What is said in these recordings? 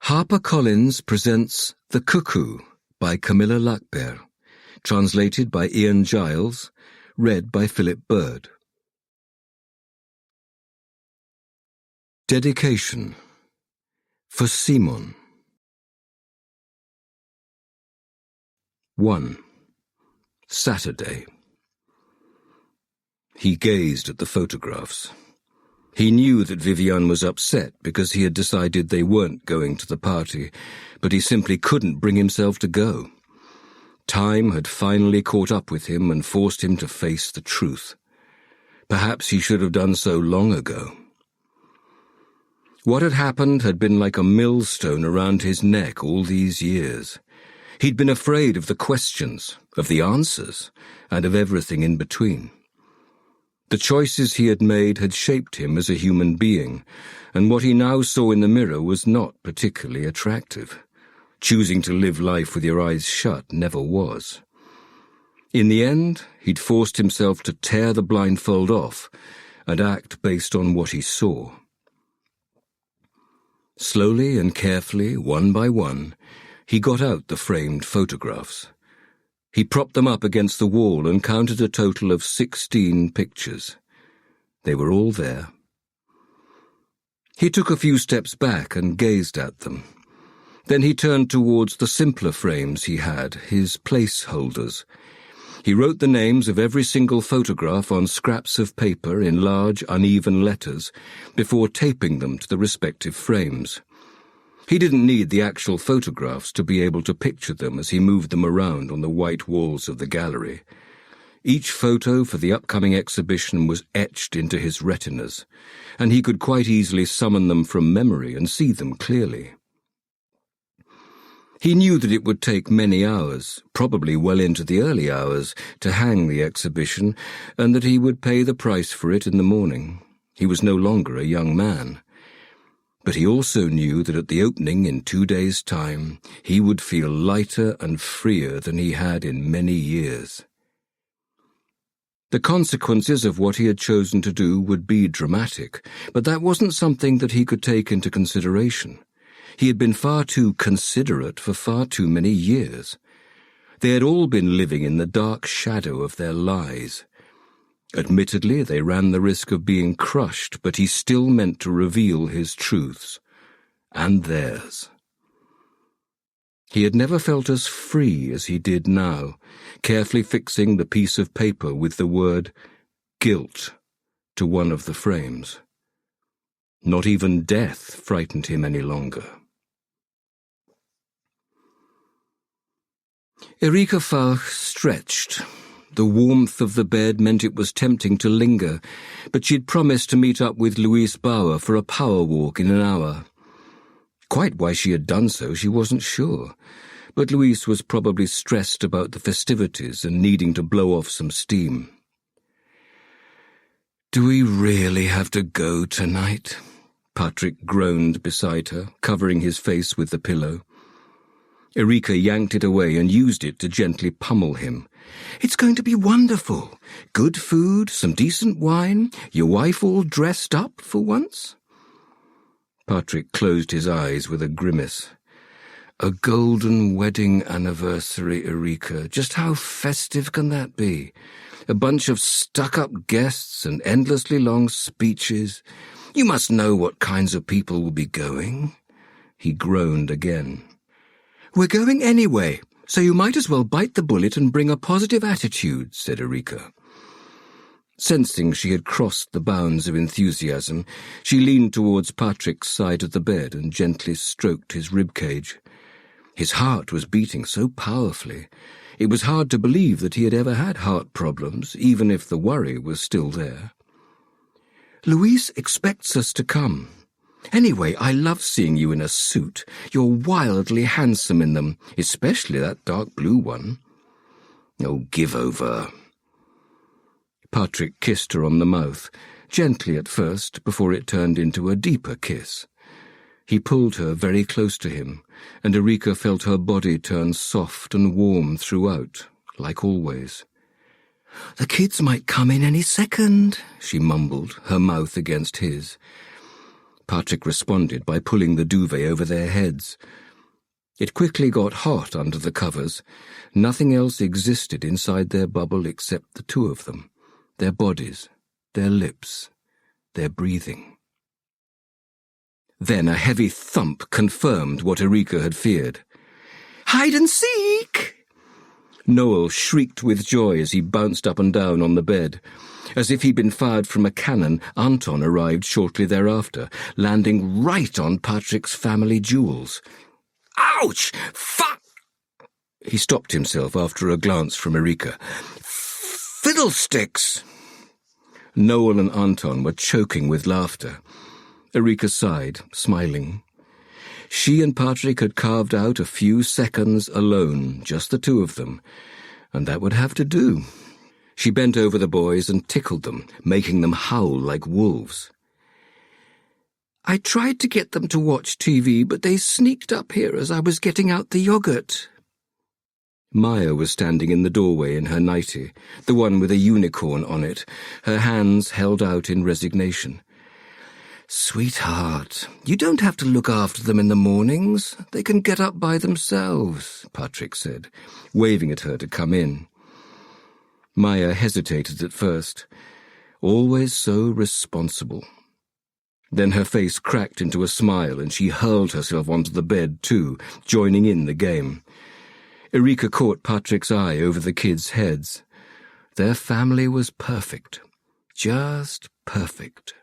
HarperCollins presents The Cuckoo by Camilla Lackberg, translated by Ian Giles, read by Philip Bird. Dedication for Simon. 1. Saturday. He gazed at the photographs. He knew that Viviane was upset because he had decided they weren't going to the party, but he simply couldn't bring himself to go. Time had finally caught up with him and forced him to face the truth. Perhaps he should have done so long ago. What had happened had been like a millstone around his neck all these years. He'd been afraid of the questions, of the answers, and of everything in between. The choices he had made had shaped him as a human being, and what he now saw in the mirror was not particularly attractive. Choosing to live life with your eyes shut never was. In the end, he'd forced himself to tear the blindfold off and act based on what he saw. Slowly and carefully, one by one, he got out the framed photographs. He propped them up against the wall and counted a total of 16 pictures. They were all there. He took a few steps back and gazed at them. Then he turned towards the simpler frames he had, his placeholders. He wrote the names of every single photograph on scraps of paper in large, uneven letters before taping them to the respective frames. He didn't need the actual photographs to be able to picture them as he moved them around on the white walls of the gallery. Each photo for the upcoming exhibition was etched into his retinas, and he could quite easily summon them from memory and see them clearly. He knew that it would take many hours, probably well into the early hours, to hang the exhibition, and that he would pay the price for it in the morning. He was no longer a young man. But he also knew that at the opening in 2 days' time, he would feel lighter and freer than he had in many years. The consequences of what he had chosen to do would be dramatic, but that wasn't something that he could take into consideration. He had been far too considerate for far too many years. They had all been living in the dark shadow of their lies. Admittedly, they ran the risk of being crushed, but he still meant to reveal his truths, and theirs. He had never felt as free as he did now, carefully fixing the piece of paper with the word guilt to one of the frames. Not even death frightened him any longer. Erika Falk stretched. The warmth of the bed meant it was tempting to linger, but she'd promised to meet up with Louise Bauer for a power walk in an hour. Quite why she had done so she wasn't sure, but Louise was probably stressed about the festivities and needing to blow off some steam. "Do we really have to go tonight?" Patrik groaned beside her, covering his face with the pillow. Erika yanked it away and used it to gently pummel him. "It's going to be wonderful. Good food, some decent wine, your wife all dressed up for once." Patrik closed his eyes with a grimace. "A golden wedding anniversary, Erika. Just how festive can that be? A bunch of stuck-up guests and endlessly long speeches. You must know what kinds of people will be going." He groaned again. "We're going anyway, so you might as well bite the bullet and bring a positive attitude," said Erika. Sensing she had crossed the bounds of enthusiasm, she leaned towards Patrik's side of the bed and gently stroked his ribcage. His heart was beating so powerfully. It was hard to believe that he had ever had heart problems, even if the worry was still there. "Louise expects us to come. Anyway, I love seeing you in a suit. You're wildly handsome in them, especially that dark blue one." "Oh, give over." Patrik kissed her on the mouth, gently at first, before it turned into a deeper kiss. He pulled her very close to him, and Erika felt her body turn soft and warm throughout, like always. "The kids might come in any second," she mumbled, her mouth against his. Patrik responded by pulling the duvet over their heads. It quickly got hot under the covers. Nothing else existed inside their bubble except the two of them, their bodies, their lips, their breathing. Then a heavy thump confirmed what Erika had feared. "Hide and seek!" Noel shrieked with joy as he bounced up and down on the bed. As if he'd been fired from a cannon, Anton arrived shortly thereafter, landing right on Patrik's family jewels. "Ouch! Fuck!" He stopped himself after a glance from Erika. "Fiddlesticks!" Noel and Anton were choking with laughter. Erika sighed, smiling. She and Patrik had carved out a few seconds alone, just the two of them, and that would have to do. She bent over the boys and tickled them, making them howl like wolves. "I tried to get them to watch TV, but they sneaked up here as I was getting out the yogurt." Maya was standing in the doorway in her nightie, the one with a unicorn on it, her hands held out in resignation. "Sweetheart, you don't have to look after them in the mornings. They can get up by themselves," Patrik said, waving at her to come in. Maya hesitated at first, always so responsible. Then her face cracked into a smile and she hurled herself onto the bed too, joining in the game. Erika caught Patrik's eye over the kids' heads. Their family was perfect. Just perfect.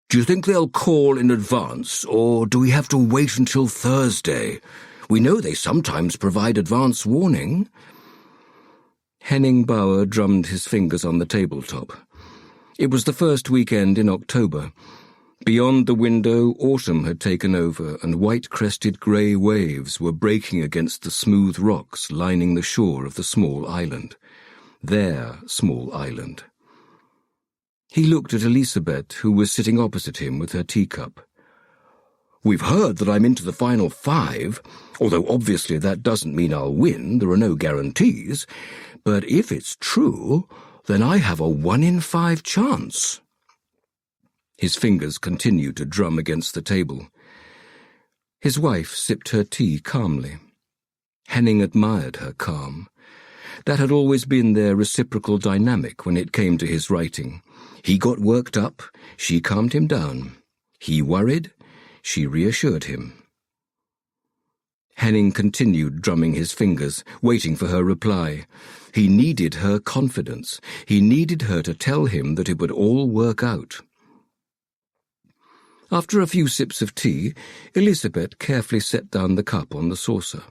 "Do you think they'll call in advance, or do we have to wait until Thursday? We know they sometimes provide advance warning." Henning Bauer drummed his fingers on the tabletop. It was the first weekend in October. Beyond the window, autumn had taken over, and white-crested grey waves were breaking against the smooth rocks lining the shore of the small island. Their small island. He looked at Elisabeth, who was sitting opposite him with her teacup. "We've heard that I'm into the final 5, although obviously that doesn't mean I'll win, there are no guarantees. But if it's true, then I have a 1 in 5 chance." His fingers continued to drum against the table. His wife sipped her tea calmly. Henning admired her calm. That had always been their reciprocal dynamic when it came to his writing. He got worked up, she calmed him down. He worried, she reassured him. Henning continued drumming his fingers, waiting for her reply. He needed her confidence. He needed her to tell him that it would all work out. After a few sips of tea, Elisabeth carefully set down the cup on the saucer.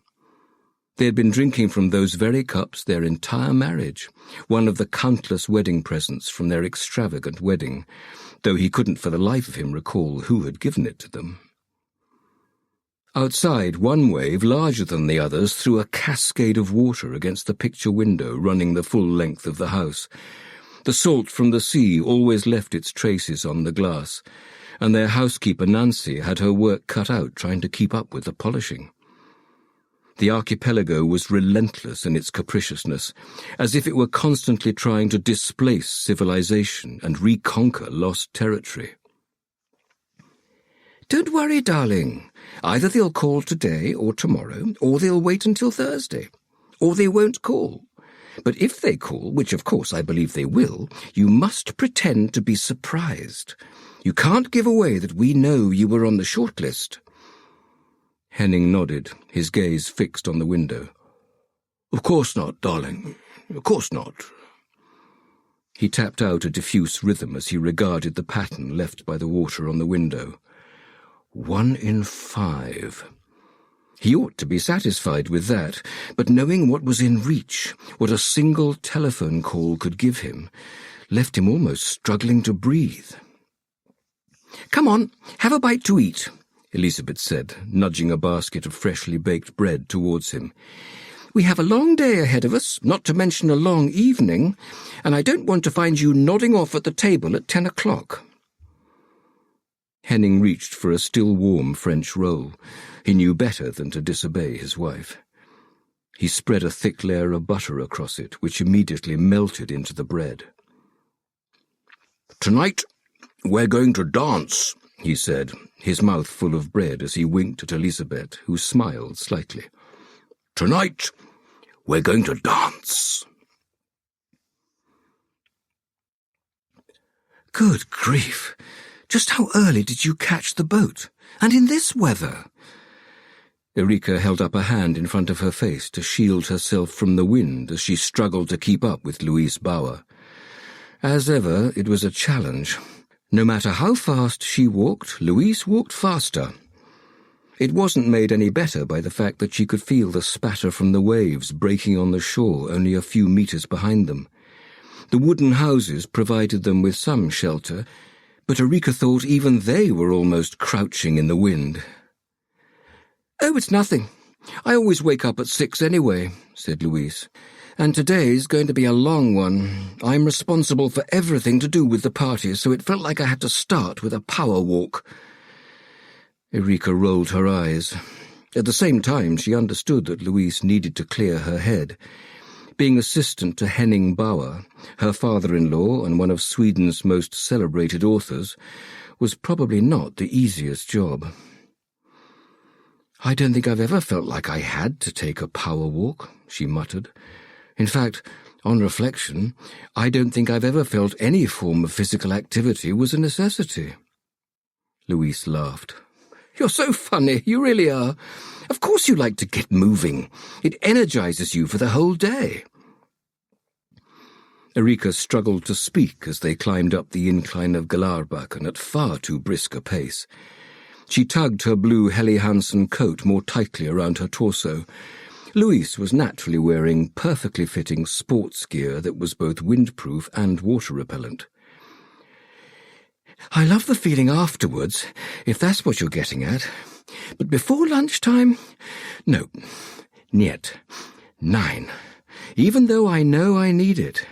They had been drinking from those very cups their entire marriage, one of the countless wedding presents from their extravagant wedding, though he couldn't for the life of him recall who had given it to them. Outside, one wave, larger than the others, threw a cascade of water against the picture window running the full length of the house. The salt from the sea always left its traces on the glass, and their housekeeper Nancy had her work cut out trying to keep up with the polishing. The archipelago was relentless in its capriciousness, as if it were constantly trying to displace civilization and reconquer lost territory. "Don't worry, darling. Either they'll call today or tomorrow, or they'll wait until Thursday. Or they won't call. But if they call, which of course I believe they will, you must pretend to be surprised. You can't give away that we know you were on the shortlist." Henning nodded, his gaze fixed on the window. "Of course not, darling. Of course not." He tapped out a diffuse rhythm as he regarded the pattern left by the water on the window. 1 in 5. He ought to be satisfied with that, but knowing what was in reach, what a single telephone call could give him, left him almost struggling to breathe. "Come on, have a bite to eat," Elisabeth said, nudging a basket of freshly baked bread towards him. "We have a long day ahead of us, not to mention a long evening, and I don't want to find you nodding off at the table at 10 o'clock. Henning reached for a still warm French roll. He knew better than to disobey his wife. He spread a thick layer of butter across it, which immediately melted into the bread. "Tonight, we're going to dance," he said, his mouth full of bread as he winked at Elizabeth, who smiled slightly. "Tonight, we're going to dance." "Good grief! Just how early did you catch the boat? And in this weather?" Erika held up a hand in front of her face to shield herself from the wind as she struggled to keep up with Louise Bauer. As ever, it was a challenge. No matter how fast she walked, Louise walked faster. It wasn't made any better by the fact that she could feel the spatter from the waves breaking on the shore only a few meters behind them. The wooden houses provided them with some shelter, but Erika thought even they were almost crouching in the wind. "Oh, it's nothing. I always wake up at 6 anyway," said Louise. "And today's going to be a long one. I'm responsible for everything to do with the party, so it felt like I had to start with a power walk." Erika rolled her eyes. At the same time, she understood that Louise needed to clear her head. Being assistant to Henning Bauer, her father-in-law and one of Sweden's most celebrated authors, was probably not the easiest job. "I don't think I've ever felt like I had to take a power walk," she muttered. "In fact, on reflection, I don't think I've ever felt any form of physical activity was a necessity." Louise laughed. "You're so funny, you really are. Of course you like to get moving. It energizes you for the whole day." Erika struggled to speak as they climbed up the incline of Galarbakken at far too brisk a pace. She tugged her blue Helly Hansen coat more tightly around her torso. Louise was naturally wearing perfectly fitting sports gear that was both windproof and water-repellent. "I love the feeling afterwards, if that's what you're getting at. But before lunchtime? No. Niet. Nein. Even though I know I need it."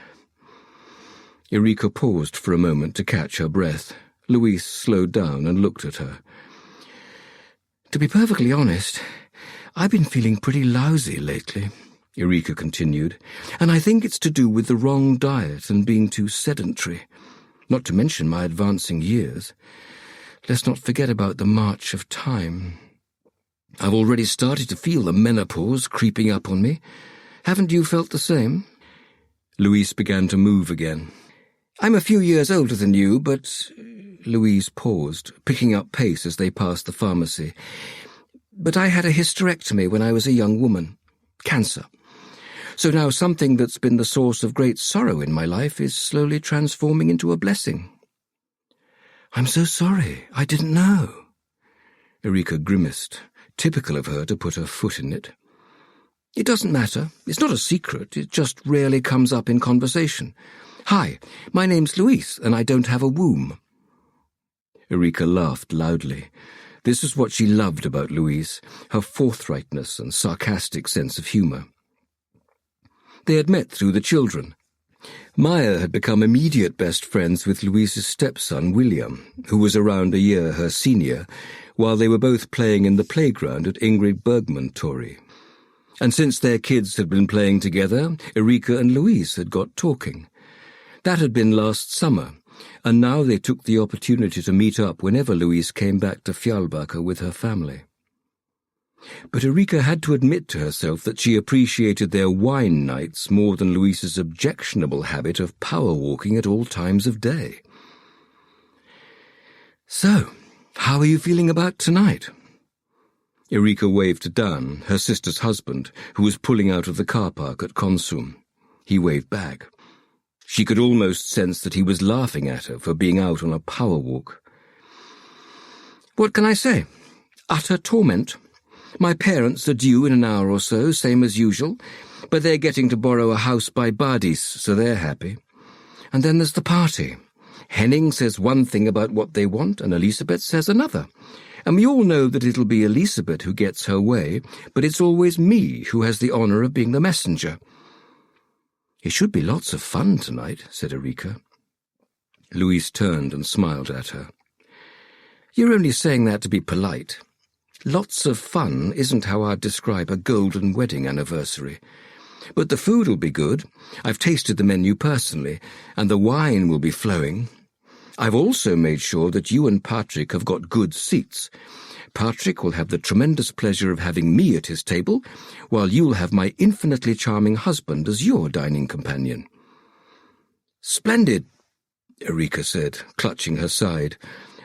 Erika paused for a moment to catch her breath. Louise slowed down and looked at her. "To be perfectly honest, I've been feeling pretty lousy lately," Erika continued, "and I think it's to do with the wrong diet and being too sedentary, not to mention my advancing years. Let's not forget about the march of time. I've already started to feel the menopause creeping up on me. Haven't you felt the same?" Louise began to move again. "I'm a few years older than you, but—" Louise paused, picking up pace as they passed the pharmacy. "But I had a hysterectomy when I was a young woman. Cancer. So now something that's been the source of great sorrow in my life is slowly transforming into a blessing." "I'm so sorry. I didn't know." Erika grimaced, typical of her to put her foot in it. "It doesn't matter. It's not a secret. It just rarely comes up in conversation. Hi, my name's Louise, and I don't have a womb." Erika laughed loudly. This was what she loved about Louise, her forthrightness and sarcastic sense of humour. They had met through the children. Maya had become immediate best friends with Louise's stepson, William, who was around a year her senior, while they were both playing in the playground at Ingrid Bergman Torrey. And since their kids had been playing together, Erika and Louise had got talking. That had been last summer, and now they took the opportunity to meet up whenever Louise came back to Fjällbacka with her family. But Erika had to admit to herself that she appreciated their wine nights more than Louise's objectionable habit of power walking at all times of day. "So, how are you feeling about tonight?" Erika waved to Dan, her sister's husband, who was pulling out of the car park at Konsum. He waved back. She could almost sense that he was laughing at her for being out on a power walk. "What can I say? Utter torment. My parents are due in an hour or so, same as usual, but they're getting to borrow a house by Badis, so they're happy. And then there's the party. Henning says one thing about what they want, and Elisabeth says another. And we all know that it'll be Elisabeth who gets her way, but it's always me who has the honour of being the messenger." "It should be lots of fun tonight," said Erika. Louise turned and smiled at her. "You're only saying that to be polite. Lots of fun isn't how I'd describe a golden wedding anniversary. But the food will be good. I've tasted the menu personally, and the wine will be flowing. I've also made sure that you and Patrik have got good seats. Patrik will have the tremendous pleasure of having me at his table, while you'll have my infinitely charming husband as your dining companion." "Splendid," Erika said, clutching her side.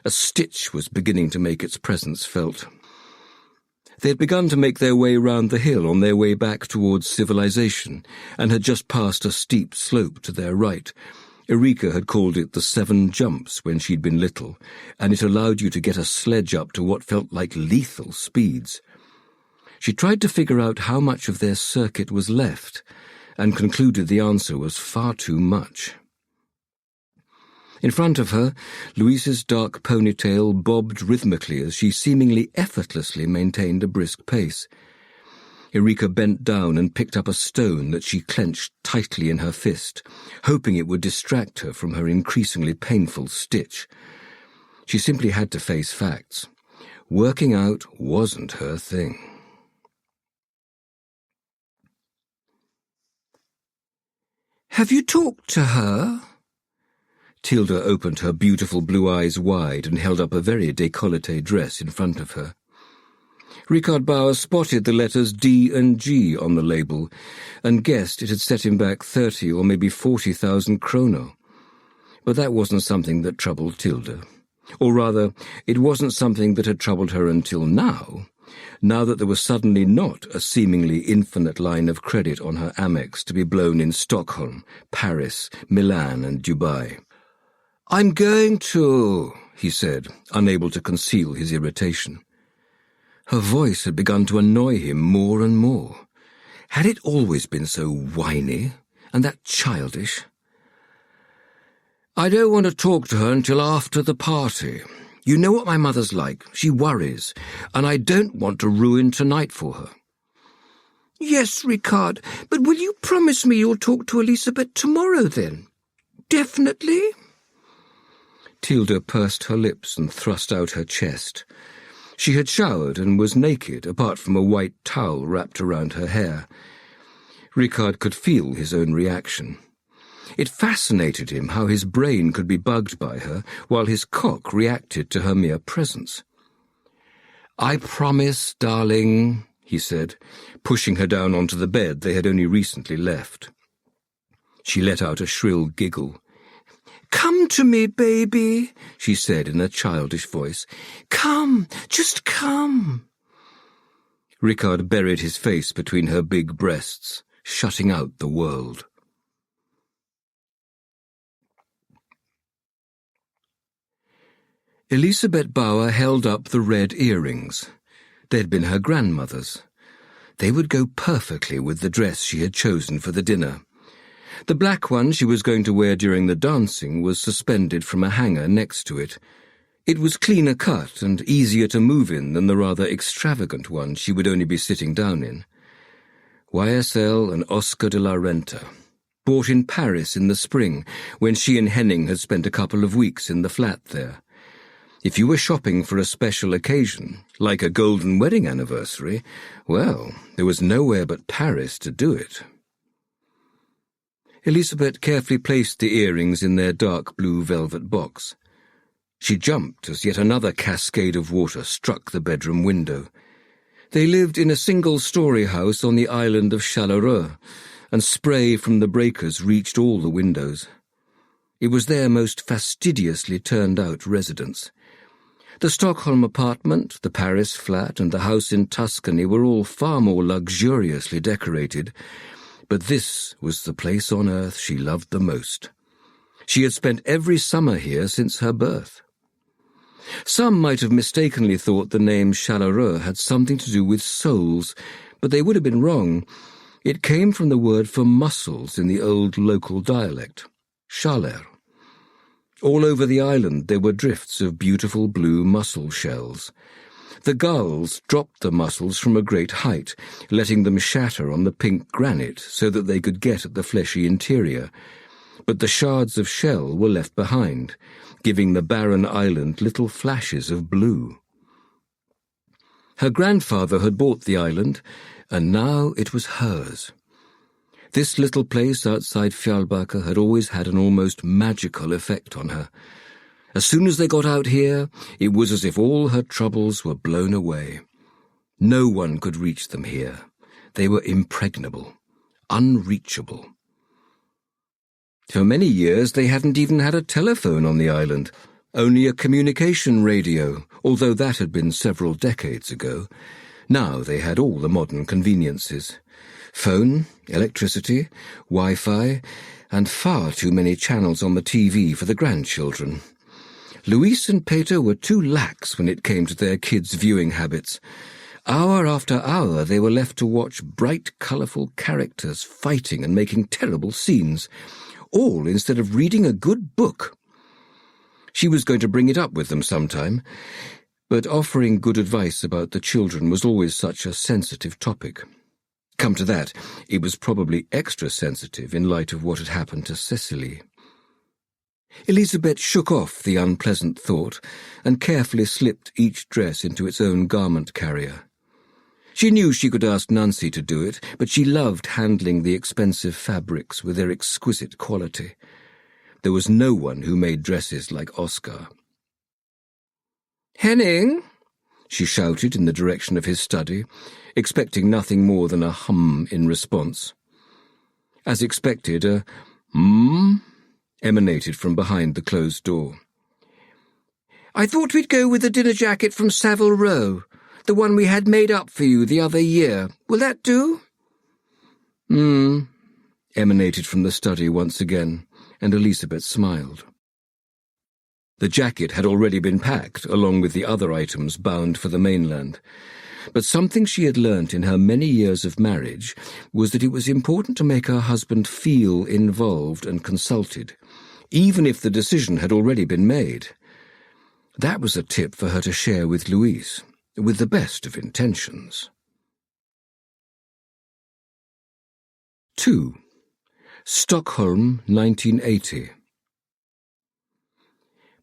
A stitch was beginning to make its presence felt. They had begun to make their way round the hill on their way back towards civilization, and had just passed a steep slope to their right. Erika had called it the 7 Jumps when she'd been little, and it allowed you to get a sledge up to what felt like lethal speeds. She tried to figure out how much of their circuit was left, and concluded the answer was far too much. In front of her, Louise's dark ponytail bobbed rhythmically as she seemingly effortlessly maintained a brisk pace. Erika bent down and picked up a stone that she clenched tightly in her fist, hoping it would distract her from her increasingly painful stitch. She simply had to face facts. Working out wasn't her thing. "Have you talked to her?" Tilda opened her beautiful blue eyes wide and held up a very décolleté dress in front of her. Richard Bauer spotted the letters D and G on the label and guessed it had set him back 30 or maybe 40,000 kroner. But that wasn't something that troubled Tilda. Or rather, it wasn't something that had troubled her until now that there was suddenly not a seemingly infinite line of credit on her Amex to be blown in Stockholm, Paris, Milan and Dubai. "I'm going to," he said, unable to conceal his irritation. Her voice had begun to annoy him more and more. Had it always been so whiny and that childish? "I don't want to talk to her until after the party. You know what my mother's like. She worries, and I don't want to ruin tonight for her." "Yes, Richard, but will you promise me you'll talk to Elisabeth tomorrow then? Definitely?" Tilda pursed her lips and thrust out her chest. She had showered and was naked, apart from a white towel wrapped around her hair. Richard could feel his own reaction. It fascinated him how his brain could be bugged by her, while his cock reacted to her mere presence. "I promise, darling," he said, pushing her down onto the bed they had only recently left. She let out a shrill giggle. "Come to me, baby," she said in a childish voice. "Come, just come." Richard buried his face between her big breasts, shutting out the world. Elisabeth Bauer held up the red earrings. They'd been her grandmother's. They would go perfectly with the dress she had chosen for the dinner. The black one she was going to wear during the dancing was suspended from a hanger next to it. It was cleaner cut and easier to move in than the rather extravagant one she would only be sitting down in. YSL and Oscar de la Renta. Bought in Paris in the spring, when she and Henning had spent a couple of weeks in the flat there. If you were shopping for a special occasion, like a golden wedding anniversary, well, there was nowhere but Paris to do it. Elisabeth carefully placed the earrings in their dark blue velvet box. She jumped as yet another cascade of water struck the bedroom window. They lived in a single-story house on the island of Charleroi, and spray from the breakers reached all the windows. It was their most fastidiously turned-out residence. The Stockholm apartment, the Paris flat, and the house in Tuscany were all far more luxuriously decorated, but this was the place on earth she loved the most. She had spent every summer here since her birth. Some might have mistakenly thought the name Charleroi had something to do with souls, but they would have been wrong. It came from the word for mussels in the old local dialect, chaler. All over the island there were drifts of beautiful blue mussel shells. The gulls dropped the mussels from a great height, letting them shatter on the pink granite so that they could get at the fleshy interior. But the shards of shell were left behind, giving the barren island little flashes of blue. Her grandfather had bought the island, and now it was hers. This little place outside Fjällbacka had always had an almost magical effect on her. As soon as they got out here, it was as if all her troubles were blown away. No one could reach them here. They were impregnable, unreachable. For many years they hadn't even had a telephone on the island, only a communication radio, although that had been several decades ago. Now they had all the modern conveniences. Phone, electricity, Wi-Fi, and far too many channels on the TV for the grandchildren. Luis and Peter were too lax when it came to their kids' viewing habits. Hour after hour they were left to watch bright, colourful characters fighting and making terrible scenes, all instead of reading a good book. She was going to bring it up with them sometime, but offering good advice about the children was always such a sensitive topic. Come to that, it was probably extra sensitive in light of what had happened to Cecily. Elizabeth shook off the unpleasant thought and carefully slipped each dress into its own garment carrier. She knew she could ask Nancy to do it, but she loved handling the expensive fabrics with their exquisite quality. There was no one who made dresses like Oscar. "Henning," she shouted in the direction of his study, expecting nothing more than a hum in response. As expected, a emanated from behind the closed door. "I thought we'd go with the dinner jacket from Savile Row, the one we had made up for you the other year. Will that do?" Emanated from the study once again, and Elizabeth smiled. The jacket had already been packed, along with the other items bound for the mainland. But something she had learnt in her many years of marriage was that it was important to make her husband feel involved and consulted, even if the decision had already been made. That was a tip for her to share with Louise, with the best of intentions. 2. Stockholm, 1980.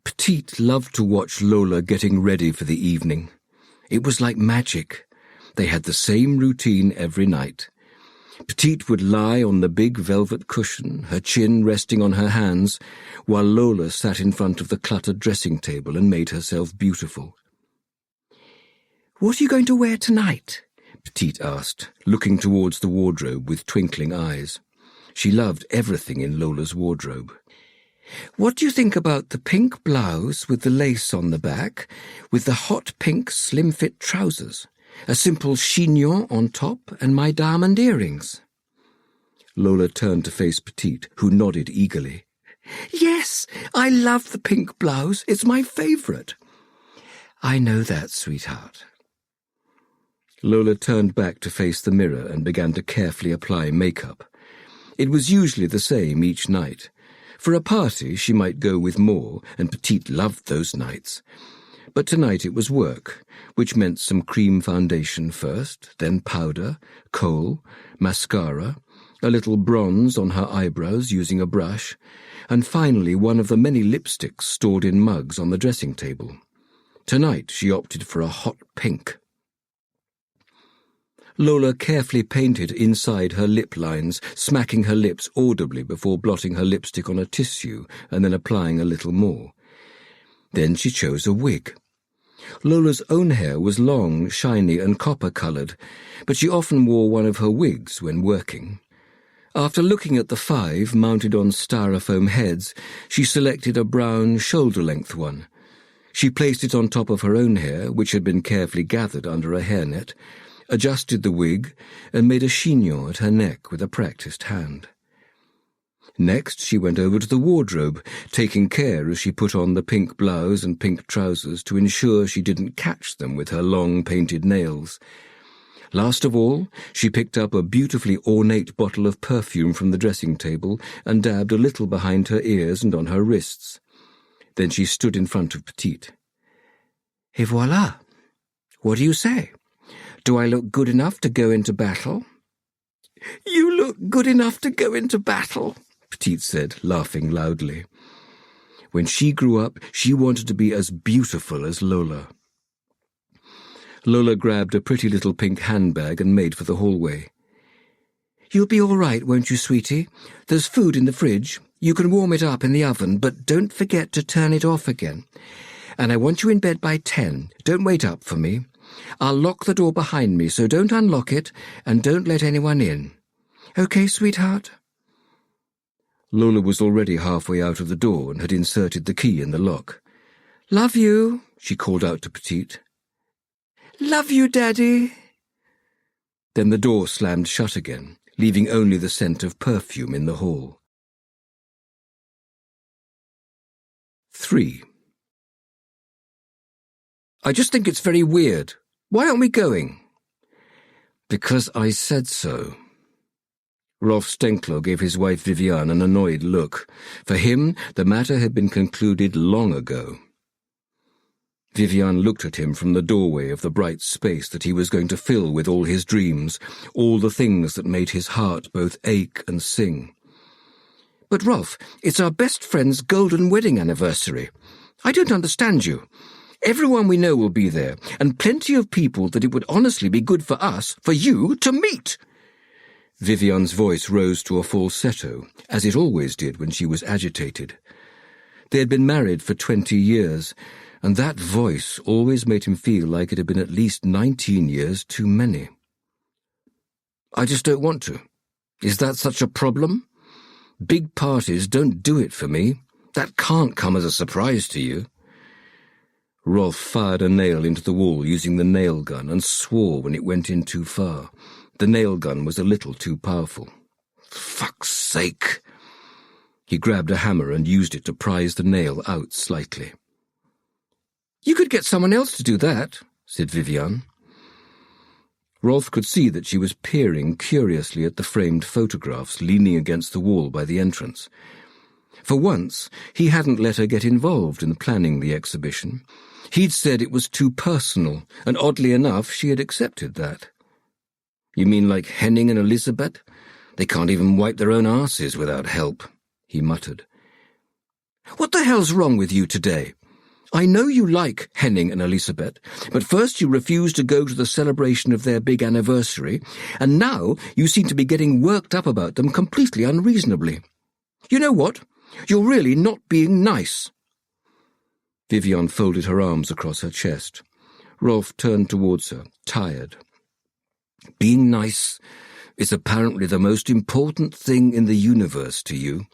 Petite loved to watch Lola getting ready for the evening. It was like magic. They had the same routine every night. Petite would lie on the big velvet cushion, her chin resting on her hands, while Lola sat in front of the cluttered dressing table and made herself beautiful. "What are you going to wear tonight?" Petite asked, looking towards the wardrobe with twinkling eyes. She loved everything in Lola's wardrobe. "What do you think about the pink blouse with the lace on the back, with the hot pink slim-fit trousers, a simple chignon on top, and my diamond earrings?" Lola turned to face Petite, who nodded eagerly. "Yes, I love the pink blouse. It's my favourite." "I know that, sweetheart." Lola turned back to face the mirror and began to carefully apply makeup. It was usually the same each night. For a party, she might go with more, and Petite loved those nights. But tonight it was work, which meant some cream foundation first, then powder, kohl, mascara, a little bronze on her eyebrows using a brush, and finally one of the many lipsticks stored in mugs on the dressing table. Tonight she opted for a hot pink. Lola carefully painted inside her lip lines, smacking her lips audibly before blotting her lipstick on a tissue and then applying a little more. Then she chose a wig. Lola's own hair was long, shiny and copper-coloured, but she often wore one of her wigs when working. After looking at the 5 mounted on styrofoam heads, she selected a brown, shoulder-length one. She placed it on top of her own hair, which had been carefully gathered under a hairnet, adjusted the wig, and made a chignon at her neck with a practised hand. Next she went over to the wardrobe, taking care as she put on the pink blouse and pink trousers to ensure she didn't catch them with her long painted nails. Last of all, she picked up a beautifully ornate bottle of perfume from the dressing table and dabbed a little behind her ears and on her wrists. Then she stood in front of Petite. "Et voilà! What do you say? Do I look good enough to go into battle?" "You look good enough to go into battle," Petite said, laughing loudly. When she grew up, she wanted to be as beautiful as Lola. Lola grabbed a pretty little pink handbag and made for the hallway. "You'll be all right, won't you, sweetie? There's food in the fridge. You can warm it up in the oven, but don't forget to turn it off again. And I want you in bed by 10. Don't wait up for me. I'll lock the door behind me, so don't unlock it and don't let anyone in. Okay, sweetheart?" Lola was already halfway out of the door and had inserted the key in the lock. "Love you," she called out to Petite. "Love you, Daddy." Then the door slammed shut again, leaving only the scent of perfume in the hall. 3. "I just think it's very weird. Why aren't we going?" "Because I said so." Rolf Stenkler gave his wife Viviane an annoyed look. For him, the matter had been concluded long ago. Viviane looked at him from the doorway of the bright space that he was going to fill with all his dreams, all the things that made his heart both ache and sing. "But Rolf, it's our best friend's golden wedding anniversary. I don't understand you. Everyone we know will be there, and plenty of people that it would honestly be good for us, for you, to meet." Viviane's voice rose to a falsetto, as it always did when she was agitated. They had been married for 20 years, and that voice always made him feel like it had been at least 19 years too many. "I just don't want to. Is that such a problem? Big parties don't do it for me. That can't come as a surprise to you." Rolf fired a nail into the wall using the nail gun and swore when it went in too far. The nail gun was a little too powerful. "Fuck's sake!" He grabbed a hammer and used it to prise the nail out slightly. "You could get someone else to do that," said Viviane. Rolf could see that she was peering curiously at the framed photographs leaning against the wall by the entrance. For once, he hadn't let her get involved in planning the exhibition. He'd said it was too personal, and oddly enough, she had accepted that. "You mean like Henning and Elisabeth? They can't even wipe their own asses without help," he muttered. "What the hell's wrong with you today? I know you like Henning and Elisabeth, but first you refused to go to the celebration of their big anniversary, and now you seem to be getting worked up about them completely unreasonably. You know what? You're really not being nice." Viviane folded her arms across her chest. Rolf turned towards her, tired. "Being nice is apparently the most important thing in the universe to you.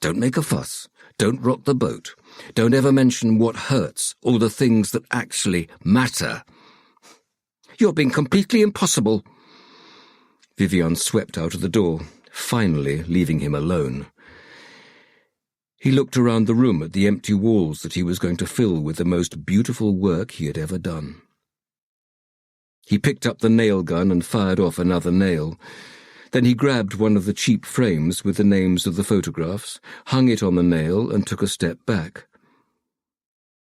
Don't make a fuss. Don't rock the boat. Don't ever mention what hurts or the things that actually matter." "You're being completely impossible." Viviane swept out of the door, finally leaving him alone. He looked around the room at the empty walls that he was going to fill with the most beautiful work he had ever done. He picked up the nail gun and fired off another nail. Then he grabbed one of the cheap frames with the names of the photographs, hung it on the nail, and took a step back.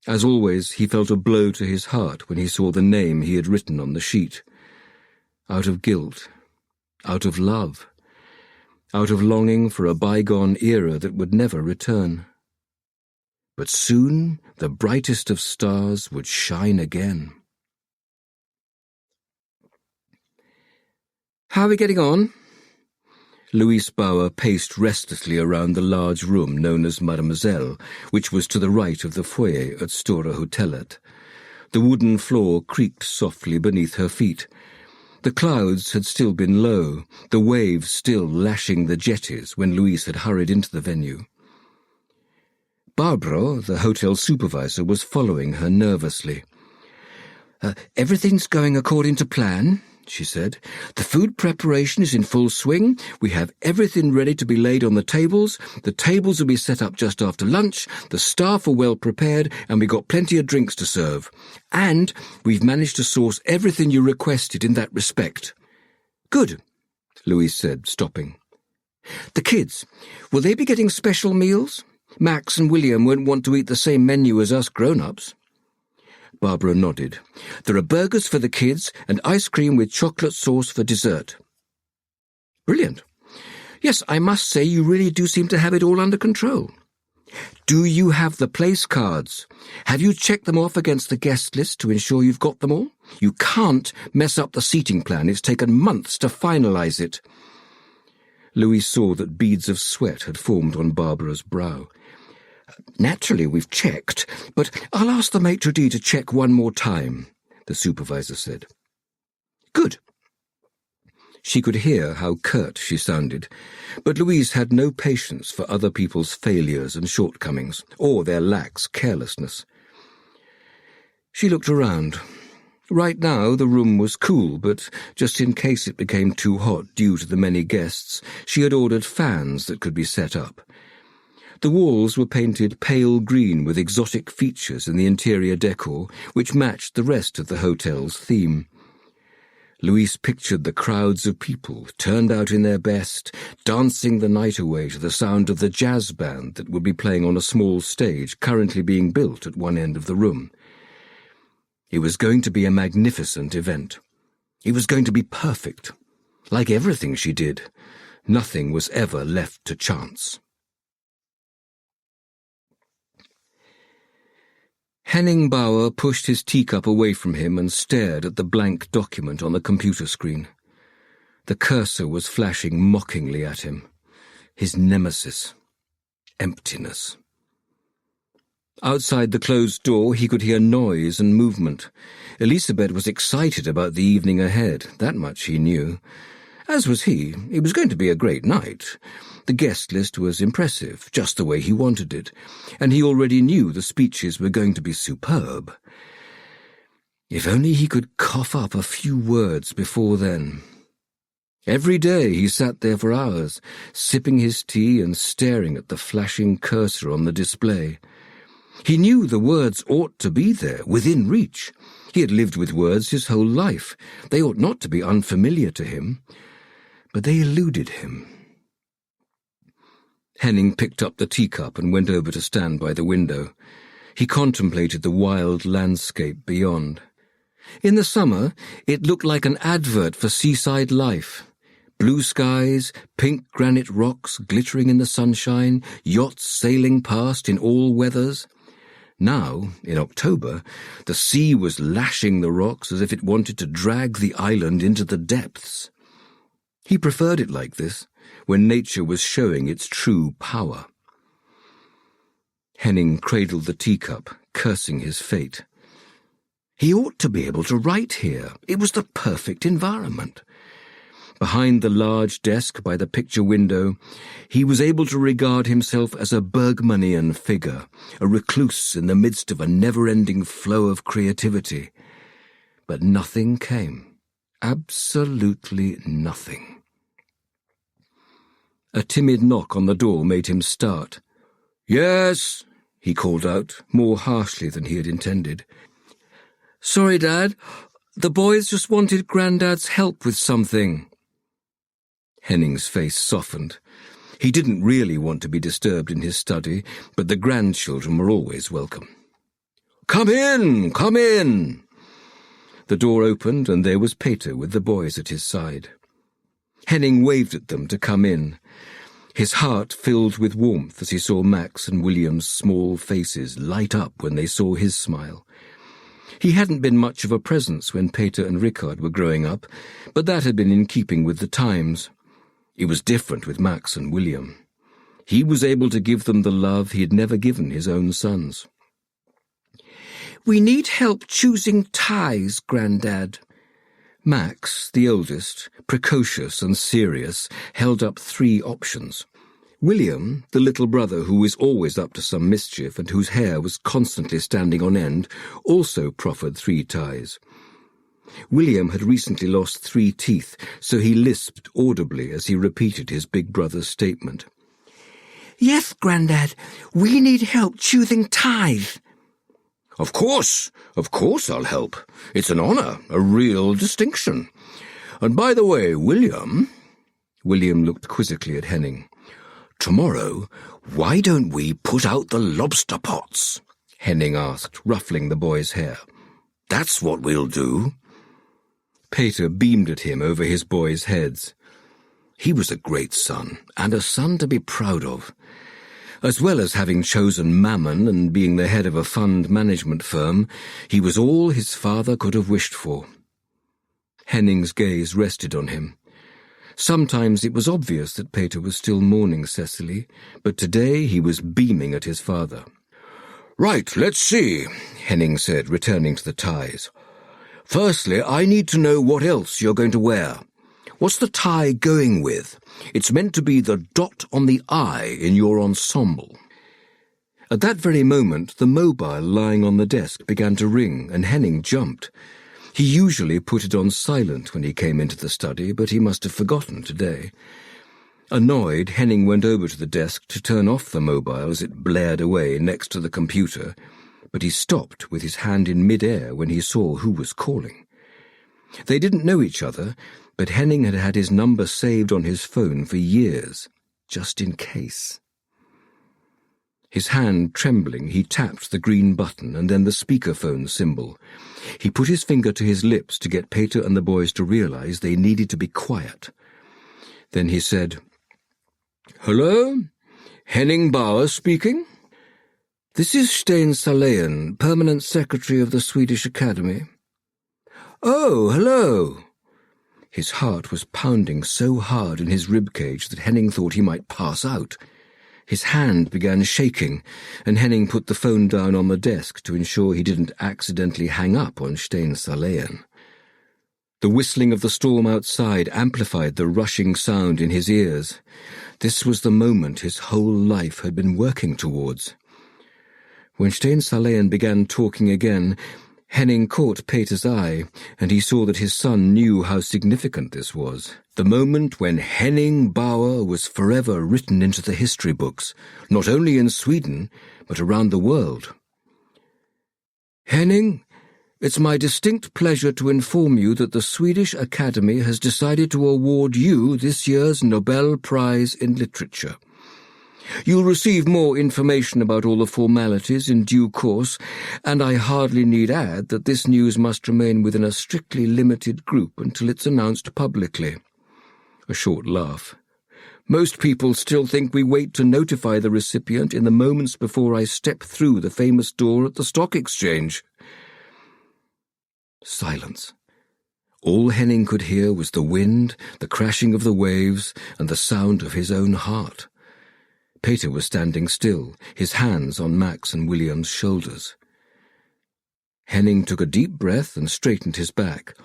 As always, he felt a blow to his heart when he saw the name he had written on the sheet. Out of guilt, out of love, out of longing for a bygone era that would never return. But soon the brightest of stars would shine again. "How are we getting on?" Louise Bauer paced restlessly around the large room known as Mademoiselle, which was to the right of the foyer at Stora Hotellet. The wooden floor creaked softly beneath her feet. The clouds had still been low, the waves still lashing the jetties when Louise had hurried into the venue. Barbara, the hotel supervisor, was following her nervously. "Everything's going according to plan," she said. "The food preparation is in full swing. We have everything ready to be laid on the tables. The tables will be set up just after lunch. The staff are well prepared, and we've got plenty of drinks to serve. And we've managed to source everything you requested in that respect." "Good," Louise said, stopping. "The kids, will they be getting special meals? Max and William won't want to eat the same menu as us grown-ups." Barbara nodded. "There are burgers for the kids and ice cream with chocolate sauce for dessert." "Brilliant. Yes, I must say you really do seem to have it all under control. Do you have the place cards? Have you checked them off against the guest list to ensure you've got them all? You can't mess up the seating plan. It's taken months to finalize it." Louis saw that beads of sweat had formed on Barbara's brow. "Naturally, we've checked, but I'll ask the maitre d' to check one more time," the supervisor said. "Good." She could hear how curt she sounded, but Louise had no patience for other people's failures and shortcomings, or their lax carelessness. She looked around. Right now the room was cool, but just in case it became too hot due to the many guests, she had ordered fans that could be set up. The walls were painted pale green with exotic features in the interior decor, which matched the rest of the hotel's theme. Louise pictured the crowds of people, turned out in their best, dancing the night away to the sound of the jazz band that would be playing on a small stage currently being built at one end of the room. It was going to be a magnificent event. It was going to be perfect. Like everything she did, nothing was ever left to chance. Henning Bauer pushed his teacup away from him and stared at the blank document on the computer screen. The cursor was flashing mockingly at him. His nemesis. Emptiness. Outside the closed door he could hear noise and movement. Elisabeth was excited about the evening ahead, that much he knew. As was he. It was going to be a great night. The guest list was impressive, just the way he wanted it, and he already knew the speeches were going to be superb. If only he could cough up a few words before then. Every day he sat there for hours, sipping his tea and staring at the flashing cursor on the display. He knew the words ought to be there, within reach. He had lived with words his whole life. They ought not to be unfamiliar to him. But they eluded him. Henning picked up the teacup and went over to stand by the window. He contemplated the wild landscape beyond. In the summer, it looked like an advert for seaside life. Blue skies, pink granite rocks glittering in the sunshine, yachts sailing past in all weathers. Now, in October, the sea was lashing the rocks as if it wanted to drag the island into the depths. He preferred it like this, when nature was showing its true power. Henning cradled the teacup, cursing his fate. He ought to be able to write here. It was the perfect environment. Behind the large desk by the picture window, he was able to regard himself as a Bergmanian figure, a recluse in the midst of a never-ending flow of creativity. But nothing came. Absolutely nothing. A timid knock on the door made him start. "Yes," he called out, more harshly than he had intended. "Sorry, Dad. The boys just wanted Grandad's help with something." Henning's face softened. He didn't really want to be disturbed in his study, but the grandchildren were always welcome. "Come in! Come in!" The door opened, and there was Peter with the boys at his side. Henning waved at them to come in. His heart filled with warmth as he saw Max and William's small faces light up when they saw his smile. He hadn't been much of a presence when Peter and Rickard were growing up, but that had been in keeping with the times. It was different with Max and William. He was able to give them the love he had never given his own sons. "We need help choosing ties, Grandad." Max, the oldest, precocious and serious, held up 3 options. William, the little brother who was always up to some mischief and whose hair was constantly standing on end, also proffered 3 ties. William had recently lost 3 teeth, so he lisped audibly as he repeated his big brother's statement. "Yes, Grandad, we need help choosing ties." Of course I'll help. It's an honor, a real distinction. And by the way, William looked quizzically at Henning. "Tomorrow, why don't we put out the lobster pots?" Henning asked, ruffling the boy's hair. "That's what we'll do." Peter beamed at him over his boys' heads. He was a great son, and a son to be proud of. As well as having chosen Mammon and being the head of a fund management firm, he was all his father could have wished for. Henning's gaze rested on him. Sometimes it was obvious that Peter was still mourning Cecily, but today he was beaming at his father. "Right, let's see," Henning said, returning to the ties. "Firstly, I need to know what else you're going to wear. What's the tie going with? It's meant to be the dot on the I in your ensemble." At that very moment, the mobile lying on the desk began to ring, and Henning jumped. He usually put it on silent when he came into the study, but he must have forgotten today. Annoyed, Henning went over to the desk to turn off the mobile as it blared away next to the computer, but he stopped with his hand in mid-air when he saw who was calling. They didn't know each other, but Henning had had his number saved on his phone for years, just in case. His hand trembling, he tapped the green button and then the speakerphone symbol. He put his finger to his lips to get Peter and the boys to realize they needed to be quiet. Then he said, "Hello? Henning Bauer speaking? This is Stein Salayan, Permanent Secretary of the Swedish Academy." "Oh, hello." His heart was pounding so hard in his ribcage that Henning thought he might pass out. His hand began shaking, and Henning put the phone down on the desk to ensure he didn't accidentally hang up on Stein Salayan. The whistling of the storm outside amplified the rushing sound in his ears. This was the moment his whole life had been working towards. When Stein Salayan began talking again, Henning caught Peter's eye, and he saw that his son knew how significant this was. The moment when Henning Bauer was forever written into the history books, not only in Sweden, but around the world. "Henning, it's my distinct pleasure to inform you that the Swedish Academy has decided to award you this year's Nobel Prize in Literature. You'll receive more information about all the formalities in due course, and I hardly need add that this news must remain within a strictly limited group until it's announced publicly." A short laugh. "Most people still think we wait to notify the recipient in the moments before I step through the famous door at the stock exchange." Silence. All Henning could hear was the wind, the crashing of the waves, and the sound of his own heart. Peter was standing still, his hands on Max and William's shoulders. Henning took a deep breath and straightened his back.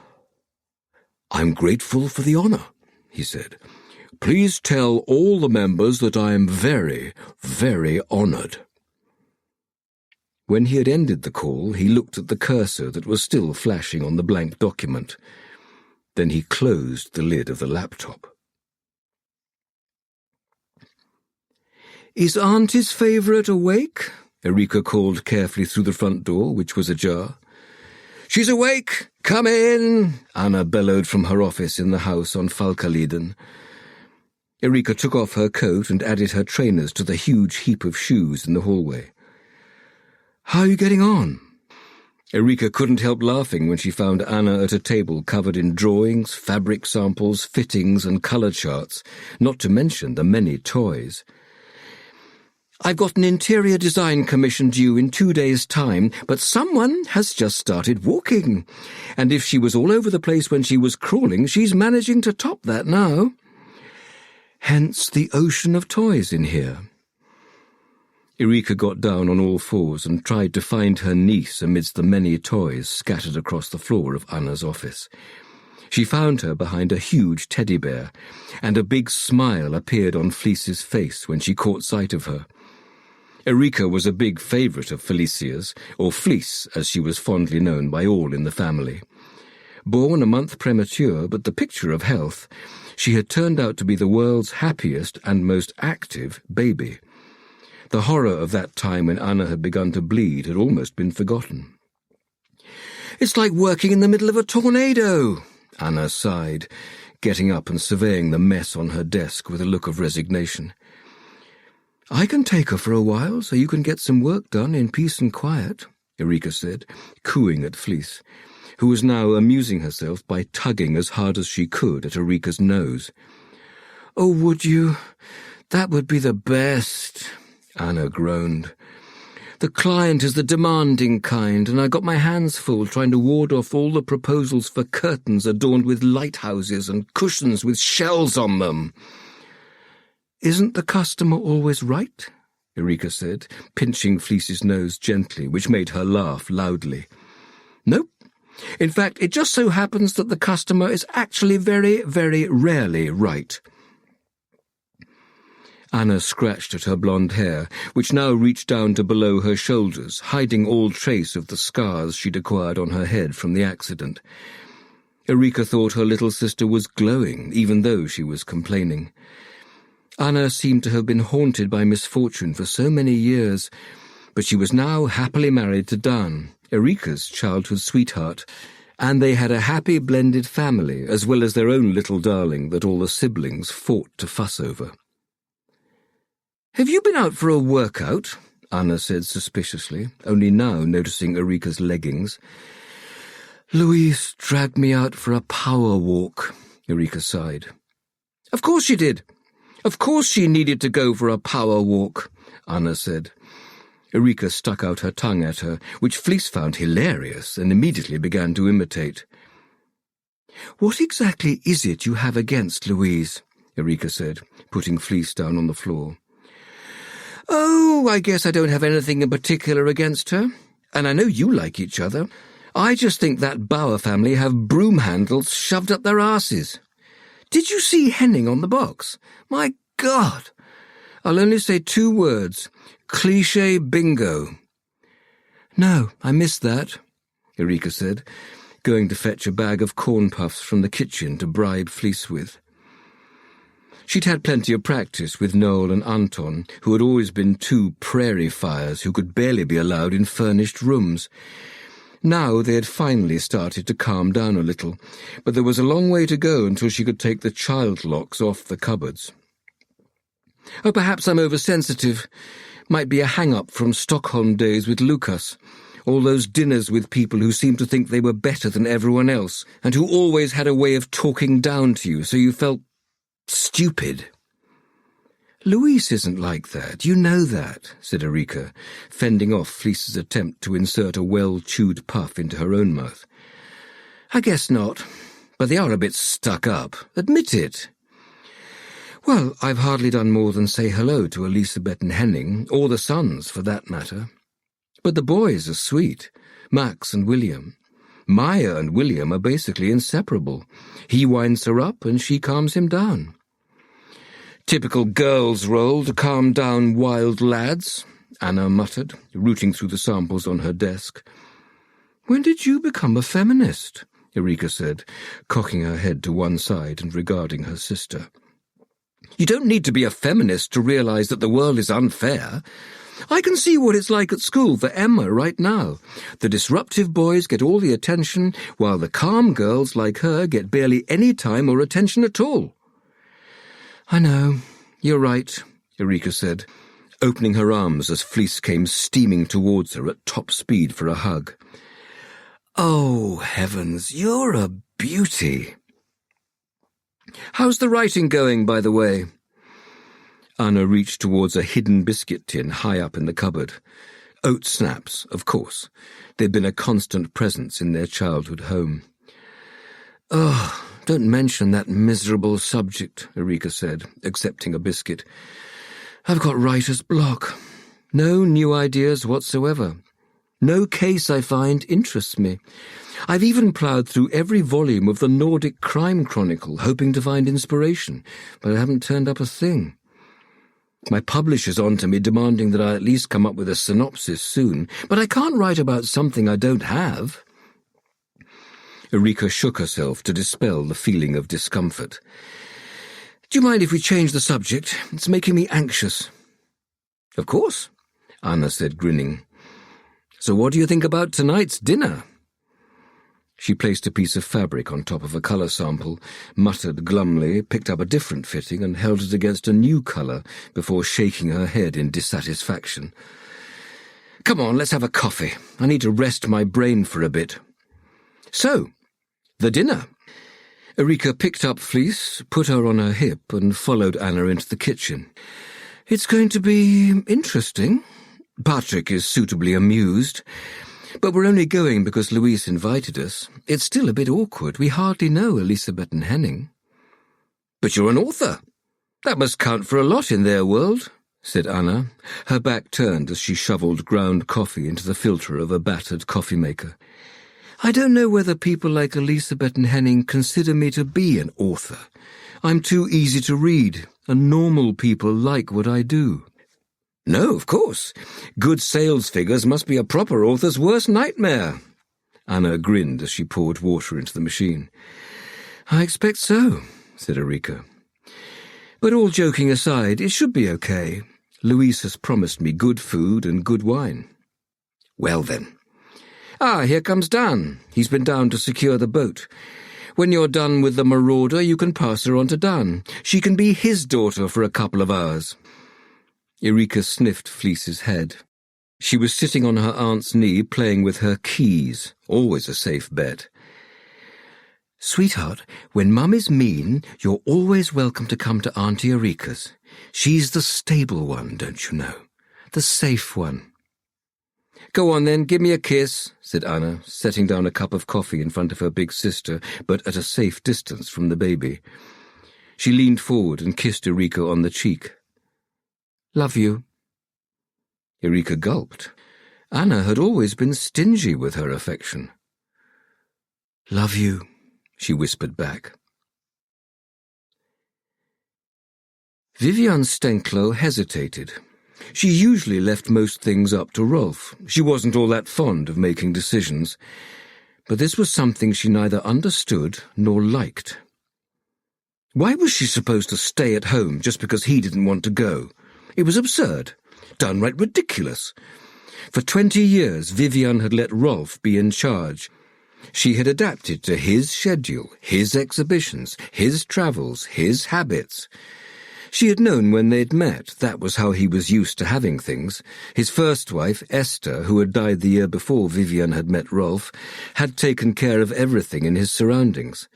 "I'm grateful for the honor," he said. "Please tell all the members that I am very, very honored." When he had ended the call, he looked at the cursor that was still flashing on the blank document. Then he closed the lid of the laptop. "Is Auntie's favourite awake?" Erika called carefully through the front door, which was ajar. "She's awake! Come in!" Anna bellowed from her office in the house on Falkaliden. Erika took off her coat and added her trainers to the huge heap of shoes in the hallway. "How are you getting on?" Erika couldn't help laughing when she found Anna at a table covered in drawings, fabric samples, fittings and colour charts, not to mention the many toys. "I've got an interior design commission due in 2 days' time, but someone has just started walking. And if she was all over the place when she was crawling, she's managing to top that now. Hence the ocean of toys in here." Erika got down on all fours and tried to find her niece amidst the many toys scattered across the floor of Anna's office. She found her behind a huge teddy bear, and a big smile appeared on Fleece's face when she caught sight of her. Erika was a big favourite of Felicia's, or Fleece, as she was fondly known by all in the family. Born a month premature, but the picture of health, she had turned out to be the world's happiest and most active baby. The horror of that time when Anna had begun to bleed had almost been forgotten. "It's like working in the middle of a tornado," Anna sighed, getting up and surveying the mess on her desk with a look of resignation. "I can take her for a while, so you can get some work done in peace and quiet," Erika said, cooing at Fleece, who was now amusing herself by tugging as hard as she could at Erika's nose. "Oh, would you? That would be the best," Anna groaned. The client is the demanding kind, and I got my hands full trying to ward off all the proposals for curtains adorned with lighthouses and cushions with shells on them. Isn't the customer always right? Eureka said, pinching Fleece's nose gently, which made her laugh loudly. Nope. In fact, it just so happens that the customer is actually very, very rarely right. Anna scratched at her blonde hair, which now reached down to below her shoulders, hiding all trace of the scars she'd acquired on her head from the accident. Eureka thought her little sister was glowing, even though she was complaining. Anna seemed to have been haunted by misfortune for so many years, but she was now happily married to Dan, Eureka's childhood sweetheart, and they had a happy blended family, as well as their own little darling that all the siblings fought to fuss over. "Have you been out for a workout?" Anna said suspiciously, only now noticing Eureka's leggings. "Louise dragged me out for a power walk," Eureka sighed. "Of course she did. Of course she needed to go for a power walk," Anna said. Eureka stuck out her tongue at her, which Fleece found hilarious and immediately began to imitate. "What exactly is it you have against Louise?" Eureka said, putting Fleece down on the floor. "Oh, I guess I don't have anything in particular against her. And I know you like each other. I just think that Bauer family have broom handles shoved up their arses. Did you see Henning on the box? My God! I'll only say 2 words. Cliché bingo." "No, I missed that," Eureka said, going to fetch a bag of corn puffs from the kitchen to bribe Fleece with. She'd had plenty of practice with Noel and Anton, who had always been 2 prairie fires who could barely be allowed in furnished rooms. Now they had finally started to calm down a little, but there was a long way to go until she could take the child locks off the cupboards. "Oh, perhaps I'm oversensitive. Might be a hang-up from Stockholm days with Lucas. All those dinners with people who seemed to think they were better than everyone else, and who always had a way of talking down to you so you felt stupid." "Louise isn't like that, you know that," said Eureka, fending off Fleece's attempt to insert a well-chewed puff into her own mouth. "I guess not, but they are a bit stuck up. Admit it." "Well, I've hardly done more than say hello to Elisabeth and Henning, or the sons, for that matter. But the boys are sweet, Max and William. Maya and William are basically inseparable. He winds her up and she calms him down." "Typical girl's role to calm down wild lads," Anna muttered, rooting through the samples on her desk. "When did you become a feminist?" Eureka said, cocking her head to one side and regarding her sister. "You don't need to be a feminist to realize that the world is unfair. I can see what it's like at school for Emma right now. The disruptive boys get all the attention, while the calm girls like her get barely any time or attention at all." "I know, you're right," Eureka said, opening her arms as Fleece came steaming towards her at top speed for a hug. "Oh, heavens, you're a beauty." "How's the writing going, by the way?" Anna reached towards a hidden biscuit tin high up in the cupboard. Oat snaps, of course. They'd been a constant presence in their childhood home. "Oh, don't mention that miserable subject," Eureka said, accepting a biscuit. "I've got writer's block. No new ideas whatsoever. No case I find interests me. I've even ploughed through every volume of the Nordic Crime Chronicle, hoping to find inspiration, but I haven't turned up a thing. My publisher's on to me demanding that I at least come up with a synopsis soon, but I can't write about something I don't have." Eureka shook herself to dispel the feeling of discomfort. "Do you mind if we change the subject? It's making me anxious." "Of course," Anna said, grinning. "So what do you think about tonight's dinner?" She placed a piece of fabric on top of a colour sample, muttered glumly, picked up a different fitting and held it against a new colour before shaking her head in dissatisfaction. "Come on, let's have a coffee. I need to rest my brain for a bit." "So, the dinner." Eureka picked up Fleece, put her on her hip and followed Anna into the kitchen. "It's going to be interesting," Patrik is suitably amused, but we're only going because Louise invited us. It's still a bit awkward. We hardly know Elisabeth and Henning." "But you're an author. That must count for a lot in their world," said Anna, her back turned as she shoveled ground coffee into the filter of a battered coffee maker. "I don't know whether people like Elisabeth and Henning consider me to be an author. I'm too easy to read, and normal people like what I do." "No, of course. Good sales figures must be a proper author's worst nightmare." Anna grinned as she poured water into the machine. "I expect so," said Erika. "But all joking aside, it should be okay. Louise has promised me good food and good wine." "Well then." "Here comes Dan. He's been down to secure the boat. When you're done with the marauder, you can pass her on to Dan. She can be his daughter for a couple of hours." Erika sniffed Fleece's head. She was sitting on her aunt's knee playing with her keys, always a safe bet. "Sweetheart, when Mum is mean, you're always welcome to come to Auntie Erika's. She's the stable one, don't you know? The safe one." "Go on then, give me a kiss," said Anna, setting down a cup of coffee in front of her big sister, but at a safe distance from the baby. She leaned forward and kissed Erika on the cheek. "Love you." Erika gulped. Anna had always been stingy with her affection. "Love you," she whispered back. Vivian Stenklow hesitated. She usually left most things up to Rolf. She wasn't all that fond of making decisions, but this was something she neither understood nor liked. Why was she supposed to stay at home just because he didn't want to go? It was absurd, downright ridiculous. For 20 years, Vivian had let Rolf be in charge. She had adapted to his schedule, his exhibitions, his travels, his habits. She had known when they'd met that was how he was used to having things. His first wife, Esther, who had died the year before Vivian had met Rolf, had taken care of everything in his surroundings.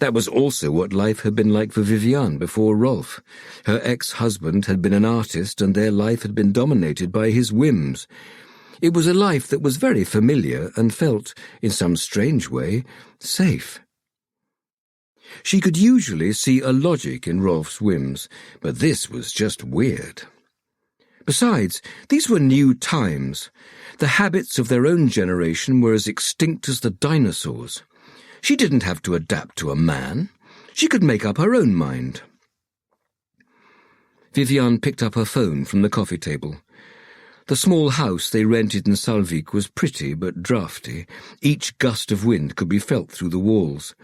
That was also what life had been like for Vivian before Rolf. Her ex-husband had been an artist, and their life had been dominated by his whims. It was a life that was very familiar and felt, in some strange way, safe. She could usually see a logic in Rolf's whims, but this was just weird. Besides, these were new times. The habits of their own generation were as extinct as the dinosaurs. She didn't have to adapt to a man. She could make up her own mind. Vivian picked up her phone from the coffee table. The small house they rented in Salvik was pretty but draughty. Each gust of wind could be felt through the walls.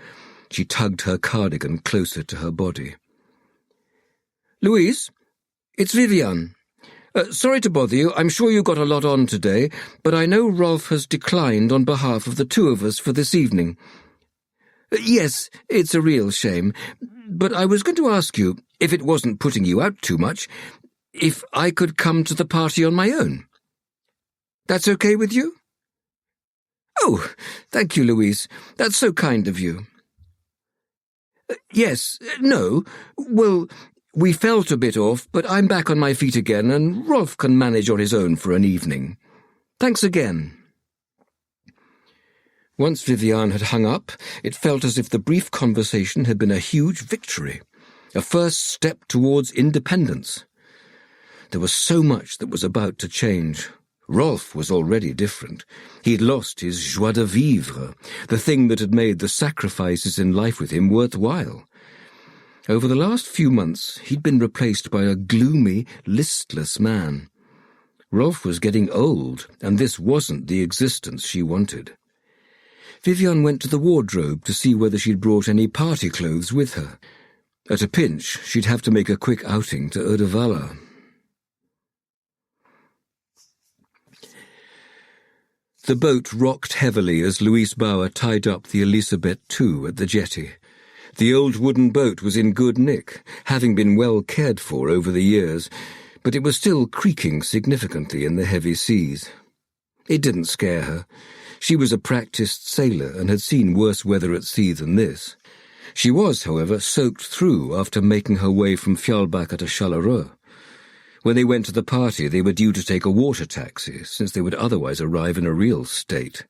She tugged her cardigan closer to her body. "Louise, it's Vivian. Sorry to bother you. I'm sure you got a lot on today, but I know Rolf has declined on behalf of the two of us for this evening. Yes, it's a real shame, but I was going to ask you, if it wasn't putting you out too much, if I could come to the party on my own. That's okay with you?" "Oh, thank you, Louise. That's so kind of you." "Yes, no. Well, we felt a bit off, but I'm back on my feet again, and Rolf can manage on his own for an evening. Thanks again." Once Vivian had hung up, it felt as if the brief conversation had been a huge victory, a first step towards independence. There was so much that was about to change. Rolf was already different. He'd lost his joie de vivre, the thing that had made the sacrifices in life with him worthwhile. Over the last few months, he'd been replaced by a gloomy, listless man. Rolf was getting old, and this wasn't the existence she wanted. Vivian went to the wardrobe to see whether she'd brought any party clothes with her. At a pinch, she'd have to make a quick outing to Uddevalla. The boat rocked heavily as Louise Bauer tied up the Elisabeth II at the jetty. The old wooden boat was in good nick, having been well cared for over the years, but it was still creaking significantly in the heavy seas. It didn't scare her. She was a practiced sailor and had seen worse weather at sea than this. She was, however, soaked through after making her way from Fjallbacka to Charleroi. When they went to the party, they were due to take a water taxi, since they would otherwise arrive in a real state.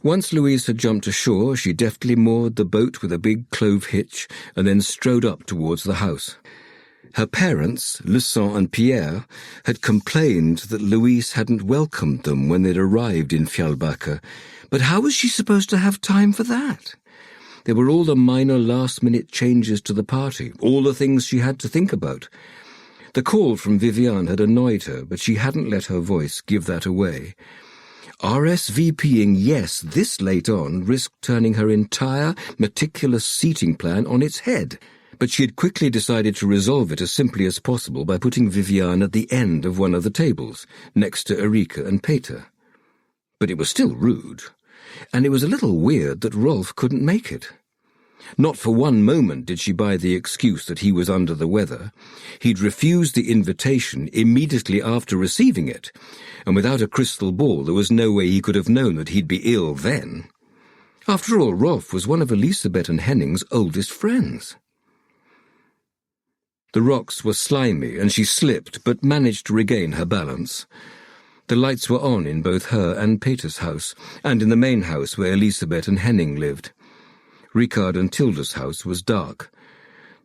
Once Louise had jumped ashore, she deftly moored the boat with a big clove hitch and then strode up towards the house. Her parents, Lucien and Pierre, had complained that Louise hadn't welcomed them when they'd arrived in Fjällbacka, but how was she supposed to have time for that? There were all the minor last-minute changes to the party, all the things she had to think about. The call from Viviane had annoyed her, but she hadn't let her voice give that away. RSVPing yes this late on risked turning her entire, meticulous seating plan on its head, but she had quickly decided to resolve it as simply as possible by putting Viviane at the end of one of the tables, next to Erika and Peter. But it was still rude, and it was a little weird that Rolf couldn't make it. Not for one moment did she buy the excuse that he was under the weather. He'd refused the invitation immediately after receiving it, and without a crystal ball there was no way he could have known that he'd be ill then. After all, Rolf was one of Elisabeth and Henning's oldest friends. The rocks were slimy, and she slipped, but managed to regain her balance. The lights were on in both her and Peter's house, and in the main house where Elisabeth and Henning lived. Ricard and Tilda's house was dark.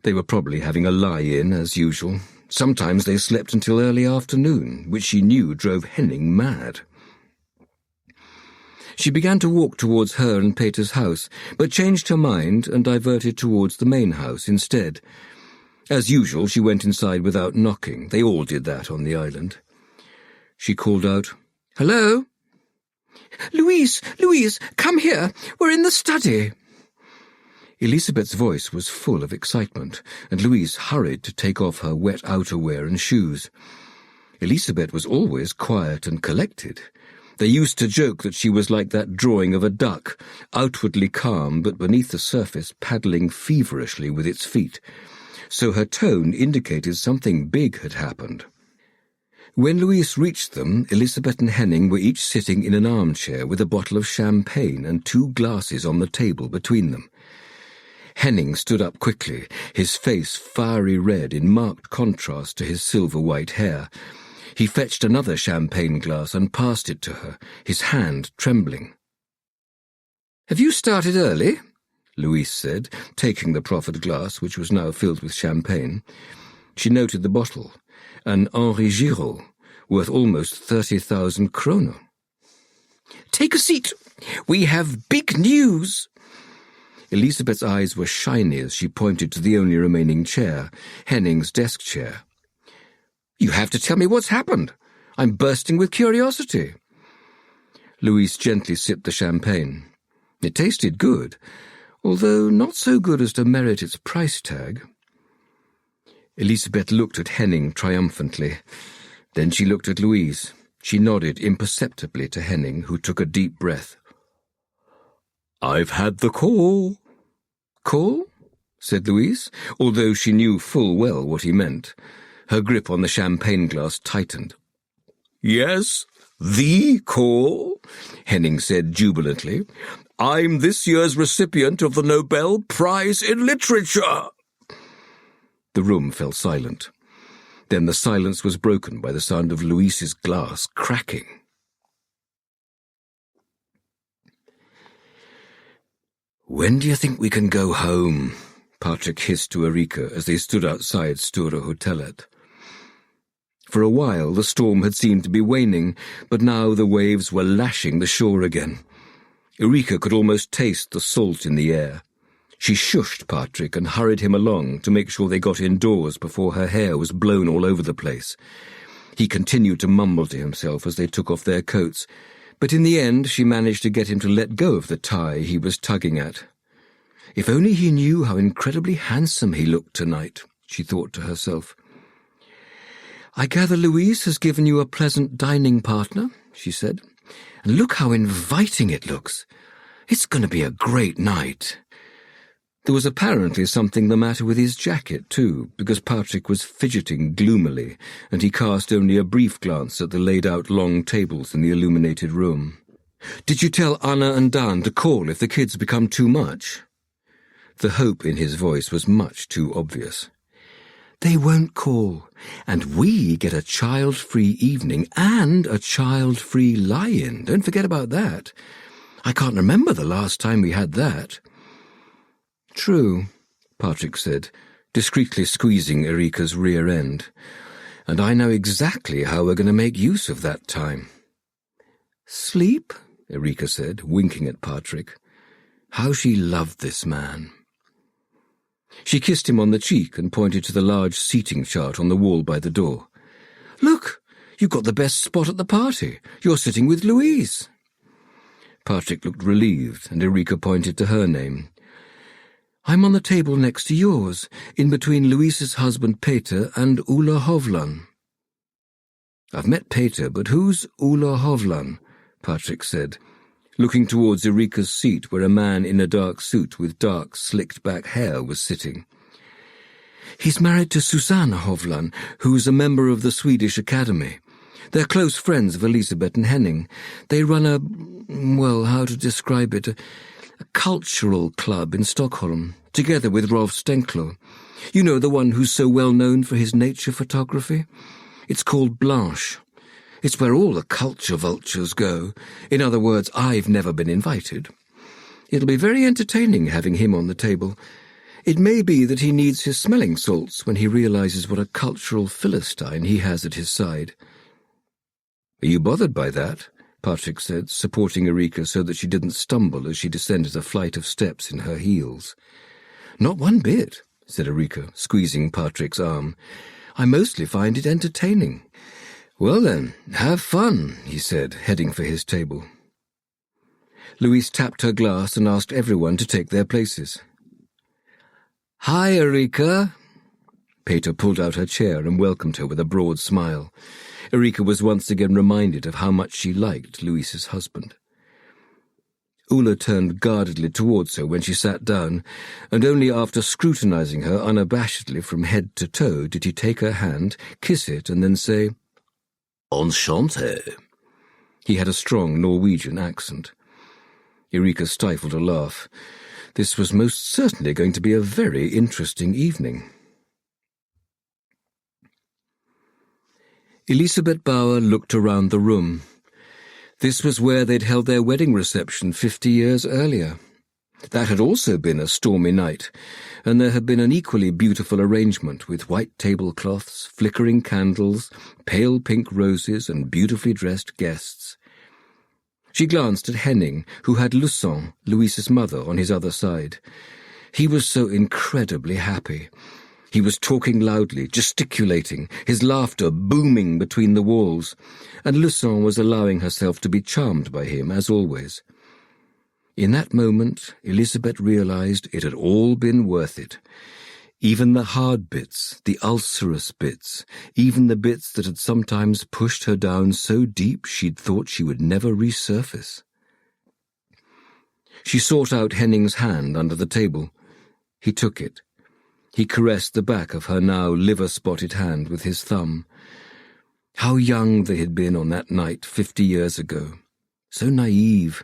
They were probably having a lie-in, as usual. Sometimes they slept until early afternoon, which she knew drove Henning mad. She began to walk towards her and Peter's house, but changed her mind and diverted towards the main house instead. As usual, she went inside without knocking. They all did that on the island. She called out, "Hello?" "Louise, come here. We're in the study." Elisabeth's voice was full of excitement, and Louise hurried to take off her wet outerwear and shoes. Elisabeth was always quiet and collected. They used to joke that she was like that drawing of a duck, outwardly calm but beneath the surface paddling feverishly with its feet, so her tone indicated something big had happened. When Louise reached them, Elisabeth and Henning were each sitting in an armchair with a bottle of champagne and 2 glasses on the table between them. Henning stood up quickly, his face fiery red in marked contrast to his silver-white hair. He fetched another champagne glass and passed it to her, his hand trembling. "Have you started early?" Louise said, taking the proffered glass, which was now filled with champagne. She noted the bottle, an Henri Giraud, worth almost 30,000 kroner. "Take a seat. We have big news." Elisabeth's eyes were shiny as she pointed to the only remaining chair, Henning's desk chair. "You have to tell me what's happened. I'm bursting with curiosity." Louise gently sipped the champagne. It tasted good, although not so good as to merit its price tag. Elisabeth looked at Henning triumphantly. Then she looked at Louise. She nodded imperceptibly to Henning, who took a deep breath. "I've had the call." "Call?" said Louise, although she knew full well what he meant. Her grip on the champagne glass tightened. "Yes, the call," Henning said jubilantly. "I'm this year's recipient of the Nobel Prize in Literature." The room fell silent. Then the silence was broken by the sound of Louise's glass cracking. "When do you think we can go home?" Patrik hissed to Erika as they stood outside Stora Hotellet. For a while the storm had seemed to be waning, but now the waves were lashing the shore again. Erika could almost taste the salt in the air. She shushed Patrik and hurried him along to make sure they got indoors before her hair was blown all over the place. He continued to mumble to himself as they took off their coats, but in the end she managed to get him to let go of the tie he was tugging at. If only he knew how incredibly handsome he looked tonight, she thought to herself. "I gather Louise has given you a pleasant dining partner," she said. "And look how inviting it looks. It's going to be a great night." There was apparently something the matter with his jacket, too, because Patrik was fidgeting gloomily, and he cast only a brief glance at the laid-out long tables in the illuminated room. "Did you tell Anna and Dan to call if the kids become too much?" The hope in his voice was much too obvious. They won't call, and we get a child-free evening and a child-free lie-in. Don't forget about that. I can't remember the last time we had that. True, Patrik said, discreetly squeezing Erika's rear end. And I know exactly how we're going to make use of that time. Sleep? Erika said, winking at Patrik. How she loved this man. She kissed him on the cheek and pointed to the large seating chart on the wall by the door. Look, you've got the best spot at the party. You're sitting with Louise. Patrik looked relieved, and Erika pointed to her name. I'm on the table next to yours, in between Louise's husband Peter and Ulla Hovland. I've met Peter, but who's Ulla Hovland? Patrik said, looking towards Erika's seat where a man in a dark suit with dark, slicked-back hair was sitting. He's married to Susanna Hovland, who's a member of the Swedish Academy. They're close friends of Elisabeth and Henning. They run how to describe it, a cultural club in Stockholm, together with Rolf Stenkler. You know, the one who's so well known for his nature photography? It's called Blanche. It's where all the culture vultures go. In other words, I've never been invited. It'll be very entertaining having him on the table. It may be that he needs his smelling salts when he realizes what a cultural Philistine he has at his side. Are you bothered by that? Patrik said, supporting Erika so that she didn't stumble as she descended a flight of steps in her heels. Not one bit, said Erika, squeezing Patrik's arm. I mostly find it entertaining. Well then, have fun, he said, heading for his table. Louise tapped her glass and asked everyone to take their places. Hi, Erika. Peter pulled out her chair and welcomed her with a broad smile. Erika was once again reminded of how much she liked Louise's husband. Ulla turned guardedly towards her when she sat down, and only after scrutinizing her unabashedly from head to toe did he take her hand, kiss it, and then say, Enchanté. He had a strong Norwegian accent. Erika stifled a laugh. This was most certainly going to be a very interesting evening. Elisabeth Bauer looked around the room. This was where they'd held their wedding reception 50 years earlier. That had also been a stormy night, and there had been an equally beautiful arrangement with white tablecloths, flickering candles, pale pink roses, and beautifully dressed guests. She glanced at Henning, who had Lucien, Louise's mother, on his other side. He was so incredibly happy. He was talking loudly, gesticulating, his laughter booming between the walls, and Lucien was allowing herself to be charmed by him, as always. In that moment, Elisabeth realized it had all been worth it. Even the hard bits, the ulcerous bits, even the bits that had sometimes pushed her down so deep she'd thought she would never resurface. She sought out Henning's hand under the table. He took it. He caressed the back of her now liver-spotted hand with his thumb. How young they had been on that night 50 years ago. So naive,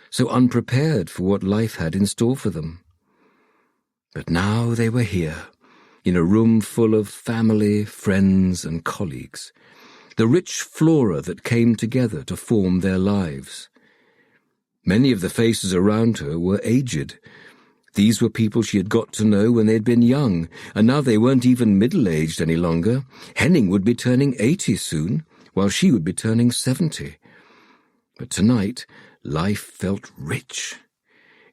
so unprepared for what life had in store for them. But now they were here, in a room full of family, friends, and colleagues, the rich flora that came together to form their lives. Many of the faces around her were aged. These were people she had got to know when they had been young, and now they weren't even middle-aged any longer. Henning would be turning 80 soon, while she would be turning 70. But tonight, life felt rich.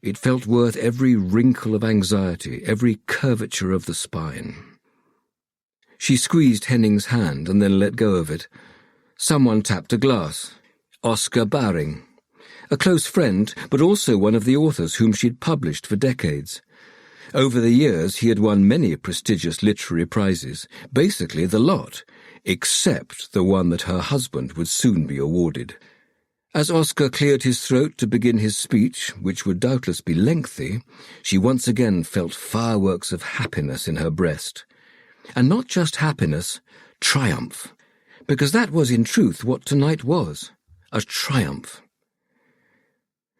It felt worth every wrinkle of anxiety, every curvature of the spine. She squeezed Henning's hand and then let go of it. Someone tapped a glass. Oscar Baring. A close friend, but also one of the authors whom she'd published for decades. Over the years, he had won many prestigious literary prizes, basically the lot, except the one that her husband would soon be awarded. As Oscar cleared his throat to begin his speech, which would doubtless be lengthy, she once again felt fireworks of happiness in her breast. And not just happiness, triumph, because that was in truth what tonight was, a triumph.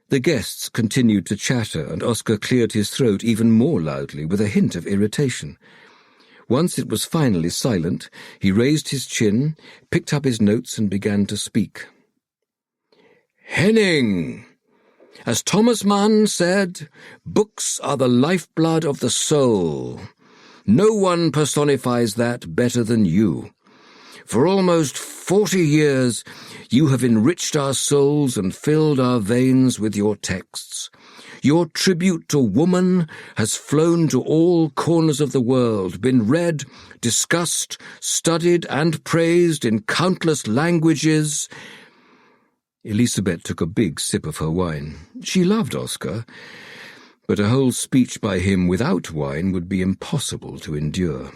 The guests continued to chatter, and Oscar cleared his throat even more loudly with a hint of irritation. Once it was finally silent, he raised his chin, picked up his notes and began to speak. Henning! As Thomas Mann said, books are the lifeblood of the soul. No one personifies that better than you. For almost 40 years, you have enriched our souls and filled our veins with your texts. Your tribute to woman has flown to all corners of the world, been read, discussed, studied, and praised in countless languages. Elisabeth took a big sip of her wine. She loved Oscar, but a whole speech by him without wine would be impossible to endure.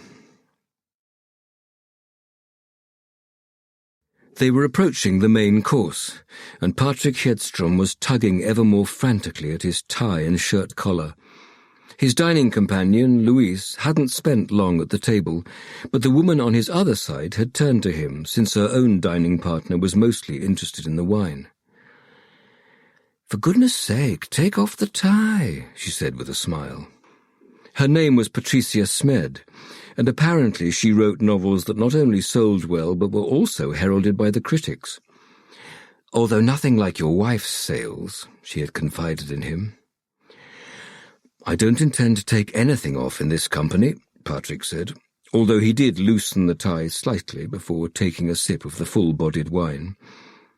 They were approaching the main course, and Patrik Hedstrom was tugging ever more frantically at his tie and shirt collar. His dining companion, Louise, hadn't spent long at the table, but the woman on his other side had turned to him, since her own dining partner was mostly interested in the wine. "For goodness sake, take off the tie," she said with a smile. Her name was Patricia Smed, and apparently she wrote novels that not only sold well but were also heralded by the critics. "Although nothing like your wife's sales," she had confided in him. "I don't intend to take anything off in this company," Patrik said, although he did loosen the tie slightly before taking a sip of the full-bodied wine.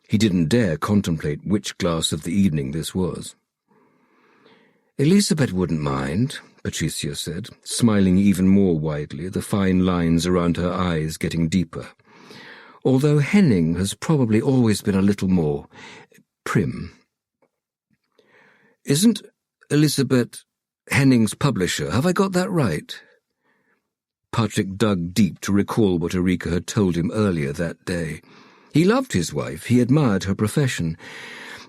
He didn't dare contemplate which glass of the evening this was. "Elisabeth wouldn't mind," Patricia said, smiling even more widely, the fine lines around her eyes getting deeper. "Although Henning has probably always been a little more prim." "Isn't Elisabeth Henning's publisher? Have I got that right?" Patrik dug deep to recall what Erika had told him earlier that day. He loved his wife, he admired her profession,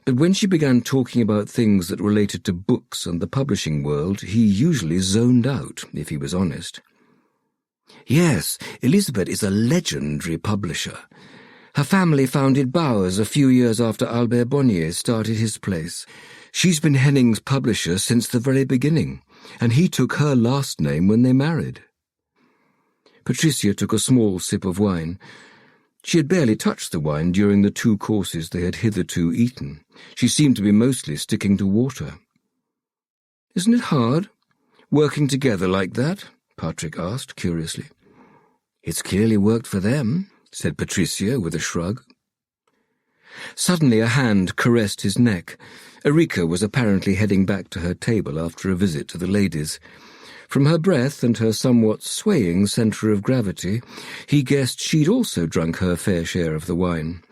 but when she began talking about things that related to books and the publishing world, he usually zoned out, if he was honest. "Yes, Elisabeth is a legendary publisher. Her family founded Bowers a few years after Albert Bonnier started his place. She's been Henning's publisher since the very beginning, and he took her last name when they married." Patricia took a small sip of wine. She had barely touched the wine during the 2 courses they had hitherto eaten. She seemed to be mostly sticking to water. "Isn't it hard, working together like that?" Patrik asked, curiously. "It's clearly worked for them," said Patricia with a shrug. Suddenly a hand caressed his neck. Erika was apparently heading back to her table after a visit to the ladies. From her breath and her somewhat swaying centre of gravity, he guessed she'd also drunk her fair share of the wine.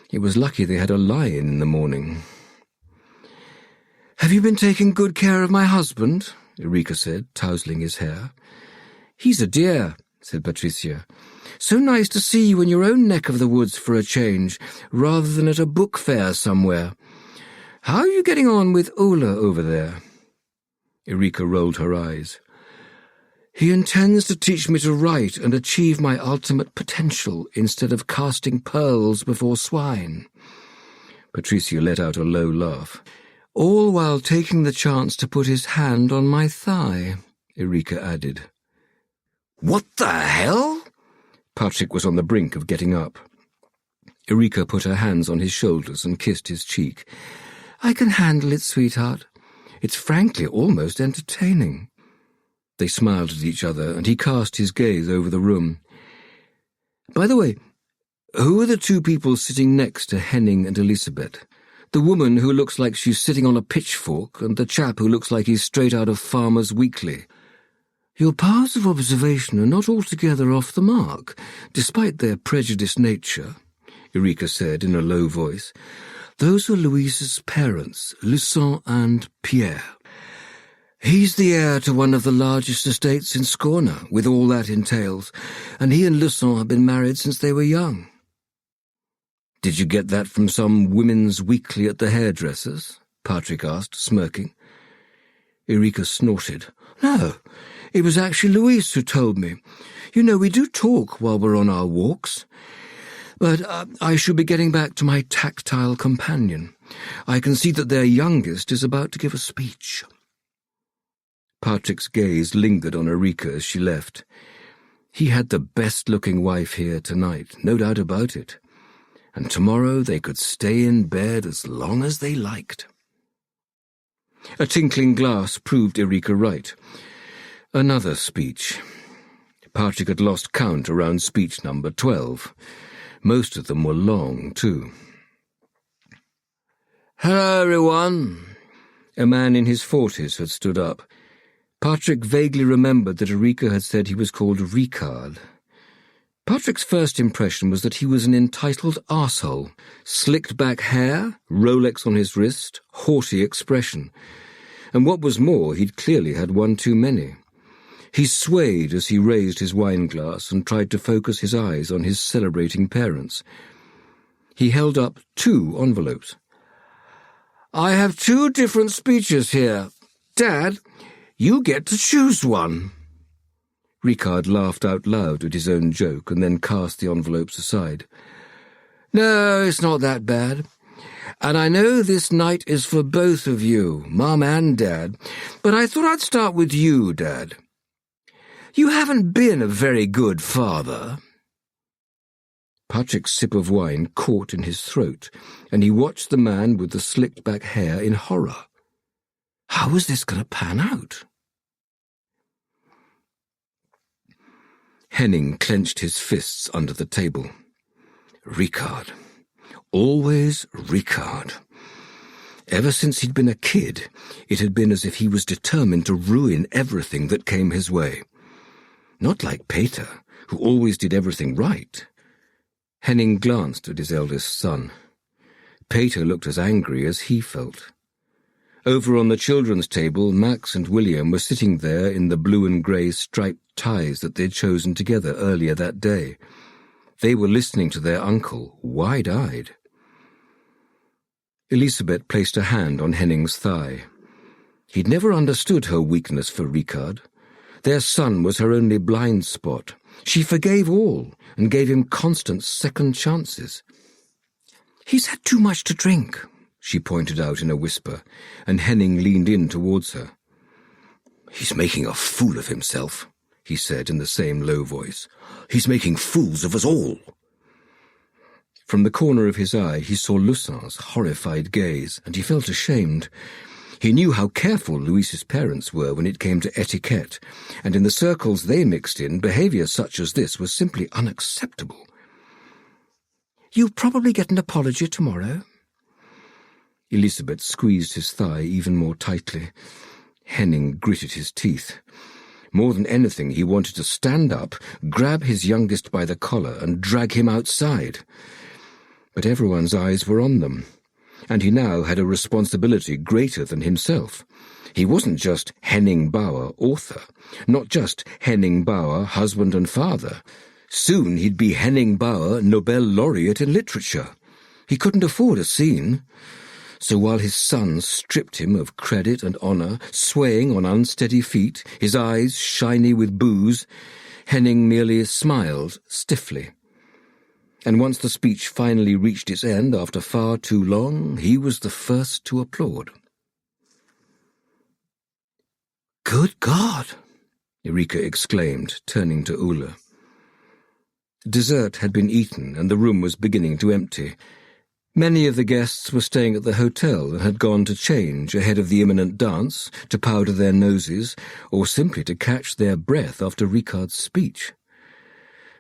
It was lucky they had a lie-in in the morning. "Have you been taking good care of my husband?" Erika said, tousling his hair. "He's a dear," said Patricia. "So nice to see you in your own neck of the woods for a change, rather than at a book fair somewhere. How are you getting on with Ola over there?" Erika rolled her eyes. "He intends to teach me to write and achieve my ultimate potential instead of casting pearls before swine." Patricia let out a low laugh. "All while taking the chance to put his hand on my thigh," Erika added. "What the hell?" Patrik was on the brink of getting up. Erika put her hands on his shoulders and kissed his cheek. "I can handle it, sweetheart. It's frankly almost entertaining." They smiled at each other, and he cast his gaze over the room. "By the way, who are the 2 people sitting next to Henning and Elisabeth? The woman who looks like she's sitting on a pitchfork, and the chap who looks like he's straight out of Farmer's Weekly." "Your powers of observation are not altogether off the mark, despite their prejudiced nature," Erika said in a low voice. "Those are Louise's parents, Lucien and Pierre. He's the heir to one of the largest estates in Skåne, with all that entails, and he and Lucien have been married since they were young." "Did you get that from some women's weekly at the hairdresser's?" Patrik asked, smirking. Erika snorted. "No, it was actually Louise who told me. You know, we do talk while we're on our walks. But I should be getting back to my tactile companion. I can see that their youngest is about to give a speech." Patrik's gaze lingered on Erika as she left. He had the best-looking wife here tonight, no doubt about it, and tomorrow they could stay in bed as long as they liked. A tinkling glass proved Erika right. Another speech. Patrik had lost count around speech number 12. Most of them were long, too. "Hello, everyone." A man in his 40s had stood up. Patrik vaguely remembered that Erika had said he was called Ricard. Patrik's first impression was that he was an entitled arsehole. Slicked back hair, Rolex on his wrist, haughty expression. And what was more, he'd clearly had one too many. He swayed as he raised his wine glass and tried to focus his eyes on his celebrating parents. He held up 2 envelopes. "I have 2 different speeches here. Dad, you get to choose one." Ricard laughed out loud at his own joke and then cast the envelopes aside. "No, it's not that bad. And I know this night is for both of you, Mum and Dad, but I thought I'd start with you, Dad. You haven't been a very good father." Patrik's sip of wine caught in his throat, and he watched the man with the slicked-back hair in horror. How was this going to pan out? Henning clenched his fists under the table. Ricard. Always Ricard. Ever since he'd been a kid, it had been as if he was determined to ruin everything that came his way. Not like Peter, who always did everything right. Henning glanced at his eldest son. Peter looked as angry as he felt. Over on the children's table, Max and William were sitting there in the blue and grey striped ties that they'd chosen together earlier that day. They were listening to their uncle, wide-eyed. Elisabeth placed a hand on Henning's thigh. He'd never understood her weakness for Ricard. Their son was her only blind spot. She forgave all and gave him constant second chances. "He's had too much to drink," she pointed out in a whisper, and Henning leaned in towards her. "He's making a fool of himself," he said in the same low voice. "He's making fools of us all." From the corner of his eye he saw Lucin's horrified gaze, and he felt ashamed. He knew how careful Louise's parents were when it came to etiquette, and in the circles they mixed in, behaviour such as this was simply unacceptable. "You'll probably get an apology tomorrow." Elisabeth squeezed his thigh even more tightly. Henning gritted his teeth. More than anything, he wanted to stand up, grab his youngest by the collar, and drag him outside. But everyone's eyes were on them, and he now had a responsibility greater than himself. He wasn't just Henning Bauer, author, not just Henning Bauer, husband and father. Soon he'd be Henning Bauer, Nobel laureate in literature. He couldn't afford a scene. So while his son stripped him of credit and honour, swaying on unsteady feet, his eyes shiny with booze, Henning merely smiled stiffly. And once the speech finally reached its end, after far too long, he was the first to applaud. "Good God!" Erika exclaimed, turning to Ulla. Dessert had been eaten, and the room was beginning to empty. Many of the guests were staying at the hotel and had gone to change ahead of the imminent dance, to powder their noses, or simply to catch their breath after Ricard's speech.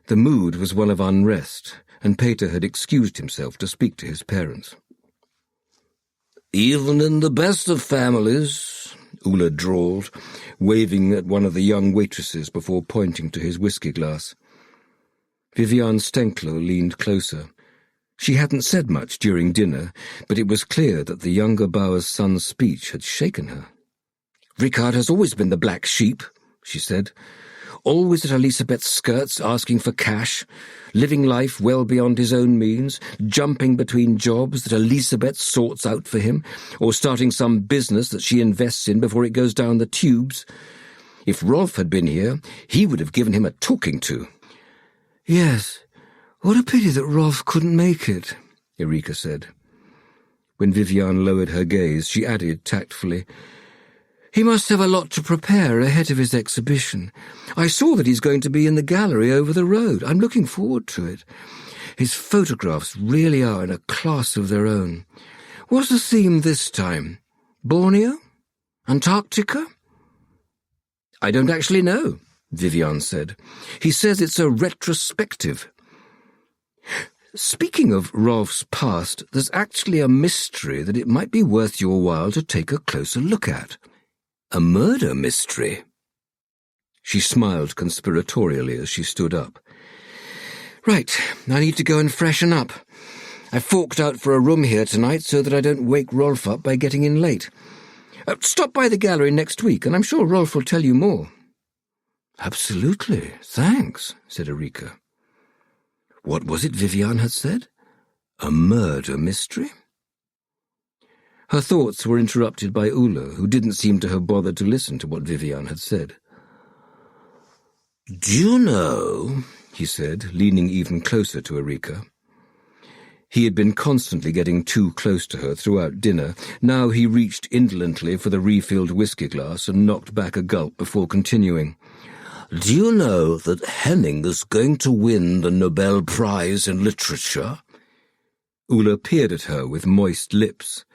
The mood was one of unrest, and Peter had excused himself to speak to his parents. "Even in the best of families," Ulla drawled, waving at one of the young waitresses before pointing to his whiskey glass. Viviane Stenkler leaned closer. She hadn't said much during dinner, but it was clear that the younger Bauer's son's speech had shaken her. "Ricard has always been the black sheep," she said. "Always at Elisabeth's skirts asking for cash, living life well beyond his own means, jumping between jobs that Elisabeth sorts out for him, or starting some business that she invests in before it goes down the tubes. If Rolf had been here, he would have given him a talking to." "Yes, what a pity that Rolf couldn't make it," Erika said. When Viviane lowered her gaze, she added tactfully, He must have a lot to prepare ahead of his exhibition. I saw that he's going to be in the gallery over the road. I'm looking forward to it. His photographs really are in a class of their own. What's the theme this time? Borneo? Antarctica? I don't actually know, Vivian said. He says it's a retrospective. Speaking of Rolf's past, there's actually a mystery that it might be worth your while to take a closer look at. A murder mystery. She smiled conspiratorially as she stood up. Right, I need to go and freshen up. I forked out for a room here tonight so that I don't wake Rolf up by getting in late. Stop by the gallery next week, and I'm sure Rolf will tell you more. Absolutely, thanks, said Erika. What was it Vivian had said? A murder mystery? Her thoughts were interrupted by Ulla, who didn't seem to have bothered to listen to what Vivian had said. Do you know, he said, leaning even closer to Erika. He had been constantly getting too close to her throughout dinner. Now he reached indolently for the refilled whiskey glass and knocked back a gulp before continuing. Do you know that Henning is going to win the Nobel Prize in Literature? Ulla peered at her with moist lips.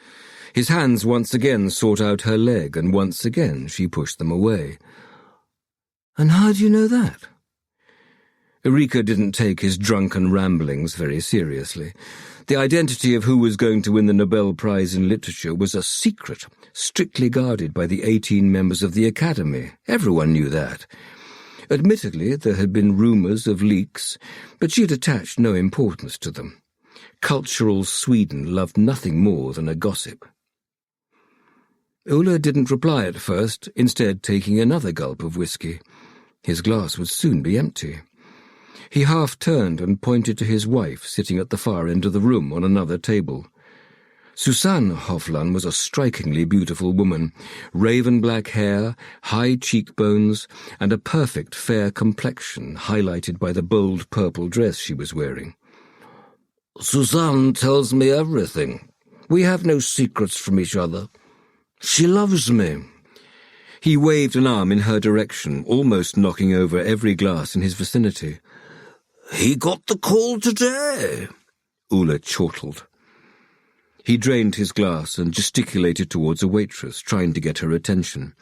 His hands once again sought out her leg, and once again she pushed them away. And how do you know that? Erika didn't take his drunken ramblings very seriously. The identity of who was going to win the Nobel Prize in Literature was a secret, strictly guarded by the 18 members of the Academy. Everyone knew that. Admittedly, there had been rumours of leaks, but she had attached no importance to them. Cultural Sweden loved nothing more than a gossip. Ulla didn't reply at first, instead taking another gulp of whiskey. His glass would soon be empty. He half-turned and pointed to his wife sitting at the far end of the room on another table. Susanne Hofland was a strikingly beautiful woman, raven-black hair, high cheekbones, and a perfect fair complexion highlighted by the bold purple dress she was wearing. Susanne tells me everything. We have no secrets from each other. She loves me. He waved an arm in her direction, almost knocking over every glass in his vicinity. He got the call today, Ulla chortled. He drained his glass and gesticulated towards a waitress, trying to get her attention.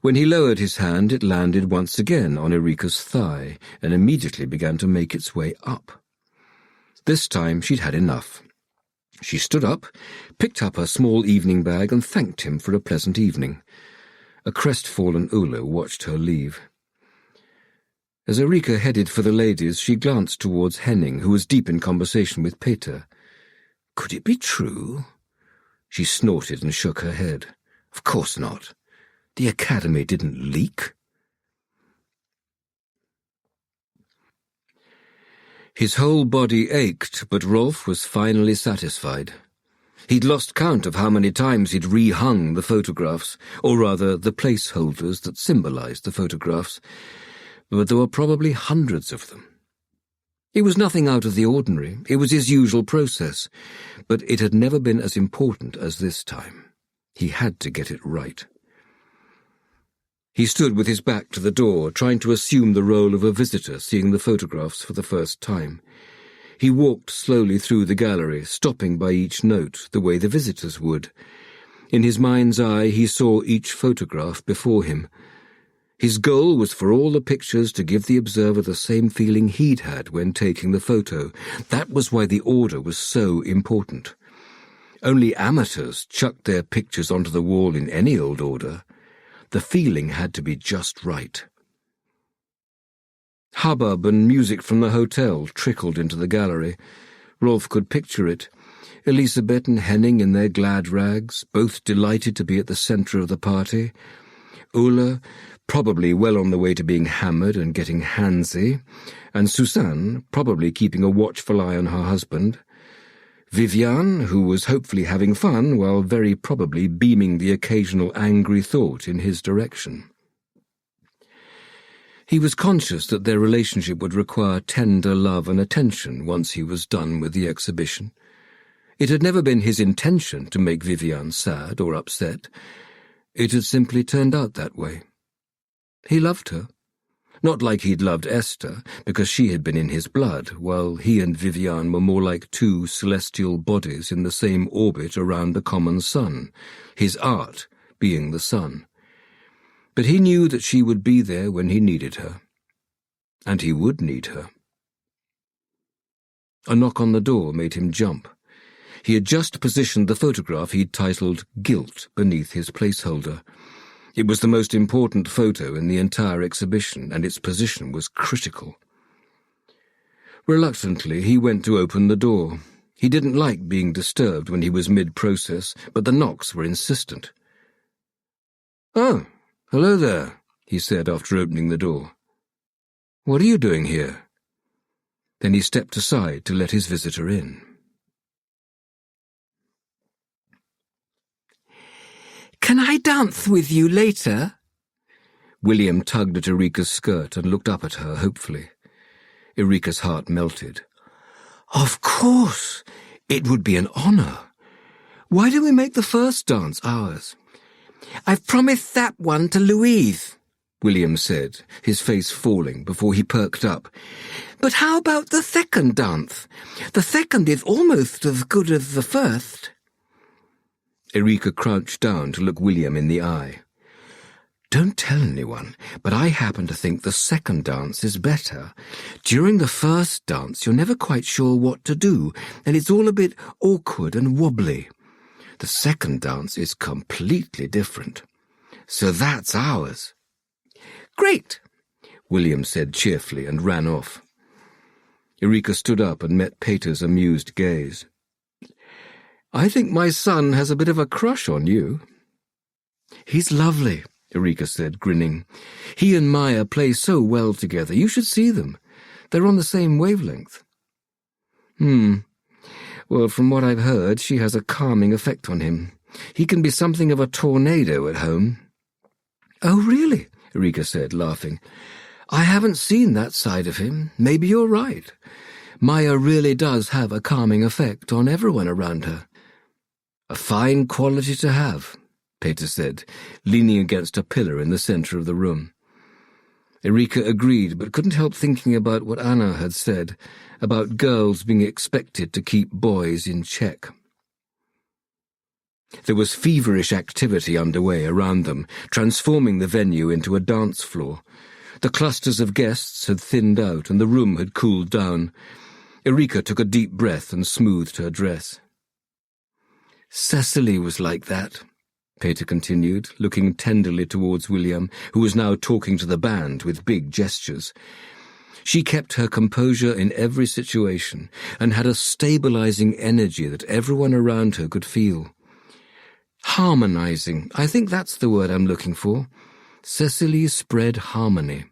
When he lowered his hand, it landed once again on Erika's thigh and immediately began to make its way up. This time she'd had enough. She stood up, picked up her small evening bag and thanked him for a pleasant evening. A crestfallen Ulla watched her leave. As Erika headed for the ladies, she glanced towards Henning, who was deep in conversation with Peter. Could it be true? She snorted and shook her head. Of course not. The Academy didn't leak. His whole body ached, but Rolf was finally satisfied. He'd lost count of how many times he'd rehung the photographs, or rather the placeholders that symbolized the photographs, but there were probably hundreds of them. It was nothing out of the ordinary. It was his usual process, but it had never been as important as this time. He had to get it right. He stood with his back to the door, trying to assume the role of a visitor seeing the photographs for the first time. He walked slowly through the gallery, stopping by each note, the way the visitors would. In his mind's eye, he saw each photograph before him. His goal was for all the pictures to give the observer the same feeling he'd had when taking the photo. That was why the order was so important. Only amateurs chucked their pictures onto the wall in any old order. The feeling had to be just right. Hubbub and music from the hotel trickled into the gallery. Rolf could picture it. Elisabeth and Henning in their glad rags, both delighted to be at the centre of the party. Ulla, probably well on the way to being hammered and getting handsy, and Susanne, probably keeping a watchful eye on her husband. Vivian, who was hopefully having fun while very probably beaming the occasional angry thought in his direction. He was conscious that their relationship would require tender love and attention once he was done with the exhibition. It had never been his intention to make Vivian sad or upset. It had simply turned out that way. He loved her. Not like he'd loved Esther, because she had been in his blood, while he and Viviane were more like two celestial bodies in the same orbit around the common sun, his art being the sun. But he knew that she would be there when he needed her. And he would need her. A knock on the door made him jump. He had just positioned the photograph he'd titled Guilt beneath his placeholder. It was the most important photo in the entire exhibition, and its position was critical. Reluctantly, he went to open the door. He didn't like being disturbed when he was mid-process, but the knocks were insistent. "Oh, hello there," he said after opening the door. "What are you doing here?" Then he stepped aside to let his visitor in. "Can I dance with you later?" William tugged at Erika's skirt and looked up at her hopefully. Erika's heart melted. "Of course! It would be an honor. Why don't we make the first dance ours?" "I've promised that one to Louise," William said, his face falling before he perked up. "But how about the second dance? The second is almost as good as the first." Erika crouched down to look William in the eye. "Don't tell anyone, but I happen to think the second dance is better. During the first dance, you're never quite sure what to do, and it's all a bit awkward and wobbly. The second dance is completely different. So that's ours." "Great," William said cheerfully and ran off. Erika stood up and met Peter's amused gaze. "I think my son has a bit of a crush on you." "He's lovely," Erika said, grinning. "He and Maya play so well together. You should see them. They're on the same wavelength." Well, from what I've heard, she has a calming effect on him. He can be something of a tornado at home." "Oh, really?" Erika said, laughing. "I haven't seen that side of him. Maybe you're right. Maya really does have a calming effect on everyone around her." "A fine quality to have," Peter said, leaning against a pillar in the center of the room. Erika agreed, but couldn't help thinking about what Anna had said, about girls being expected to keep boys in check. There was feverish activity underway around them, transforming the venue into a dance floor. The clusters of guests had thinned out and the room had cooled down. Erika took a deep breath and smoothed her dress. "Cecily was like that," Peter continued, looking tenderly towards William, who was now talking to the band with big gestures. She kept her composure in every situation and had a stabilizing energy that everyone around her could feel. Harmonizing, I think that's the word I'm looking for. Cecily spread harmony.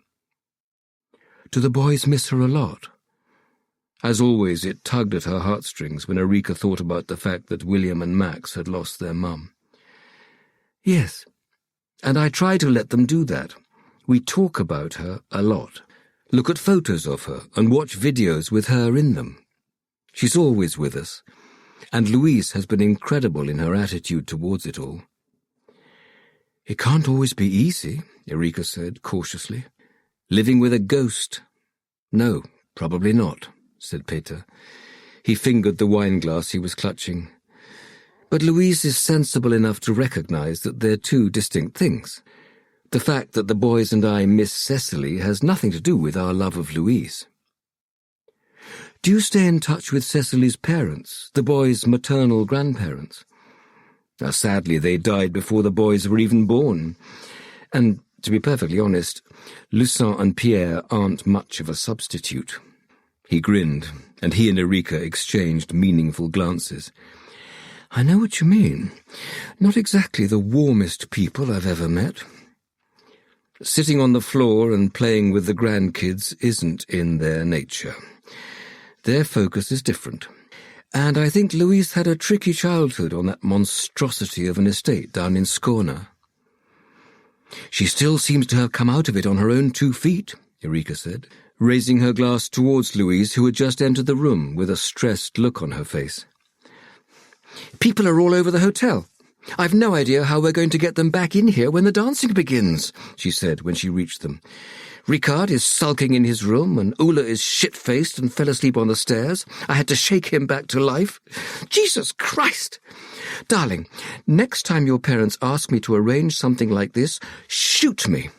Do the boys miss her a lot? As always, it tugged at her heartstrings when Erika thought about the fact that William and Max had lost their mum. "Yes, and I try to let them do that. We talk about her a lot. Look at photos of her and watch videos with her in them. She's always with us, and Louise has been incredible in her attitude towards it all." "It can't always be easy," Erika said cautiously. "Living with a ghost? No, probably not," said Peter. He fingered the wine glass he was clutching. "But Louise is sensible enough to recognize that they're two distinct things. The fact that the boys and I miss Cecily has nothing to do with our love of Louise." "Do you stay in touch with Cecily's parents, the boys' maternal grandparents?" Sadly, they died before the boys were even born. And, to be perfectly honest, Lucien and Pierre aren't much of a substitute." He grinned, and he and Erika exchanged meaningful glances. "I know what you mean. Not exactly the warmest people I've ever met." Sitting on the floor and playing with the grandkids isn't in their nature. Their focus is different. And I think Louise had a tricky childhood on that monstrosity of an estate down in Skåne. "She still seems to have come out of it on her own 2 feet, Erika said, raising her glass towards Louise, who had just entered the room with a stressed look on her face. "People are all over the hotel," "I've no idea how we're going to get them back in here when the dancing begins," she said when she reached them. "Ricard is sulking in his room, and Ula is shit-faced and fell asleep on the stairs. I had to shake him back to life. Jesus Christ! Darling, next time your parents ask me to arrange something like this, shoot me."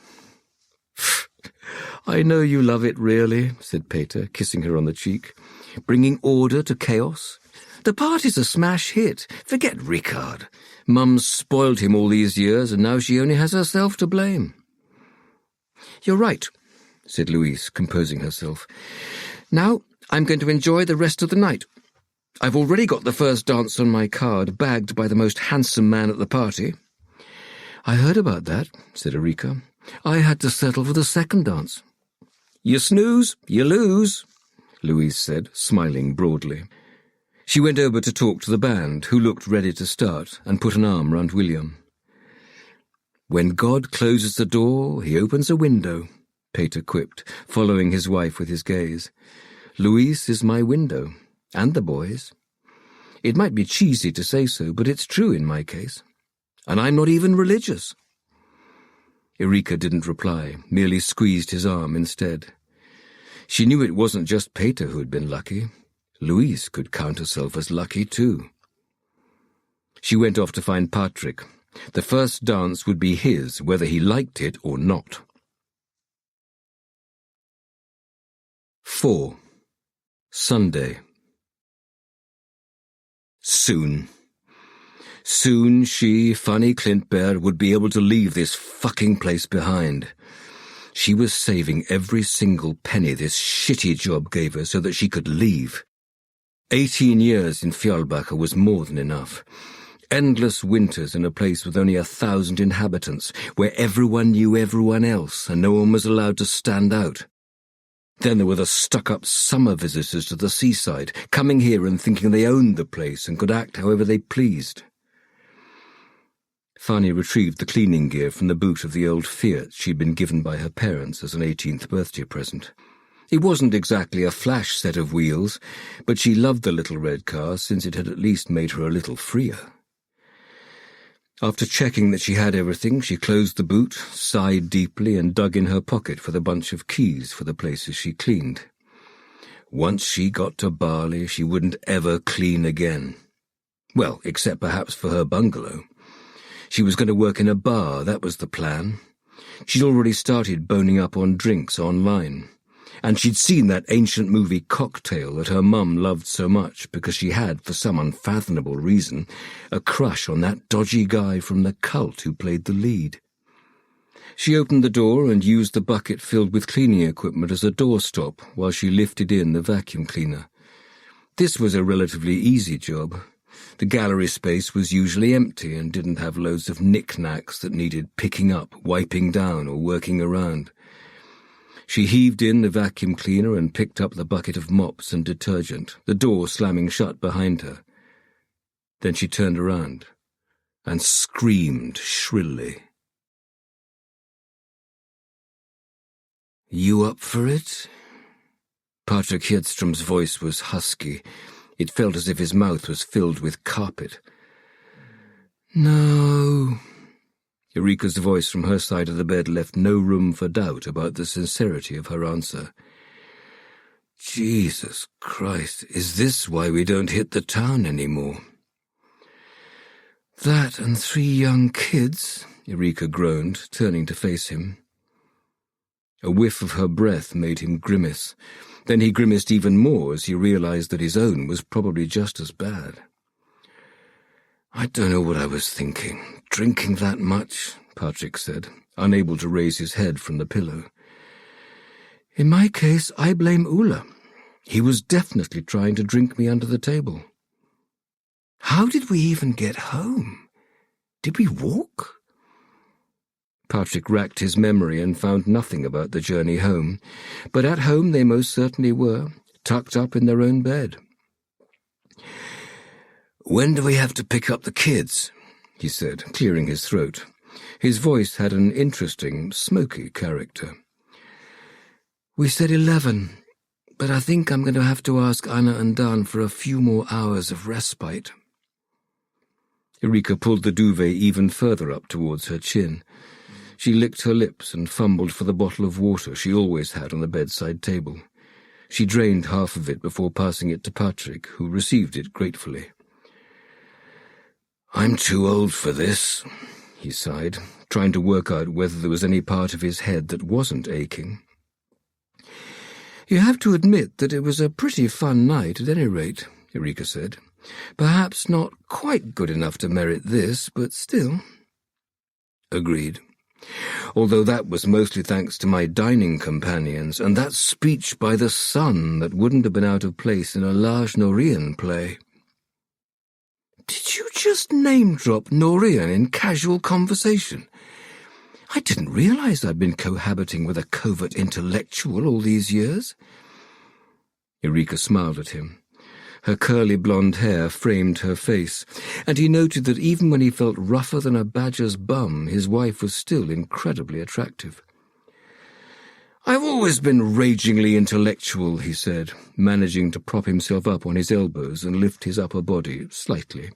"I know you love it, really," said Peter, kissing her on the cheek. "Bringing order to chaos. The party's a smash hit. Forget Ricard. Mum's spoiled him all these years, and now she only has herself to blame." "You're right," said Louise, composing herself. "Now I'm going to enjoy the rest of the night. I've already got the first dance on my card, bagged by the most handsome man at the party." "I heard about that," said Erika. "I had to settle for the second dance." "You snooze, you lose," Louise said, smiling broadly. She went over to talk to the band, who looked ready to start, and put an arm round William. "When God closes the door, he opens a window," Peter quipped, following his wife with his gaze. "Louise is my window, and the boys. It might be cheesy to say so, but it's true in my case. And I'm not even religious." Erika didn't reply, merely squeezed his arm instead. She knew it wasn't just Peter who had been lucky. Louise could count herself as lucky too. She went off to find Patrik. The first dance would be his, whether he liked it or not. 4. Sunday. Soon she, Fanny Klintberg, would be able to leave this fucking place behind. She was saving every single penny this shitty job gave her so that she could leave. 18 years in Fjällbacka was more than enough. Endless winters in a place with only 1,000 inhabitants, where everyone knew everyone else and no one was allowed to stand out. Then there were the stuck-up summer visitors to the seaside, coming here and thinking they owned the place and could act however they pleased. Fanny retrieved the cleaning gear from the boot of the old Fiat she'd been given by her parents as an 18th birthday present. It wasn't exactly a flash set of wheels, but she loved the little red car since it had at least made her a little freer. After checking that she had everything, she closed the boot, sighed deeply, and dug in her pocket for the bunch of keys for the places she cleaned. Once she got to Bali, she wouldn't ever clean again. Well, except perhaps for her bungalow. She was going to work in a bar, that was the plan. She'd already started boning up on drinks online. And she'd seen that ancient movie Cocktail that her mum loved so much because she had, for some unfathomable reason, a crush on that dodgy guy from the cult who played the lead. She opened the door and used the bucket filled with cleaning equipment as a doorstop while she lifted in the vacuum cleaner. This was a relatively easy job. The gallery space was usually empty and didn't have loads of knick-knacks that needed picking up, wiping down, or working around. She heaved in the vacuum cleaner and picked up the bucket of mops and detergent, the door slamming shut behind her. Then she turned around and screamed shrilly. "You up for it?" Patrik Hedstrom's voice was husky. It felt as if his mouth was filled with carpet. "No." Erika's voice from her side of the bed left no room for doubt about the sincerity of her answer. "Jesus Christ, is this why we don't hit the town anymore?" "That and 3 young kids," Erika groaned, turning to face him. A whiff of her breath made him grimace. Then he grimaced even more as he realized that his own was probably just as bad. "I don't know what I was thinking. Drinking that much," Patrik said, unable to raise his head from the pillow. "In my case, I blame Ula. He was definitely trying to drink me under the table." "How did we even get home? Did we walk?" Patrik racked his memory and found nothing about the journey home, but at home they most certainly were, tucked up in their own bed. "When do we have to pick up the kids?" he said, clearing his throat. His voice had an interesting, smoky character. "We said 11, but I think I'm going to have to ask Anna and Dan for a few more hours of respite." Erika pulled the duvet even further up towards her chin. She licked her lips and fumbled for the bottle of water she always had on the bedside table. She drained half of it before passing it to Patrik, who received it gratefully. "I'm too old for this," he sighed, trying to work out whether there was any part of his head that wasn't aching. "You have to admit that it was a pretty fun night at any rate," Erika said. "Perhaps not quite good enough to merit this, but still." "Agreed. Although that was mostly thanks to my dining companions and that speech by the sun that wouldn't have been out of place in a large Norrean play." "Did you just name-drop Norrean in casual conversation? I didn't realize I'd been cohabiting with a covert intellectual all these years." Erika smiled at him. Her curly blonde hair framed her face, and he noted that even when he felt rougher than a badger's bum, his wife was still incredibly attractive. "I've always been ragingly intellectual," he said, managing to prop himself up on his elbows and lift his upper body slightly.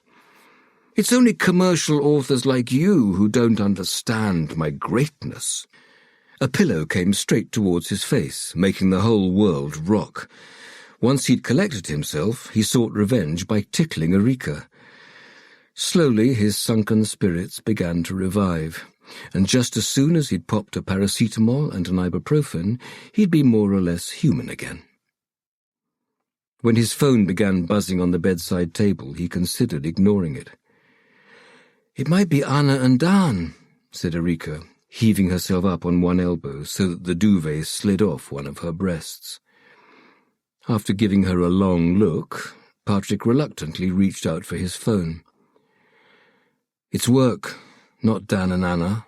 "It's only commercial authors like you who don't understand my greatness." A pillow came straight towards his face, making the whole world rock. Once he'd collected himself, he sought revenge by tickling Erika. Slowly his sunken spirits began to revive, and just as soon as he'd popped a paracetamol and an ibuprofen, he'd be more or less human again. When his phone began buzzing on the bedside table, he considered ignoring it. "It might be Anna and Dan," said Erika, heaving herself up on one elbow so that the duvet slid off one of her breasts. After giving her a long look, Patrik reluctantly reached out for his phone. "It's work, not Dan and Anna."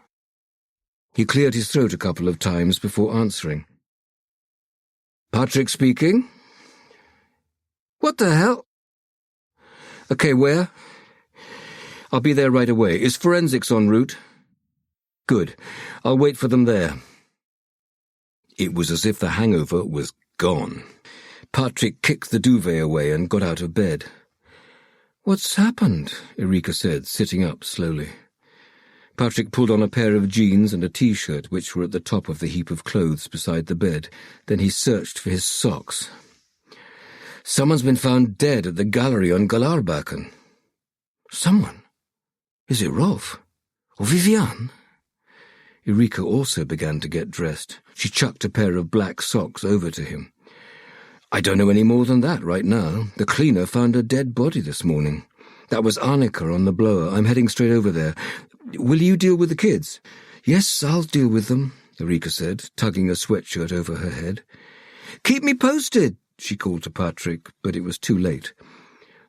He cleared his throat a couple of times before answering. "Patrik speaking." "What the hell?" "Okay, where?" "I'll be there right away. Is forensics en route?" "Good. I'll wait for them there." It was as if the hangover was gone. Patrik kicked the duvet away and got out of bed. "What's happened?" Erika said, sitting up slowly. Patrik pulled on a pair of jeans and a T-shirt which were at the top of the heap of clothes beside the bed. Then he searched for his socks. "Someone's been found dead at the gallery on Galarbakken." "Someone? Is it Rolf? Or Vivian?" Erika also began to get dressed. She chucked a pair of black socks over to him. "I don't know any more than that right now. The cleaner found a dead body this morning. That was Arnica on the blower. I'm heading straight over there. Will you deal with the kids?" "Yes, I'll deal with them," Erika said, tugging a sweatshirt over her head. "Keep me posted," she called to Patrik, but it was too late.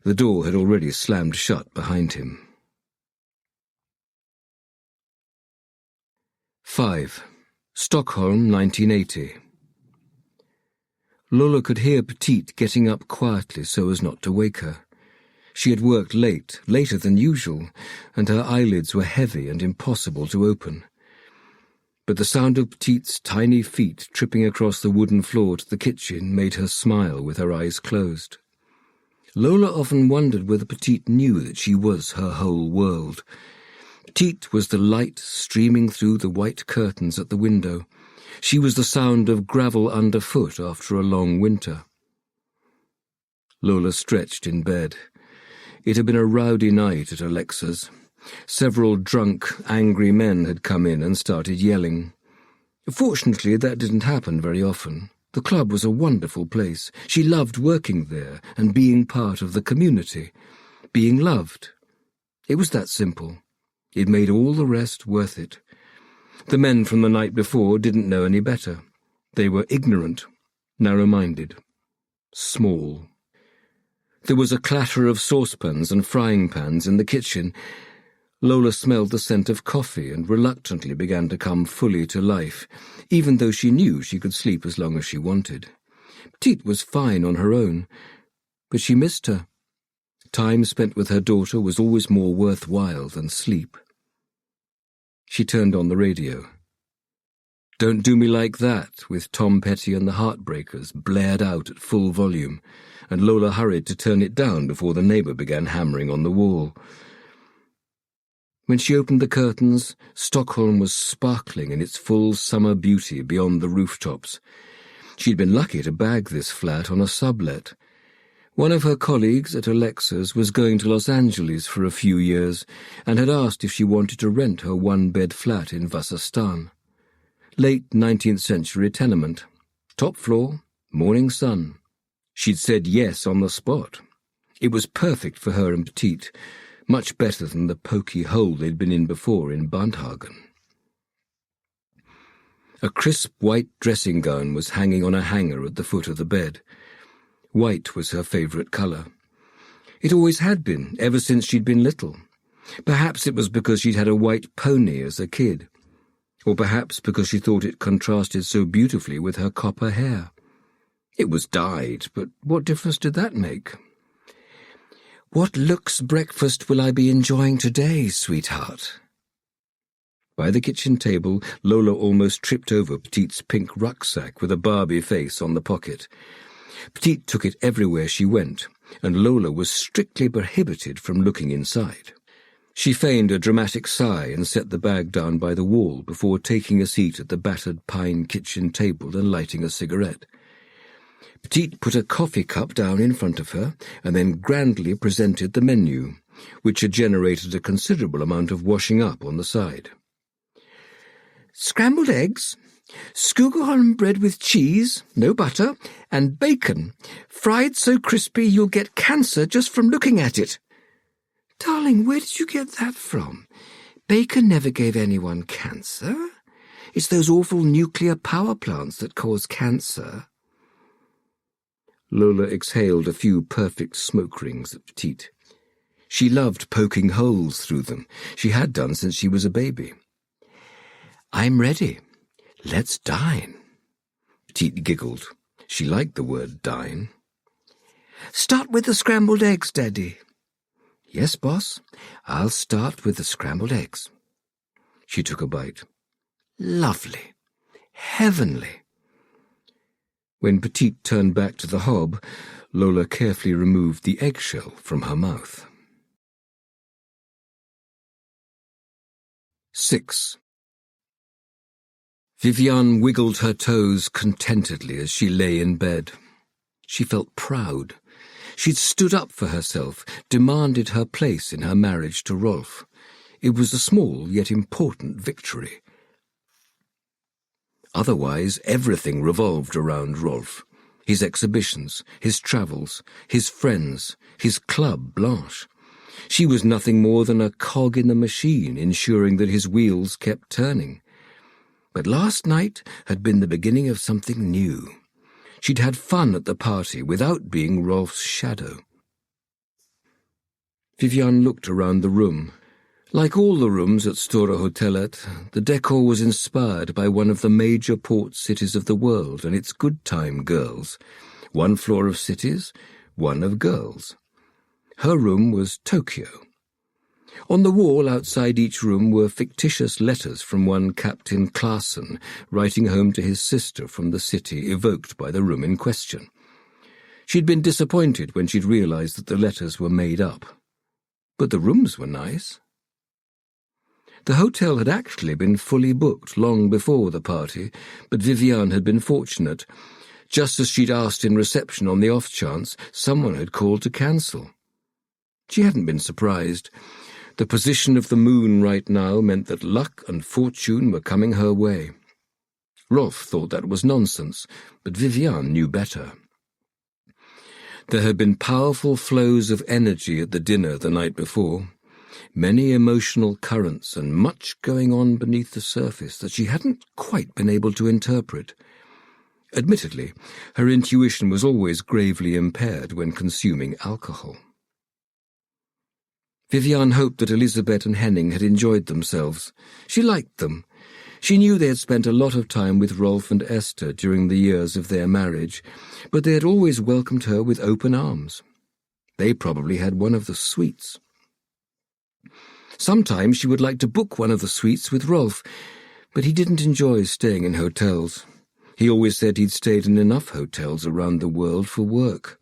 The door had already slammed shut behind him. 5. Stockholm, 1980. Lola could hear Petite getting up quietly so as not to wake her. She had worked late, later than usual, and her eyelids were heavy and impossible to open. But the sound of Petite's tiny feet tripping across the wooden floor to the kitchen made her smile with her eyes closed. Lola often wondered whether Petite knew that she was her whole world. Petite was the light streaming through the white curtains at the window. She was the sound of gravel underfoot after a long winter. Lola stretched in bed. It had been a rowdy night at Alexa's. Several drunk, angry men had come in and started yelling. Fortunately, that didn't happen very often. The club was a wonderful place. She loved working there and being part of the community. Being loved. It was that simple. It made all the rest worth it. The men from the night before didn't know any better. They were ignorant, narrow-minded, small. There was a clatter of saucepans and frying pans in the kitchen. Lola smelled the scent of coffee and reluctantly began to come fully to life, even though she knew she could sleep as long as she wanted. Petite was fine on her own, but she missed her. Time spent with her daughter was always more worthwhile than sleep. She turned on the radio. "Don't Do Me Like That" with Tom Petty and the Heartbreakers blared out at full volume, and Lola hurried to turn it down before the neighbour began hammering on the wall. When she opened the curtains, Stockholm was sparkling in its full summer beauty beyond the rooftops. She'd been lucky to bag this flat on a sublet. One of her colleagues at Alexa's was going to Los Angeles for a few years and had asked if she wanted to rent her one-bed flat in Vasastan. Late 19th century tenement. Top floor, morning sun. She'd said yes on the spot. It was perfect for her and Petite, much better than the poky hole they'd been in before in Bandhagen. A crisp white dressing gown was hanging on a hanger at the foot of the bed. White was her favourite colour. It always had been, ever since she'd been little. Perhaps it was because she'd had a white pony as a kid, or perhaps because she thought it contrasted so beautifully with her copper hair. It was dyed, but what difference did that make? "What luxe breakfast will I be enjoying today, sweetheart?" By the kitchen table, Lola almost tripped over Petite's pink rucksack with a Barbie face on the pocket. Petite took it everywhere she went, and Lola was strictly prohibited from looking inside. She feigned a dramatic sigh and set the bag down by the wall before taking a seat at the battered pine kitchen table and lighting a cigarette. Petite put a coffee cup down in front of her and then grandly presented the menu, which had generated a considerable amount of washing up on the side. "Scrambled eggs, Skogerholm bread with cheese, no butter, and bacon, fried so crispy you'll get cancer just from looking at it." "Darling, where did you get that from? Bacon never gave anyone cancer. It's those awful nuclear power plants that cause cancer." Lola exhaled a few perfect smoke rings at Petite. She loved poking holes through them. She had done since she was a baby. "I'm ready. Let's dine." Petite giggled. She liked the word dine. "Start with the scrambled eggs, Daddy." "Yes, boss. I'll start with the scrambled eggs." She took a bite. "Lovely. Heavenly." When Petite turned back to the hob, Lola carefully removed the eggshell from her mouth. 6. Viviane wiggled her toes contentedly as she lay in bed. She felt proud. She'd stood up for herself, demanded her place in her marriage to Rolf. It was a small yet important victory. Otherwise, everything revolved around Rolf. His exhibitions, his travels, his friends, his club, Blanche. She was nothing more than a cog in the machine, ensuring that his wheels kept turning. But last night had been the beginning of something new. She'd had fun at the party without being Rolf's shadow. Viviane looked around the room. Like all the rooms at Stora Hotellet, the decor was inspired by one of the major port cities of the world and its good time girls. One floor of cities, one of girls. Her room was Tokyo. On the wall outside each room were fictitious letters from one Captain Claesson writing home to his sister from the city evoked by the room in question. She'd been disappointed when she'd realized that the letters were made up. But the rooms were nice. The hotel had actually been fully booked long before the party, but Viviane had been fortunate. Just as she'd asked in reception on the off chance, someone had called to cancel. She hadn't been surprised. The position of the moon right now meant that luck and fortune were coming her way. Rolf thought that was nonsense, but Viviane knew better. There had been powerful flows of energy at the dinner the night before, many emotional currents and much going on beneath the surface that she hadn't quite been able to interpret. Admittedly, her intuition was always gravely impaired when consuming alcohol. Viviane hoped that Elisabeth and Henning had enjoyed themselves. She liked them. She knew they had spent a lot of time with Rolf and Esther during the years of their marriage, but they had always welcomed her with open arms. They probably had one of the suites. Sometimes she would like to book one of the suites with Rolf, but he didn't enjoy staying in hotels. He always said he'd stayed in enough hotels around the world for work.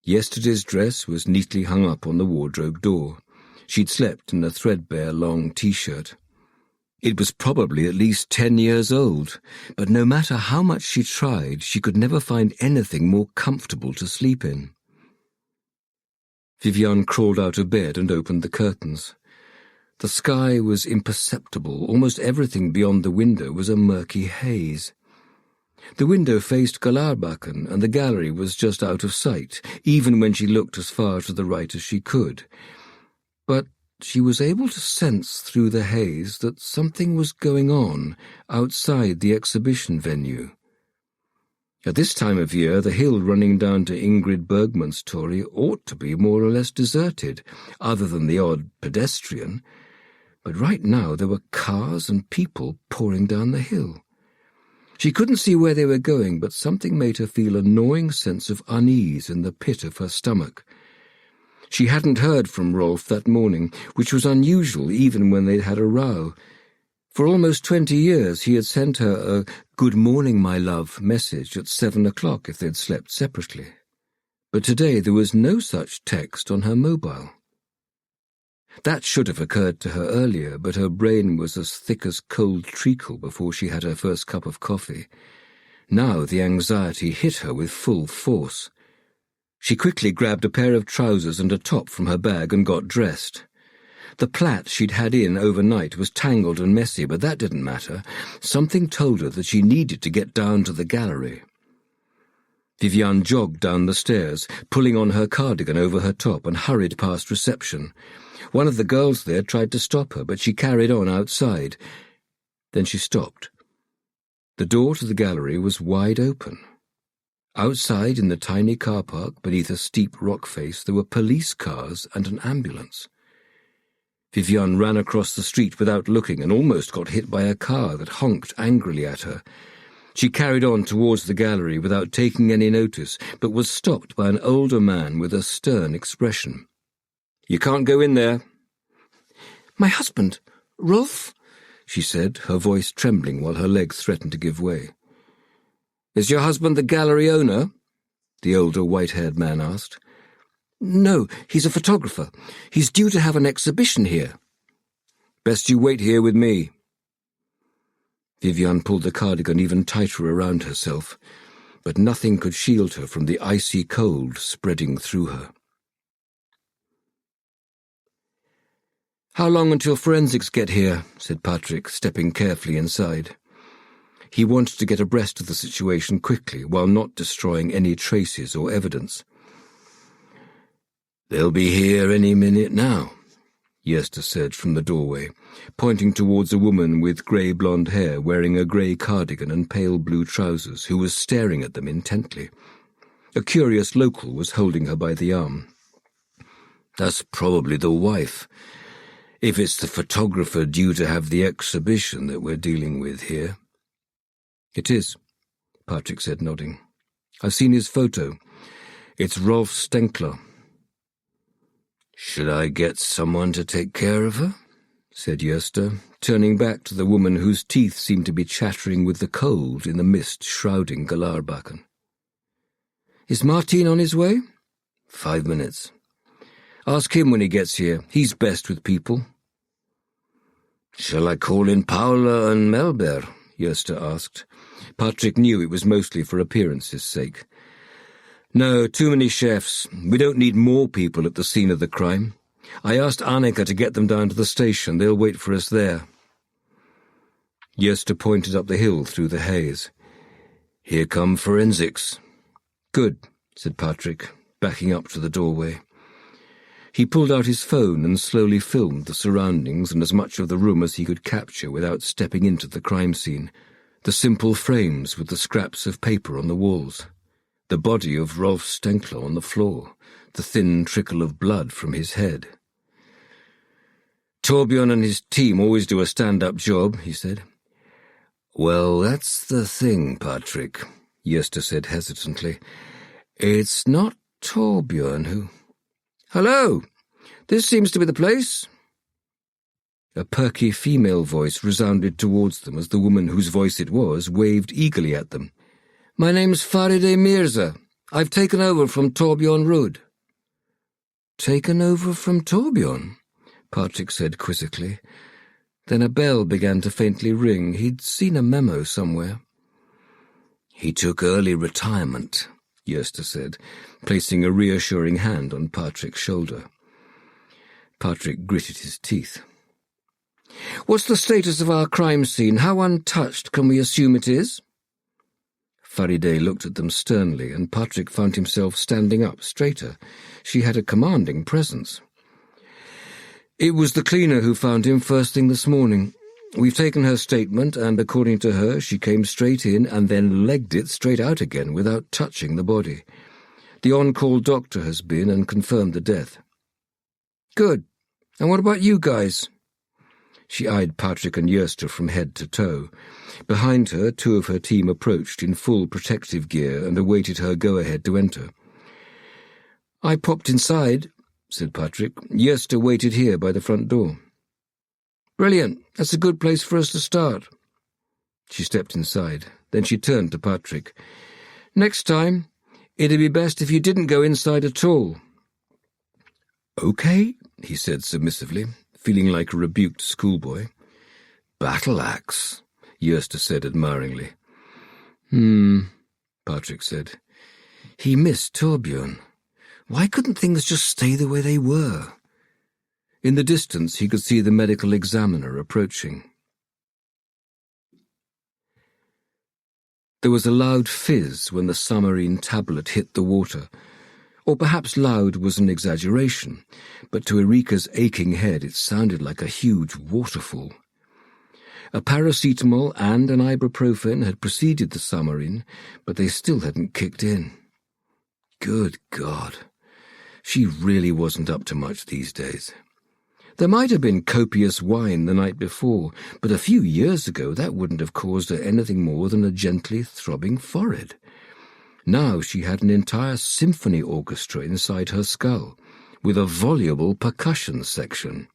Yesterday's dress was neatly hung up on the wardrobe door. She'd slept in a threadbare long T-shirt. It was probably at least 10 years old, but no matter how much she tried, she could never find anything more comfortable to sleep in. Vivian crawled out of bed and opened the curtains. The sky was imperceptible. Almost everything beyond the window was a murky haze. The window faced Galärbacken, and the gallery was just out of sight, even when she looked as far to the right as she could. But she was able to sense through the haze that something was going on outside the exhibition venue. At this time of year, the hill running down to Ingrid Bergman's Torre ought to be more or less deserted, other than the odd pedestrian. But right now there were cars and people pouring down the hill. She couldn't see where they were going, but something made her feel a gnawing sense of unease in the pit of her stomach. She hadn't heard from Rolf that morning, which was unusual even when they'd had a row. For almost 20 years he had sent her a "Good morning, my love" message at 7 o'clock if they'd slept separately. But today there was no such text on her mobile. That should have occurred to her earlier, but her brain was as thick as cold treacle before she had her first cup of coffee. Now the anxiety hit her with full force. She quickly grabbed a pair of trousers and a top from her bag and got dressed. The plait she'd had in overnight was tangled and messy, but that didn't matter. Something told her that she needed to get down to the gallery. Vivian jogged down the stairs, pulling on her cardigan over her top, and hurried past reception. One of the girls there tried to stop her, but she carried on outside. Then she stopped. The door to the gallery was wide open. Outside, in the tiny car park beneath a steep rock face, there were police cars and an ambulance. Vivian ran across the street without looking and almost got hit by a car that honked angrily at her. She carried on towards the gallery without taking any notice, but was stopped by an older man with a stern expression. "You can't go in there." "My husband, Rolf?" she said, her voice trembling while her legs threatened to give way. "Is your husband the gallery owner?" the older white-haired man asked. "No, he's a photographer. He's due to have an exhibition here." "Best you wait here with me." Vivian pulled the cardigan even tighter around herself, but nothing could shield her from the icy cold spreading through her. "How long until forensics get here?" said Patrik, stepping carefully inside. He wanted to get abreast of the situation quickly while not destroying any traces or evidence. "They'll be here any minute now," Gösta said from the doorway, pointing towards a woman with grey-blonde hair wearing a grey cardigan and pale blue trousers who was staring at them intently. A curious local was holding her by the arm. "That's probably the wife, if it's the photographer due to have the exhibition that we're dealing with here." "It is," Patrik said, nodding. "I've seen his photo. It's Rolf Stenkler." "Should I get someone to take care of her?" said Gösta, turning back to the woman whose teeth seemed to be chattering with the cold in the mist shrouding Galärbacken. "Is Martin on his way?" 5 minutes. "Ask him when he gets here. He's best with people." "Shall I call in Paula and Melber?" Gösta asked. Patrik knew it was mostly for appearances' sake. "No, too many chefs. We don't need more people at the scene of the crime. I asked Annika to get them down to the station. They'll wait for us there." Gösta pointed up the hill through the haze. "Here come forensics." "Good," said Patrik, backing up to the doorway. He pulled out his phone and slowly filmed the surroundings and as much of the room as he could capture without stepping into the crime scene. The simple frames with the scraps of paper on the walls. The body of Rolf Stenkler on the floor. The thin trickle of blood from his head. "Torbjörn and his team always do a stand-up job," he said. "Well, that's the thing, Patrik," Gösta said hesitantly. "It's not Torbjörn who—" "Hello! This seems to be the place." A perky female voice resounded towards them as the woman whose voice it was waved eagerly at them. "My name's Faride Mirza. I've taken over from Torbjörn Rudd." "Taken over from Torbjörn?" Patrik said quizzically. Then a bell began to faintly ring. He'd seen a memo somewhere. He took early retirement, Yersta said, placing a reassuring hand on Patrik's shoulder. Patrik gritted his teeth. What's the status of our crime scene? How untouched can we assume it is? Farideh looked at them sternly, and Patrik found himself standing up straighter. She had a commanding presence. It was the cleaner who found him first thing this morning. We've taken her statement, and according to her, she came straight in and then legged it straight out again without touching the body. The on-call doctor has been and confirmed the death. Good. And what about you guys? She eyed Patrik and Yersta from head to toe. Behind her, two of her team approached in full protective gear and awaited her go-ahead to enter. I popped inside, said Patrik. Yersta waited here by the front door. Brilliant. That's a good place for us to start. She stepped inside. Then she turned to Patrik. Next time, it'd be best if you didn't go inside at all. Okay, he said submissively, feeling like a rebuked schoolboy. Battle axe, Yersta said admiringly. Patrik said. He missed Torbjörn. Why couldn't things just stay the way they were? In the distance he could see the medical examiner approaching. There was a loud fizz when the submarine tablet hit the water. Or perhaps loud was an exaggeration, but to Erika's aching head it sounded like a huge waterfall. A paracetamol and an ibuprofen had preceded the submarine, but they still hadn't kicked in. Good God. She really wasn't up to much these days. There might have been copious wine the night before, but a few years ago that wouldn't have caused her anything more than a gently throbbing forehead. Now she had an entire symphony orchestra inside her skull, with a voluble percussion section.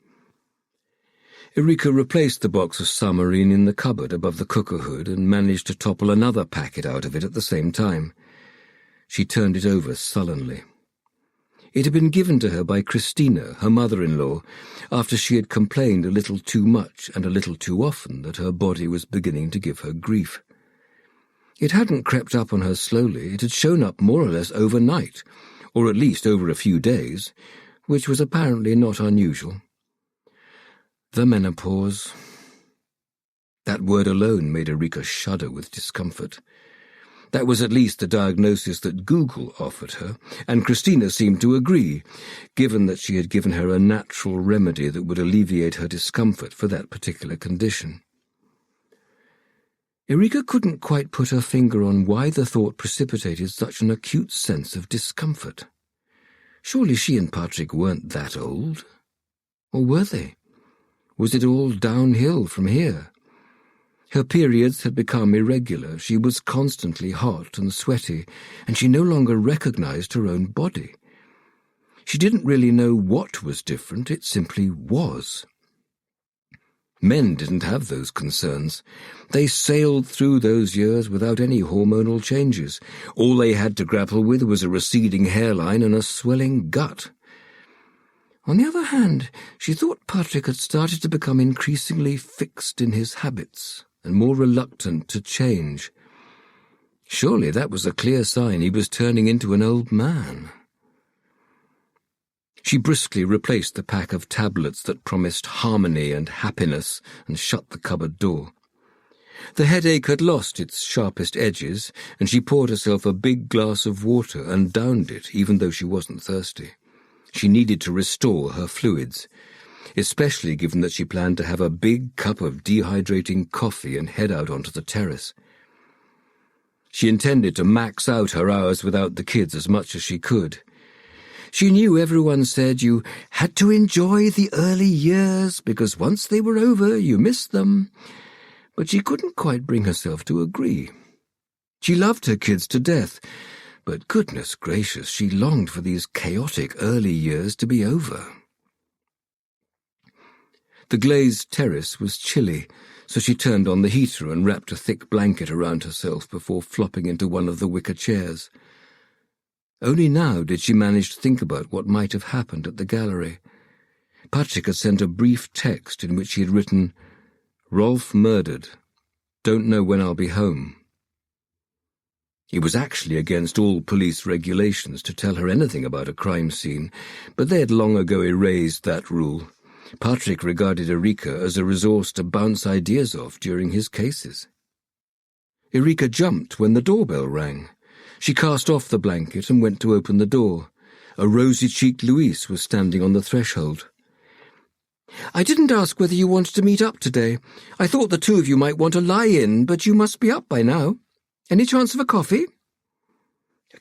Erika replaced the box of submarine in the cupboard above the cooker hood and managed to topple another packet out of it at the same time. She turned it over sullenly. It had been given to her by Christina, her mother-in-law, after she had complained a little too much and a little too often that her body was beginning to give her grief. It hadn't crept up on her slowly, it had shown up more or less overnight, or at least over a few days, which was apparently not unusual. The menopause. That word alone made Erika shudder with discomfort. That was at least the diagnosis that Google offered her, and Christina seemed to agree, given that she had given her a natural remedy that would alleviate her discomfort for that particular condition. Erika couldn't quite put her finger on why the thought precipitated such an acute sense of discomfort. Surely she and Patrik weren't that old. Or were they? Was it all downhill from here? Her periods had become irregular, she was constantly hot and sweaty, and she no longer recognized her own body. She didn't really know what was different, it simply was. Men didn't have those concerns. They sailed through those years without any hormonal changes. All they had to grapple with was a receding hairline and a swelling gut. On the other hand, she thought Patrik had started to become increasingly fixed in his habits and more reluctant to change. Surely that was a clear sign he was turning into an old man. She briskly replaced the pack of tablets that promised harmony and happiness and shut the cupboard door. The headache had lost its sharpest edges, and she poured herself a big glass of water and downed it, even though she wasn't thirsty. She needed to restore her fluids, especially given that she planned to have a big cup of dehydrating coffee and head out onto the terrace. She intended to max out her hours without the kids as much as she could. She knew everyone said you had to enjoy the early years because once they were over you missed them, but she couldn't quite bring herself to agree. She loved her kids to death, but goodness gracious, she longed for these chaotic early years to be over. The glazed terrace was chilly, so she turned on the heater and wrapped a thick blanket around herself before flopping into one of the wicker chairs. Only now did she manage to think about what might have happened at the gallery. Patrik had sent a brief text in which he had written, "Rolf murdered. Don't know when I'll be home." It was actually against all police regulations to tell her anything about a crime scene, but they had long ago erased that rule. Patrik regarded Erika as a resource to bounce ideas off during his cases. Erika jumped when the doorbell rang. She cast off the blanket and went to open the door. A rosy-cheeked Louise was standing on the threshold. "I didn't ask whether you wanted to meet up today. I thought the two of you might want to lie in, but you must be up by now. Any chance of a coffee?"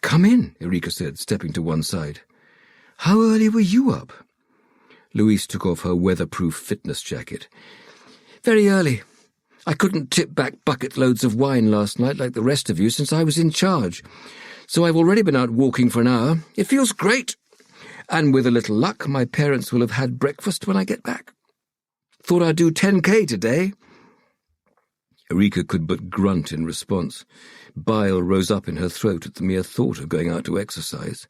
"Come in," Erika said, stepping to one side. "How early were you up?" Louise took off her weatherproof fitness jacket. "Very early. I couldn't tip back bucket loads of wine last night like the rest of you since I was in charge. So I've already been out walking for an hour. It feels great. And with a little luck, my parents will have had breakfast when I get back. Thought I'd do 10K today." Erika could but grunt in response. Bile rose up in her throat at the mere thought of going out to exercise.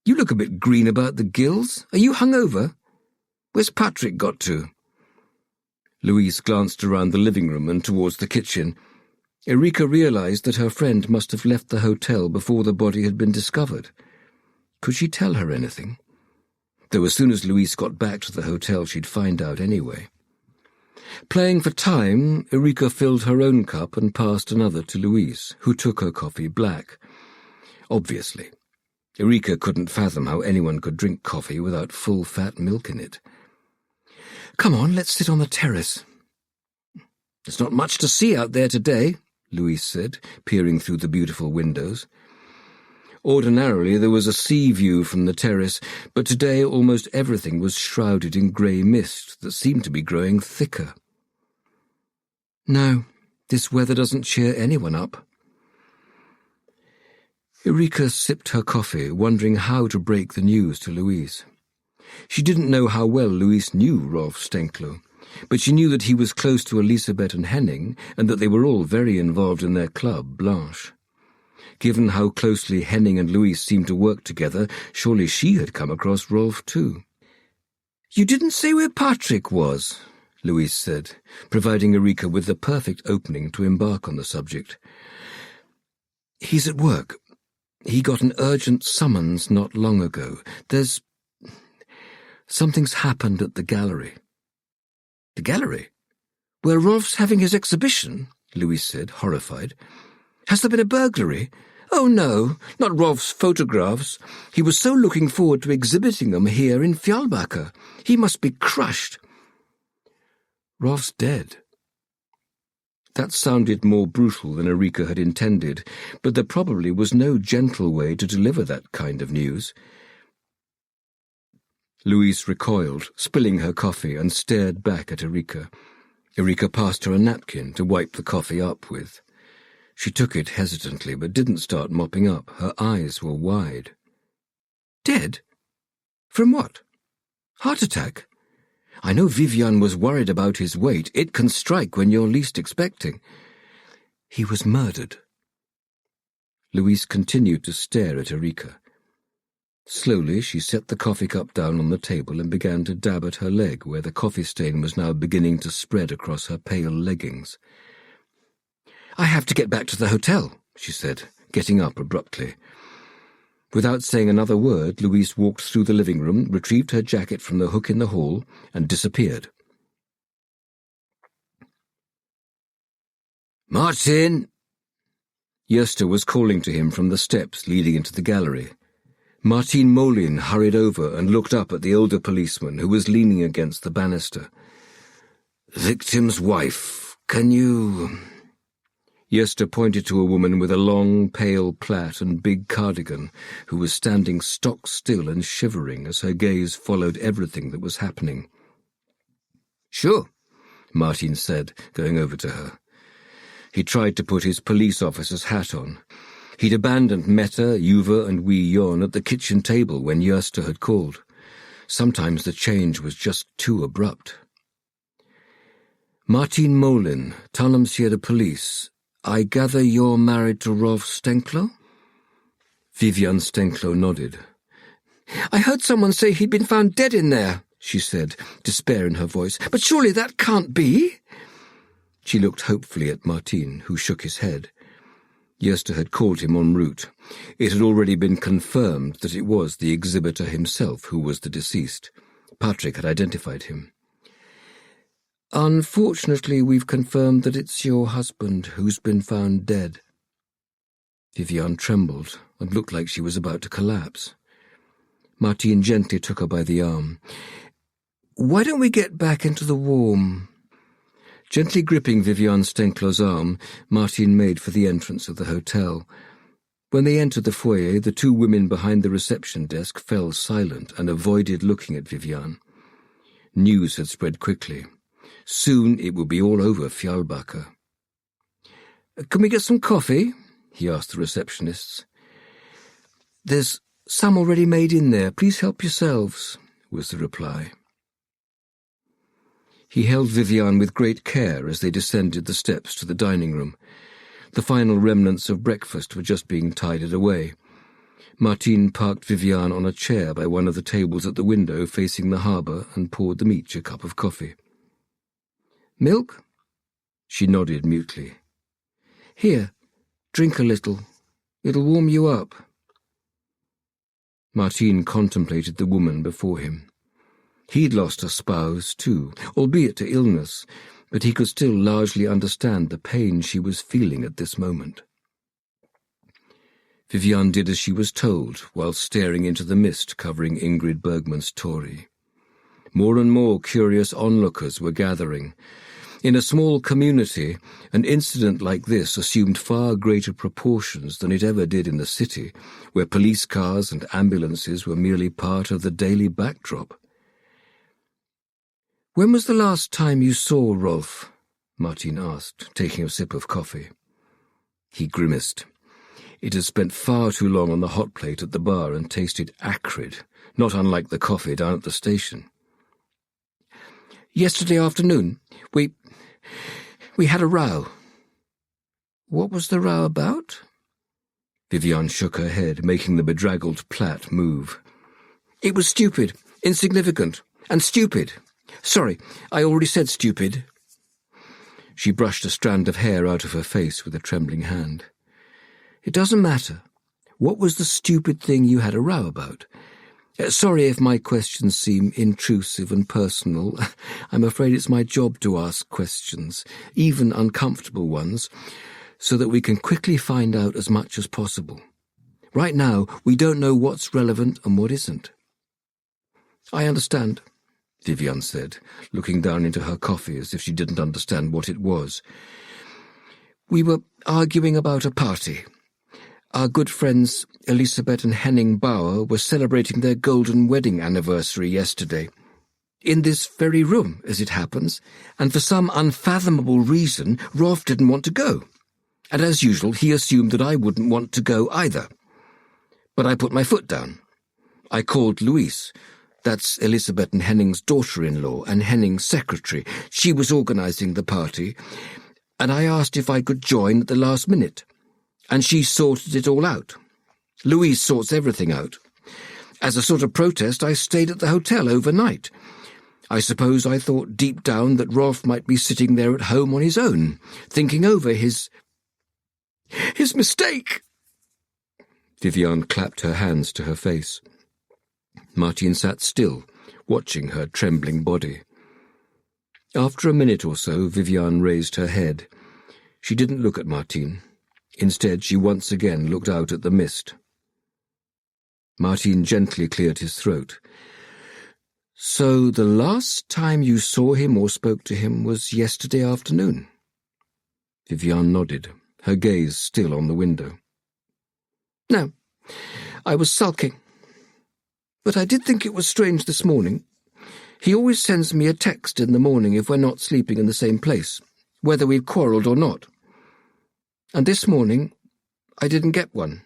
"You look a bit green about the gills. Are you hungover? Where's Patrik got to?" Louise glanced around the living room and towards the kitchen. Erika realized that her friend must have left the hotel before the body had been discovered. Could she tell her anything? Though as soon as Louise got back to the hotel, she'd find out anyway. Playing for time, Erika filled her own cup and passed another to Louise, who took her coffee black. Obviously. Erika couldn't fathom how anyone could drink coffee without full-fat milk in it. "Come on, let's sit on the terrace." "There's not much to see out there today," Louise said, peering through the beautiful windows. Ordinarily there was a sea view from the terrace, but today almost everything was shrouded in grey mist that seemed to be growing thicker. "No, this weather doesn't cheer anyone up." Erika sipped her coffee, wondering how to break the news to Louise. She didn't know how well Louise knew Rolf Stenklo, but she knew that he was close to Elisabeth and Henning, and that they were all very involved in their club, Blanche. Given how closely Henning and Louise seemed to work together, surely she had come across Rolf too. "You didn't say where Patrik was," Louise said, providing Erika with the perfect opening to embark on the subject. "He's at work. He got an urgent summons not long ago. Something's happened at the gallery." "The gallery? Where Rolf's having his exhibition?" Louise said, horrified. "Has there been a burglary? Oh no, not Rolf's photographs. He was so looking forward to exhibiting them here in Fjällbacka. He must be crushed." "Rolf's dead." That sounded more brutal than Erika had intended, but there probably was no gentle way to deliver that kind of news. Louise recoiled, spilling her coffee, and stared back at Erika. Erika passed her a napkin to wipe the coffee up with. She took it hesitantly, but didn't start mopping up. Her eyes were wide. "Dead? From what? Heart attack? I know Vivian was worried about his weight. It can strike when you're least expecting." "He was murdered." Louise continued to stare at Erika. Slowly she set the coffee cup down on the table and began to dab at her leg, where the coffee stain was now beginning to spread across her pale leggings. "I have to get back to the hotel," she said, getting up abruptly. Without saying another word, Louise walked through the living room, retrieved her jacket from the hook in the hall, and disappeared. "Martin!" Gösta was calling to him from the steps leading into the gallery. Martin Molin hurried over and looked up at the older policeman who was leaning against the banister. "Victim's wife, can you—" Gösta pointed to a woman with a long, pale plait and big cardigan who was standing stock still and shivering as her gaze followed everything that was happening. "Sure," Martin said, going over to her. He tried to put his police officer's hat on. He'd abandoned Meta, Yuva, and Wee Yon at the kitchen table when Gösta had called. Sometimes the change was just too abrupt. "Martin Molin, Tanumsjeda Police. I gather you're married to Rolf Stenklo?" Vivian Stenklo nodded. "I heard someone say he'd been found dead in there," she said, despair in her voice. "But surely that can't be?" She looked hopefully at Martin, who shook his head. Jester had called him en route. It had already been confirmed that it was the exhibitor himself who was the deceased. Patrik had identified him. "Unfortunately, we've confirmed that it's your husband who's been found dead." Vivian trembled and looked like she was about to collapse. Martin gently took her by the arm. "Why don't we get back into the warm?" Gently gripping Vivian Stenkler's arm, Martin made for the entrance of the hotel. When they entered the foyer, the two women behind the reception desk fell silent and avoided looking at Vivian. News had spread quickly. Soon it would be all over Fjallbacka. "Can we get some coffee?" he asked the receptionists. "There's some already made in there. Please help yourselves," was the reply. He held Vivian with great care as they descended the steps to the dining room. The final remnants of breakfast were just being tidied away. Martin parked Vivian on a chair by one of the tables at the window facing the harbour and poured them each a cup of coffee. "Milk?" She nodded mutely. "Here, drink a little. It'll warm you up." Martin contemplated the woman before him. He'd lost a spouse, too, albeit to illness, but he could still largely understand the pain she was feeling at this moment. Vivian did as she was told, while staring into the mist covering Ingrid Bergman's Tory. More and more curious onlookers were gathering. In a small community, an incident like this assumed far greater proportions than it ever did in the city, where police cars and ambulances were merely part of the daily backdrop. "When was the last time you saw Rolf?" Martin asked, taking a sip of coffee. He grimaced. It had spent far too long on the hot plate at the bar and tasted acrid, not unlike the coffee down at the station. "Yesterday afternoon. We had a row." "What was the row about?" Vivian shook her head, making the bedraggled plait move. "It was stupid, insignificant, and stupid. Sorry, I already said stupid." She brushed a strand of hair out of her face with a trembling hand. "It doesn't matter. What was the stupid thing you had a row about? Sorry if my questions seem intrusive and personal. I'm afraid it's my job to ask questions, even uncomfortable ones, so that we can quickly find out as much as possible. Right now, we don't know what's relevant and what isn't." "I understand," Vivian said, looking down into her coffee as if she didn't understand what it was. "We were arguing about a party. Our good friends Elisabeth and Henning Bauer were celebrating their golden wedding anniversary yesterday. In this very room, as it happens, and for some unfathomable reason, Rolf didn't want to go. And as usual, he assumed that I wouldn't want to go either. But I put my foot down. I called Louise. That's Elisabeth and Henning's daughter-in-law and Henning's secretary. She was organising the party, and I asked if I could join at the last minute. And she sorted it all out. Louise sorts everything out. As a sort of protest, I stayed at the hotel overnight. I suppose I thought deep down that Rolf might be sitting there at home on his own, thinking over his mistake." Vivian clapped her hands to her face. Martin sat still, watching her trembling body. After a minute or so, Vivian raised her head. She didn't look at Martin. Instead, she once again looked out at the mist. Martin gently cleared his throat. "So the last time you saw him or spoke to him was yesterday afternoon?" Vivian nodded, her gaze still on the window. "No, I was sulking. But I did think it was strange this morning. He always sends me a text in the morning if we're not sleeping in the same place, whether we've quarrelled or not. And this morning, I didn't get one."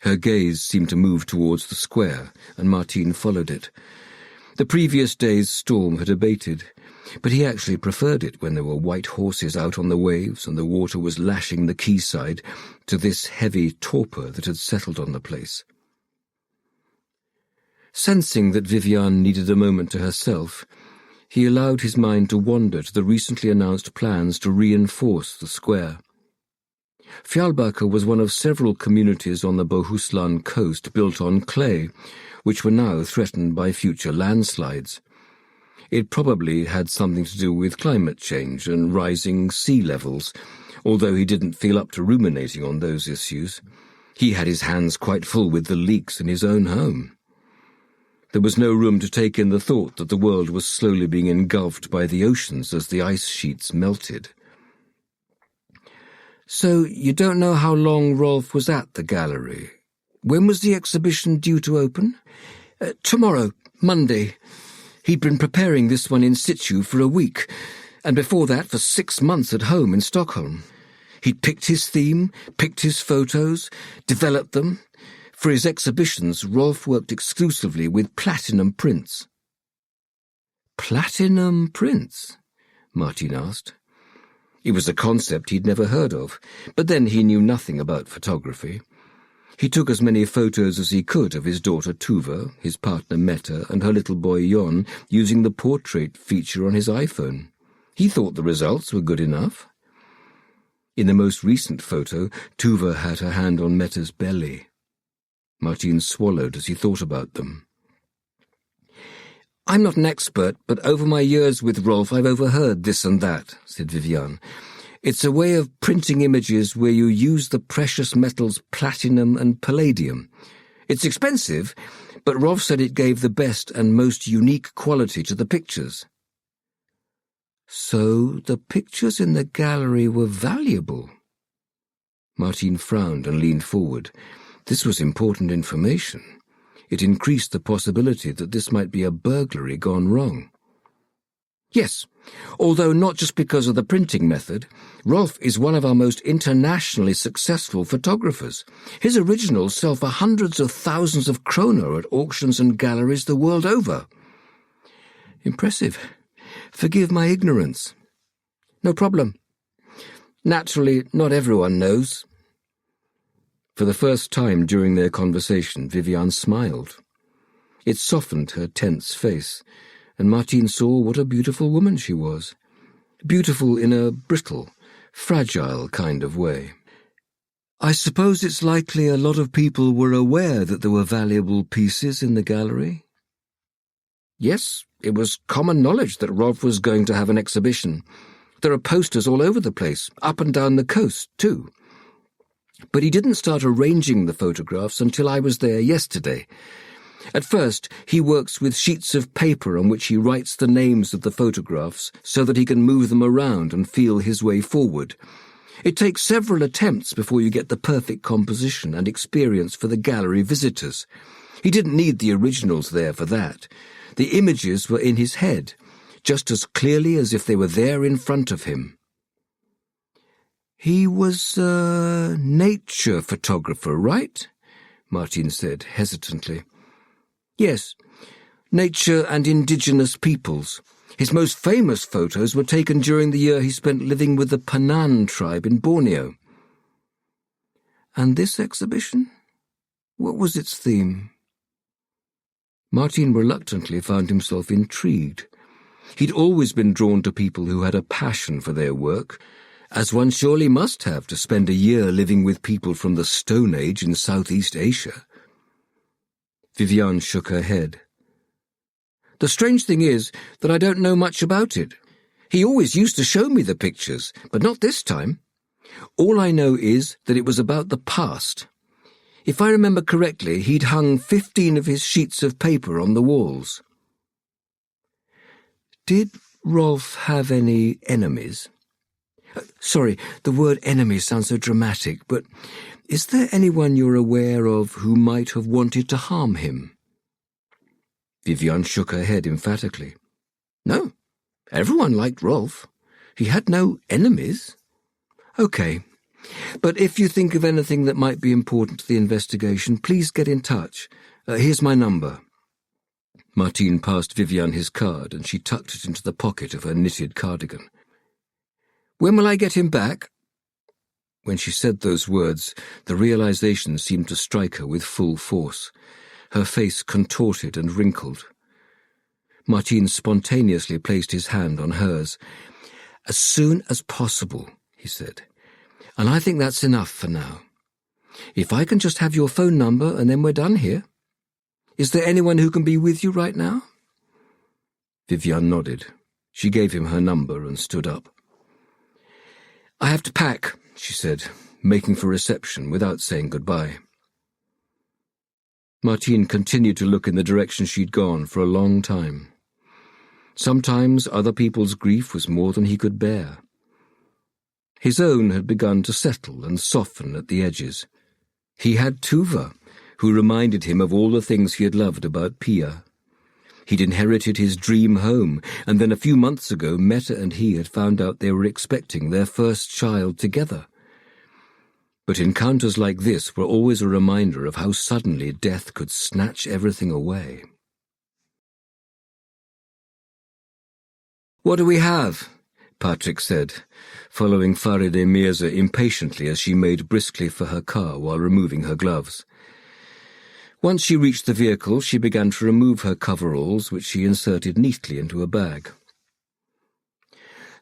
Her gaze seemed to move towards the square, and Martin followed it. The previous day's storm had abated, but he actually preferred it when there were white horses out on the waves and the water was lashing the quayside to this heavy torpor that had settled on the place. Sensing that Viviane needed a moment to herself, he allowed his mind to wander to the recently announced plans to reinforce the square. Fjällbacka was one of several communities on the Bohuslän coast built on clay, which were now threatened by future landslides. It probably had something to do with climate change and rising sea levels, although he didn't feel up to ruminating on those issues. He had his hands quite full with the leaks in his own home. There was no room to take in the thought that the world was slowly being engulfed by the oceans as the ice sheets melted. "So you don't know how long Rolf was at the gallery? When was the exhibition due to open?" "Tomorrow, Monday. He'd been preparing this one in situ for a week, and before that for 6 months at home in Stockholm. He'd picked his theme, picked his photos, developed them. For his exhibitions, Rolf worked exclusively with platinum prints." "Platinum prints?" Martin asked. It was a concept he'd never heard of, but then he knew nothing about photography. He took as many photos as he could of his daughter Tuva, his partner Mette, and her little boy Jon, using the portrait feature on his iPhone. He thought the results were good enough. In the most recent photo, Tuva had her hand on Mette's belly. Martin swallowed as he thought about them. "I'm not an expert, but over my years with Rolf I've overheard this and that," said Viviane. "It's a way of printing images where you use the precious metals platinum and palladium. It's expensive, but Rolf said it gave the best and most unique quality to the pictures." "So the pictures in the gallery were valuable?" Martin frowned and leaned forward. This was important information. It increased the possibility that this might be a burglary gone wrong. "Yes, although not just because of the printing method. Rolf is one of our most internationally successful photographers. His originals sell for hundreds of thousands of kroner at auctions and galleries the world over." "Impressive. Forgive my ignorance." "No problem. Naturally, not everyone knows." For the first time during their conversation, Viviane smiled. It softened her tense face, and Martin saw what a beautiful woman she was. Beautiful in a brittle, fragile kind of way. "I suppose it's likely a lot of people were aware that there were valuable pieces in the gallery?" "Yes, it was common knowledge that Rolf was going to have an exhibition. There are posters all over the place, up and down the coast, too. But he didn't start arranging the photographs until I was there yesterday. At first, he works with sheets of paper on which he writes the names of the photographs so that he can move them around and feel his way forward. It takes several attempts before you get the perfect composition and experience for the gallery visitors. He didn't need the originals there for that. The images were in his head, just as clearly as if they were there in front of him." "He was a nature photographer, right?" Martin said hesitantly. "Yes, nature and indigenous peoples. His most famous photos were taken during the year he spent living with the Panan tribe in Borneo." "And this exhibition? What was its theme?" Martin reluctantly found himself intrigued. He'd always been drawn to people who had a passion for their work, as one surely must have to spend a year living with people from the Stone Age in Southeast Asia. Viviane shook her head. "The strange thing is that I don't know much about it. He always used to show me the pictures, but not this time. All I know is that it was about the past. If I remember correctly, he'd hung 15 of his sheets of paper on the walls." "Did Rolf have any enemies?" "Sorry, the word enemy sounds so dramatic, but is there anyone you're aware of who might have wanted to harm him?" Viviane shook her head emphatically. "No, everyone liked Rolf. He had no enemies." "Okay, but if you think of anything that might be important to the investigation, please get in touch. Here's my number." Martin passed Viviane his card, and she tucked it into the pocket of her knitted cardigan. "When will I get him back?" When she said those words, the realization seemed to strike her with full force. Her face contorted and wrinkled. Martin spontaneously placed his hand on hers. "As soon as possible," he said. "And I think that's enough for now. If I can just have your phone number and then we're done here. Is there anyone who can be with you right now?" Viviane nodded. She gave him her number and stood up. "I have to pack," she said, making for reception without saying goodbye. Martin continued to look in the direction she'd gone for a long time. Sometimes other people's grief was more than he could bear. His own had begun to settle and soften at the edges. He had Tuva, who reminded him of all the things he had loved about Pia. He'd inherited his dream home, and then a few months ago Meta and he had found out they were expecting their first child together. But encounters like this were always a reminder of how suddenly death could snatch everything away. "What do we have?" Patrik said, following Faride Mirza impatiently as she made briskly for her car while removing her gloves. Once she reached the vehicle, she began to remove her coveralls, which she inserted neatly into a bag.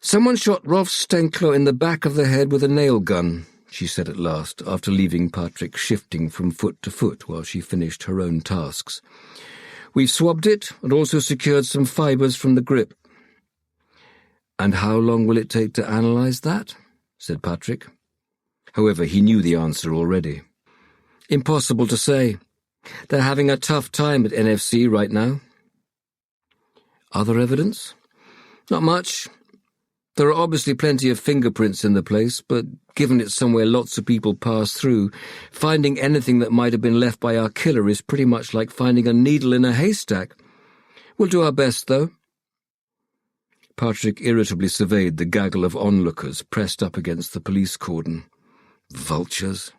"Someone shot Rolf Stenkler in the back of the head with a nail gun," she said at last, after leaving Patrik shifting from foot to foot while she finished her own tasks. "We've swabbed it and also secured some fibres from the grip." "And how long will it take to analyse that?" said Patrik. However, he knew the answer already. "Impossible to say. They're having a tough time at NFC right now." "Other evidence?" "Not much. There are obviously plenty of fingerprints in the place, but given it's somewhere lots of people pass through, finding anything that might have been left by our killer is pretty much like finding a needle in a haystack. We'll do our best, though." Patrik irritably surveyed the gaggle of onlookers pressed up against the police cordon. Vultures.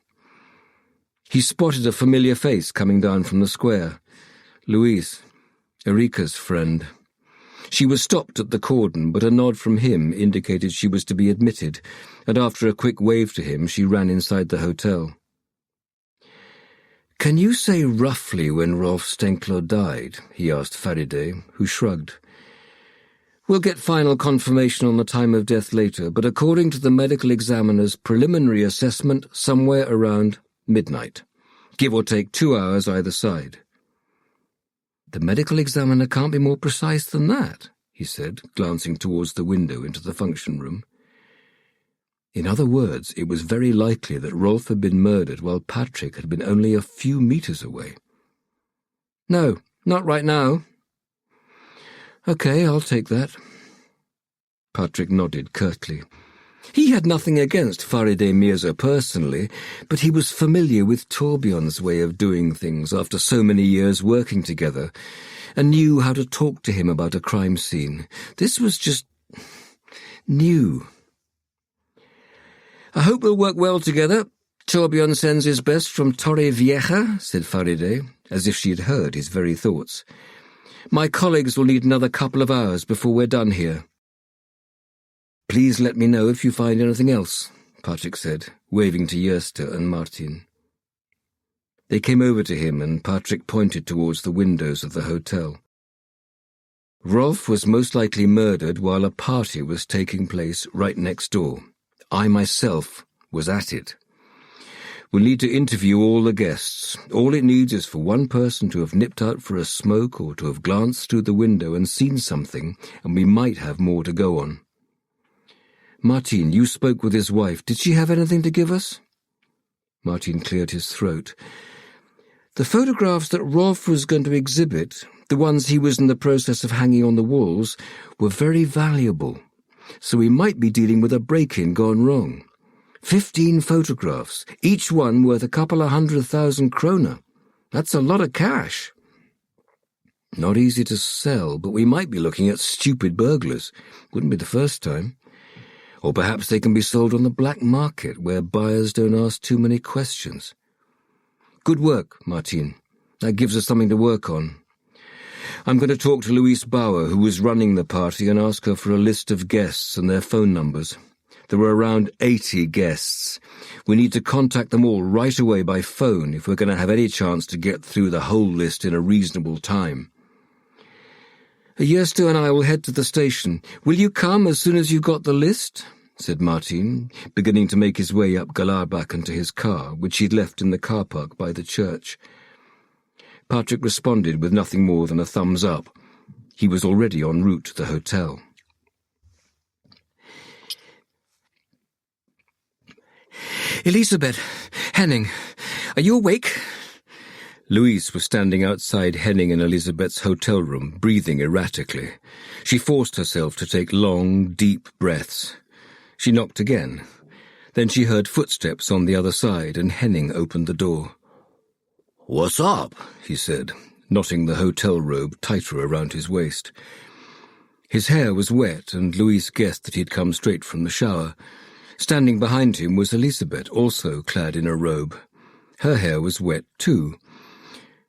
He spotted a familiar face coming down from the square. Louise, Erika's friend. She was stopped at the cordon, but a nod from him indicated she was to be admitted, and after a quick wave to him, she ran inside the hotel. "Can you say roughly when Rolf Stenkler died?" he asked Faride, who shrugged. "We'll get final confirmation on the time of death later, but according to the medical examiner's preliminary assessment, somewhere around midnight, give or take 2 hours either side." "The medical examiner can't be more precise than that," he said, glancing towards the window into the function room. In other words, it was very likely that Rolf had been murdered while Patrik had been only a few meters away. "No, not right now." "Okay, I'll take that." Patrik nodded curtly. He had nothing against Faride Mirza personally, but he was familiar with Torbjörn's way of doing things after so many years working together, and knew how to talk to him about a crime scene. This was just new. "I hope we'll work well together. Torbjörn sends his best from Torre Vieja," said Faride, as if she had heard his very thoughts. "My colleagues will need another couple of hours before we're done here." "Please let me know if you find anything else," Patrik said, waving to Yersta and Martin. They came over to him and Patrik pointed towards the windows of the hotel. Rolf was most likely murdered while a party was taking place right next door. I myself was at it. We'll need to interview all the guests. All it needs is for one person to have nipped out for a smoke or to have glanced through the window and seen something, and we might have more to go on. "Martin, you spoke with his wife. Did she have anything to give us?" Martin cleared his throat. "The photographs that Rolf was going to exhibit, the ones he was in the process of hanging on the walls, were very valuable, so we might be dealing with a break-in gone wrong. 15 photographs, each one worth a couple of 100,000 kroner. That's a lot of cash." "Not easy to sell, but we might be looking at stupid burglars. Wouldn't be the first time. Or perhaps they can be sold on the black market, where buyers don't ask too many questions." "Good work, Martin. That gives us something to work on. I'm going to talk to Louise Bauer, who was running the party, and ask her for a list of guests and their phone numbers. There were around 80 guests. We need to contact them all right away by phone if we're going to have any chance to get through the whole list in a reasonable time. Yersto and I will head to the station. Will you come as soon as you've got the list? Said Martin, beginning to make his way up Galarbacken to his car, which he'd left in the car park by the church. Patrik responded with nothing more than a thumbs up. He was already en route to the hotel. Elisabeth, Henning, are you awake? Louise was standing outside Henning and Elisabeth's hotel room, breathing erratically. She forced herself to take long, deep breaths. She knocked again. Then she heard footsteps on the other side, and Henning opened the door. "What's up?" he said, knotting the hotel robe tighter around his waist. His hair was wet, and Louise guessed that he'd come straight from the shower. Standing behind him was Elisabeth, also clad in a robe. Her hair was wet too.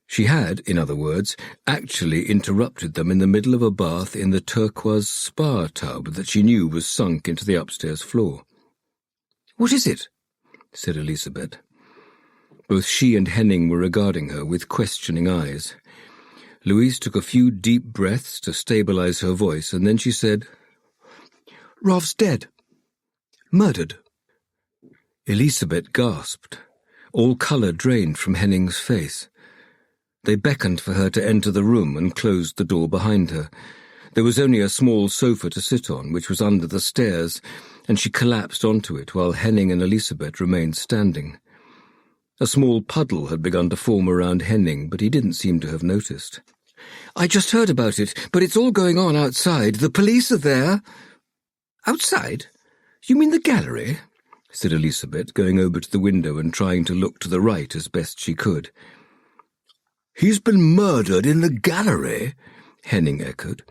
She had, in other words, actually interrupted them in the middle of a bath in the turquoise spa tub that she knew was sunk into the upstairs floor. "What is it?" said Elisabeth. Both she and Henning were regarding her with questioning eyes. Louise took a few deep breaths to stabilize her voice, and then she said, "Rolf's dead. Murdered." Elisabeth gasped. All colour drained from Henning's face. They beckoned for her to enter the room and closed the door behind her. There was only a small sofa to sit on, which was under the stairs, and she collapsed onto it while Henning and Elisabeth remained standing. A small puddle had begun to form around Henning, but he didn't seem to have noticed. "I just heard about it, but it's all going on outside. The police are there." "Outside? You mean the gallery?" said Elisabeth, going over to the window and trying to look to the right as best she could. "He's been murdered in the gallery?" Henning echoed.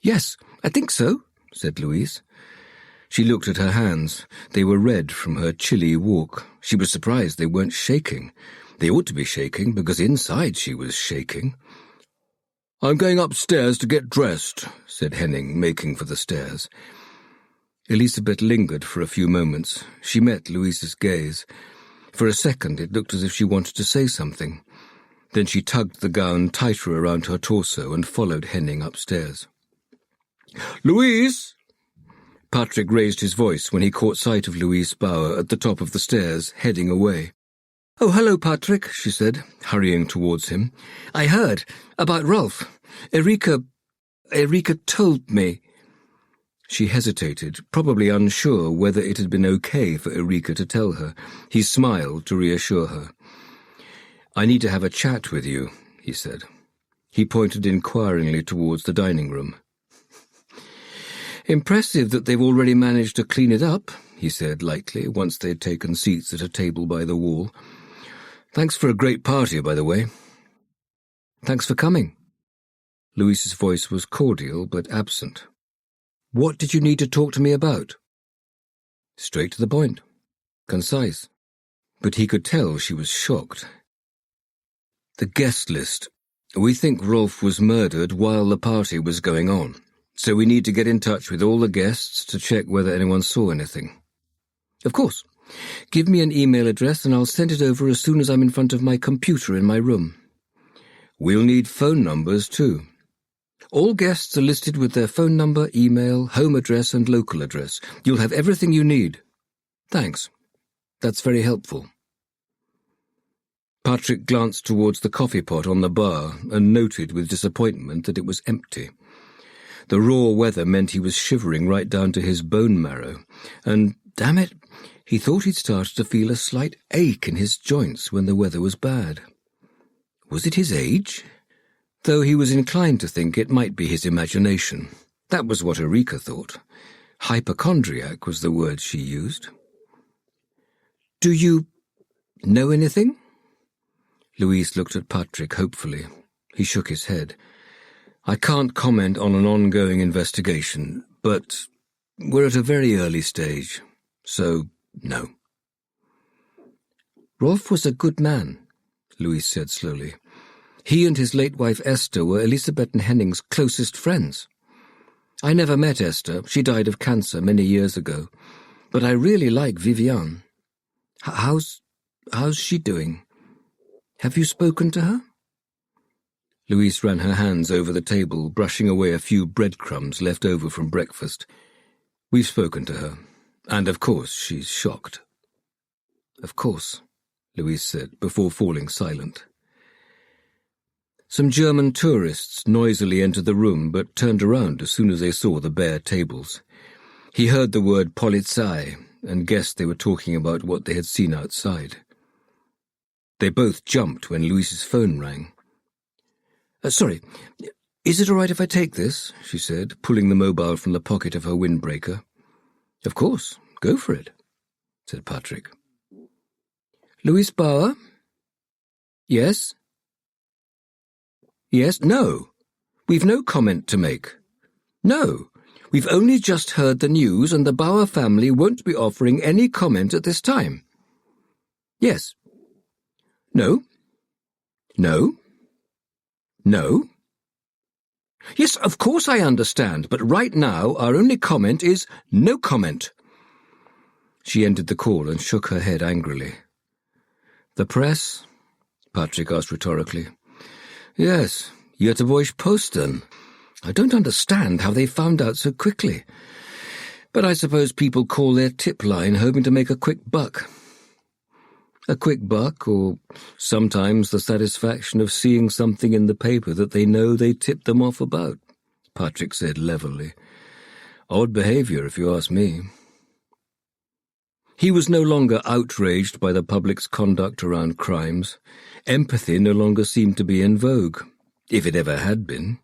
"Yes, I think so," said Louise. She looked at her hands. They were red from her chilly walk. She was surprised they weren't shaking. They ought to be shaking, because inside she was shaking. "I'm going upstairs to get dressed," said Henning, making for the stairs. Elisabeth lingered for a few moments. She met Louise's gaze. For a second it looked as if she wanted to say something. Then she tugged the gown tighter around her torso and followed Henning upstairs. "Louise!" Patrik raised his voice when he caught sight of Louise Bauer at the top of the stairs, heading away. "Oh, hello, Patrik," she said, hurrying towards him. "I heard about Rolf. Erika told me." She hesitated, probably unsure whether it had been okay for Erika to tell her. He smiled to reassure her. "I need to have a chat with you," he said. He pointed inquiringly towards the dining room. "Impressive that they've already managed to clean it up," he said lightly, once they'd taken seats at a table by the wall. "Thanks for a great party, by the way." "Thanks for coming." Louise's voice was cordial but absent. "What did you need to talk to me about?" Straight to the point. Concise. But he could tell she was shocked. "The guest list. We think Rolf was murdered while the party was going on, so we need to get in touch with all the guests to check whether anyone saw anything." "Of course. Give me an email address and I'll send it over as soon as I'm in front of my computer in my room." "We'll need phone numbers too." "All guests are listed with their phone number, email, home address and local address. You'll have everything you need." "Thanks. That's very helpful." Patrik glanced towards the coffee pot on the bar and noted with disappointment that it was empty. The raw weather meant he was shivering right down to his bone marrow, and, damn it, he thought he'd started to feel a slight ache in his joints when the weather was bad. Was it his age? Though he was inclined to think it might be his imagination. That was what Erika thought. Hypochondriac was the word she used. "Do you know anything?" Louise looked at Patrik hopefully. He shook his head. "I can't comment on an ongoing investigation, but we're at a very early stage, so no." "Rolf was a good man," Louise said slowly. "He and his late wife Esther were Elisabeth and Henning's closest friends. I never met Esther. She died of cancer many years ago. But I really like Viviane. How's she doing? Have you spoken to her? Louise ran her hands over the table, brushing away a few breadcrumbs left over from breakfast. We've spoken to her, and of course she's shocked. Of course, Louise said, before falling silent. Some German tourists noisily entered the room, but turned around as soon as they saw the bare tables. He heard the word Polizei and guessed they were talking about what they had seen outside. They both jumped when Louise's phone rang. Sorry, is it all right if I take this? She said, pulling the mobile from the pocket of her windbreaker. Of course, go for it, said Patrik. Louise Bauer? Yes? Yes, no. We've no comment to make. No, we've only just heard the news and the Bauer family won't be offering any comment at this time. Yes. No. No. No. Yes, of course I understand, but right now our only comment is no comment. She ended the call and shook her head angrily. The press? Patrik asked rhetorically. Yes, Göteborgs Posten. I don't understand how they found out so quickly. But I suppose people call their tip line hoping to make a quick buck. A quick buck, or sometimes the satisfaction of seeing something in the paper that they know they tipped them off about, Patrik said levelly. Odd behaviour, if you ask me. He was no longer outraged by the public's conduct around crimes. Empathy no longer seemed to be in vogue, if it ever had been.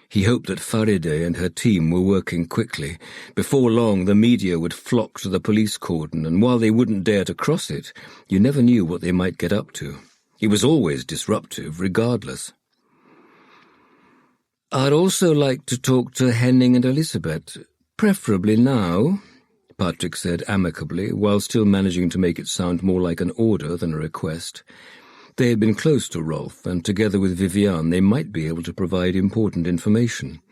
He hoped that Faride and her team were working quickly. Before long, the media would flock to the police cordon, and while they wouldn't dare to cross it, you never knew what they might get up to. It was always disruptive, regardless. I'd also like to talk to Henning and Elisabeth, preferably now, Patrik said amicably, while still managing to make it sound more like an order than a request. They had been close to Rolf, and together with Viviane they might be able to provide important information.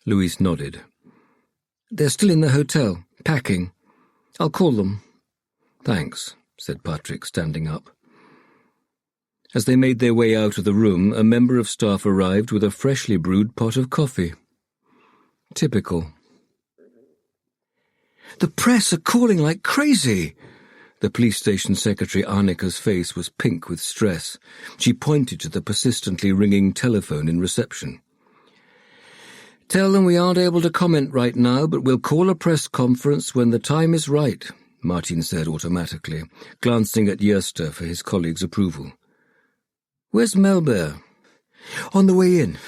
Louise nodded. They're still in the hotel, packing. I'll call them. Thanks, said Patrik, standing up. As they made their way out of the room, a member of staff arrived with a freshly brewed pot of coffee. Typical. The press are calling like crazy. The police station secretary Annika's face was pink with stress. She pointed to the persistently ringing telephone in reception. Tell them we aren't able to comment right now, but we'll call a press conference when the time is right, Martin said automatically, glancing at Gösta for his colleague's approval. Where's Melber? On the way in.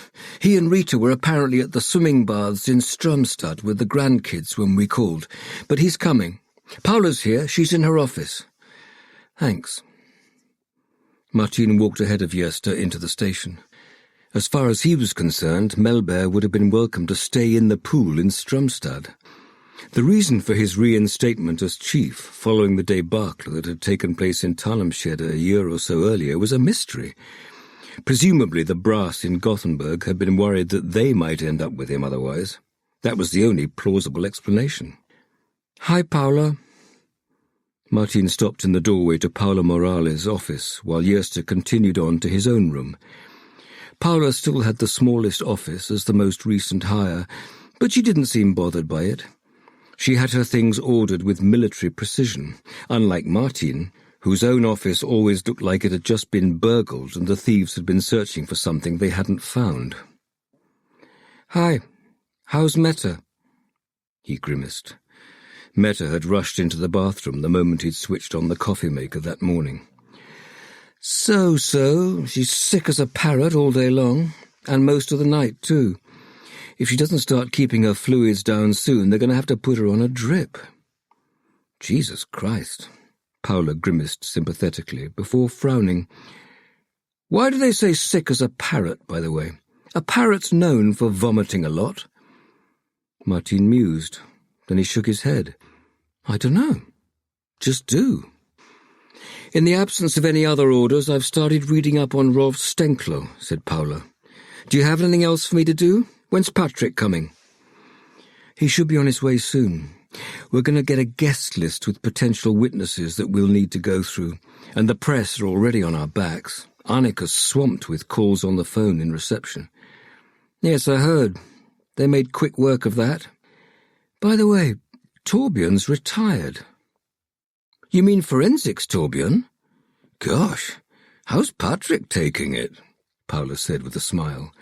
He and Rita were apparently at the swimming baths in Strömstad with the grandkids when we called, but he's coming. Paula's here. She's in her office. Thanks. Martin walked ahead of Gösta into the station. As far as he was concerned, Melber would have been welcome to stay in the pool in Strömstad. The reason for his reinstatement as chief, following the debacle that had taken place in Talmshed a year or so earlier, was a mystery. Presumably the brass in Gothenburg had been worried that they might end up with him otherwise. That was the only plausible explanation. Hi, Paula. Martin stopped in the doorway to Paula Morales' office, while Gösta continued on to his own room. Paula still had the smallest office as the most recent hire, but she didn't seem bothered by it. She had her things ordered with military precision, unlike Martin, whose own office always looked like it had just been burgled and the thieves had been searching for something they hadn't found. Hi, how's Meta? He grimaced. Meta had rushed into the bathroom the moment he'd switched on the coffee maker that morning. So, she's sick as a parrot all day long, and most of the night, too. If she doesn't start keeping her fluids down soon, they're going to have to put her on a drip. Jesus Christ, Paula grimaced sympathetically, before frowning. Why do they say sick as a parrot, by the way? A parrot's known for vomiting a lot. Martin mused. Then he shook his head. I don't know. Just do. In the absence of any other orders, I've started reading up on Rolf Stenklo, said Paula. Do you have anything else for me to do? When's Patrik coming? He should be on his way soon. We're going to get a guest list with potential witnesses that we'll need to go through, and the press are already on our backs. Annika's swamped with calls on the phone in reception. Yes, I heard. They made quick work of that. By the way, Torbjörn's retired. You mean forensics, Torbjörn? Gosh, how's Patrik taking it? Paula said with a smile.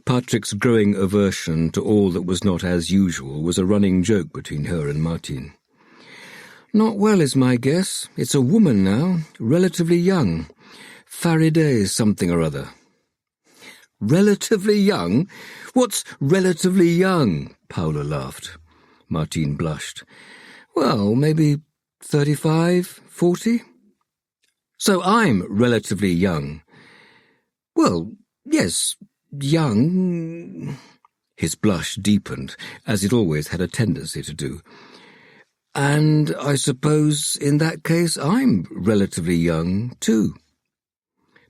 Patrik's growing aversion to all that was not as usual was a running joke between her and Martin. Not well is my guess. It's a woman now, relatively young. Faraday something or other. Relatively young? What's relatively young? Paula laughed. Martin blushed. Well, maybe 35, 40? So I'm relatively young. Well, yes, young. His blush deepened, as it always had a tendency to do. And I suppose in that case I'm relatively young, too.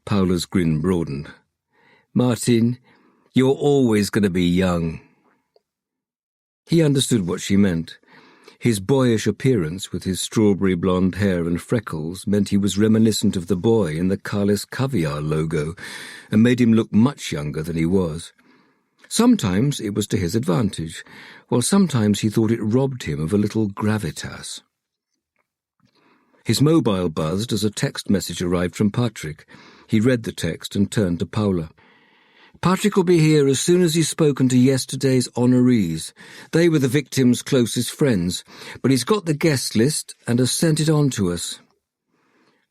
Paula's grin broadened. Martin, you're always going to be young. He understood what she meant. His boyish appearance with his strawberry blonde hair and freckles meant he was reminiscent of the boy in the Carlis Caviar logo and made him look much younger than he was. Sometimes it was to his advantage, while sometimes he thought it robbed him of a little gravitas. His mobile buzzed as a text message arrived from Patrik. He read the text and turned to Paula. Patrik will be here as soon as he's spoken to yesterday's honorees. They were the victim's closest friends, but he's got the guest list and has sent it on to us.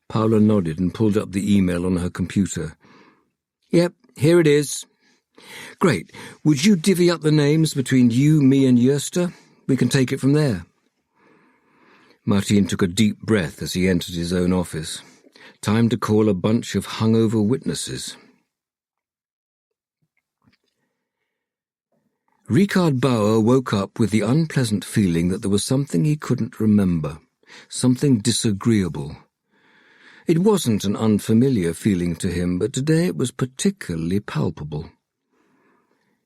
Paula nodded and pulled up the email on her computer. Yep, here it is. Great. Would you divvy up the names between you, me and Gösta? We can take it from there. Martin took a deep breath as he entered his own office. Time to call a bunch of hungover witnesses. Richard Bauer woke up with the unpleasant feeling that there was something he couldn't remember, something disagreeable. It wasn't an unfamiliar feeling to him, but today it was particularly palpable.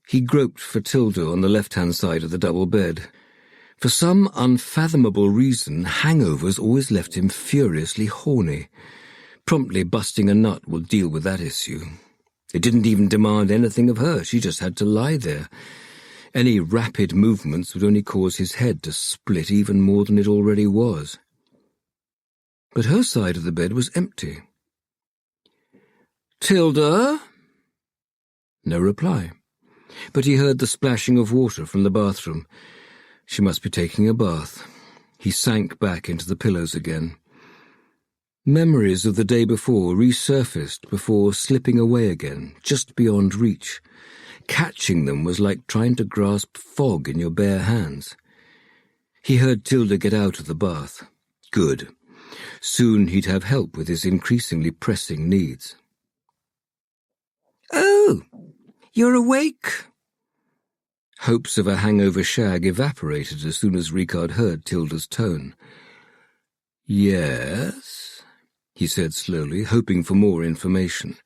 He groped for Tilda on the left-hand side of the double bed. For some unfathomable reason, hangovers always left him furiously horny. Promptly busting a nut will deal with that issue. It didn't even demand anything of her, she just had to lie there. Any rapid movements would only cause his head to split even more than it already was. But her side of the bed was empty. Tilda? No reply. But he heard the splashing of water from the bathroom. She must be taking a bath. He sank back into the pillows again. Memories of the day before resurfaced before slipping away again, just beyond reach. Catching them was like trying to grasp fog in your bare hands. He heard Tilda get out of the bath. Good. Soon he'd have help with his increasingly pressing needs. Oh, you're awake? Hopes of a hangover shag evaporated as soon as Richard heard Tilda's tone. Yes, he said slowly, hoping for more information.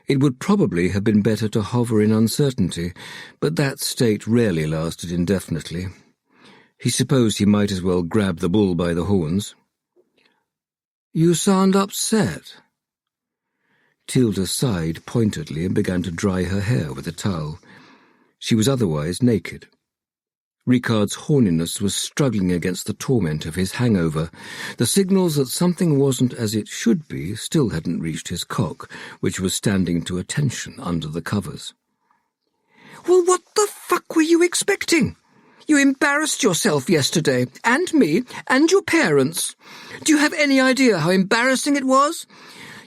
It would probably have been better to hover in uncertainty, but that state rarely lasted indefinitely. He supposed he might as well grab the bull by the horns. You sound upset. Tilda sighed pointedly and began to dry her hair with a towel. She was otherwise naked. Richard's horniness was struggling against the torment of his hangover. The signals that something wasn't as it should be still hadn't reached his cock, which was standing to attention under the covers. Well, what the fuck were you expecting? You embarrassed yourself yesterday, and me, and your parents. Do you have any idea how embarrassing it was?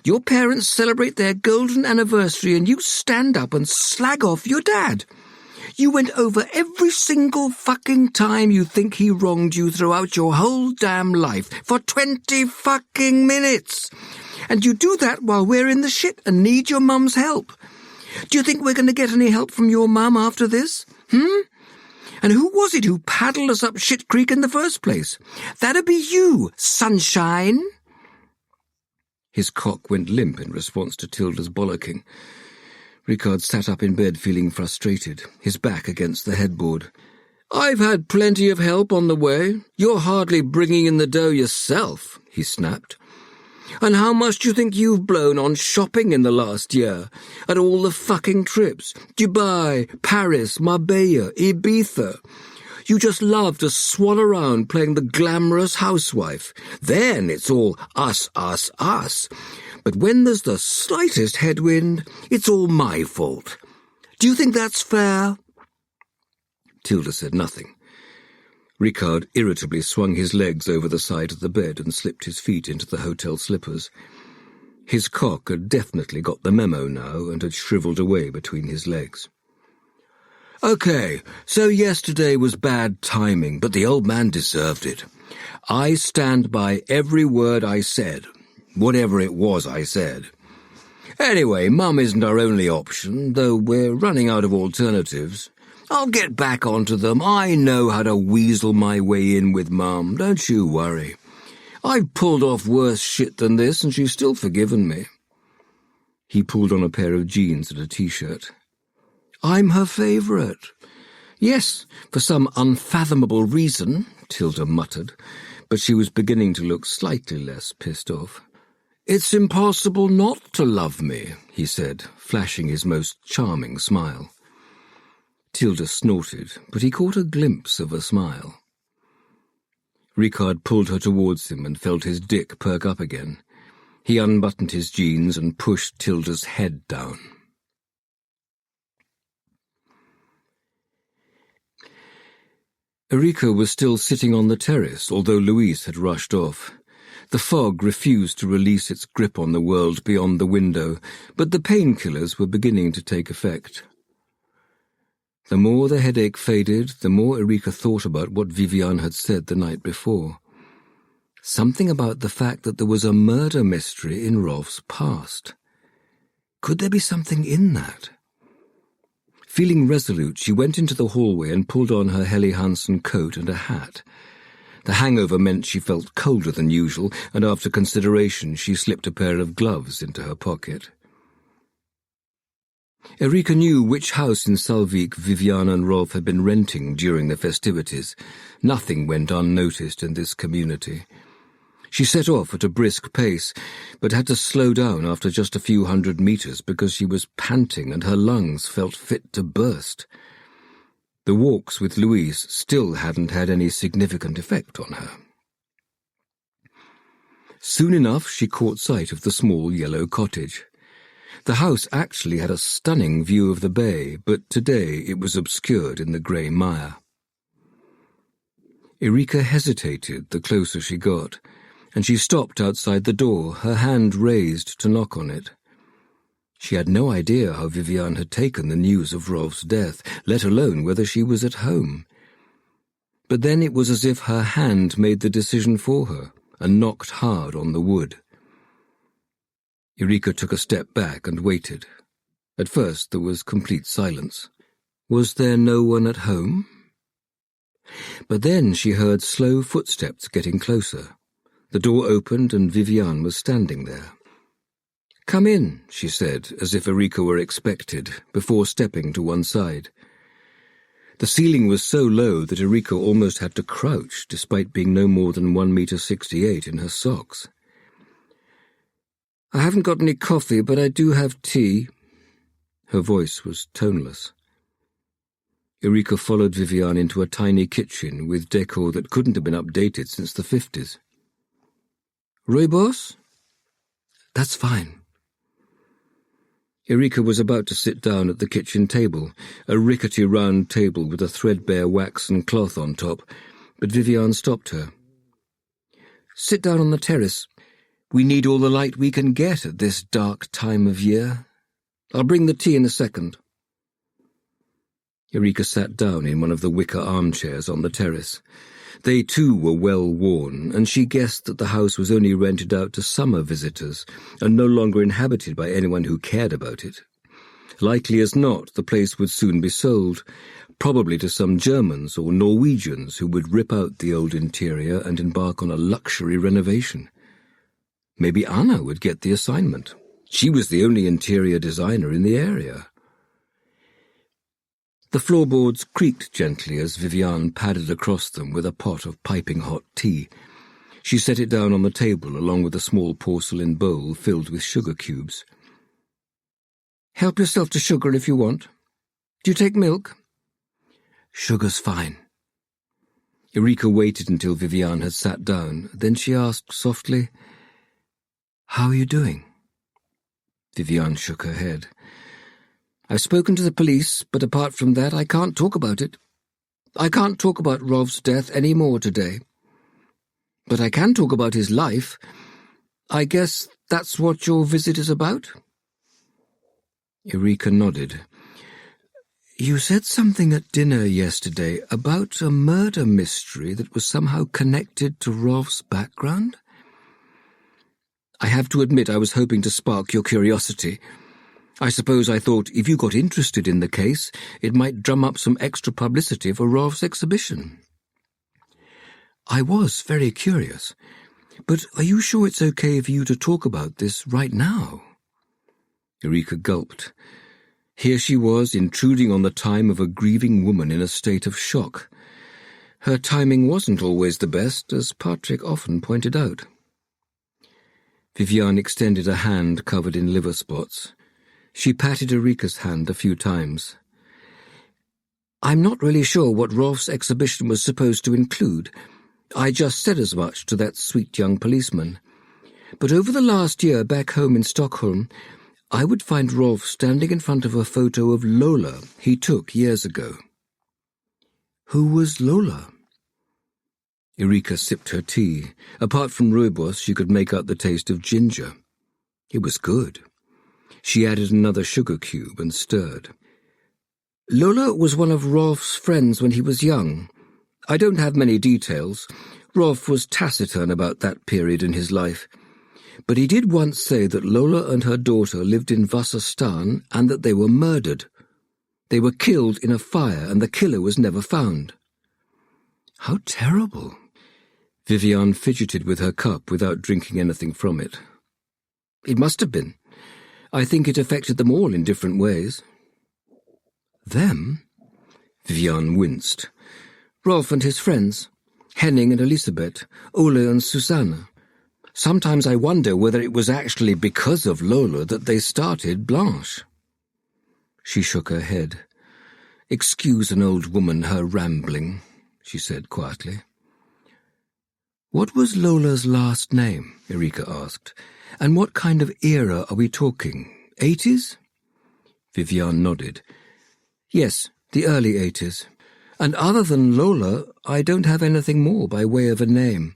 Your parents celebrate their golden anniversary and you stand up and slag off your dad. You went over every single fucking time you think he wronged you throughout your whole damn life for 20 fucking minutes. And you do that while we're in the shit and need your mum's help. Do you think we're going to get any help from your mum after this? And who was it who paddled us up shit creek in the first place? That'd be you, sunshine. His cock went limp in response to Tilda's bollocking. Richard sat up in bed feeling frustrated, his back against the headboard. "I've had plenty of help on the way. You're hardly bringing in the dough yourself," he snapped. "And how much do you think you've blown on shopping in the last year? At all the fucking trips? Dubai, Paris, Marbella, Ibiza. You just love to swan around playing the glamorous housewife. Then it's all us, us, us. But when there's the slightest headwind, it's all my fault. Do you think that's fair?" Tilda said nothing. Ricard irritably swung his legs over the side of the bed and slipped his feet into the hotel slippers. His cock had definitely got the memo now and had shriveled away between his legs. "Okay, so yesterday was bad timing, but the old man deserved it. I stand by every word I said, whatever it was I said. Anyway, Mum isn't our only option, though we're running out of alternatives. I'll get back onto them. I know how to weasel my way in with Mum, don't you worry. I've pulled off worse shit than this, and she's still forgiven me." He pulled on a pair of jeans and a t-shirt. "I'm her favourite." "Yes, for some unfathomable reason," Tilda muttered, but she was beginning to look slightly less pissed off. "It's impossible not to love me," he said, flashing his most charming smile. Tilda snorted, but he caught a glimpse of a smile. Ricard pulled her towards him and felt his dick perk up again. He unbuttoned his jeans and pushed Tilda's head down. Erika was still sitting on the terrace, although Louise had rushed off. The fog refused to release its grip on the world beyond the window, but the painkillers were beginning to take effect. The more the headache faded, the more Erika thought about what Viviane had said the night before. Something about the fact that there was a murder mystery in Rolf's past. Could there be something in that? Feeling resolute, she went into the hallway and pulled on her Helly Hansen coat and a hat. The hangover meant she felt colder than usual, and after consideration she slipped a pair of gloves into her pocket. Erika knew which house in Salvik Viviane and Rolf had been renting during the festivities. Nothing went unnoticed in this community. She set off at a brisk pace, but had to slow down after just a few 100 meters because she was panting and her lungs felt fit to burst. The walks with Louise still hadn't had any significant effect on her. Soon enough she caught sight of the small yellow cottage. The house actually had a stunning view of the bay, but today it was obscured in the grey mire. Erika hesitated the closer she got, and she stopped outside the door, her hand raised to knock on it. She had no idea how Viviane had taken the news of Rolf's death, let alone whether she was at home. But then it was as if her hand made the decision for her, and knocked hard on the wood. Erika took a step back and waited. At first there was complete silence. Was there no one at home? But then she heard slow footsteps getting closer. The door opened and Viviane was standing there. "Come in," she said, as if Erika were expected, before stepping to one side. The ceiling was so low that Erika almost had to crouch, despite being no more than 1.68 meters in her socks. "I haven't got any coffee, but I do have tea." Her voice was toneless. Erika followed Viviane into a tiny kitchen with decor that couldn't have been updated since the 50s. "Rooibos?" "That's fine." Erika was about to sit down at the kitchen table, a rickety round table with a threadbare waxen cloth on top, but Viviane stopped her. "Sit down on the terrace. We need all the light we can get at this dark time of year. I'll bring the tea in a second." Erika sat down in one of the wicker armchairs on the terrace. They too were well worn, and she guessed that the house was only rented out to summer visitors and no longer inhabited by anyone who cared about it. Likely as not, the place would soon be sold, probably to some Germans or Norwegians who would rip out the old interior and embark on a luxury renovation. Maybe Anna would get the assignment. She was the only interior designer in the area. The floorboards creaked gently as Vivian padded across them with a pot of piping hot tea. She set it down on the table along with a small porcelain bowl filled with sugar cubes. "Help yourself to sugar if you want. Do you take milk?" "Sugar's fine." Eureka waited until Vivian had sat down. Then she asked softly, "How are you doing?" Vivian shook her head. "I've spoken to the police, but apart from that, I can't talk about it. I can't talk about Rov's death any more today. But I can talk about his life. I guess that's what your visit is about?" Eureka nodded. "You said something at dinner yesterday about a murder mystery that was somehow connected to Rov's background?" "I have to admit I was hoping to spark your curiosity. I suppose I thought if you got interested in the case, it might drum up some extra publicity for Rov's exhibition." "I was very curious. But are you sure it's okay for you to talk about this right now?" Eureka gulped. Here she was, intruding on the time of a grieving woman in a state of shock. Her timing wasn't always the best, as Patrik often pointed out. Vivian extended a hand covered in liver spots. She patted Eureka's hand a few times. "I'm not really sure what Rov's exhibition was supposed to include. I just said as much to that sweet young policeman. But over the last year back home in Stockholm, I would find Rov standing in front of a photo of Lola he took years ago." "Who was Lola?" Eureka sipped her tea. Apart from rooibos, she could make out the taste of ginger. It was good. She added another sugar cube and stirred. "Lola was one of Rov's friends when he was young. I don't have many details. Rov was taciturn about that period in his life. But he did once say that Lola and her daughter lived in Vasastan and that they were murdered. They were killed in a fire and the killer was never found." "How terrible." Vivian fidgeted with her cup without drinking anything from it. "It must have been. I think it affected them all in different ways." "Them?" Vivian winced. "Rolf and his friends, Henning and Elisabeth, Ole and Susanna. Sometimes I wonder whether it was actually because of Lola that they started Blanche." She shook her head. "Excuse an old woman her rambling," she said quietly. "What was Lola's last name?" Eureka asked. "And what kind of era are we talking? 80s? Vivian nodded. "Yes, the early 80s. And other than Lola, I don't have anything more by way of a name.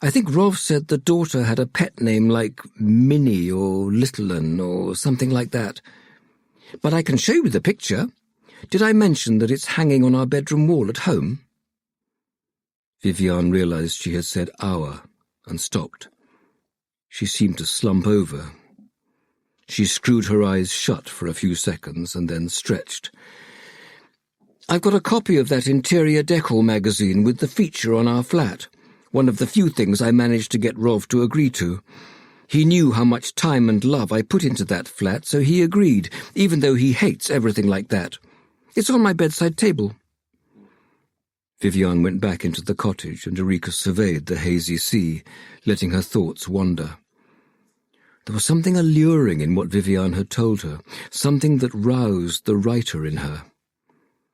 I think Rov said the daughter had a pet name like Minnie or Little'n or something like that. But I can show you the picture. Did I mention that it's hanging on our bedroom wall at home?" Vivian realized she had said "our" and stopped. She seemed to slump over. She screwed her eyes shut for a few seconds and then stretched. "I've got a copy of that interior decor magazine with the feature on our flat, one of the few things I managed to get Rov to agree to. He knew how much time and love I put into that flat, so he agreed, even though he hates everything like that. It's on my bedside table." Vivian went back into the cottage and Eureka surveyed the hazy sea, letting her thoughts wander. There was something alluring in what Vivian had told her, something that roused the writer in her.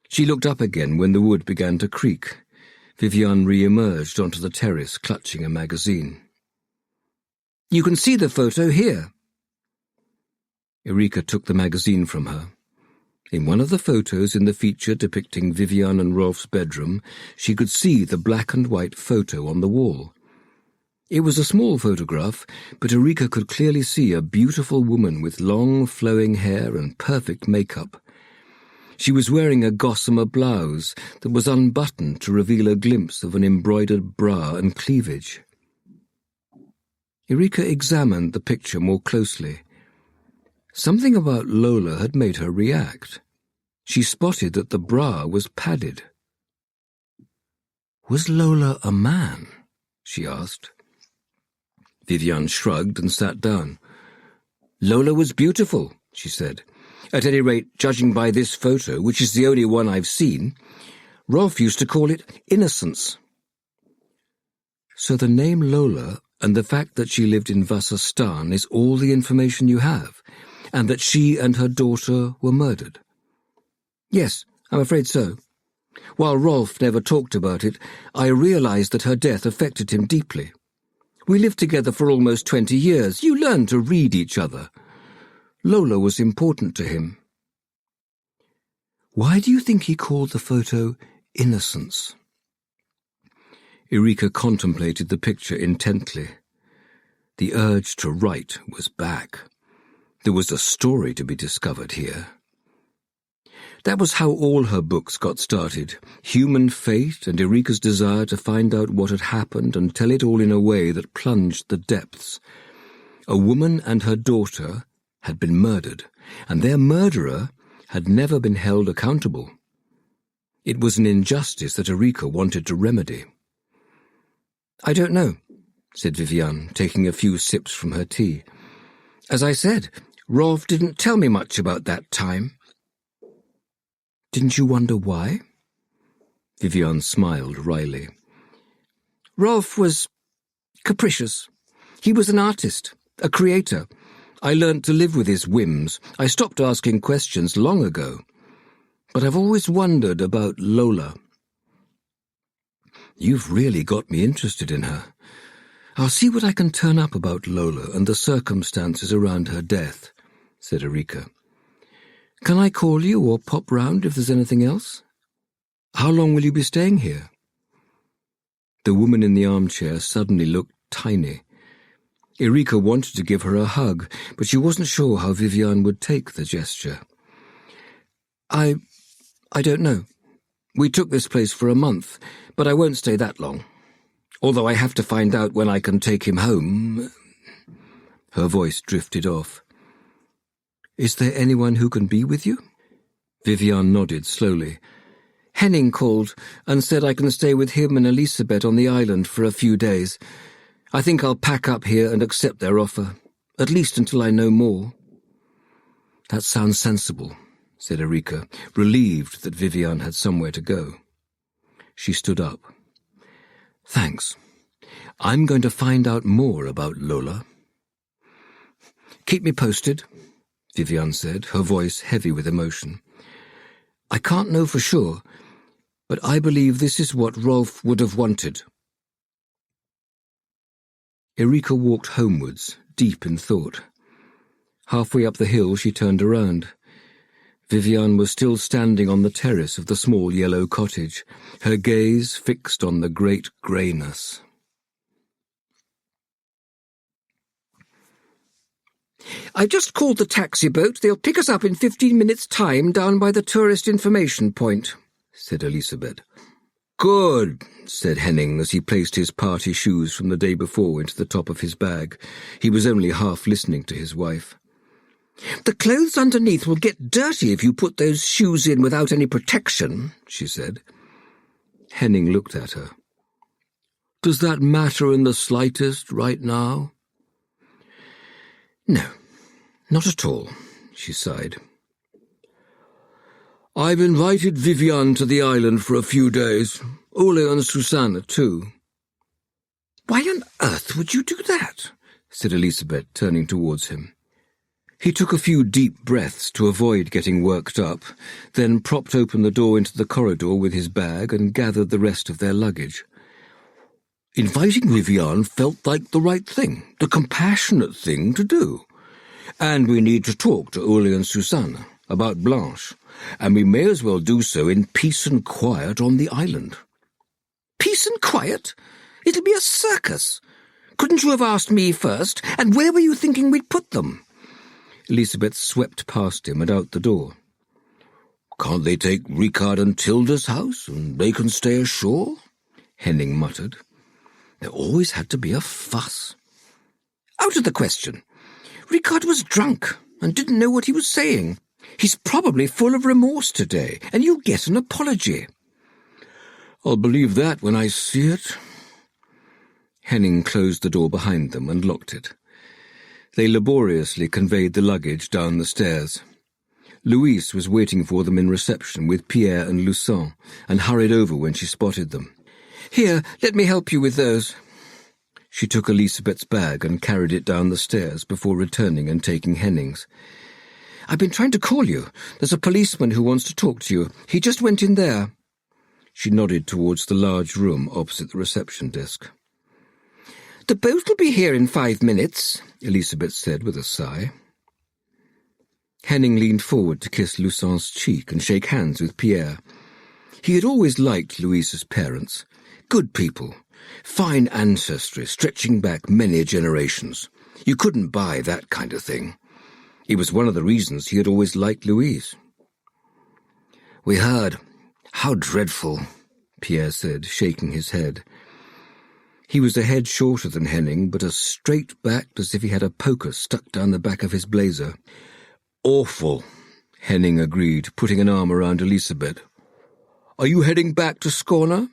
She looked up again when the wood began to creak. Vivian re-emerged onto the terrace, clutching a magazine. "You can see the photo here." Eureka took the magazine from her. In one of the photos in the feature depicting Vivian and Rolf's bedroom, she could see the black and white photo on the wall. It was a small photograph, but Eureka could clearly see a beautiful woman with long, flowing hair and perfect makeup. She was wearing a gossamer blouse that was unbuttoned to reveal a glimpse of an embroidered bra and cleavage. Eureka examined the picture more closely. Something about Lola had made her react. She spotted that the bra was padded. "Was Lola a man?" she asked. Vivian shrugged and sat down. "Lola was beautiful," she said. At any rate, judging by this photo, which is the only one I've seen, Rolf used to call it innocence. So the name Lola and the fact that she lived in Vassastan is all the information you have, and that she and her daughter were murdered? Yes, I'm afraid so. While Rolf never talked about it, I realized that her death affected him deeply. We lived together for almost 20 years. You learn to read each other. Lola was important to him. Why do you think he called the photo innocence? Erika contemplated the picture intently. The urge to write was back. There was a story to be discovered here. That was how all her books got started, human fate and Erika's desire to find out what had happened and tell it all in a way that plunged the depths. A woman and her daughter had been murdered, and their murderer had never been held accountable. It was an injustice that Erika wanted to remedy. "I don't know," said Viviane, taking a few sips from her tea. "As I said, Rolf didn't tell me much about that time." "Didn't you wonder why?" Viviane smiled wryly. "Rolf was capricious. He was an artist, a creator. I learnt to live with his whims. I stopped asking questions long ago. But I've always wondered about Lola." "You've really got me interested in her. I'll see what I can turn up about Lola and the circumstances around her death," said Erika. "Can I call you or pop round if there's anything else? How long will you be staying here?" The woman in the armchair suddenly looked tiny. Erika wanted to give her a hug, but she wasn't sure how Viviane would take the gesture. I don't know. We took this place for a month, but I won't stay that long. Although I have to find out when I can take him home." Her voice drifted off. "Is there anyone who can be with you?" Viviane nodded slowly. "Henning called and said I can stay with him and Elisabeth on the island for a few days. I think I'll pack up here and accept their offer, at least until I know more." "That sounds sensible," said Erika, relieved that Viviane had somewhere to go. She stood up. "Thanks. I'm going to find out more about Lola." "Keep me posted," Viviane said, her voice heavy with emotion. "I can't know for sure, but I believe this is what Rolf would have wanted." Erika walked homewards, deep in thought. Halfway up the hill she turned around. Viviane was still standing on the terrace of the small yellow cottage, her gaze fixed on the great greyness. "I just called the taxi boat. They'll pick us up in 15 minutes' time down by the tourist information point," said Elisabeth. "Good," said Henning as he placed his party shoes from the day before into the top of his bag. He was only half listening to his wife. "The clothes underneath will get dirty if you put those shoes in without any protection," she said. Henning looked at her. "Does that matter in the slightest right now?" "No, not at all," she sighed. "I've invited Viviane to the island for a few days. Ole and Susanna, too." "Why on earth would you do that?" said Elisabeth, turning towards him. He took a few deep breaths to avoid getting worked up, then propped open the door into the corridor with his bag and gathered the rest of their luggage. Inviting Viviane felt like the right thing, the compassionate thing to do. And we need to talk to Ole and Susanna about Blanche, and we may as well do so in peace and quiet on the island." "Peace and quiet? It'll be a circus. Couldn't you have asked me first? And where were you thinking we'd put them?" Elisabeth swept past him and out the door. "Can't they take Ricard and Tilda's house, and they can stay ashore?" Henning muttered. "There always had to be a fuss." "Out of the question. Ricard was drunk and didn't know what he was saying. He's probably full of remorse today, and you'll get an apology." "I'll believe that when I see it." Henning closed the door behind them and locked it. They laboriously conveyed the luggage down the stairs. Louise was waiting for them in reception with Pierre and Lucien, and hurried over when she spotted them. "Here, let me help you with those." She took Elisabeth's bag and carried it down the stairs before returning and taking Henning's. "I've been trying to call you. There's a policeman who wants to talk to you. He just went in there." She nodded towards the large room opposite the reception desk. "The boat will be here in 5 minutes, Elisabeth said with a sigh. Henning leaned forward to kiss Lucien's cheek and shake hands with Pierre. He had always liked Louise's parents. Good people. Fine ancestry stretching back many generations. You couldn't buy that kind of thing. It was one of the reasons he had always liked Louise. "We heard. How dreadful," Pierre said, shaking his head. He was a head shorter than Henning, but as straight-backed as if he had a poker stuck down the back of his blazer. "Awful," Henning agreed, putting an arm around Elisabeth. "Are you heading back to Skåne?"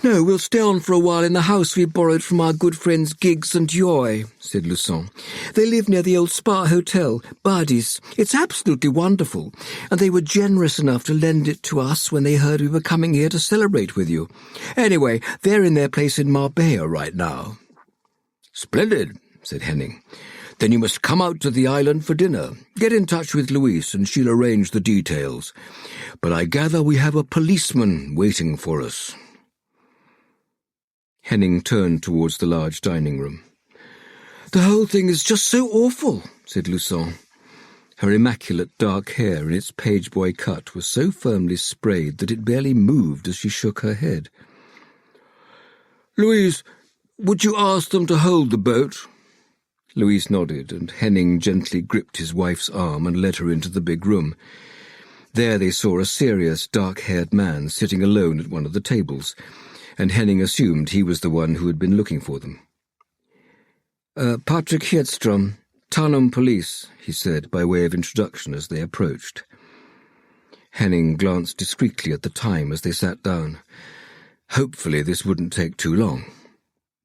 "No, we'll stay on for a while in the house we borrowed from our good friends Giggs and Joy," said Lucien. "They live near the old Spa Hotel, Badis. It's absolutely wonderful, and they were generous enough to lend it to us when they heard we were coming here to celebrate with you. Anyway, they're in their place in Marbella right now." "Splendid," said Henning. "Then you must come out to the island for dinner. Get in touch with Louise and she'll arrange the details. But I gather we have a policeman waiting for us." Henning turned towards the large dining room. "The whole thing is just so awful," said Lucien. Her immaculate dark hair in its page-boy cut was so firmly sprayed that it barely moved as she shook her head. "Louise, would you ask them to hold the boat?" Louise nodded, and Henning gently gripped his wife's arm and led her into the big room. There they saw a serious, dark-haired man sitting alone at one of the tables, and Henning assumed he was the one who had been looking for them. Patrik Hedstrom, Tanum Police," he said by way of introduction as they approached. Henning glanced discreetly at the time as they sat down. Hopefully this wouldn't take too long.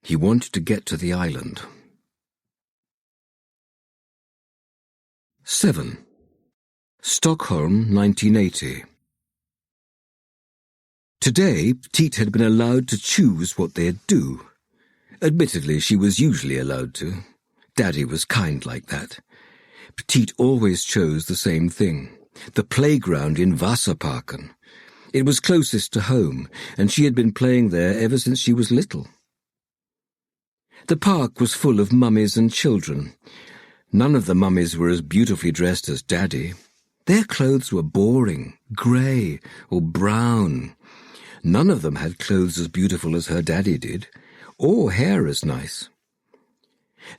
He wanted to get to the island. 7. Stockholm, 1980. Today, Petite had been allowed to choose what they'd do. Admittedly, she was usually allowed to. Daddy was kind like that. Petite always chose the same thing, the playground in Vasaparken. It was closest to home, and she had been playing there ever since she was little. The park was full of mummies and children. None of the mummies were as beautifully dressed as Daddy. Their clothes were boring, grey, or brown. None of them had clothes as beautiful as her Daddy did, or hair as nice.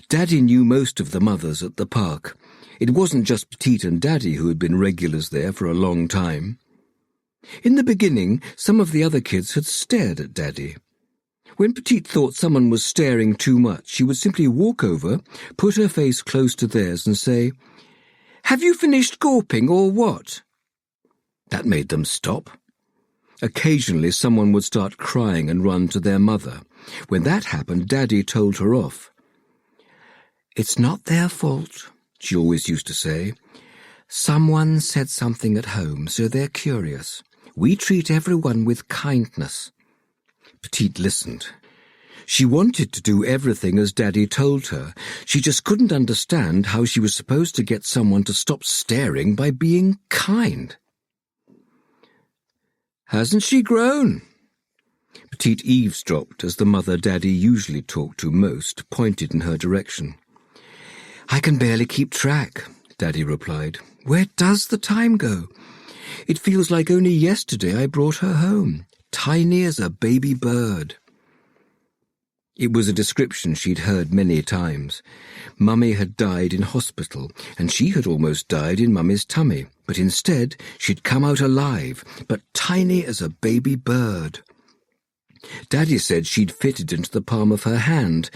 Daddy knew most of the mothers at the park. It wasn't just Petite and Daddy who had been regulars there for a long time. In the beginning, some of the other kids had stared at Daddy. When Petite thought someone was staring too much, she would simply walk over, put her face close to theirs and say, "Have you finished gawping or what?" That made them stop. Occasionally someone would start crying and run to their mother. When that happened, Daddy told her off. "It's not their fault," she always used to say. "Someone said something at home, so they're curious. We treat everyone with kindness." Petite listened. She wanted to do everything as Daddy told her. She just couldn't understand how she was supposed to get someone to stop staring by being kind. "Hasn't she grown?" Petite eavesdropped as the mother Daddy usually talked to most pointed in her direction. "I can barely keep track," Daddy replied. "Where does the time go? It feels like only yesterday I brought her home, tiny as a baby bird." It was a description she'd heard many times. Mummy had died in hospital, and she had almost died in Mummy's tummy, but instead she'd come out alive, but tiny as a baby bird. Daddy said she'd fitted into the palm of her hand.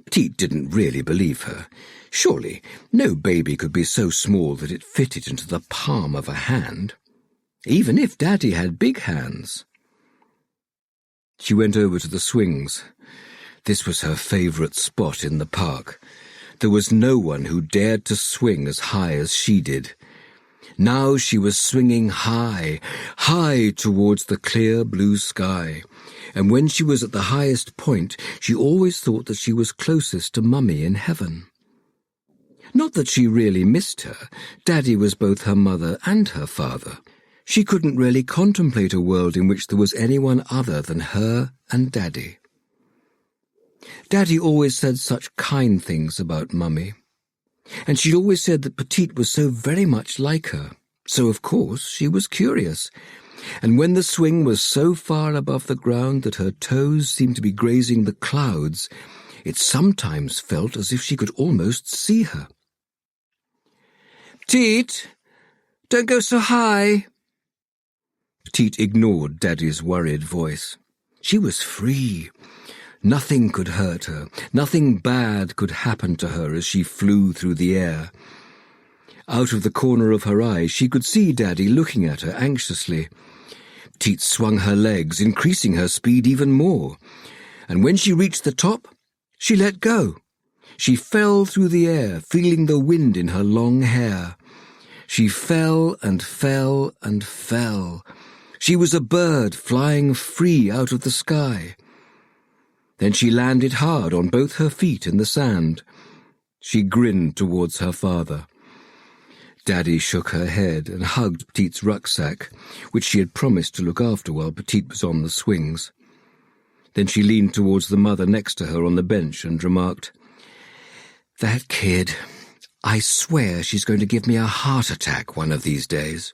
Petite didn't really believe her. Surely no baby could be so small that it fitted into the palm of a hand, even if Daddy had big hands. She went over to the swings. This was her favourite spot in the park. There was no one who dared to swing as high as she did. Now she was swinging high, high towards the clear blue sky, and when she was at the highest point, she always thought that she was closest to Mummy in heaven. Not that she really missed her. Daddy was both her mother and her father. She couldn't really contemplate a world in which there was anyone other than her and Daddy. Daddy always said such kind things about Mummy. And she'd always said that Petite was so very much like her. So, of course, she was curious. And when the swing was so far above the ground that her toes seemed to be grazing the clouds, it sometimes felt as if she could almost see her. "Petite, don't go so high." Petite ignored Daddy's worried voice. She was free. Nothing could hurt her. Nothing bad could happen to her as she flew through the air. Out of the corner of her eye, she could see Daddy looking at her anxiously. Petite swung her legs, increasing her speed even more. And when she reached the top, she let go. She fell through the air, feeling the wind in her long hair. She fell and fell and fell. She was a bird flying free out of the sky. Then she landed hard on both her feet in the sand. She grinned towards her father. Daddy shook her head and hugged Petite's rucksack, which she had promised to look after while Petite was on the swings. Then she leaned towards the mother next to her on the bench and remarked, "That kid, I swear she's going to give me a heart attack one of these days."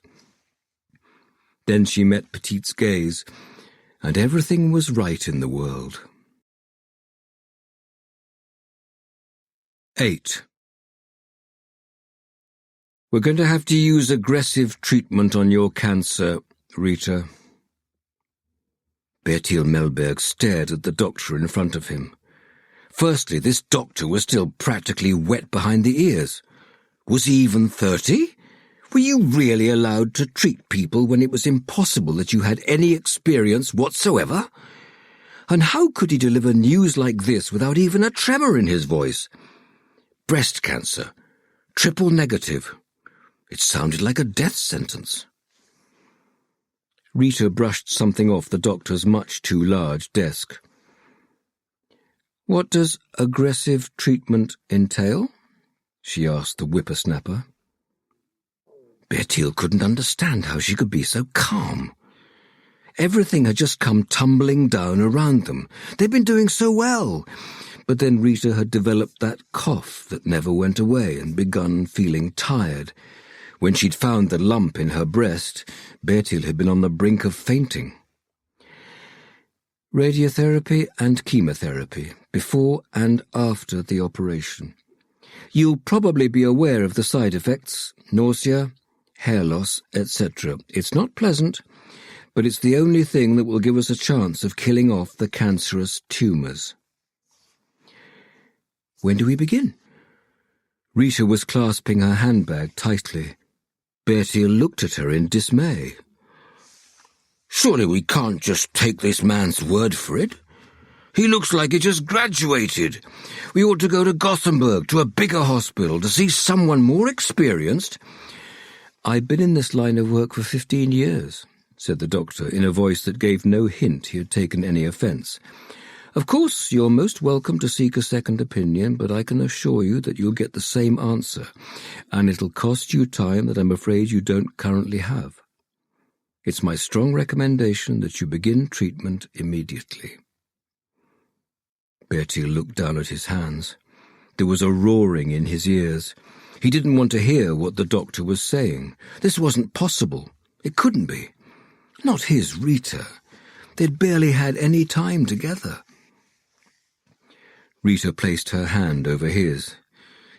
Then she met Petite's gaze, and everything was right in the world. 8. "We're going to have to use aggressive treatment on your cancer, Rita." Bertil Melberg stared at the doctor in front of him. Firstly, this doctor was still practically wet behind the ears. Was he even 30? Were you really allowed to treat people when it was impossible that you had any experience whatsoever? And how could he deliver news like this without even a tremor in his voice? Breast cancer. Triple negative. It sounded like a death sentence. Rita brushed something off the doctor's much too large desk. "What does aggressive treatment entail?" she asked the whippersnapper. Bertil couldn't understand how she could be so calm. Everything had just come tumbling down around them. They'd been doing so well. But then Rita had developed that cough that never went away and begun feeling tired. When she'd found the lump in her breast, Bertil had been on the brink of fainting. "Radiotherapy and chemotherapy, before and after the operation. You'll probably be aware of the side effects, nausea, hair loss, etc. It's not pleasant, but it's the only thing that will give us a chance of killing off the cancerous tumours." "When do we begin?" Rita was clasping her handbag tightly. Bertil looked at her in dismay. "Surely we can't just take this man's word for it. He looks like he just graduated. We ought to go to Gothenburg, to a bigger hospital, to see someone more experienced." "I've been in this line of work for 15 years, said the doctor in a voice that gave no hint he had taken any offence. "Of course, you're most welcome to seek a second opinion, but I can assure you that you'll get the same answer, and it'll cost you time that I'm afraid you don't currently have. It's my strong recommendation that you begin treatment immediately." Bertil looked down at his hands. There was a roaring in his ears. He didn't want to hear what the doctor was saying. This wasn't possible. It couldn't be. Not his Rita. They'd barely had any time together. Rita placed her hand over his.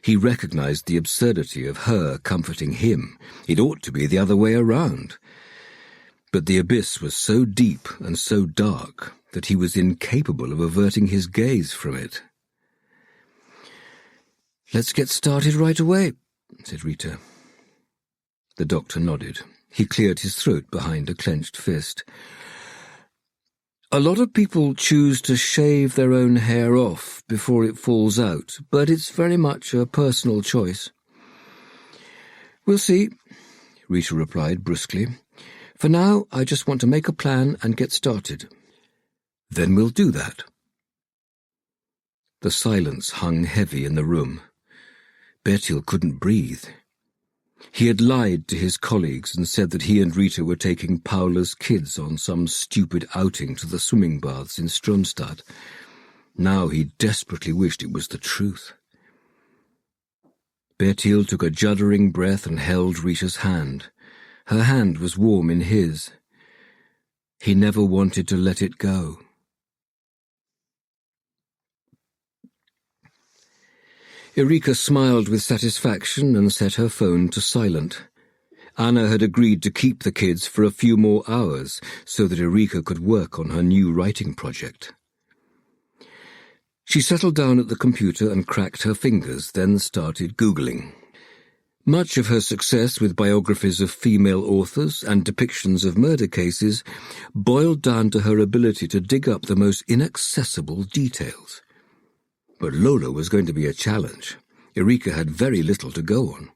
He recognized the absurdity of her comforting him. It ought to be the other way around. But the abyss was so deep and so dark that he was incapable of averting his gaze from it. "Let's get started right away," said Rita. The doctor nodded. He cleared his throat behind a clenched fist. "A lot of people choose to shave their own hair off before it falls out, but it's very much a personal choice. We'll see. Rita replied brusquely. "For now, I just want to make a plan and get started." "Then we'll do that." The silence hung heavy in the room. Bertil couldn't breathe. He had lied to his colleagues and said that he and Rita were taking Paula's kids on some stupid outing to the swimming baths in Stromstad. Now he desperately wished it was the truth. Bertil took a juddering breath and held Rita's hand. Her hand was warm in his. He never wanted to let it go. Erika smiled with satisfaction and set her phone to silent. Anna had agreed to keep the kids for a few more hours so that Erika could work on her new writing project. She settled down at the computer and cracked her fingers, then started Googling. Much of her success with biographies of female authors and depictions of murder cases boiled down to her ability to dig up the most inaccessible details. But Lola was going to be a challenge. Erika had very little to go on.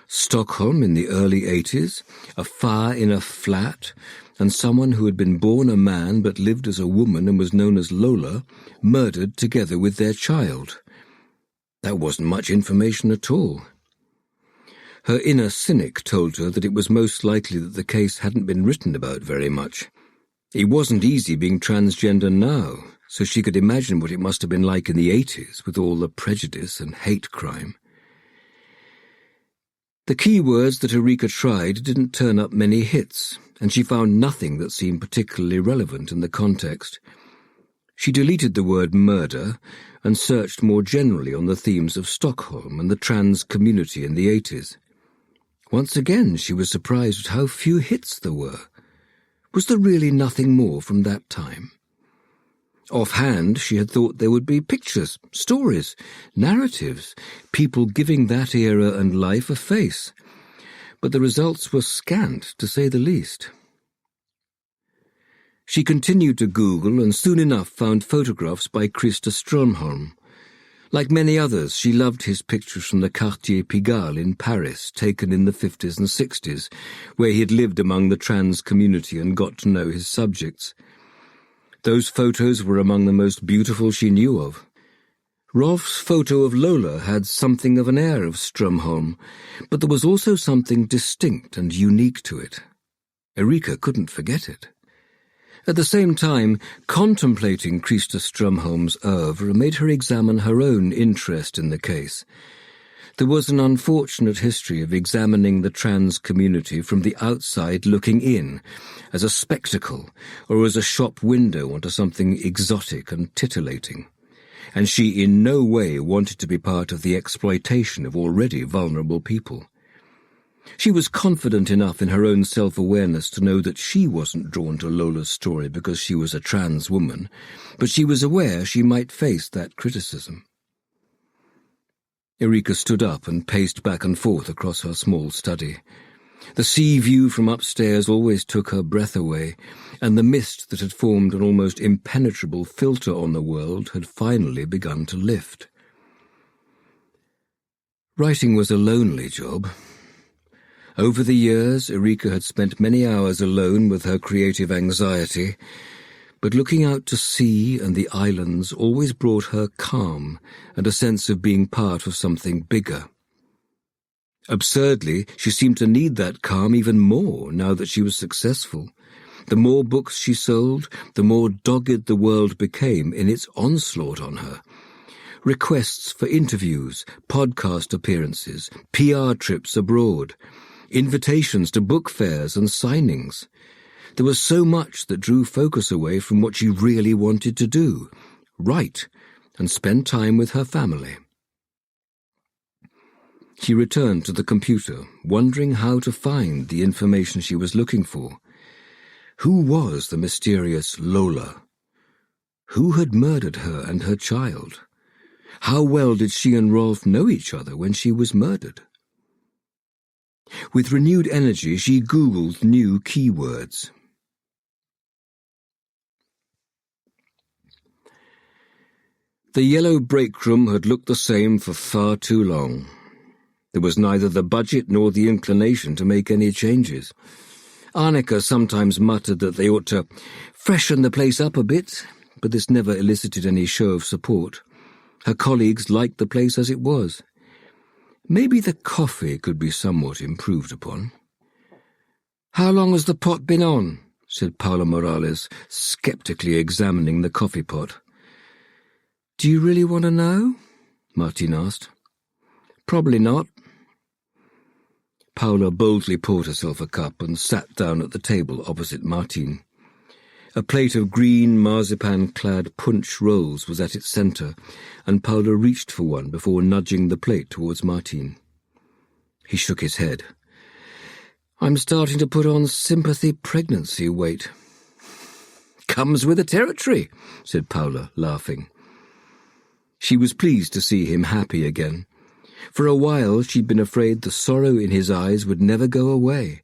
Stockholm in the early 80s, a fire in a flat, and someone who had been born a man but lived as a woman and was known as Lola, murdered together with their child. That wasn't much information at all. Her inner cynic told her that it was most likely that the case hadn't been written about very much. It wasn't easy being transgender now, so she could imagine what it must have been like in the 80s with all the prejudice and hate crime. The keywords that Erika tried didn't turn up many hits, and she found nothing that seemed particularly relevant in the context. She deleted the word murder and searched more generally on the themes of Stockholm and the trans community in the 80s. Once again, she was surprised at how few hits there were. Was there really nothing more from that time? Offhand, she had thought there would be pictures, stories, narratives, people giving that era and life a face. But the results were scant, to say the least. She continued to Google and soon enough found photographs by Christer Strömholm. Like many others, she loved his pictures from the Quartier Pigalle in Paris, taken in the 50s and 60s, where he had lived among the trans community and got to know his subjects. Those photos were among the most beautiful she knew of. Rolf's photo of Lola had something of an air of Strömholm, but there was also something distinct and unique to it. Erika couldn't forget it. At the same time, contemplating Christer Strömholm's oeuvre made her examine her own interest in the case. There was an unfortunate history of examining the trans community from the outside looking in, as a spectacle or as a shop window onto something exotic and titillating. And she in no way wanted to be part of the exploitation of already vulnerable people. She was confident enough in her own self-awareness to know that she wasn't drawn to Lola's story because she was a trans woman, but she was aware she might face that criticism. Erika stood up and paced back and forth across her small study. The sea view from upstairs always took her breath away, and the mist that had formed an almost impenetrable filter on the world had finally begun to lift. Writing was a lonely job. Over the years, Erika had spent many hours alone with her creative anxiety, but looking out to sea and the islands always brought her calm and a sense of being part of something bigger. Absurdly, she seemed to need that calm even more now that she was successful. The more books she sold, the more dogged the world became in its onslaught on her. Requests for interviews, podcast appearances, PR trips abroad, invitations to book fairs and signings. There was so much that drew focus away from what she really wanted to do, write, and spend time with her family. She returned to the computer, wondering how to find the information she was looking for. Who was the mysterious Lola? Who had murdered her and her child? How well did she and Rolf know each other when she was murdered? With renewed energy, she Googled new keywords. The yellow break room had looked the same for far too long. There was neither the budget nor the inclination to make any changes. Arnika sometimes muttered that they ought to freshen the place up a bit, but this never elicited any show of support. Her colleagues liked the place as it was. Maybe the coffee could be somewhat improved upon. "How long has the pot been on?" said Paula Morales, sceptically examining the coffee pot. "Do you really want to know?" Martin asked. "Probably not." Paula boldly poured herself a cup and sat down at the table opposite Martin. A plate of green marzipan-clad punch rolls was at its centre, and Paula reached for one before nudging the plate towards Martin. He shook his head. "I'm starting to put on sympathy pregnancy weight." "Comes with the territory," said Paula, laughing. She was pleased to see him happy again. For a while she'd been afraid the sorrow in his eyes would never go away.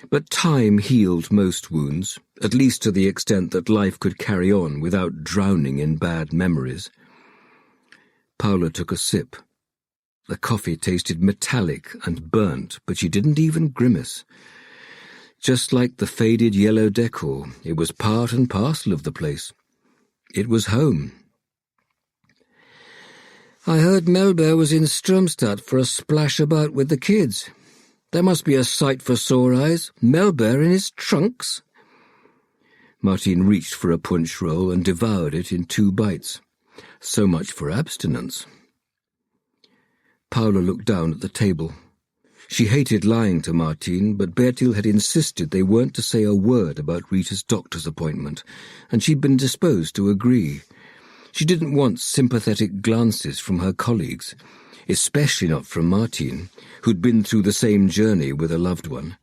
But time healed most wounds, at least to the extent that life could carry on without drowning in bad memories. Paula took a sip. The coffee tasted metallic and burnt, but she didn't even grimace. Just like the faded yellow decor, it was part and parcel of the place. It was home. "I heard Melber was in Strömstad for a splash about with the kids. There must be a sight for sore eyes. Melber in his trunks." Martin reached for a punch roll and devoured it in 2 bites. So much for abstinence. Paula looked down at the table. She hated lying to Martin, but Bertil had insisted they weren't to say a word about Rita's doctor's appointment, and she'd been disposed to agree. She didn't want sympathetic glances from her colleagues, especially not from Martin, who'd been through the same journey with a loved one.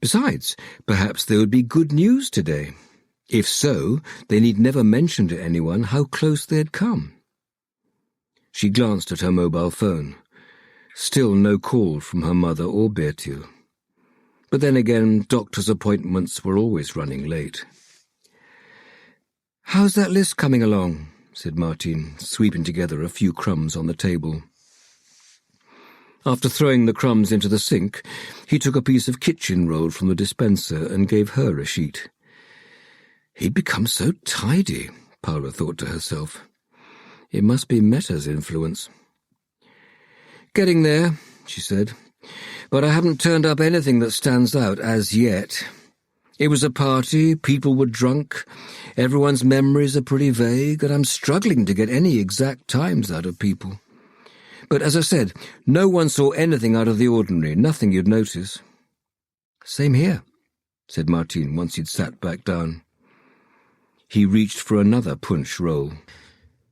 Besides, perhaps there would be good news today. If so, they need never mention to anyone how close they had come. She glanced at her mobile phone. Still no call from her mother or Bertil. But then again, doctor's appointments were always running late. "How's that list coming along?" said Martin, sweeping together a few crumbs on the table. After throwing the crumbs into the sink, he took a piece of kitchen roll from the dispenser and gave her a sheet. He'd become so tidy, Paula thought to herself. It must be Meta's influence. "Getting there," she said, "but I haven't turned up anything that stands out as yet. It was a party, people were drunk, everyone's memories are pretty vague, and I'm struggling to get any exact times out of people. But as I said, no one saw anything out of the ordinary, nothing you'd notice." "Same here," said Martin once he'd sat back down. He reached for another punch roll.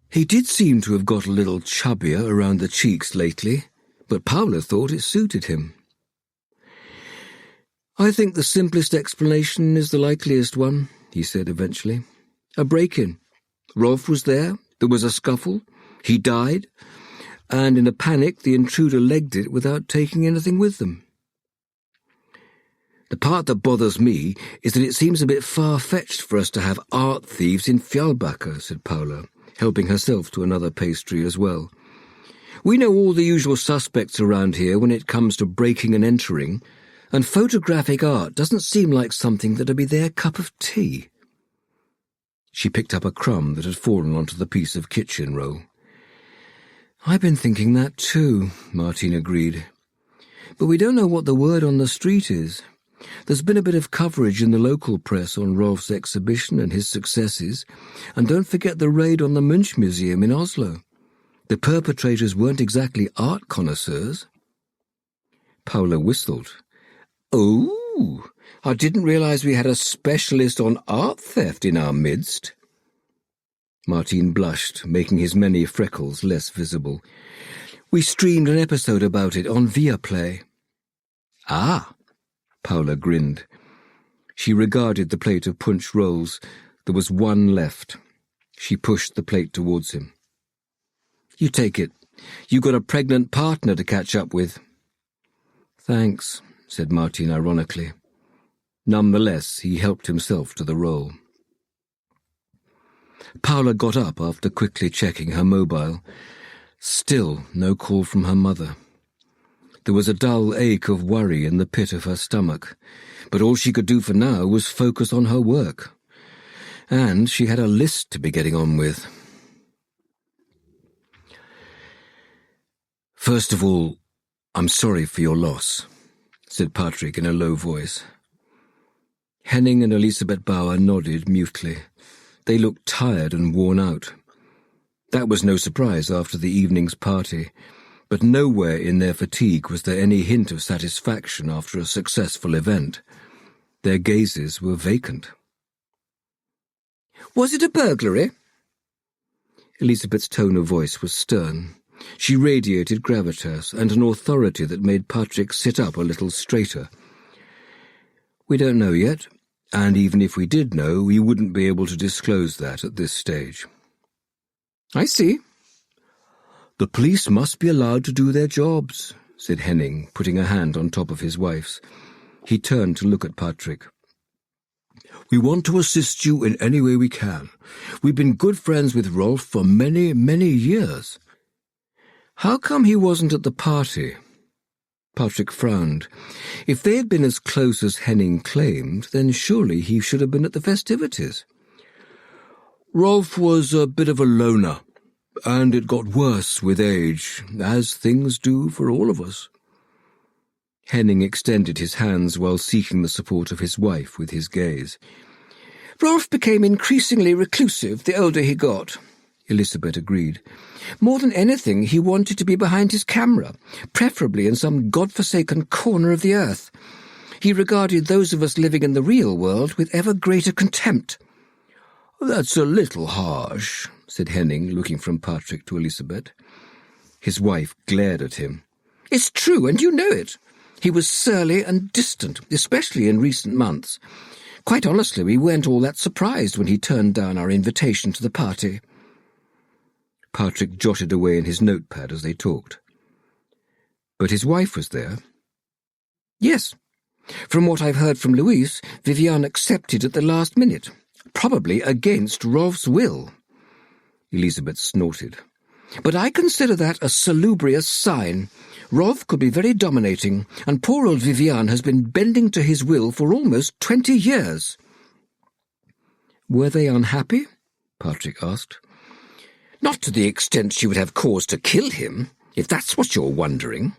He did seem to have got a little chubbier around the cheeks lately, but Paula thought it suited him. "I think the simplest explanation is the likeliest one," he said eventually. "A break-in. Rolf was there was a scuffle, he died, and in a panic the intruder legged it without taking anything with them." "The part that bothers me is that it seems a bit far-fetched for us to have art thieves in Fjällbacka," said Paula, helping herself to another pastry as well. "We know all the usual suspects around here when it comes to breaking and entering, and photographic art doesn't seem like something that'd be their cup of tea." She picked up a crumb that had fallen onto the piece of kitchen roll. "I've been thinking that too," Martin agreed. "But we don't know what the word on the street is. There's been a bit of coverage in the local press on Rolf's exhibition and his successes, and don't forget the raid on the Munch Museum in Oslo. The perpetrators weren't exactly art connoisseurs." Paula whistled. "Oh, I didn't realize we had a specialist on art theft in our midst." Martin blushed, making his many freckles less visible. "We streamed an episode about it on Viaplay." "Ah," Paula grinned. She regarded the plate of punch rolls. There was one left. She pushed the plate towards him. "You take it. You got a pregnant partner to catch up with." "Thanks," said Martin ironically. Nonetheless, he helped himself to the roll. Paula got up after quickly checking her mobile. Still no call from her mother. There was a dull ache of worry in the pit of her stomach, but all she could do for now was focus on her work. And she had a list to be getting on with. "First of all, I'm sorry for your loss," said Patrik in a low voice. Henning and Elisabeth Bauer nodded mutely. They looked tired and worn out. That was no surprise after the evening's party, but nowhere in their fatigue was there any hint of satisfaction after a successful event. Their gazes were vacant. "Was it a burglary?" Elisabeth's tone of voice was stern. She radiated gravitas and an authority that made Patrik sit up a little straighter. "We don't know yet, and even if we did know, we wouldn't be able to disclose that at this stage." "I see." "The police must be allowed to do their jobs," said Henning, putting a hand on top of his wife's. He turned to look at Patrik. "We want to assist you in any way we can. We've been good friends with Rolf for many, many years." "How come he wasn't at the party?" Patrik frowned. If they had been as close as Henning claimed, then surely he should have been at the festivities. "Rolf was a bit of a loner, and it got worse with age, as things do for all of us." Henning extended his hands while seeking the support of his wife with his gaze. "Rolf became increasingly reclusive the older he got," Elisabeth agreed. "More than anything, he wanted to be behind his camera, preferably in some godforsaken corner of the earth. He regarded those of us living in the real world with ever greater contempt." "That's a little harsh," said Henning, looking from Patrik to Elisabeth. His wife glared at him. "It's true, and you know it. He was surly and distant, especially in recent months. Quite honestly, we weren't all that surprised when he turned down our invitation to the party." Patrik jotted away in his notepad as they talked. "But his wife was there?" "Yes. From what I've heard from Louise, Viviane accepted at the last minute, probably against Rolf's will." Elisabeth snorted. "But I consider that a salubrious sign. Rolf could be very dominating, and poor old Viviane has been bending to his will for almost 20 years. "Were they unhappy?" Patrik asked. "Not to the extent she would have cause to kill him, if that's what you're wondering."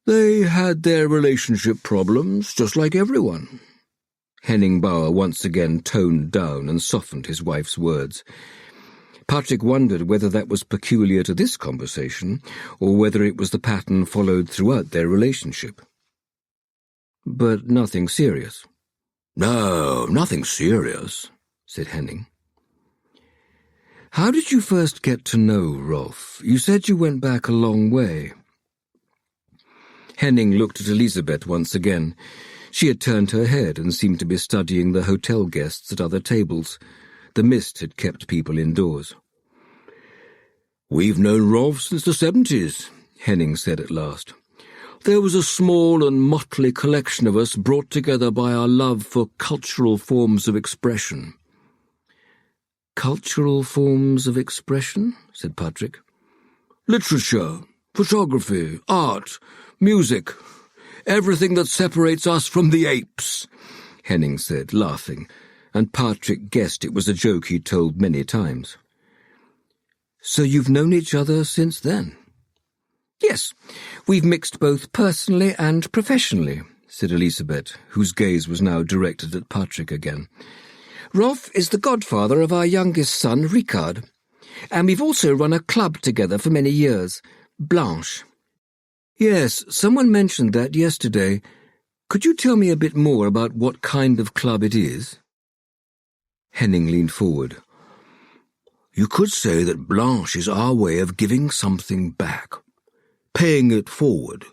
"They had their relationship problems, just like everyone." Henning Bauer once again toned down and softened his wife's words. Patrik wondered whether that was peculiar to this conversation, or whether it was the pattern followed throughout their relationship. "But nothing serious?" "No, nothing serious," said Henning. "How did you first get to know Rolf? You said you went back a long way." Henning looked at Elisabeth once again. She had turned her head and seemed to be studying the hotel guests at other tables. The mist had kept people indoors. "We've known Rolf since the 70s, Henning said at last. "There was a small and motley collection of us brought together by our love for cultural forms of expression." "Cultural forms of expression?" said Patrik. "Literature, photography, art, music, everything that separates us from the apes," Henning said, laughing, and Patrik guessed it was a joke he'd told many times. "So you've known each other since then?" "Yes, we've mixed both personally and professionally," said Elisabeth, whose gaze was now directed at Patrik again. "Rolf is the godfather of our youngest son, Ricard, and we've also run a club together for many years, Blanche." "Yes, someone mentioned that yesterday. Could you tell me a bit more about what kind of club it is?" Henning leaned forward. "You could say that Blanche is our way of giving something back, paying it forward.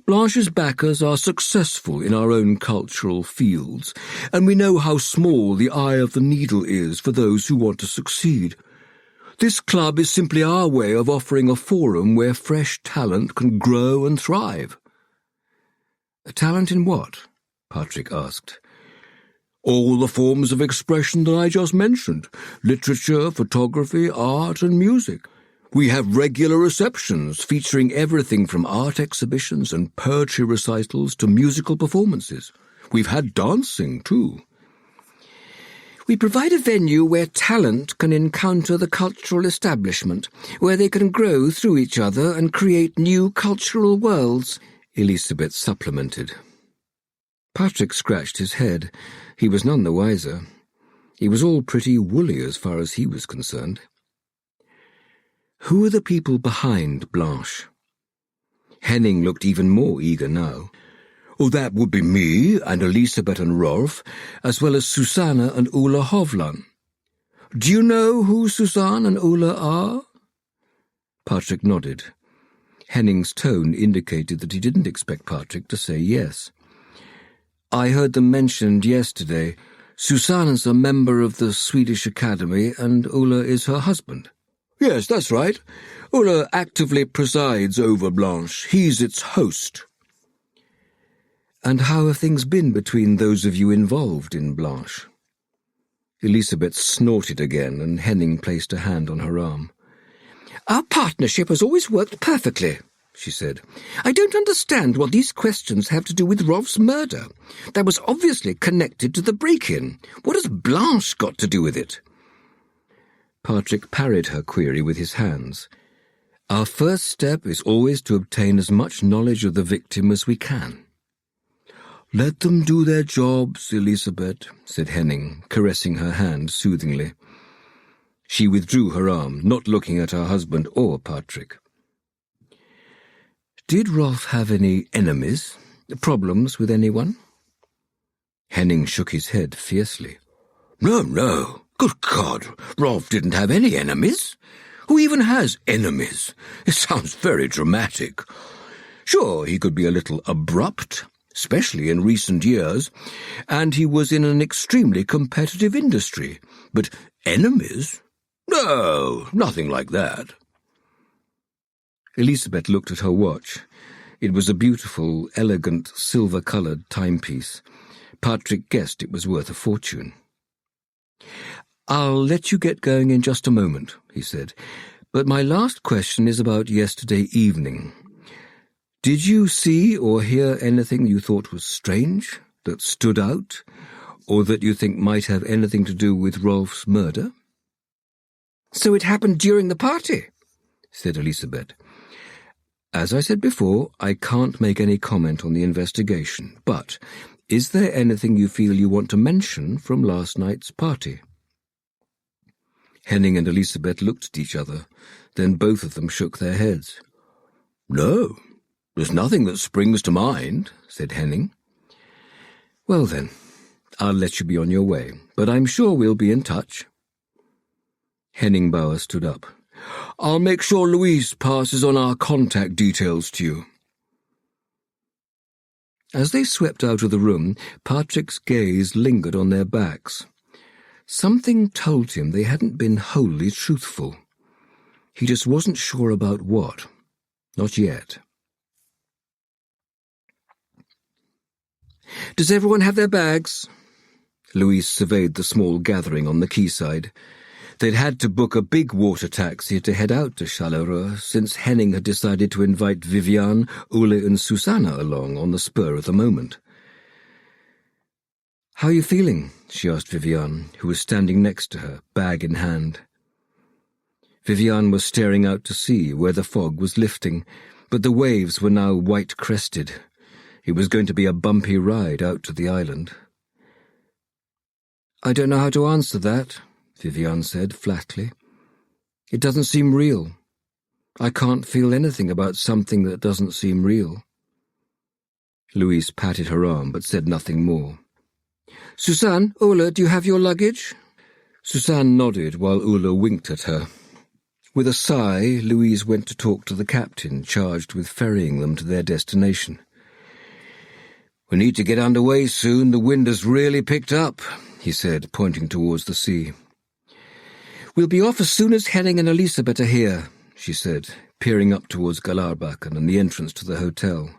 Blanche's backers are successful in our own cultural fields, and we know how small the eye of the needle is for those who want to succeed. This club is simply our way of offering a forum where fresh talent can grow and thrive." "A talent in what?" Patrik asked. "All the forms of expression that I just mentioned, literature, photography, art, and music. We have regular receptions featuring everything from art exhibitions and poetry recitals to musical performances. We've had dancing, too. We provide a venue where talent can encounter the cultural establishment, where they can grow through each other and create new cultural worlds, Elizabeth supplemented. Patrik scratched his head. He was none the wiser. He was all pretty woolly as far as he was concerned. Who are the people behind Blanche? Henning looked even more eager now. Oh, that would be me and Elisabeth and Rolf, as well as Susanna and Ulla Hovland. Do you know who Susanne and Ulla are? Patrik nodded. Henning's tone indicated that he didn't expect Patrik to say yes. I heard them mentioned yesterday. Susanna's a member of the Swedish Academy and Ulla is her husband. Yes, that's right. Ulla actively presides over Blanche. He's its host. And how have things been between those of you involved in Blanche? Elizabeth snorted again, and Henning placed a hand on her arm. Our partnership has always worked perfectly, she said. I don't understand what these questions have to do with Rolf's murder. That was obviously connected to the break-in. What has Blanche got to do with it? Patrik parried her query with his hands. Our first step is always to obtain as much knowledge of the victim as we can. Let them do their jobs, Elizabeth, said Henning, caressing her hand soothingly. She withdrew her arm, not looking at her husband or Patrik. Did Rolf have any enemies? Problems with anyone? Henning shook his head fiercely. No. Good God, Rolf didn't have any enemies. Who even has enemies? It sounds very dramatic. Sure, he could be a little abrupt, especially in recent years, and he was in an extremely competitive industry. But enemies? No, nothing like that. Elizabeth looked at her watch. It was a beautiful, elegant, silver-coloured timepiece. Patrik guessed it was worth a fortune. I'll let you get going in just a moment, he said, but my last question is about yesterday evening. Did you see or hear anything you thought was strange, that stood out, or that you think might have anything to do with Rolf's murder? So it happened during the party, said Elizabeth. As I said before, I can't make any comment on the investigation, but is there anything you feel you want to mention from last night's party? Henning and Elizabeth looked at each other, then both of them shook their heads. No, there's nothing that springs to mind, said Henning. Well then, I'll let you be on your way, but I'm sure we'll be in touch. Henning Bauer stood up. I'll make sure Louise passes on our contact details to you. As they swept out of the room, Patrik's gaze lingered on their backs. Something told him they hadn't been wholly truthful. He just wasn't sure about what. Not yet. Does everyone have their bags? Louise surveyed the small gathering on the quayside. They'd had to book a big water taxi to head out to Charleroi since Henning had decided to invite Viviane, Ulle and Susanna along on the spur of the moment. How are you feeling? She asked Viviane, who was standing next to her, bag in hand. Viviane was staring out to sea where the fog was lifting, but the waves were now white-crested. It was going to be a bumpy ride out to the island. I don't know how to answer that, Viviane said flatly. It doesn't seem real. I can't feel anything about something that doesn't seem real. Louise patted her arm but said nothing more. Susanne, Ulla, do you have your luggage? Susanne nodded while Ulla winked at her. With a sigh, Louise went to talk to the captain charged with ferrying them to their destination. We need to get underway soon. The wind has really picked up, he said, pointing towards the sea. We'll be off as soon as Henning and Elisabeth are here, she said, peering up towards Galarbacken and the entrance to the hotel.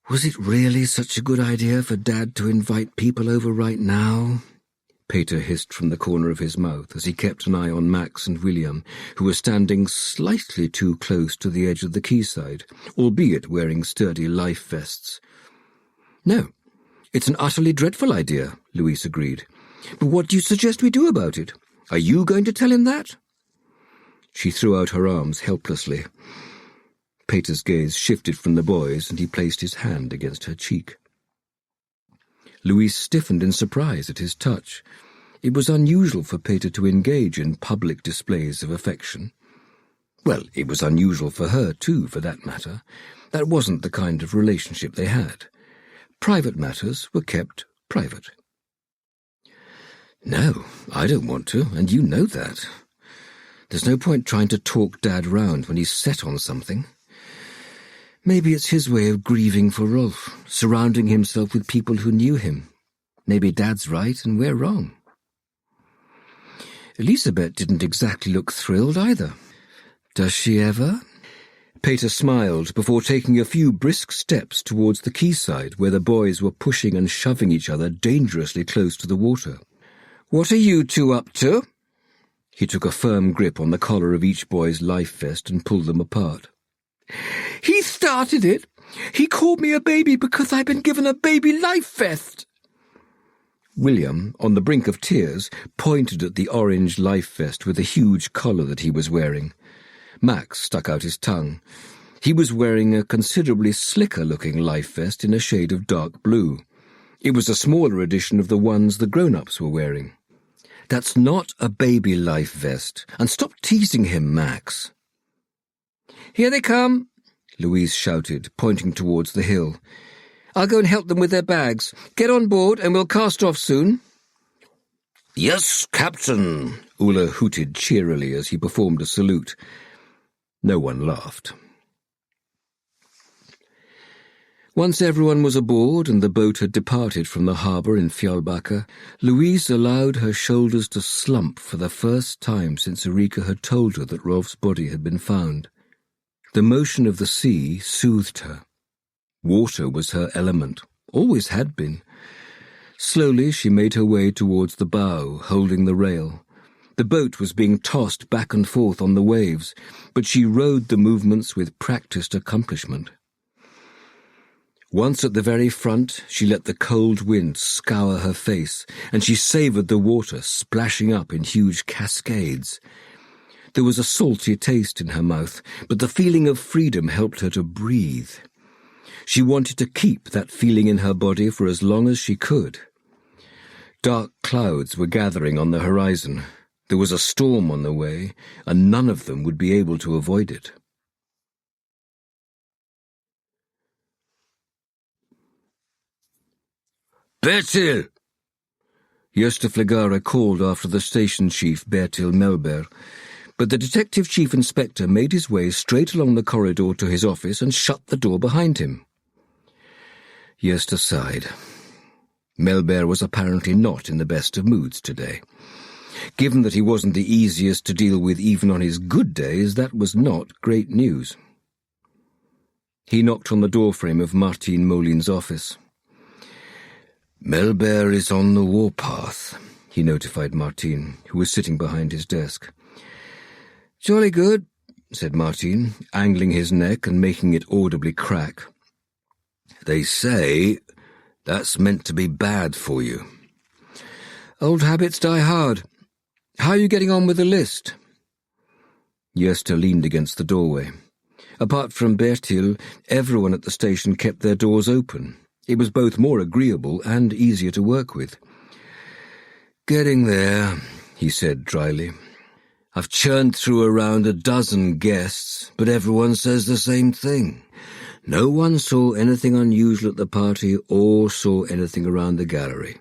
Was it really such a good idea for Dad to invite people over right now? Peter hissed from the corner of his mouth as he kept an eye on Max and William, who were standing slightly too close to the edge of the quayside, albeit wearing sturdy life vests. "No, it's an utterly dreadful idea," Louise agreed. "But what do you suggest we do about it? Are you going to tell him that?" She threw out her arms helplessly. Peter's gaze shifted from the boys, and he placed his hand against her cheek. Louise stiffened in surprise at his touch. It was unusual for Peter to engage in public displays of affection. Well, it was unusual for her, too, for that matter. That wasn't the kind of relationship they had. Private matters were kept private. "No, I don't want to, and you know that. There's no point trying to talk Dad round when he's set on something. Maybe it's his way of grieving for Rolf, surrounding himself with people who knew him. Maybe Dad's right and we're wrong." Elisabeth didn't exactly look thrilled either. "Does she ever?" Peter smiled before taking a few brisk steps towards the quayside where the boys were pushing and shoving each other dangerously close to the water. "What are you two up to?" He took a firm grip on the collar of each boy's life vest and pulled them apart. "He started it. He called me a baby because I've been given a baby life vest." William, on the brink of tears, pointed at the orange life vest with a huge collar that he was wearing. Max stuck out his tongue. He was wearing a considerably slicker-looking life vest in a shade of dark blue. It was a smaller edition of the ones the grown-ups were wearing. "That's not a baby life vest, and stop teasing him, Max." "Here they come," Louise shouted, pointing towards the hill. "I'll go and help them with their bags. Get on board and we'll cast off soon." "Yes, Captain," Ulla hooted cheerily as he performed a salute. No one laughed. Once everyone was aboard and the boat had departed from the harbour in Fjallbacka, Louise allowed her shoulders to slump for the first time since Erika had told her that Rolf's body had been found. The motion of the sea soothed her. Water was her element, always had been. Slowly she made her way towards the bow, holding the rail. The boat was being tossed back and forth on the waves, but she rode the movements with practised accomplishment. Once at the very front, she let the cold wind scour her face, and she savoured the water splashing up in huge cascades. There was a salty taste in her mouth, but the feeling of freedom helped her to breathe. She wanted to keep that feeling in her body for as long as she could. Dark clouds were gathering on the horizon. There was a storm on the way, and none of them would be able to avoid it. "Bertil!" Gösta Flegara called after the station chief, Bertil Melber, but the detective chief inspector made his way straight along the corridor to his office and shut the door behind him. Gösta sighed. Melber was apparently not in the best of moods today. Given that he wasn't the easiest to deal with even on his good days, that was not great news. He knocked on the doorframe of Martin Molin's office. "Melber is on the warpath," he notified Martin, who was sitting behind his desk. "Jolly good," said Martin, angling his neck and making it audibly crack. "They say that's meant to be bad for you." "Old habits die hard. How are you getting on with the list?" Gösta leaned against the doorway. Apart from Bertil, everyone at the station kept their doors open. It was both more agreeable and easier to work with. "Getting there," he said dryly. "I've churned through around a dozen guests, but everyone says the same thing. No one saw anything unusual at the party or saw anything around the gallery.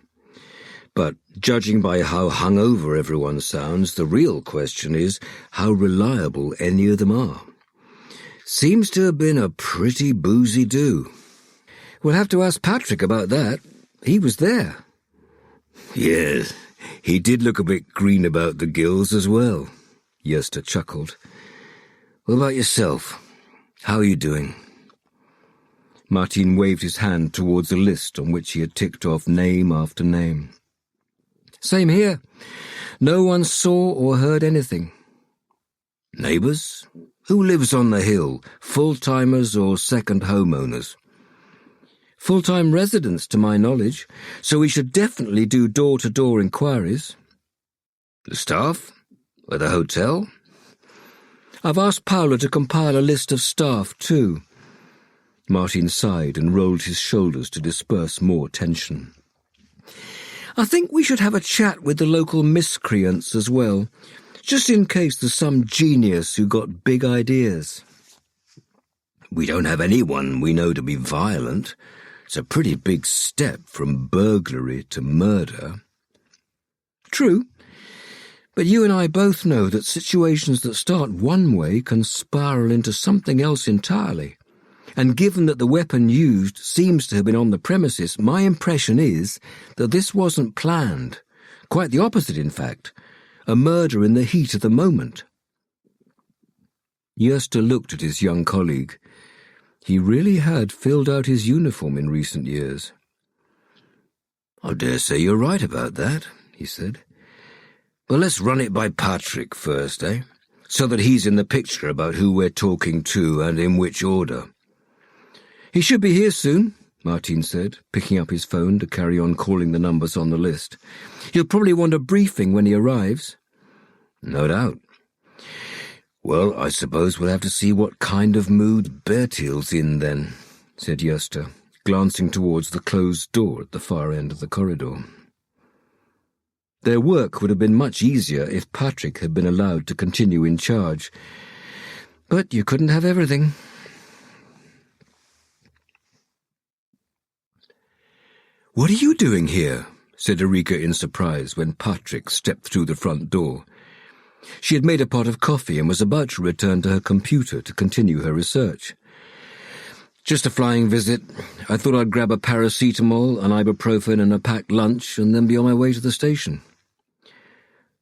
But judging by how hungover everyone sounds, the real question is how reliable any of them are. Seems to have been a pretty boozy do." "We'll have to ask Patrik about that. He was there." "Yes, he did look a bit green about the gills as well," Gösta chuckled. "What about yourself? How are you doing?" Martin waved his hand towards a list on which he had ticked off name after name. Same here. No one saw or heard anything. Neighbours? Who lives on the hill, full-timers or second homeowners? Full-time residents, to my knowledge, so we should definitely do door-to-door inquiries. The staff? At the hotel? I've asked Paula to compile a list of staff, too. Martin sighed and rolled his shoulders to disperse more tension. I think we should have a chat with the local miscreants as well, just in case there's some genius who got big ideas. We don't have anyone we know to be violent. It's a pretty big step from burglary to murder. True. But you and I both know that situations that start one way can spiral into something else entirely. And given that the weapon used seems to have been on the premises, my impression is that this wasn't planned. Quite the opposite, in fact. A murder in the heat of the moment. Yerster looked at his young colleague. He really had filled out his uniform in recent years. I dare say you're right about that, he said. But let's run it by Patrik first, eh? So that he's in the picture about who we're talking to and in which order. He should be here soon, Martin said, picking up his phone to carry on calling the numbers on the list. He'll probably want a briefing when he arrives. No doubt. Well, I suppose we'll have to see what kind of mood Bertil's in then, said Yerster, glancing towards the closed door at the far end of the corridor. Their work would have been much easier if Patrik had been allowed to continue in charge. But you couldn't have everything. "What are you doing here?" said Erika in surprise when Patrik stepped through the front door. She had made a pot of coffee and was about to return to her computer to continue her research. "Just a flying visit. I thought I'd grab a paracetamol, an ibuprofen and a packed lunch and then be on my way to the station."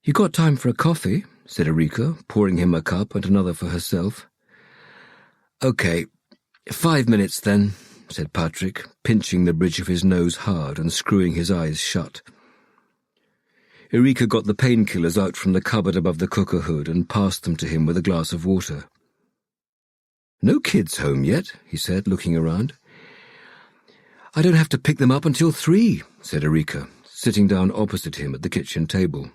"You got time for a coffee?" said Erika, pouring him a cup and another for herself. "Okay, 5 minutes then," said Patrik, pinching the bridge of his nose hard and screwing his eyes shut. Erika got the painkillers out from the cupboard above the cooker hood and passed them to him with a glass of water. "No kids home yet," he said, looking around. "I don't have to pick them up until 3, said Erika, sitting down opposite him at the kitchen table.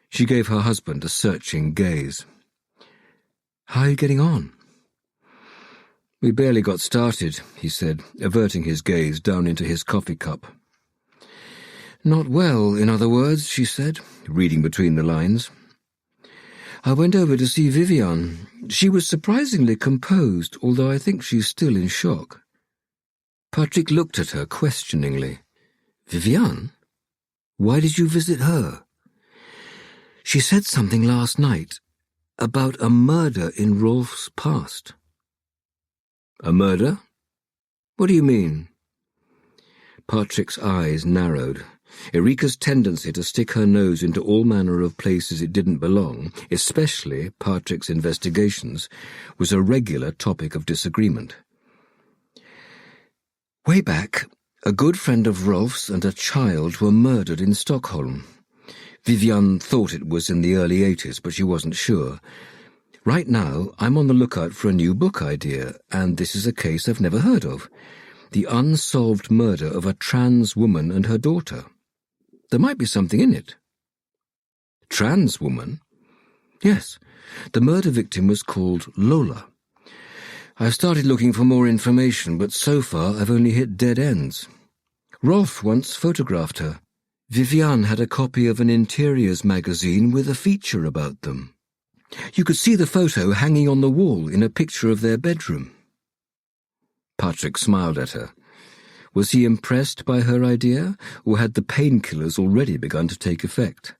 She gave her husband a searching gaze. "How are you getting on?" "We barely got started," he said, averting his gaze down into his coffee cup. "Not well, in other words," she said, reading between the lines. "I went over to see Vivian. She was surprisingly composed, although I think she's still in shock." Patrik looked at her questioningly. "Vivian? Why did you visit her?" "She said something last night about a murder in Rolf's past." "A murder? What do you mean?" Patrik's eyes narrowed. Erika's tendency to stick her nose into all manner of places it didn't belong, especially Patrik's investigations, was a regular topic of disagreement. "Way back, a good friend of Rolf's and a child were murdered in Stockholm. Vivian thought it was in the early 80s, but she wasn't sure. Right now, I'm on the lookout for a new book idea, and this is a case I've never heard of. The unsolved murder of a trans woman and her daughter. There might be something in it." "Trans woman?" "Yes. The murder victim was called Lola. I've started looking for more information, but so far I've only hit dead ends. Rolf once photographed her. Vivian had a copy of an interiors magazine with a feature about them. You could see the photo hanging on the wall in a picture of their bedroom." Patrik smiled at her. Was he impressed by her idea, or had the painkillers already begun to take effect?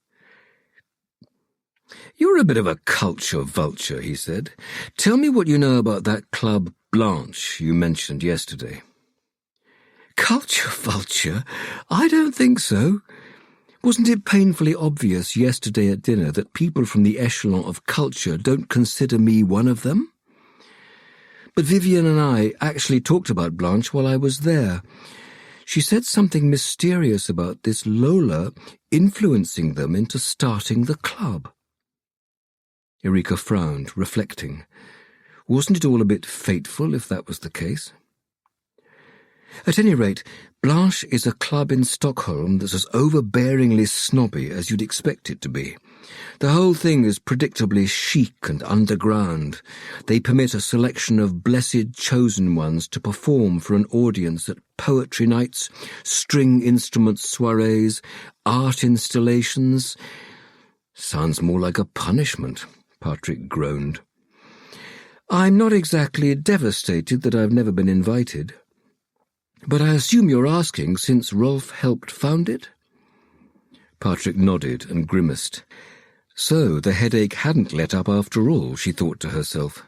"You're a bit of a culture vulture," he said. "Tell me what you know about that club Blanche you mentioned yesterday." "Culture vulture? I don't think so. Wasn't it painfully obvious yesterday at dinner that people from the echelon of culture don't consider me one of them? But Vivian and I actually talked about Blanche while I was there. She said something mysterious about this Lola influencing them into starting the club. Erika frowned, reflecting. Wasn't it all a bit fateful if that was the case? At any rate, Blanche is a club in Stockholm that's as overbearingly snobby as you'd expect it to be. The whole thing is predictably chic and underground. They permit a selection of blessed chosen ones to perform for an audience at poetry nights, string instrument soirees, art installations. Sounds more like a punishment, Patrik groaned. I'm not exactly devastated that I've never been invited. But I assume you're asking since Rolf helped found it? Patrik nodded and grimaced. So the headache hadn't let up after all, she thought to herself.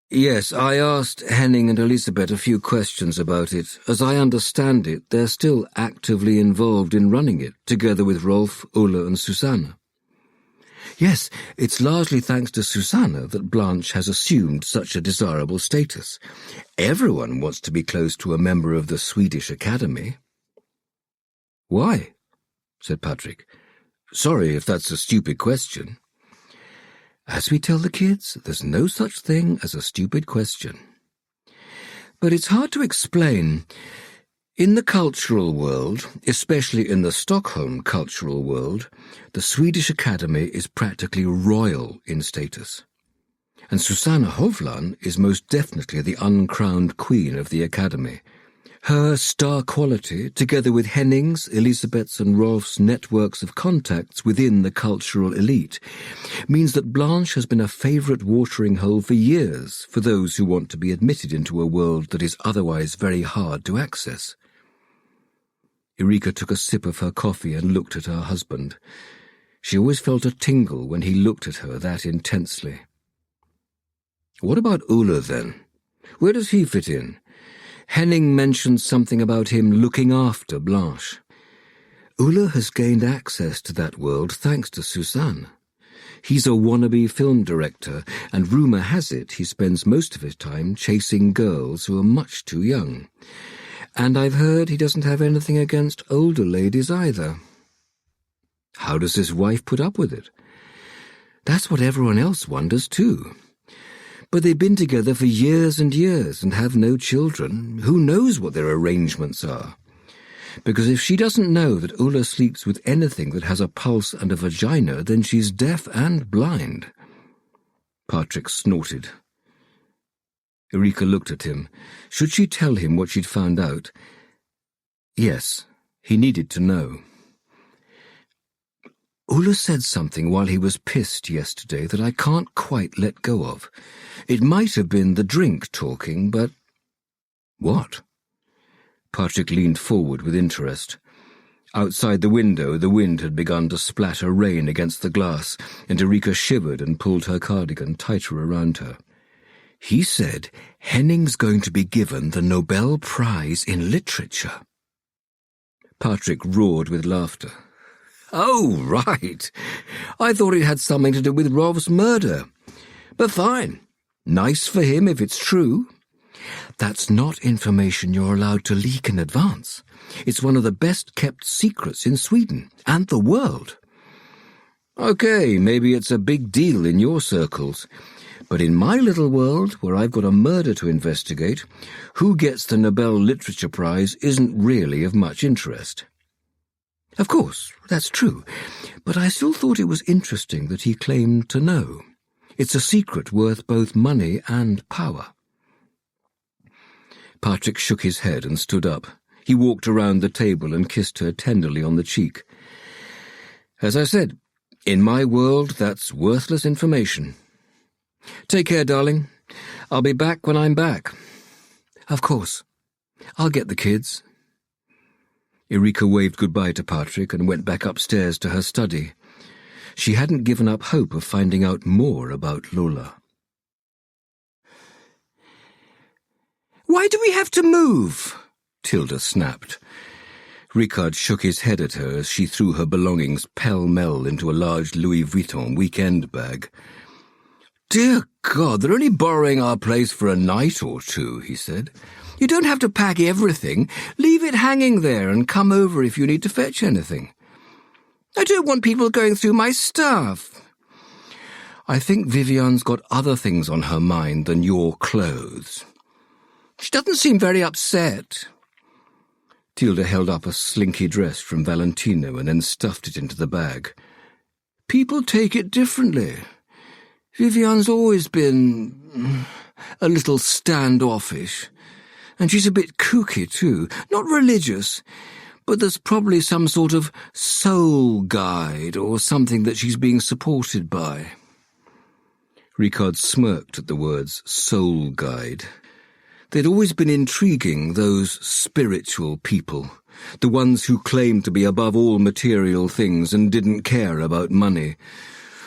Yes, I asked Henning and Elisabeth a few questions about it. As I understand it, they're still actively involved in running it, together with Rolf, Ulla and Susanna. Yes, it's largely thanks to Susanna that Blanche has assumed such a desirable status. Everyone wants to be close to a member of the Swedish Academy. Why? Said Patrik. Sorry if that's a stupid question. As we tell the kids, there's no such thing as a stupid question. But it's hard to explain. In the cultural world, especially in the Stockholm cultural world, the Swedish Academy is practically royal in status. And Susanna Hovland is most definitely the uncrowned queen of the Academy. Her star quality, together with Henning's, Elisabeth's and Rolf's networks of contacts within the cultural elite, means that Blanche has been a favourite watering hole for years for those who want to be admitted into a world that is otherwise very hard to access. Erika took a sip of her coffee and looked at her husband. She always felt a tingle when he looked at her that intensely. What about Ulla, then? Where does he fit in? Henning mentioned something about him looking after Blanche. Ulla has gained access to that world thanks to Susanne. He's a wannabe film director, and rumour has it he spends most of his time chasing girls who are much too young. And I've heard he doesn't have anything against older ladies either. How does his wife put up with it? That's what everyone else wonders too. But they've been together for years and years and have no children. Who knows what their arrangements are? Because if she doesn't know that Ulla sleeps with anything that has a pulse and a vagina, then she's deaf and blind. Patrik snorted. Erika looked at him. Should she tell him what she'd found out? Yes, he needed to know. Ulla said something while he was pissed yesterday that I can't quite let go of. It might have been the drink talking, but... What? Patrik leaned forward with interest. Outside the window, the wind had begun to splatter rain against the glass, and Erika shivered and pulled her cardigan tighter around her. He said Henning's going to be given the Nobel Prize in Literature. Patrik roared with laughter. Oh, right. I thought it had something to do with Rolf's murder. But fine. Nice for him if it's true. That's not information you're allowed to leak in advance. It's one of the best-kept secrets in Sweden and the world. Okay, maybe it's a big deal in your circles. But in my little world, where I've got a murder to investigate, who gets the Nobel Literature Prize isn't really of much interest. Of course, that's true, but I still thought it was interesting that he claimed to know. It's a secret worth both money and power. Patrik shook his head and stood up. He walked around the table and kissed her tenderly on the cheek. As I said, in my world, that's worthless information. Take care, darling. I'll be back when I'm back. Of course. I'll get the kids. Erika waved goodbye to Patrik and went back upstairs to her study. She hadn't given up hope of finding out more about Lola. Why do we have to move? Tilda snapped. Ricard shook his head at her as she threw her belongings pell-mell into a large Louis Vuitton weekend bag. Dear God, they're only borrowing our place for a night or two, he said. You don't have to pack everything. Leave it hanging there and come over if you need to fetch anything. I don't want people going through my stuff. I think Vivian's got other things on her mind than your clothes. She doesn't seem very upset. Tilda held up a slinky dress from Valentino and then stuffed it into the bag. People take it differently. Vivian's always been a little standoffish. And she's a bit kooky, too. Not religious, but there's probably some sort of soul guide or something that she's being supported by. Ricard smirked at the words soul guide. They'd always been intriguing, those spiritual people, the ones who claimed to be above all material things and didn't care about money,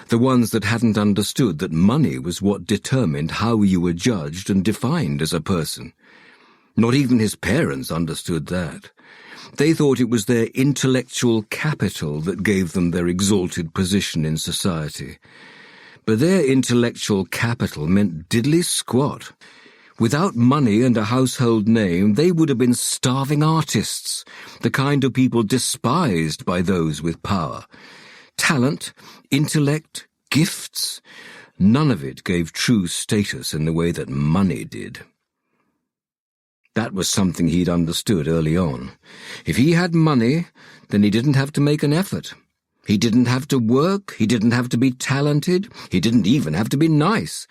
the ones that hadn't understood that money was what determined how you were judged and defined as a person. Not even his parents understood that. They thought it was their intellectual capital that gave them their exalted position in society. But their intellectual capital meant diddly squat. Without money and a household name, they would have been starving artists, the kind of people despised by those with power. Talent, intellect, gifts, none of it gave true status in the way that money did. That was something he'd understood early on. If he had money, then he didn't have to make an effort. He didn't have to work, he didn't have to be talented, he didn't even have to be nice.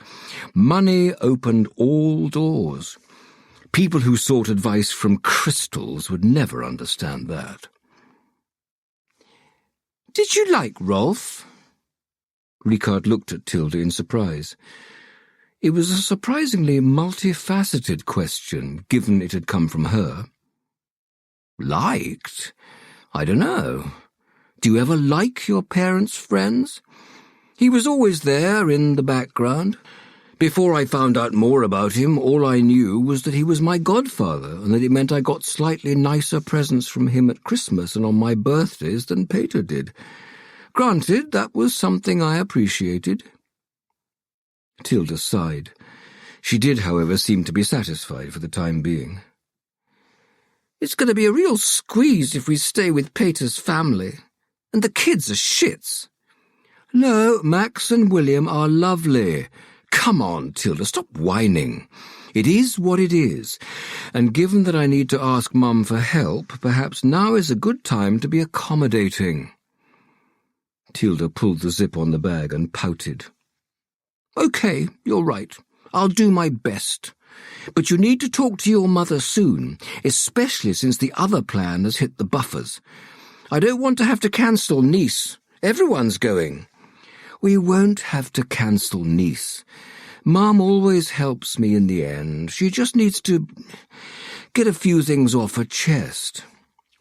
Money opened all doors. People who sought advice from crystals would never understand that. "Did you like Rolf?" Ricard looked at Tilda in surprise. It was a surprisingly multifaceted question, given it had come from her. Liked? I don't know. Do you ever like your parents' friends? He was always there in the background. Before I found out more about him, all I knew was that he was my godfather, and that it meant I got slightly nicer presents from him at Christmas and on my birthdays than Peter did. Granted, that was something I appreciated. Tilda sighed. She did, however, seem to be satisfied for the time being. It's going to be a real squeeze if we stay with Peter's family. And the kids are shits. No, Max and William are lovely. Come on, Tilda, stop whining. It is what it is, and given that I need to ask Mum for help, perhaps now is a good time to be accommodating. Tilda pulled the zip on the bag and pouted. Okay, you're right. I'll do my best. But you need to talk to your mother soon, especially since the other plan has hit the buffers. I don't want to have to cancel Nice. Everyone's going. We won't have to cancel Nice. Mum always helps me in the end. She just needs to get a few things off her chest.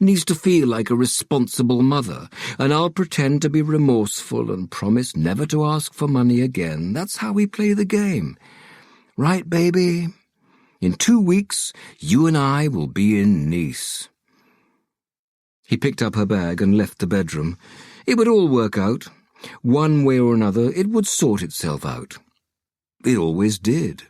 Needs to feel like a responsible mother, and I'll pretend to be remorseful and promise never to ask for money again. That's how we play the game. Right, baby? In 2 weeks, you and I will be in Nice. He picked up her bag and left the bedroom. It would all work out. One way or another, it would sort itself out. It always did.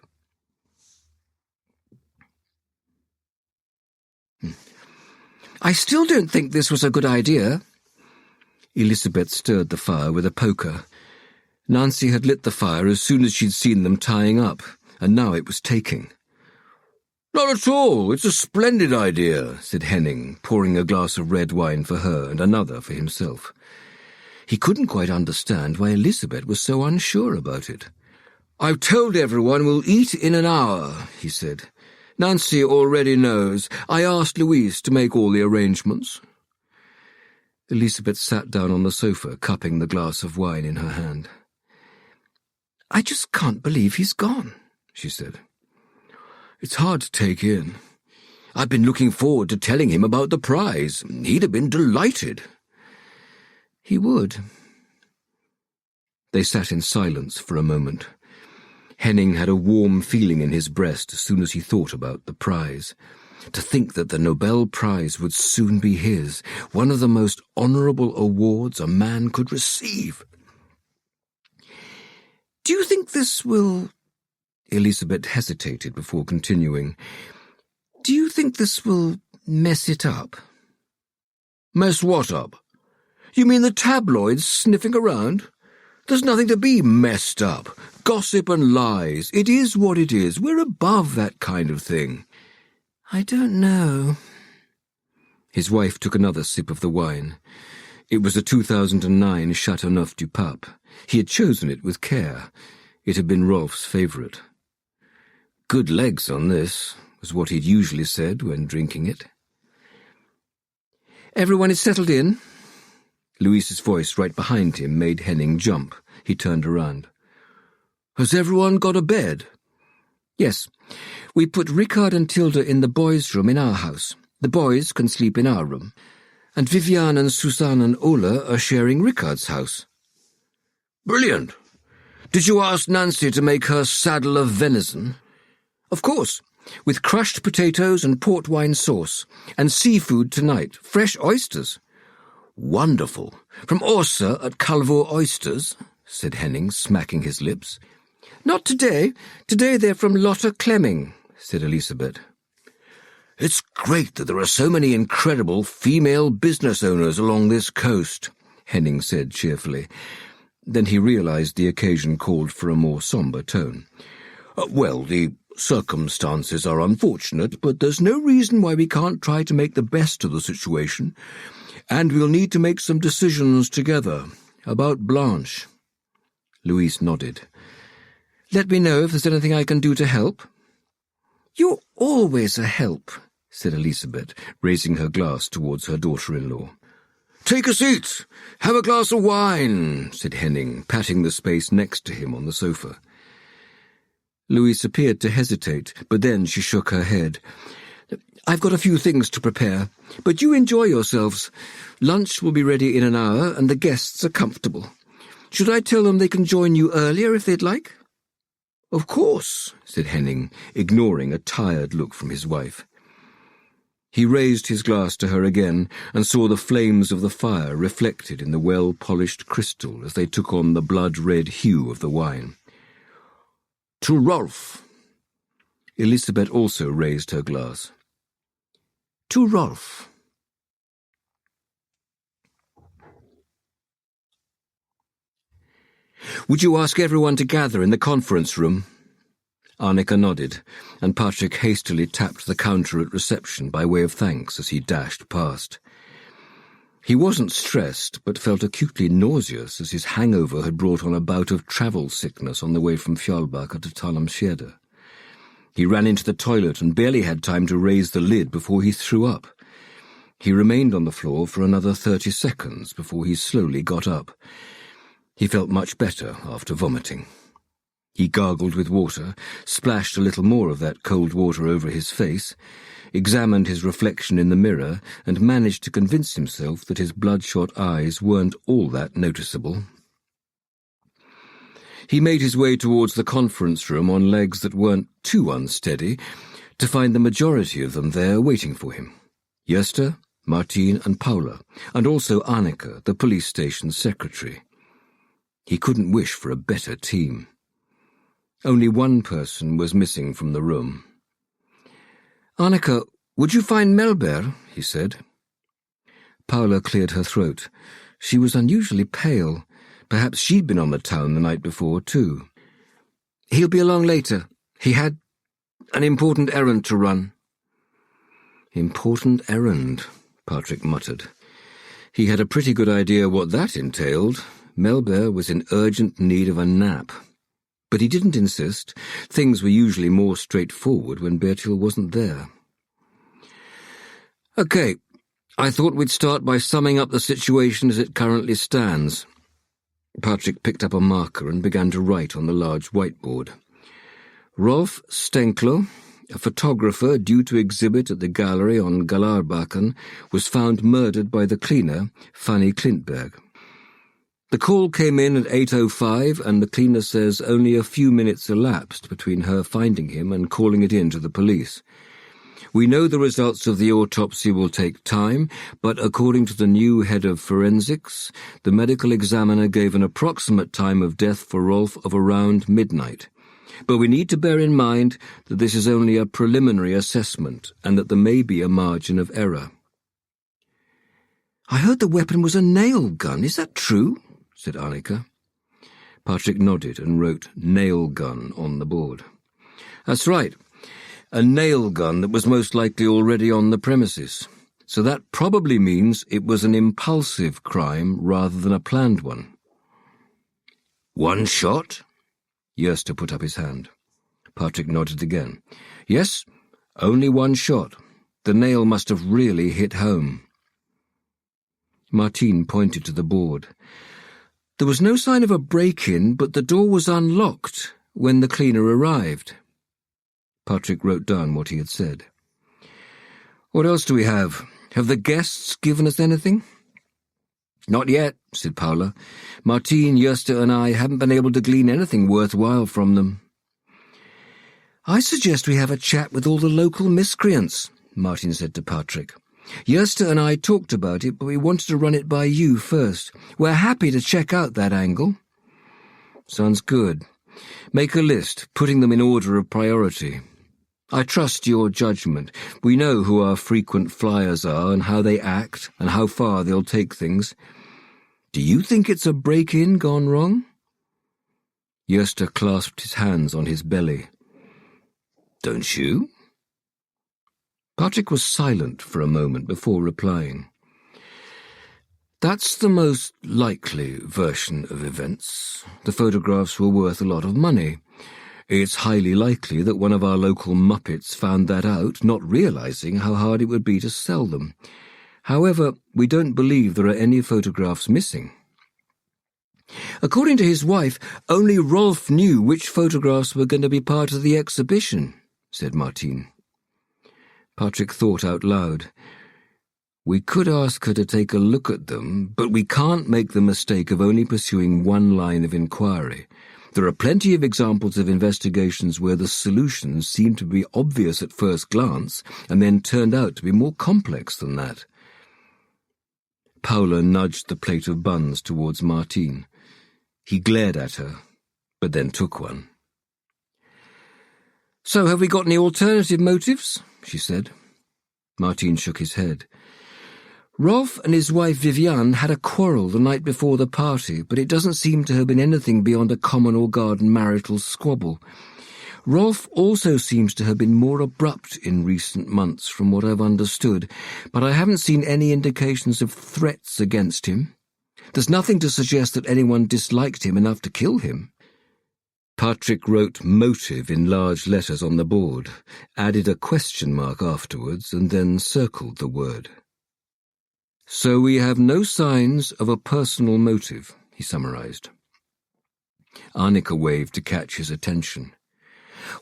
I still don't think this was a good idea. Elizabeth stirred the fire with a poker. Nancy had lit the fire as soon as she'd seen them tying up, and now it was taking. Not at all. It's a splendid idea, said Henning, pouring a glass of red wine for her and another for himself. He couldn't quite understand why Elizabeth was so unsure about it. I've told everyone we'll eat in an hour, he said. Nancy already knows. I asked Louise to make all the arrangements. Elizabeth sat down on the sofa, cupping the glass of wine in her hand. I just can't believe he's gone, she said. It's hard to take in. I've been looking forward to telling him about the prize. He'd have been delighted. He would. They sat in silence for a moment. Henning had a warm feeling in his breast as soon as he thought about the prize. To think that the Nobel Prize would soon be his, one of the most honourable awards a man could receive. Do you think this will... Elizabeth hesitated before continuing. Do you think this will mess it up? Mess what up? You mean the tabloids sniffing around? There's nothing to be messed up. Gossip and lies. It is what it is. We're above that kind of thing. I don't know. His wife took another sip of the wine. It was a 2009 Chateauneuf du Pape. He had chosen it with care. It had been Rolf's favourite. Good legs on this, was what he'd usually said when drinking it. Everyone is settled in? Louise's voice right behind him made Henning jump. He turned around. Has everyone got a bed? Yes. We put Ricard and Tilda in the boys' room in our house. The boys can sleep in our room. And Viviane and Suzanne and Ola are sharing Ricard's house. Brilliant. Did you ask Nancy to make her saddle of venison? Of course, with crushed potatoes and port wine sauce, and seafood tonight, fresh oysters. Wonderful. From Orsa at Calvo Oysters, said Henning, smacking his lips. Not today. Today they're from Lotte Klemming, said Elisabeth. It's great that there are so many incredible female business owners along this coast, Henning said cheerfully. Then he realized the occasion called for a more sombre tone. Well, the circumstances are unfortunate, but there's no reason why we can't try to make the best of the situation. And we'll need to make some decisions together about Blanche. Louise nodded. Let me know if there's anything I can do to help. You're always a help, said Elisabeth, raising her glass towards her daughter-in-law. Take a seat. Have a glass of wine, said Henning, patting the space next to him on the sofa. Louise appeared to hesitate, but then she shook her head. I've got a few things to prepare, but you enjoy yourselves. Lunch will be ready in an hour, and the guests are comfortable. Should I tell them they can join you earlier if they'd like? Of course, said Henning, ignoring a tired look from his wife. He raised his glass to her again and saw the flames of the fire reflected in the well-polished crystal as they took on the blood-red hue of the wine. To Rolf. Elisabeth also raised her glass. To Rolf. Would you ask everyone to gather in the conference room? Annika nodded, and Patrik hastily tapped the counter at reception by way of thanks as he dashed past. He wasn't stressed, but felt acutely nauseous as his hangover had brought on a bout of travel sickness on the way from Fjallbacka to Talamshede. He ran into the toilet and barely had time to raise the lid before he threw up. He remained on the floor for another 30 seconds before he slowly got up. He felt much better after vomiting. He gargled with water, splashed a little more of that cold water over his face, examined his reflection in the mirror, and managed to convince himself that his bloodshot eyes weren't all that noticeable. He made his way towards the conference room on legs that weren't too unsteady, to find the majority of them there waiting for him. Gösta, Martin and Paula, and also Annika, the police station secretary. He couldn't wish for a better team. Only one person was missing from the room. Annika, would you find Melber? He said. Paula cleared her throat. She was unusually pale. Perhaps she'd been on the town the night before, too. He'll be along later. He had an important errand to run. Important errand, Patrik muttered. He had a pretty good idea what that entailed. Melber was in urgent need of a nap. But he didn't insist. Things were usually more straightforward when Bertil wasn't there. Okay, I thought we'd start by summing up the situation as it currently stands. Patrik picked up a marker and began to write on the large whiteboard. Rolf Stenkler, a photographer due to exhibit at the gallery on Galarbakken, was found murdered by the cleaner, Fanny Klintberg. The call came in at 8:05, and the cleaner says only a few minutes elapsed between her finding him and calling it in to the police. We know the results of the autopsy will take time, but according to the new head of forensics, the medical examiner gave an approximate time of death for Rolf of around midnight. But we need to bear in mind that this is only a preliminary assessment and that there may be a margin of error. "I heard the weapon was a nail gun. Is that true?" said Annika. Patrik nodded and wrote nail gun on the board. "That's right. A nail gun that was most likely already on the premises. So that probably means it was an impulsive crime rather than a planned one." "One shot?" Yerster put up his hand. Patrik nodded again. "Yes, only one shot. The nail must have really hit home." Martine pointed to the board. "There was no sign of a break-in, but the door was unlocked when the cleaner arrived." Patrik wrote down what he had said. "What else do we have? Have the guests given us anything?" "Not yet," said Paula. "Martine, Yerster and I haven't been able to glean anything worthwhile from them." "I suggest we have a chat with all the local miscreants," Martin said to Patrik. "Yerster and I talked about it, but we wanted to run it by you first. We're happy to check out that angle." "Sounds good. Make a list, putting them in order of priority. I trust your judgment. We know who our frequent flyers are and how they act and how far they'll take things. Do you think it's a break-in gone wrong?" Yerster clasped his hands on his belly. "Don't you?" Patrik was silent for a moment before replying. "That's the most likely version of events. The photographs were worth a lot of money. It's highly likely that one of our local muppets found that out, not realizing how hard it would be to sell them. However, we don't believe there are any photographs missing." "According to his wife, only Rolf knew which photographs were going to be part of the exhibition," said Martine. Patrik thought out loud. "We could ask her to take a look at them, but we can't make the mistake of only pursuing one line of inquiry. There are plenty of examples of investigations where the solutions seem to be obvious at first glance and then turned out to be more complex than that." Paula nudged the plate of buns towards Martine. He glared at her, but then took one. "So have we got any alternative motives?" she said. Martine shook his head. "Rolf and his wife Viviane had a quarrel the night before the party, but it doesn't seem to have been anything beyond a common or garden marital squabble. Rolf also seems to have been more abrupt in recent months from what I've understood, but I haven't seen any indications of threats against him. There's nothing to suggest that anyone disliked him enough to kill him." Patrik wrote motive in large letters on the board, added a question mark afterwards, and then circled the word. "So we have no signs of a personal motive," he summarized. Annika waved to catch his attention.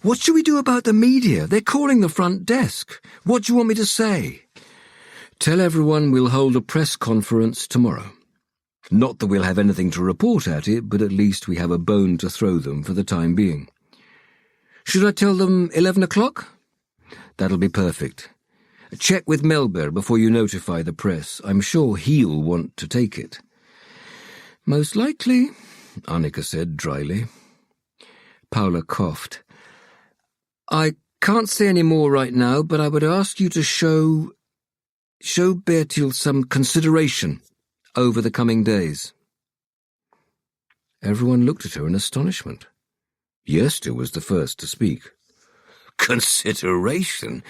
"What should we do about the media? They're calling the front desk. What do you want me to say?" "Tell everyone we'll hold a press conference tomorrow. Not that we'll have anything to report at it, but at least we have a bone to throw them for the time being." "Should I tell them 11 o'clock? "That'll be perfect. Check with Melber before you notify the press. I'm sure he'll want to take it." "Most likely," Annika said dryly. Paula coughed. "I can't say any more right now, but I would ask you to show Bertil some consideration over the coming days." Everyone looked at her in astonishment. Yerster was the first to speak. "Consideration?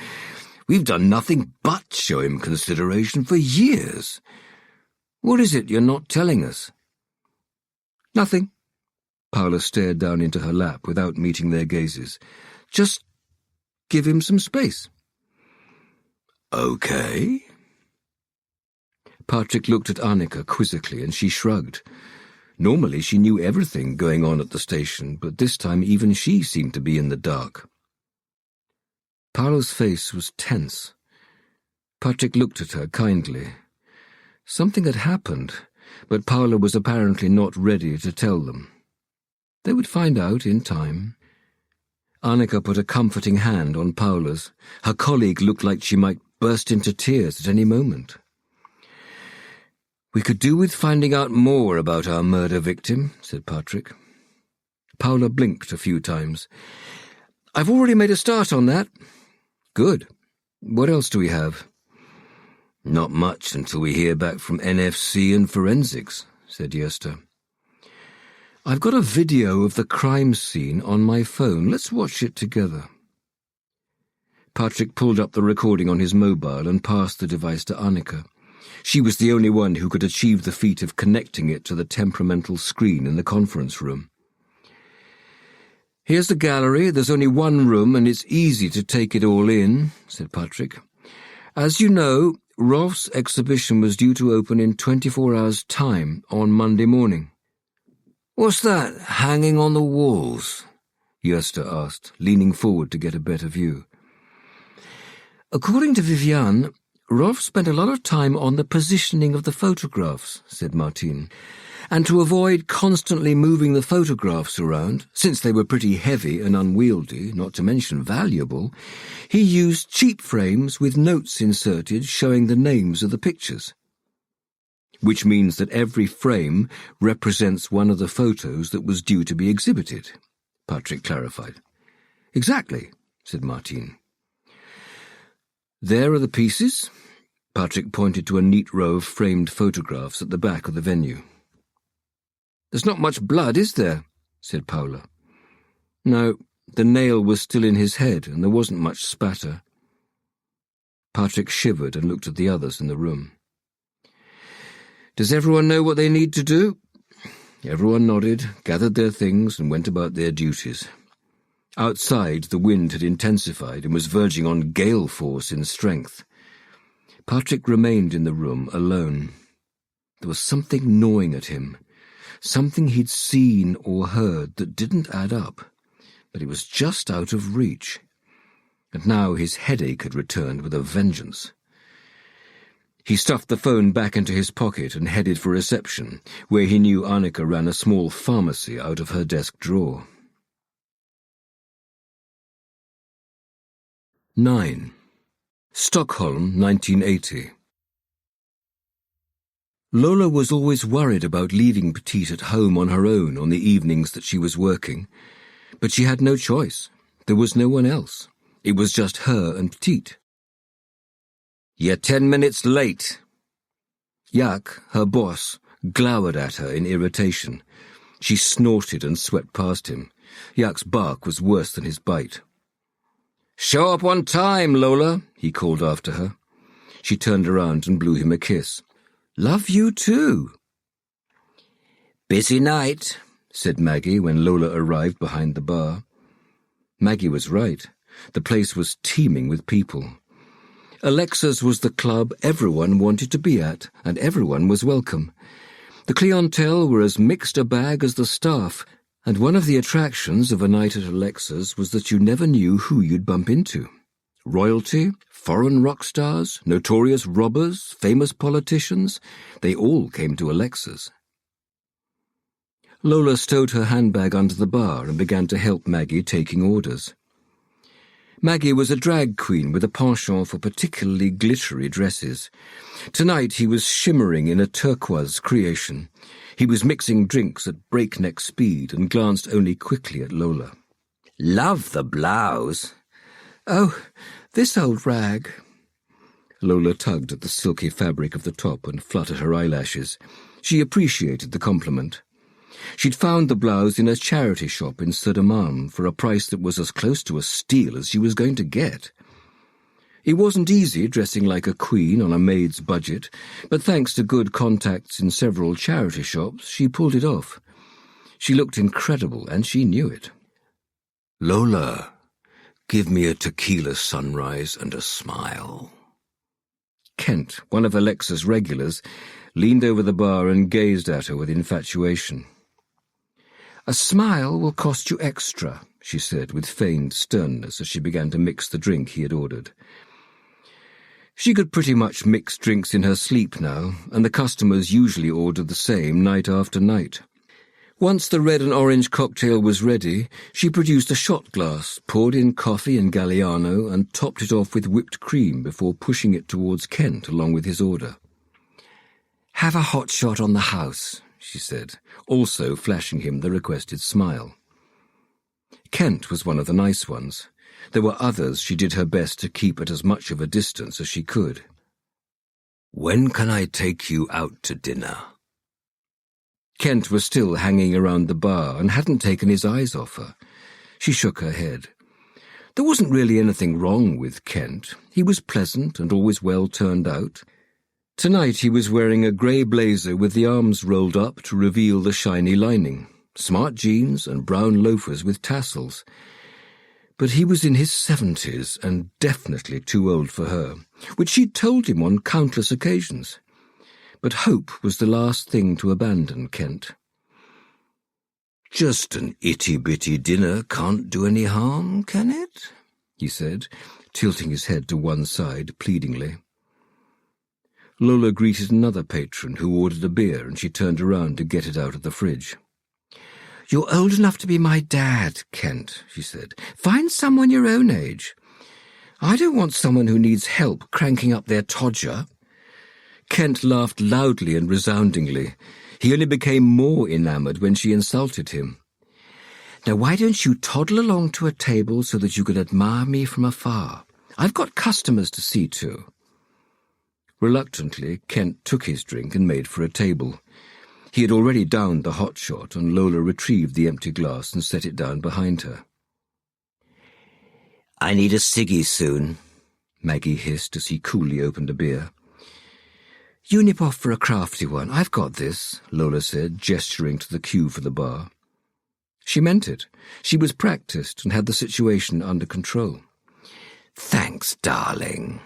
We've done nothing but show him consideration for years. What is it you're not telling us?" "Nothing." Paula stared down into her lap without meeting their gazes. "Just give him some space." "Okay." Patrik looked at Annika quizzically, and she shrugged. Normally she knew everything going on at the station, but this time even she seemed to be in the dark. Paula's face was tense. Patrik looked at her kindly. Something had happened, but Paula was apparently not ready to tell them. They would find out in time. Annika put a comforting hand on Paula's. Her colleague looked like she might burst into tears at any moment. "We could do with finding out more about our murder victim," said Patrik. Paula blinked a few times. "I've already made a start on that." "Good. What else do we have?" "Not much until we hear back from NFC and forensics," said Yester. "I've got a video of the crime scene on my phone. Let's watch it together." Patrik pulled up the recording on his mobile and passed the device to Annika. She was the only one who could achieve the feat of connecting it to the temperamental screen in the conference room. "Here's the gallery. There's only one room, and it's easy to take it all in," said Patrik. "As you know, Rolf's exhibition was due to open in 24 hours' time on Monday morning." "What's that hanging on the walls?" Yester asked, leaning forward to get a better view. "According to Viviane, Rolf spent a lot of time on the positioning of the photographs," said Martine. "And to avoid constantly moving the photographs around, since they were pretty heavy and unwieldy, not to mention valuable, he used cheap frames with notes inserted showing the names of the pictures." "Which means that every frame represents one of the photos that was due to be exhibited," Patrik clarified. "Exactly," said Martine. "There are the pieces." Patrik pointed to a neat row of framed photographs at the back of the venue. "There's not much blood, is there?" said Paula. "No, the nail was still in his head, and there wasn't much spatter." Patrik shivered and looked at the others in the room. "Does everyone know what they need to do?" Everyone nodded, gathered their things, and went about their duties. Outside, the wind had intensified and was verging on gale force in strength. Patrik remained in the room alone. There was something gnawing at him, something he'd seen or heard that didn't add up, but it was just out of reach. And now his headache had returned with a vengeance. He stuffed the phone back into his pocket and headed for reception, where he knew Annika ran a small pharmacy out of her desk drawer. 9. Stockholm, 1980. Lola was always worried about leaving Petite at home on her own on the evenings that she was working, but she had no choice. There was no one else. It was just her and Petite. "You're 10 minutes late." Jack, her boss, glowered at her in irritation. She snorted and swept past him. Jack's bark was worse than his bite. "Show up on time, Lola," he called after her. She turned around and blew him a kiss. "Love you too." "Busy night," said Maggie when Lola arrived behind the bar. Maggie was right. The place was teeming with people. Alexa's was the club everyone wanted to be at, and everyone was welcome. The clientele were as mixed a bag as the staff, and one of the attractions of a night at Alexa's was that you never knew who you'd bump into. Royalty, foreign rock stars, notorious robbers, famous politicians, they all came to Alexa's. Lola stowed her handbag under the bar and began to help Maggie taking orders. Maggie was a drag queen with a penchant for particularly glittery dresses. Tonight he was shimmering in a turquoise creation. He was mixing drinks at breakneck speed and glanced only quickly at Lola. "Love the blouse." "Oh, this old rag." Lola tugged at the silky fabric of the top and fluttered her eyelashes. She appreciated the compliment. She'd found the blouse in a charity shop in Södermalm for a price that was as close to a steal as she was going to get. It wasn't easy dressing like a queen on a maid's budget, but thanks to good contacts in several charity shops, she pulled it off. She looked incredible, and she knew it. "Lola, give me a tequila sunrise and a smile." Kent, one of Alexa's regulars, leaned over the bar and gazed at her with infatuation. "A smile will cost you extra," she said with feigned sternness as she began to mix the drink he had ordered. She could pretty much mix drinks in her sleep now, and the customers usually ordered the same night after night. Once the red and orange cocktail was ready, she produced a shot glass, poured in coffee and Galliano, and topped it off with whipped cream before pushing it towards Kent along with his order. "Have a hot shot on the house," she said, also flashing him the requested smile. Kent was one of the nice ones. There were others she did her best to keep at as much of a distance as she could. "When can I take you out to dinner?" Kent was still hanging around the bar and hadn't taken his eyes off her. She shook her head. There wasn't really anything wrong with Kent. He was pleasant and always well turned out. Tonight he was wearing a grey blazer with the arms rolled up to reveal the shiny lining, smart jeans and brown loafers with tassels. But he was in his 70s and definitely too old for her, which she'd told him on countless occasions. But hope was the last thing to abandon Kent. "Just an itty-bitty dinner can't do any harm, can it?" he said, tilting his head to one side pleadingly. Lola greeted another patron who ordered a beer, and she turned around to get it out of the fridge. "You're old enough to be my dad, Kent," she said. "Find someone your own age. I don't want someone who needs help cranking up their todger." Kent laughed loudly and resoundingly. He only became more enamoured when she insulted him. "Now why don't you toddle along to a table so that you can admire me from afar? I've got customers to see to." Reluctantly, Kent took his drink and made for a table. He had already downed the hot shot, and Lola retrieved the empty glass and set it down behind her. "I need a ciggy soon," Maggie hissed as he coolly opened a beer. "You nip off for a crafty one. I've got this," Lola said, gesturing to the queue for the bar. She meant it. She was practiced and had the situation under control. "Thanks, darling."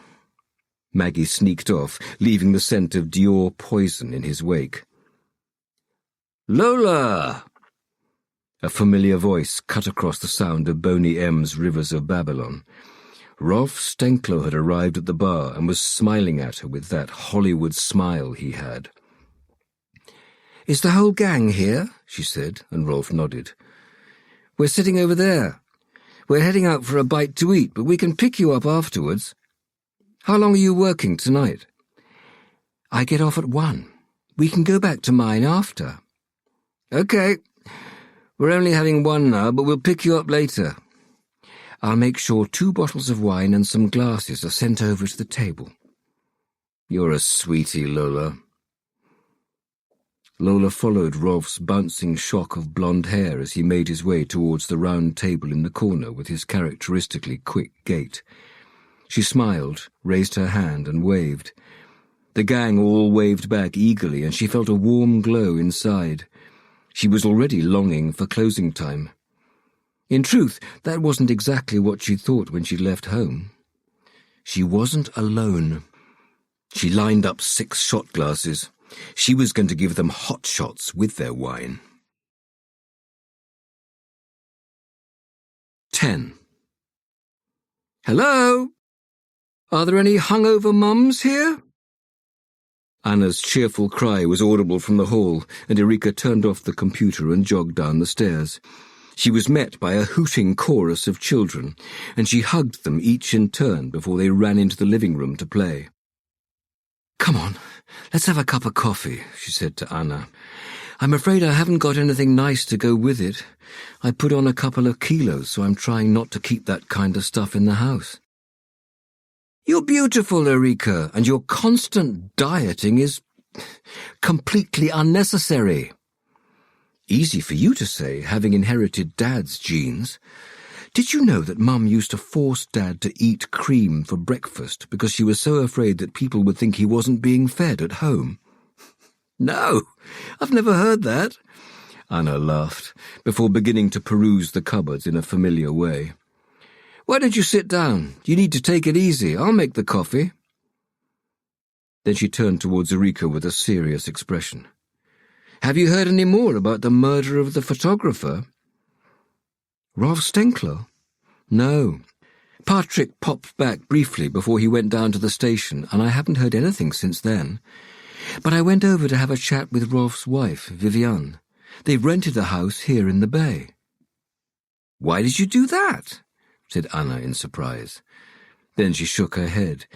Maggie sneaked off, leaving the scent of Dior poison in his wake. "Lola!" A familiar voice cut across the sound of Boney M's Rivers of Babylon. Rolf Stenklo had arrived at the bar and was smiling at her with that Hollywood smile he had. "Is the whole gang here?" she said, and Rolf nodded. "We're sitting over there. We're heading out for a bite to eat, but we can pick you up afterwards. How long are you working tonight?" "I get off at 1. We can go back to mine after." "Okay. We're only having one now, but we'll pick you up later. I'll make sure 2 bottles of wine and some glasses are sent over to the table." "You're a sweetie, Lola." Lola followed Rolf's bouncing shock of blonde hair as he made his way towards the round table in the corner with his characteristically quick gait. She smiled, raised her hand, and waved. The gang all waved back eagerly, and she felt a warm glow inside. She was already longing for closing time. In truth, that wasn't exactly what she'd thought when she left home. She wasn't alone. She lined up 6 shot glasses. She was going to give them hot shots with their wine. 10. "Hello? Are there any hungover mums here?" Anna's cheerful cry was audible from the hall, and Erika turned off the computer and jogged down the stairs. She was met by a hooting chorus of children, and she hugged them each in turn before they ran into the living room to play. "Come on, let's have a cup of coffee," she said to Anna. "I'm afraid I haven't got anything nice to go with it. I put on a couple of kilos, so I'm trying not to keep that kind of stuff in the house." "You're beautiful, Erika, and your constant dieting is completely unnecessary." Easy for you to say, having inherited Dad's genes. Did you know that Mum used to force Dad to eat cream for breakfast because she was so afraid that people would think he wasn't being fed at home? "No, I've never heard that." Anna laughed, before beginning to peruse the cupboards in a familiar way. "Why don't you sit down? You need to take it easy. I'll make the coffee." Then she turned towards Erika with a serious expression. "Have you heard any more about the murder of the photographer?" "Rolf Stenklo?" "No. Patrik popped back briefly before he went down to the station, and I haven't heard anything since then. But I went over to have a chat with Rolf's wife, Viviane. They've rented a house here in the bay." "Why did you do that?" said Anna in surprise. Then she shook her head.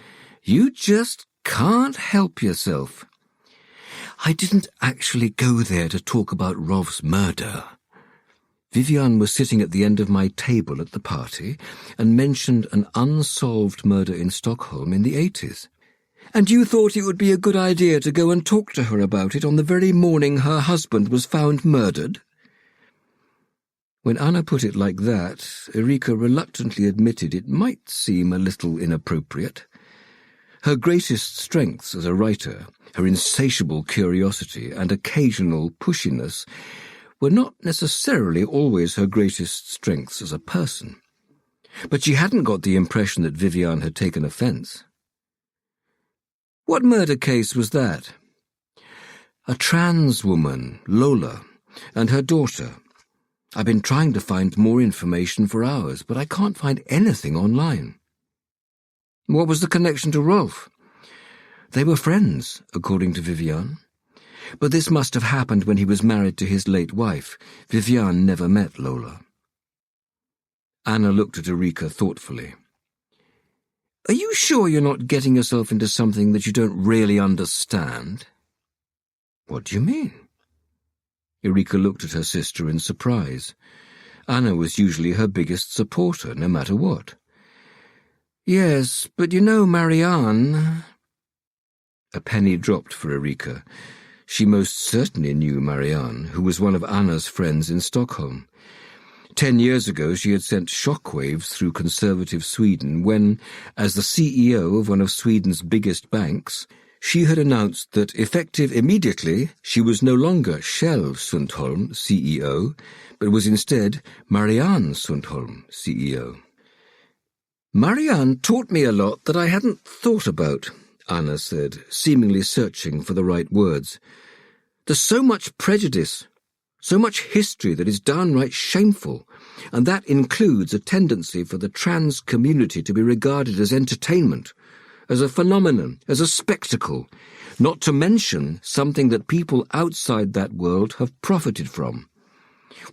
"You just can't help yourself." "I didn't actually go there to talk about Rolf's murder." Vivian was sitting at the end of my table at the party and mentioned an unsolved murder in Stockholm in the 80s. And you thought it would be a good idea to go and talk to her about it on the very morning her husband was found murdered? When Anna put it like that, Erika reluctantly admitted it might seem a little inappropriate. Her greatest strengths as a writer, her insatiable curiosity and occasional pushiness, were not necessarily always her greatest strengths as a person. But she hadn't got the impression that Vivian had taken offence. What murder case was that? A trans woman, Lola, and her daughter. I've been trying to find more information for hours, but I can't find anything online. What was the connection to Rolf? They were friends, according to Vivian. But this must have happened when he was married to his late wife. Vivian never met Lola. Anna looked at Erika thoughtfully. Are you sure you're not getting yourself into something that you don't really understand? What do you mean? Erika looked at her sister in surprise. Anna was usually her biggest supporter, no matter what. Yes, but you know, Marianne... A penny dropped for Erika. She most certainly knew Marianne, who was one of Anna's friends in Stockholm. 10 years ago she had sent shockwaves through conservative Sweden when, as the CEO of one of Sweden's biggest banks, she had announced that, effective immediately, she was no longer Kjell Sundholm, CEO, but was instead Marianne Sundholm, CEO. Marianne taught me a lot that I hadn't thought about, Anna said, seemingly searching for the right words. There's so much prejudice, so much history that is downright shameful, and that includes a tendency for the trans community to be regarded as entertainment, as a phenomenon, as a spectacle, not to mention something that people outside that world have profited from.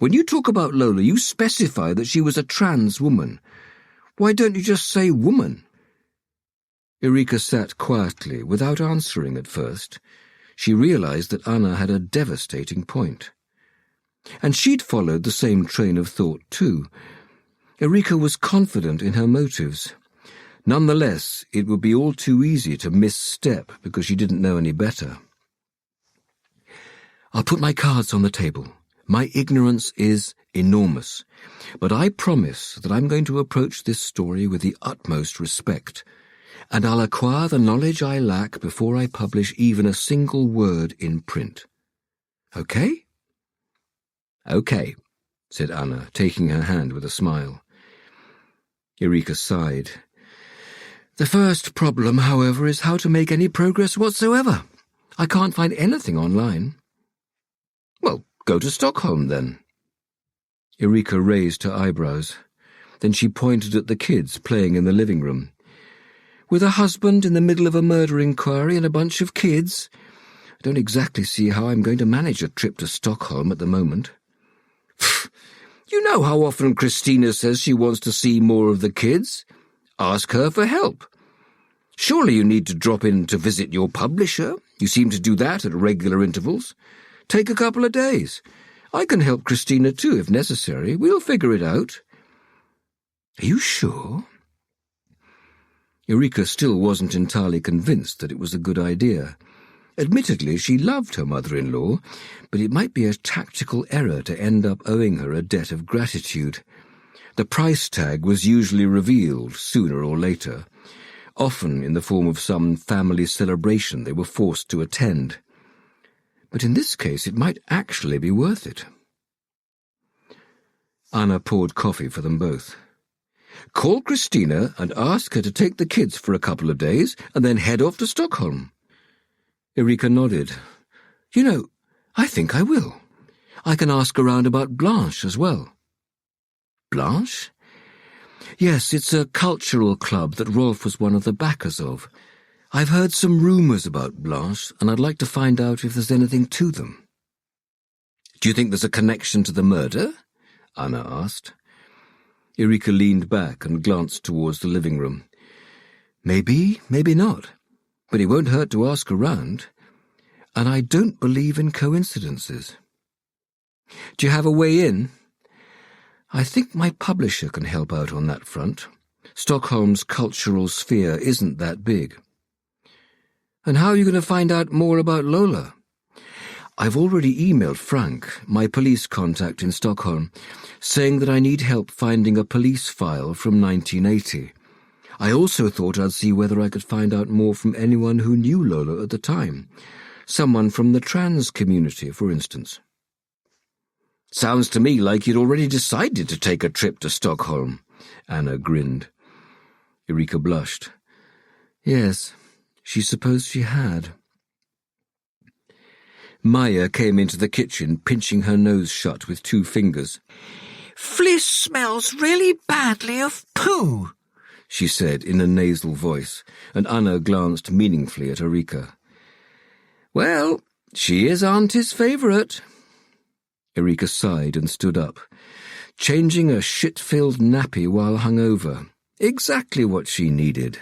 When you talk about Lola, you specify that she was a trans woman. Why don't you just say woman? Erika sat quietly, without answering at first. She realized that Anna had a devastating point. And she'd followed the same train of thought too. Erika was confident in her motives. Nonetheless, it would be all too easy to misstep because she didn't know any better. I'll put my cards on the table. My ignorance is enormous, but I promise that I'm going to approach this story with the utmost respect, and I'll acquire the knowledge I lack before I publish even a single word in print. Okay? Okay, said Anna, taking her hand with a smile. Erika sighed. The first problem, however, is how to make any progress whatsoever. I can't find anything online. Well, go to Stockholm, then. Erika raised her eyebrows. Then she pointed at the kids playing in the living room. With a husband in the middle of a murder inquiry and a bunch of kids? I don't exactly see how I'm going to manage a trip to Stockholm at the moment. You know how often Christina says she wants to see more of the kids? Ask her for help. Surely you need to drop in to visit your publisher. You seem to do that at regular intervals. Take a couple of days. I can help Christina too, if necessary. We'll figure it out. Are you sure? Erika still wasn't entirely convinced that it was a good idea. Admittedly, she loved her mother-in-law, but it might be a tactical error to end up owing her a debt of gratitude. The price tag was usually revealed sooner or later, often in the form of some family celebration they were forced to attend. But in this case it might actually be worth it. Anna poured coffee for them both. Call Christina and ask her to take the kids for a couple of days and then head off to Stockholm. Erika nodded. You know, I think I will. I can ask around about Blanche as well. Blanche? Yes, it's a cultural club that Rolf was one of the backers of. I've heard some rumours about Blanche, and I'd like to find out if there's anything to them. Do you think there's a connection to the murder? Anna asked. Erika leaned back and glanced towards the living room. Maybe, maybe not. But it won't hurt to ask around. And I don't believe in coincidences. Do you have a way in? I think my publisher can help out on that front. Stockholm's cultural sphere isn't that big. And how are you going to find out more about Lola? I've already emailed Frank, my police contact in Stockholm, saying that I need help finding a police file from 1980. I also thought I'd see whether I could find out more from anyone who knew Lola at the time. Someone from the trans community, for instance. Sounds to me like you'd already decided to take a trip to Stockholm. Anna grinned. Erika blushed. Yes, she supposed she had. Maya came into the kitchen, pinching her nose shut with 2 fingers. "Fliss smells really badly of poo," she said in a nasal voice, and Anna glanced meaningfully at Erika. Well, she is Auntie's favourite. Erika sighed and stood up, changing a shit-filled nappy while hungover. Exactly what she needed.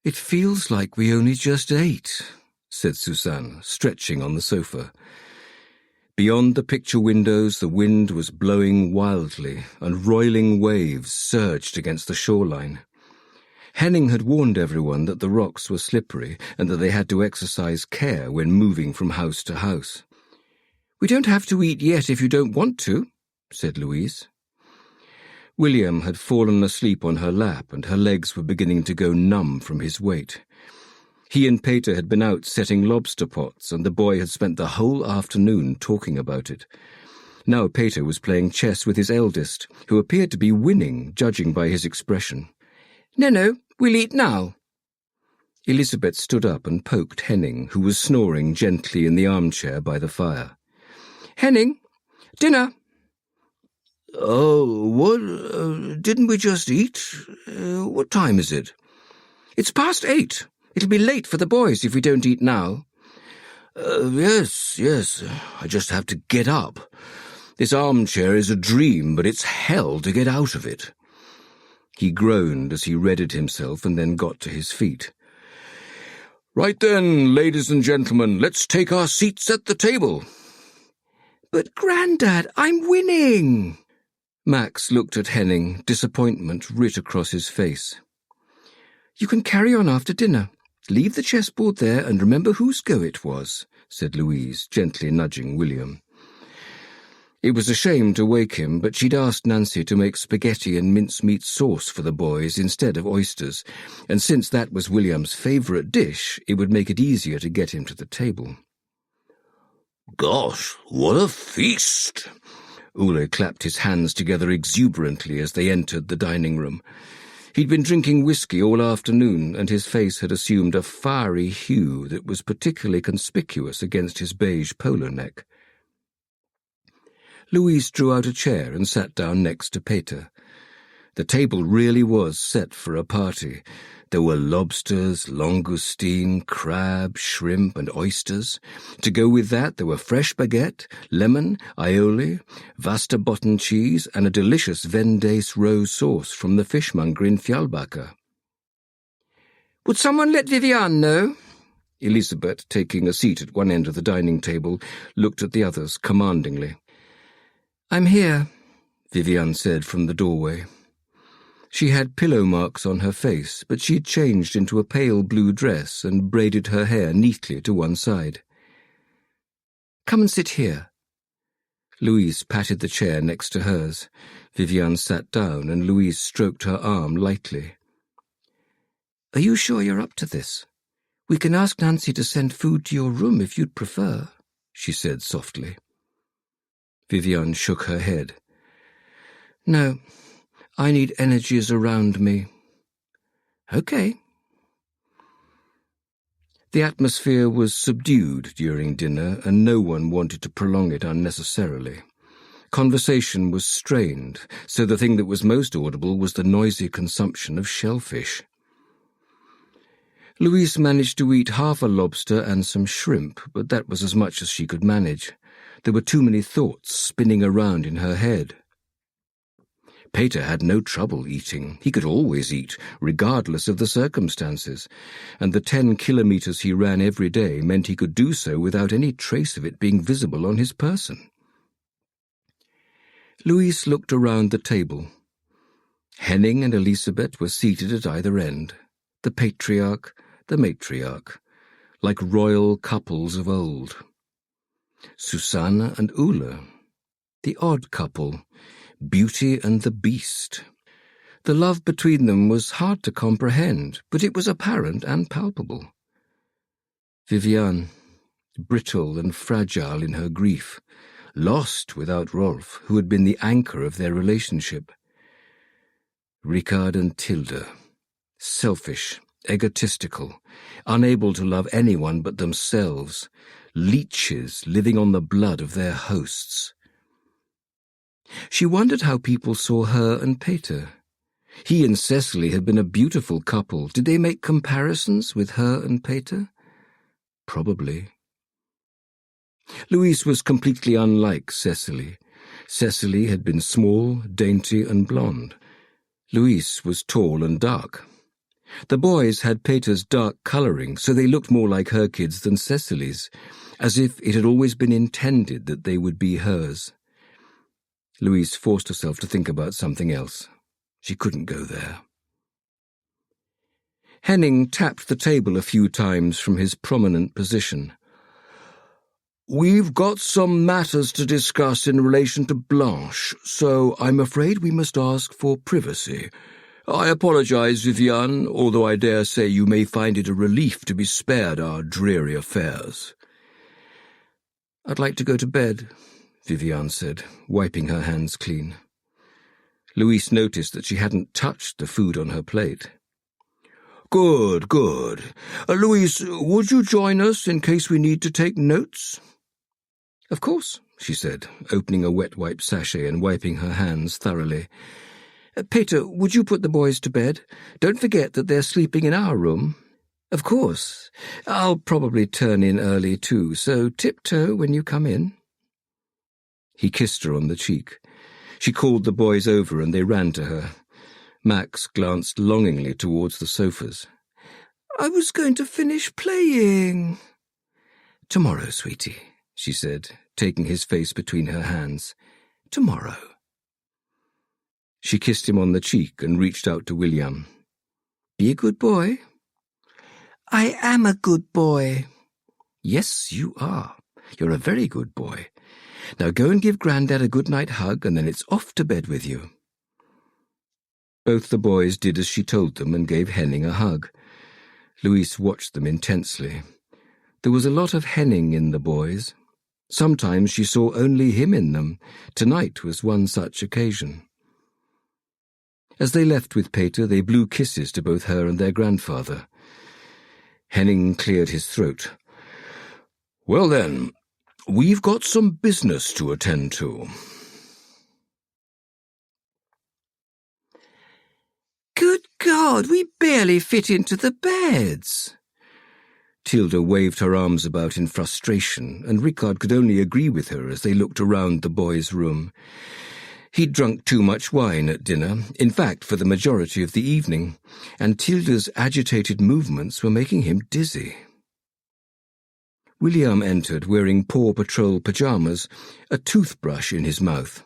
It feels like we only just ate, said Susanne, stretching on the sofa. Beyond the picture windows, the wind was blowing wildly, and roiling waves surged against the shoreline. Henning had warned everyone that the rocks were slippery and that they had to exercise care when moving from house to house. "We don't have to eat yet if you don't want to," said Louise. William had fallen asleep on her lap, and her legs were beginning to go numb from his weight. He and Peter had been out setting lobster pots, and the boy had spent the whole afternoon talking about it. Now Peter was playing chess with his eldest, who appeared to be winning, judging by his expression. "No, we'll eat now." Elizabeth stood up and poked Henning, who was snoring gently in the armchair by the fire. "Henning, dinner." "Oh, what? Didn't we just eat? What time is it?" "It's past 8. It'll be late for the boys if we don't eat now." Yes. I just have to get up. This armchair is a dream, but it's hell to get out of it." He groaned as he readied himself and then got to his feet. "Right then, ladies and gentlemen, let's take our seats at the table." "But, Grandad, I'm winning!" Max looked at Henning, disappointment writ across his face. "You can carry on after dinner. Leave the chessboard there and remember whose go it was," said Louise, gently nudging William. It was a shame to wake him, but she'd asked Nancy to make spaghetti and mincemeat sauce for the boys instead of oysters, and since that was William's favourite dish, it would make it easier to get him to the table. "Gosh, what a feast!" Ole clapped his hands together exuberantly as they entered the dining room. He'd been drinking whiskey all afternoon, and his face had assumed a fiery hue that was particularly conspicuous against his beige polo neck. Louise drew out a chair and sat down next to Peter. The table really was set for a party. There were lobsters, langoustine, crab, shrimp, and oysters. To go with that, there were fresh baguette, lemon, aioli, Västerbotten cheese, and a delicious Vendace rose sauce from the fishmonger in Fjällbacka. "Would someone let Viviane know?" Elizabeth, taking a seat at one end of the dining table, looked at the others commandingly. "I'm here," Viviane said from the doorway. She had pillow marks on her face, but she'd changed into a pale blue dress and braided her hair neatly to one side. "Come and sit here." Louise patted the chair next to hers. Viviane sat down and Louise stroked her arm lightly. "Are you sure you're up to this? We can ask Nancy to send food to your room if you'd prefer," she said softly. Viviane shook her head. "No. I need energies around me." "Okay." The atmosphere was subdued during dinner, and no one wanted to prolong it unnecessarily. Conversation was strained, so the thing that was most audible was the noisy consumption of shellfish. Louise managed to eat half a lobster and some shrimp, but that was as much as she could manage. There were too many thoughts spinning around in her head. Peter had no trouble eating. He could always eat, regardless of the circumstances, and the 10 kilometres he ran every day meant he could do so without any trace of it being visible on his person. Louise looked around the table. Henning and Elisabeth were seated at either end, the patriarch, the matriarch, like royal couples of old. Susanna and Ulla, the odd couple, Beauty and the Beast. The love between them was hard to comprehend, but it was apparent and palpable. Viviane, brittle and fragile in her grief, lost without Rolf, who had been the anchor of their relationship. Ricard and Tilda, selfish, egotistical, unable to love anyone but themselves, leeches living on the blood of their hosts. She wondered how people saw her and Peter. He and Cecily had been a beautiful couple. Did they make comparisons with her and Peter? Probably. Louise was completely unlike Cecily. Cecily had been small, dainty, and blonde. Louise was tall and dark. The boys had Peter's dark colouring, so they looked more like her kids than Cecily's, as if it had always been intended that they would be hers. Louise forced herself to think about something else. She couldn't go there. Henning tapped the table a few times from his prominent position. "We've got some matters to discuss in relation to Blanche, so I'm afraid we must ask for privacy. I apologize, Viviane, although I dare say you may find it a relief to be spared our dreary affairs." "I'd like to go to bed," Viviane said, wiping her hands clean. Louise noticed that she hadn't touched the food on her plate. "Good, good. Louise, would you join us in case we need to take notes?" "Of course," she said, opening a wet wipe sachet and wiping her hands thoroughly. "Peter, would you put the boys to bed? Don't forget that they're sleeping in our room." "Of course. I'll probably turn in early too, so tiptoe when you come in." He kissed her on the cheek. She called the boys over and they ran to her. Max glanced longingly towards the sofas. "I was going to finish playing." "Tomorrow, sweetie," she said, taking his face between her hands. "Tomorrow." She kissed him on the cheek and reached out to William. "Be a good boy." I am a good boy. "Yes, you are. You're a very good boy. Now go and give Grandad a good-night hug, and then it's off to bed with you." Both the boys did as she told them and gave Henning a hug. Louise watched them intensely. There was a lot of Henning in the boys. Sometimes she saw only him in them. Tonight was one such occasion. As they left with Peter, they blew kisses to both her and their grandfather. Henning cleared his throat. "Well then, we've got some business to attend to." Good God, we barely fit into the beds. Tilda waved her arms about in frustration, and Ricard could only agree with her as they looked around the boys' room. He'd drunk too much wine at dinner, in fact for the majority of the evening, and Tilda's agitated movements were making him dizzy. William entered wearing Paw Patrol pyjamas, a toothbrush in his mouth.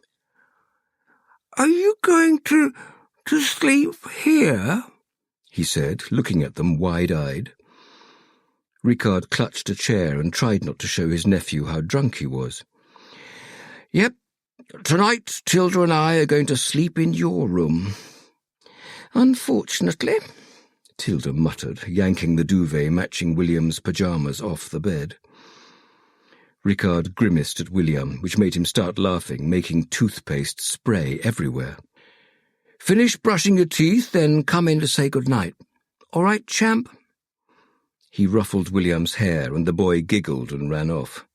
"Are you going to sleep here?" he said, looking at them wide-eyed. Ricard clutched a chair and tried not to show his nephew how drunk he was. "Yep, tonight Tilda and I are going to sleep in your room." "Unfortunately," Tilda muttered, yanking the duvet matching William's pyjamas off the bed. Ricard grimaced at William, which made him start laughing, making toothpaste spray everywhere. "Finish brushing your teeth, then come in to say good night. All right, champ?" He ruffled William's hair, and the boy giggled and ran off.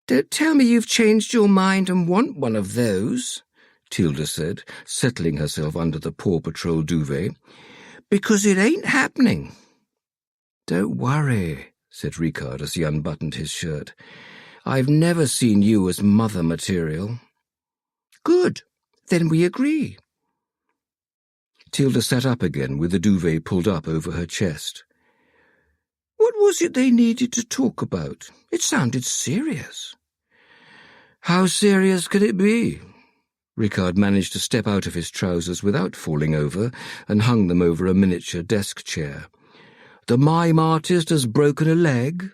"Don't tell me you've changed your mind and want one of those," Tilda said, settling herself under the Paw Patrol duvet. "Because it ain't happening." "Don't worry," said Ricard as he unbuttoned his shirt. "I've never seen you as mother material." "Good. Then we agree." Tilda sat up again with the duvet pulled up over her chest. "What was it they needed to talk about? It sounded serious." How serious could it be? Ricard managed to step out of his trousers without falling over and hung them over a miniature desk chair. The mime artist has broken a leg.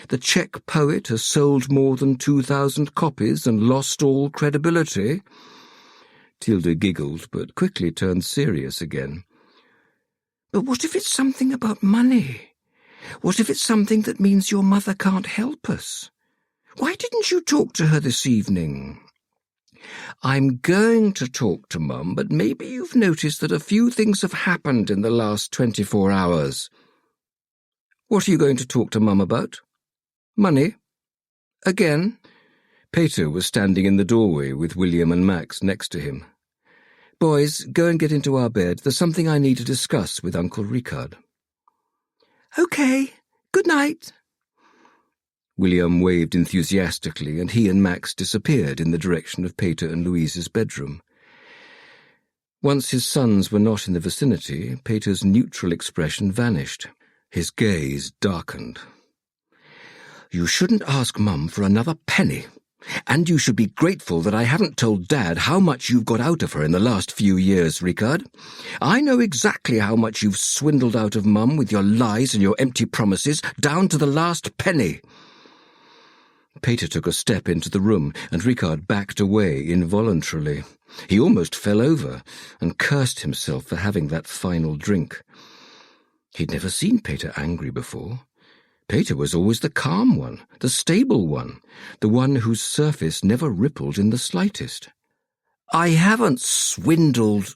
The Czech poet has sold more than 2,000 copies and lost all credibility. Tilda giggled, but quickly turned serious again. But what if it's something about money? What if it's something that means your mother can't help us? Why didn't you talk to her this evening? I'm going to talk to Mum, but maybe you've noticed that a few things have happened in the last 24 hours. What are you going to talk to Mum about? Money? Again? Peter was standing in the doorway with William and Max next to him. Boys, go and get into our bed. There's something I need to discuss with Uncle Ricard. Okay. Good night. William waved enthusiastically, and he and Max disappeared in the direction of Peter and Louise's bedroom. Once his sons were not in the vicinity, Peter's neutral expression vanished. His gaze darkened. You shouldn't ask Mum for another penny. And you should be grateful that I haven't told Dad how much you've got out of her in the last few years, Ricard. I know exactly how much you've swindled out of Mum with your lies and your empty promises, down to the last penny. Peter took a step into the room, and Ricard backed away involuntarily. He almost fell over and cursed himself for having that final drink. He'd never seen Peter angry before. Peter was always the calm one, the stable one, the one whose surface never rippled in the slightest. I haven't swindled,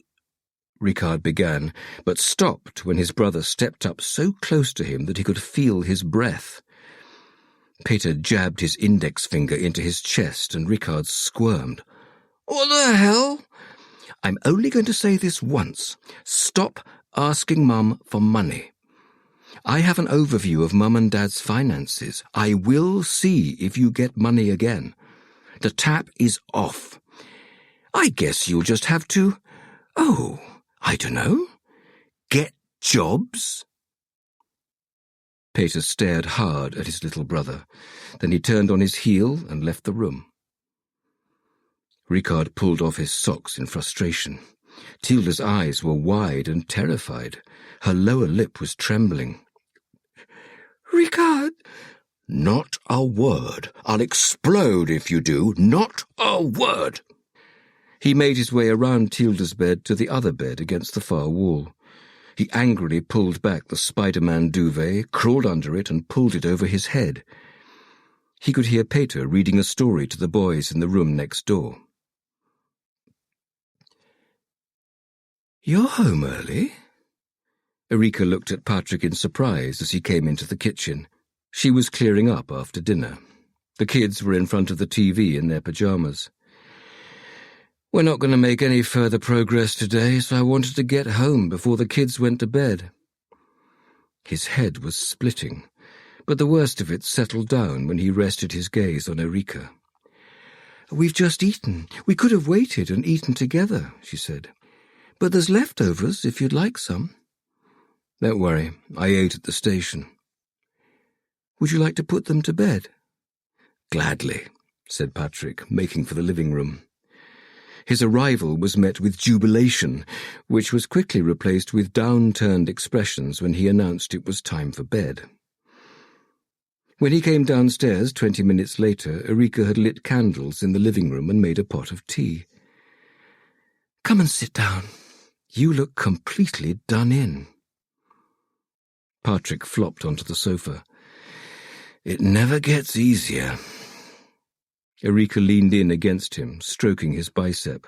Ricard began, but stopped when his brother stepped up so close to him that he could feel his breath. Peter jabbed his index finger into his chest, and Ricard squirmed. What the hell? I'm only going to say this once. Stop asking Mum for money. I have an overview of Mum and Dad's finances. I will see if you get money again. The tap is off. I guess you'll just have to, I don't know, get jobs? Peter stared hard at his little brother. Then he turned on his heel and left the room. Ricard pulled off his socks in frustration. Tilda's eyes were wide and terrified. Her lower lip was trembling. Ricard! Not a word. I'll explode if you do. Not a word. He made his way around Tilda's bed to the other bed against the far wall. He angrily pulled back the Spider-Man duvet, crawled under it, and pulled it over his head. He could hear Peter reading a story to the boys in the room next door. You're home early? Erika looked at Patrik in surprise as he came into the kitchen. She was clearing up after dinner. The kids were in front of the TV in their pyjamas. We're not going to make any further progress today, so I wanted to get home before the kids went to bed. His head was splitting, but the worst of it settled down when he rested his gaze on Erika. We've just eaten. We could have waited and eaten together, she said. But there's leftovers if you'd like some. Don't worry, I ate at the station. Would you like to put them to bed? Gladly, said Patrik, making for the living room. His arrival was met with jubilation, which was quickly replaced with down-turned expressions when he announced it was time for bed. When he came downstairs 20 minutes later, Erika had lit candles in the living room and made a pot of tea. Come and sit down. You look completely done in. Patrik flopped onto the sofa. It never gets easier. Erika leaned in against him, stroking his bicep.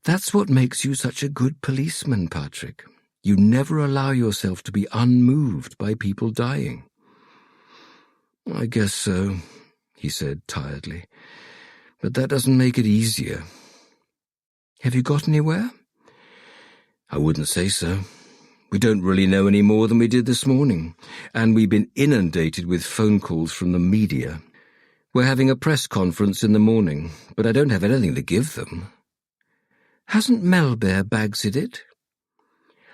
That's what makes you such a good policeman, Patrik. You never allow yourself to be unmoved by people dying. I guess so, he said tiredly. But that doesn't make it easier. Have you got anywhere? I wouldn't say so. We don't really know any more than we did this morning, and we've been inundated with phone calls from the media. We're having a press conference in the morning, but I don't have anything to give them. Hasn't Melbear Bagsied it?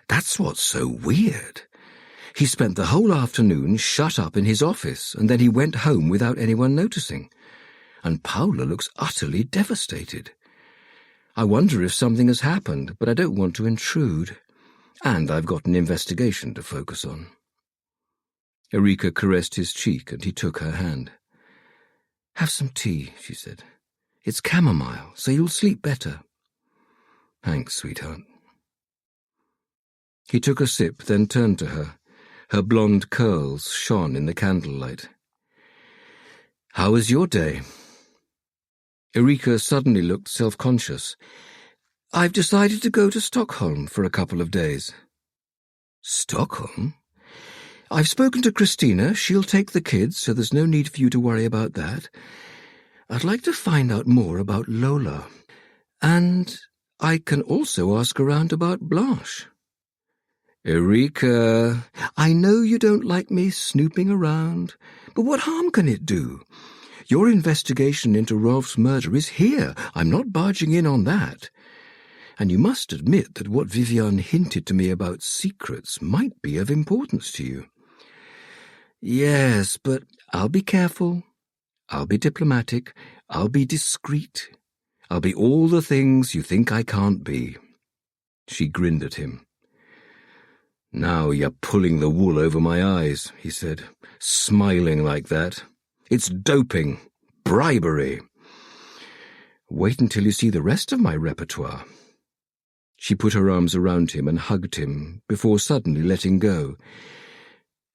That's what's so weird. He spent the whole afternoon shut up in his office, and then he went home without anyone noticing. and Paula looks utterly devastated. I wonder if something has happened, but I don't want to intrude. And I've got an investigation to focus on. Erika caressed his cheek, and he took her hand. "Have some tea," she said. "It's chamomile, so you'll sleep better." "Thanks, sweetheart." He took a sip, then turned to her. Her blonde curls shone in the candlelight. "How was your day?" Erika suddenly looked self-conscious. "I've decided to go to Stockholm for a couple of days." "Stockholm?" "I've spoken to Christina. She'll take the kids, so there's no need for you to worry about that. I'd like to find out more about Lola. And I can also ask around about Blanche." "Erika, I know you don't like me snooping around, but what harm can it do? Your investigation into Rolf's murder is here. I'm not barging in on that. And you must admit that what Vivian hinted to me about secrets might be of importance to you." "Yes, but I'll be careful. I'll be diplomatic. I'll be discreet. I'll be all the things you think I can't be." She grinned at him. "Now you're pulling the wool over my eyes," he said, smiling like that. "It's doping. Bribery. Wait until you see the rest of my repertoire." She put her arms around him and hugged him before suddenly letting go.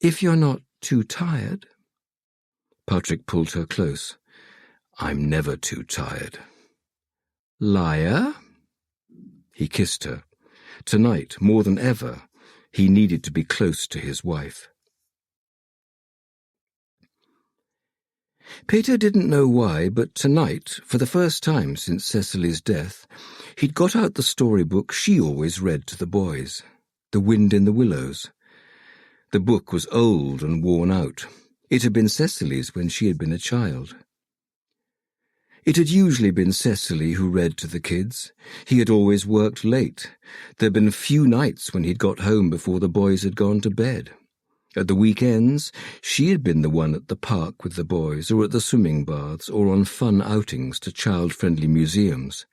"If you're not too tired." Patrik pulled her close. "I'm never too tired." "Liar?" He kissed her. Tonight, more than ever, he needed to be close to his wife. Peter didn't know why, but tonight, for the first time since Cecily's death, he'd got out the storybook she always read to the boys, The Wind in the Willows. The book was old and worn out. It had been Cecily's when she had been a child. It had usually been Cecily who read to the kids. He had always worked late. There'd been few nights when he'd got home before the boys had gone to bed. At the weekends, she had been the one at the park with the boys, or at the swimming baths, or on fun outings to child-friendly museums.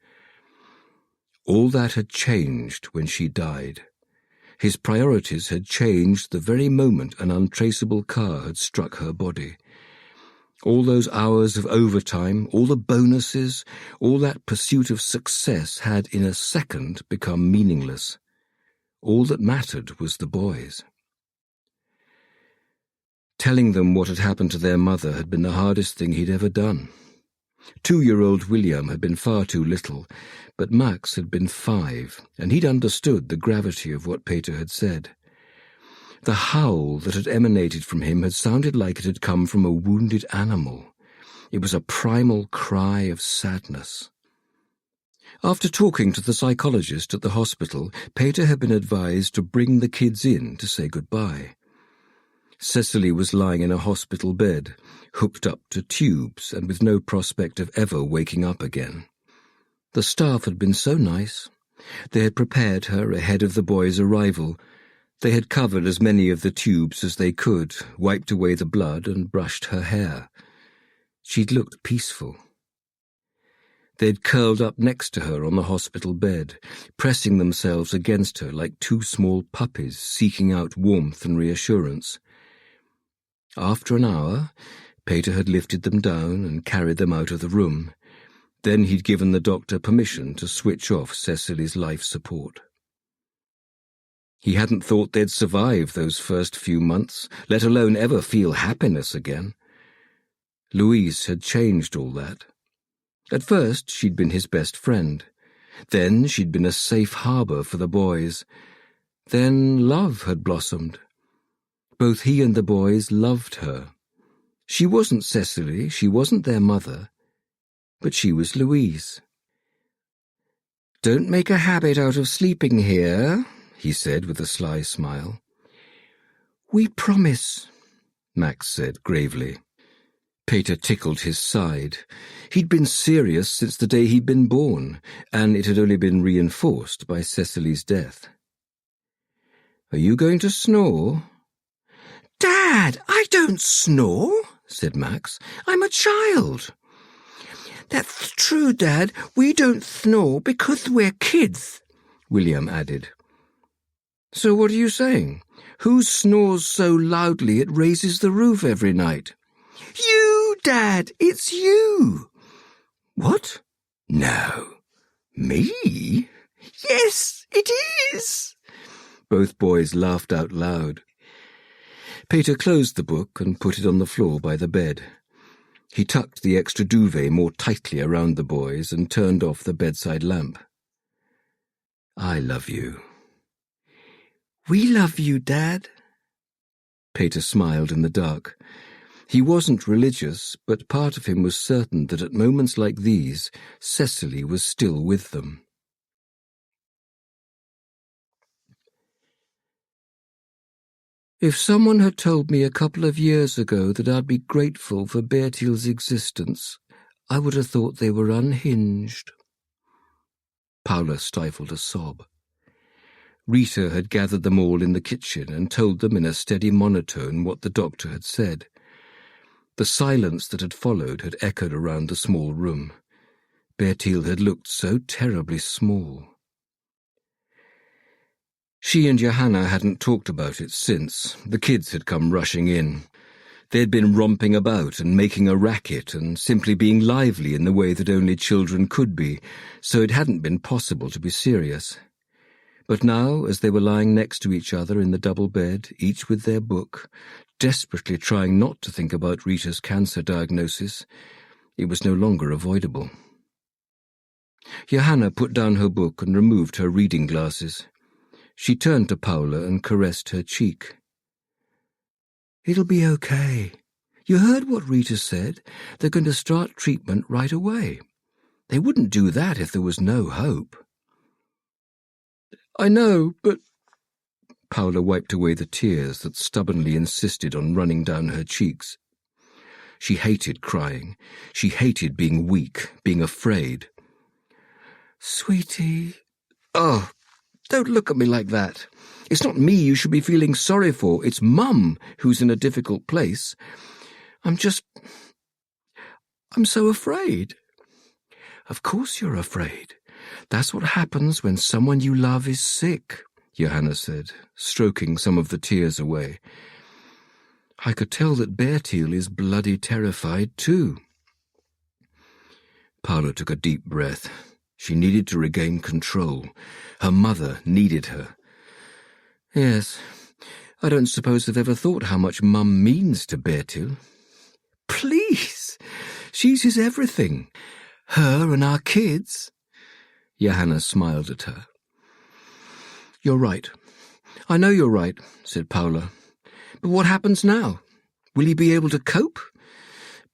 All that had changed when she died. His priorities had changed the very moment an untraceable car had struck her body. All those hours of overtime, all the bonuses, all that pursuit of success had in a second become meaningless. All that mattered was the boys. Telling them what had happened to their mother had been the hardest thing he'd ever done. 2-year-old William had been far too little, but Max had been 5, and he'd understood the gravity of what Peter had said. The howl that had emanated from him had sounded like it had come from a wounded animal. It was a primal cry of sadness. After talking to the psychologist at the hospital, Peter had been advised to bring the kids in to say goodbye. Cecily was lying in a hospital bed, hooked up to tubes and with no prospect of ever waking up again. The staff had been so nice. They had prepared her ahead of the boys' arrival. They had covered as many of the tubes as they could, wiped away the blood and brushed her hair. She'd looked peaceful. They'd curled up next to her on the hospital bed, pressing themselves against her like 2 small puppies seeking out warmth and reassurance. After an hour, Peter had lifted them down and carried them out of the room. Then he'd given the doctor permission to switch off Cecily's life support. He hadn't thought they'd survive those first few months, let alone ever feel happiness again. Louise had changed all that. At first, she'd been his best friend. Then she'd been a safe harbour for the boys. Then love had blossomed. Both he and the boys loved her. She wasn't Cecily, she wasn't their mother, but she was Louise. "Don't make a habit out of sleeping here," he said with a sly smile. "We promise," Max said gravely. Peter tickled his side. He'd been serious since the day he'd been born, and it had only been reinforced by Cecily's death. "Are you going to snore?" "Dad, I don't snore," said Max. "I'm a child." That's true, Dad. We don't snore because we're kids, William added. So what are you saying? Who snores so loudly it raises the roof every night? You, Dad, it's you. What? No. Me? Yes, it is. Both boys laughed out loud. Peter closed the book and put it on the floor by the bed. He tucked the extra duvet more tightly around the boys and turned off the bedside lamp. I love you. We love you, Dad. Peter smiled in the dark. He wasn't religious, but part of him was certain that at moments like these, Cecily was still with them. If someone had told me a couple of years ago that I'd be grateful for Bertil's existence, I would have thought they were unhinged. Paula stifled a sob. Rita had gathered them all in the kitchen and told them in a steady monotone what the doctor had said. The silence that had followed had echoed around the small room. Bertil had looked so terribly small. She and Johanna hadn't talked about it since. The kids had come rushing in. They'd been romping about and making a racket and simply being lively in the way that only children could be, so it hadn't been possible to be serious. But now, as they were lying next to each other in the double bed, each with their book, desperately trying not to think about Rita's cancer diagnosis, it was no longer avoidable. Johanna put down her book and removed her reading glasses. She turned to Paula and caressed her cheek. It'll be okay. You heard what Rita said. They're going to start treatment right away. They wouldn't do that if there was no hope. I know, but... Paula wiped away the tears that stubbornly insisted on running down her cheeks. She hated crying. She hated being weak, being afraid. Sweetie... Oh, don't look at me like that. It's not me you should be feeling sorry for. It's Mum who's in a difficult place. I'm so afraid. Of course you're afraid. That's what happens when someone you love is sick, Johanna said, stroking some of the tears away. I could tell that Bertil is bloody terrified too. Paula took a deep breath. She needed to regain control. Her mother needed her. Yes, I don't suppose I've ever thought how much Mum means to Bertil. Please, she's his everything. Her and our kids. Johanna smiled at her. You're right. I know you're right, said Paula. But what happens now? Will he be able to cope?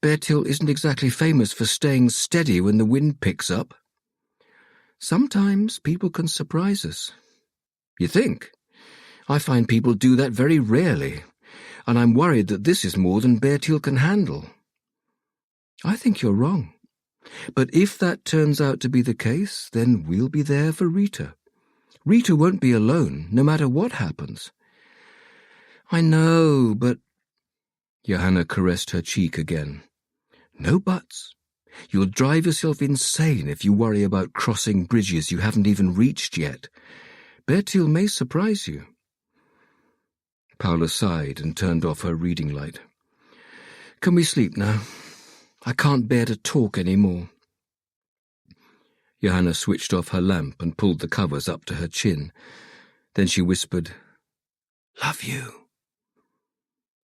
Bertil isn't exactly famous for staying steady when the wind picks up. Sometimes people can surprise us. You think? I find people do that very rarely, and I'm worried that this is more than Bertil can handle. I think you're wrong. But if that turns out to be the case, then we'll be there for Rita. Rita won't be alone, no matter what happens. I know, but... Johanna caressed her cheek again. No buts. You'll drive yourself insane if you worry about crossing bridges you haven't even reached yet. Bertil may surprise you. Paula sighed and turned off her reading light. Can we sleep now? I can't bear to talk any more. Johanna switched off her lamp and pulled the covers up to her chin. Then she whispered, Love you.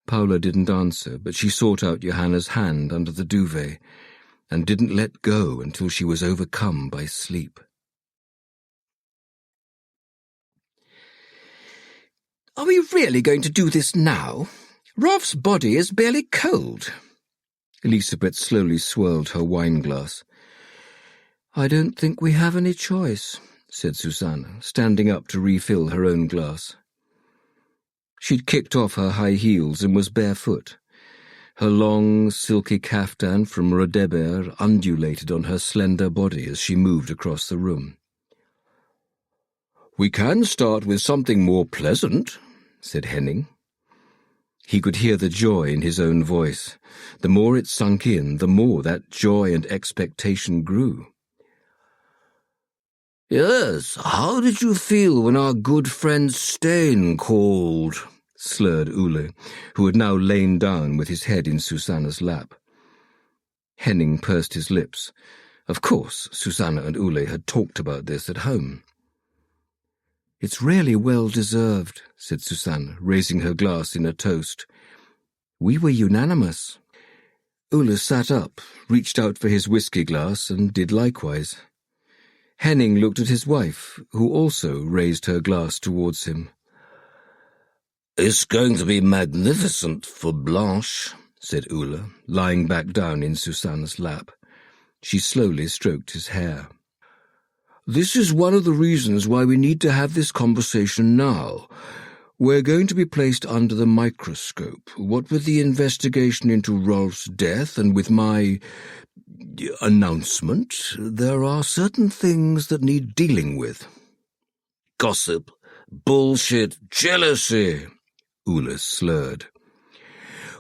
Paula didn't answer, but she sought out Johanna's hand under the duvet and didn't let go until she was overcome by sleep. Are we really going to do this now? Rolf's body is barely cold. Elisabeth slowly swirled her wine-glass. I don't think we have any choice, said Susanna, standing up to refill her own glass. She'd kicked off her high heels and was barefoot. Her long, silky caftan from Rodeber undulated on her slender body as she moved across the room. We can start with something more pleasant, said Henning. He could hear the joy in his own voice. The more it sunk in, the more that joy and expectation grew. "Yes, how did you feel when our good friend Stein called?" slurred Ole, who had now lain down with his head in Susanna's lap. Henning pursed his lips. Of course, Susanna and Ole had talked about this at home. "It's really well deserved," said Susanna, raising her glass in a toast. "We were unanimous." Ole sat up, reached out for his whiskey glass, and did likewise. Henning looked at his wife, who also raised her glass towards him. "It's going to be magnificent for Blanche," said Ole, lying back down in Susanna's lap. She slowly stroked his hair. "This is one of the reasons why we need to have this conversation now. We're going to be placed under the microscope. What with the investigation into Rolf's death and with my announcement, there are certain things that need dealing with." "Gossip, bullshit, jealousy," Ole slurred.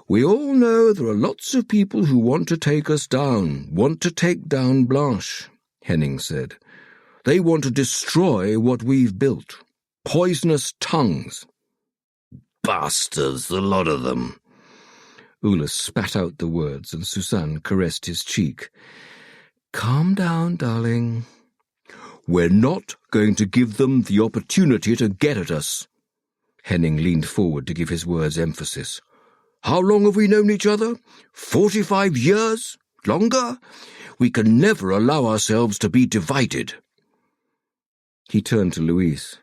"We all know there are lots of people who want to take us down, want to take down Blanche," Henning said. "They want to destroy what we've built. Poisonous tongues." "Bastards, the lot of them." Ole spat out the words, and Susanne caressed his cheek. "Calm down, darling." "We're not going to give them the opportunity to get at us." Henning leaned forward to give his words emphasis. "How long have we known each other? 45 years? Longer? We can never allow ourselves to be divided." He turned to Louise.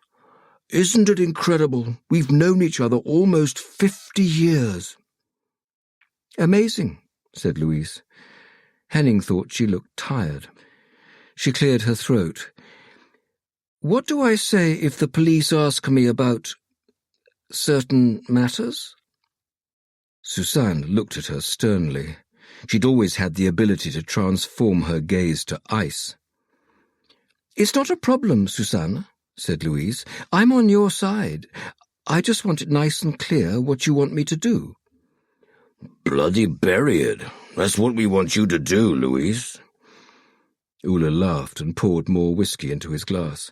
"Isn't it incredible? We've known each other almost 50 years. "Amazing," said Louise. Henning thought she looked tired. She cleared her throat. "What do I say if the police ask me about certain matters?" Susanne looked at her sternly. She'd always had the ability to transform her gaze to ice. "It's not a problem, Susanne," said Louise. "I'm on your side. I just want it nice and clear what you want me to do." "Bloody bury it. That's what we want you to do, Louise." Ole laughed and poured more whiskey into his glass.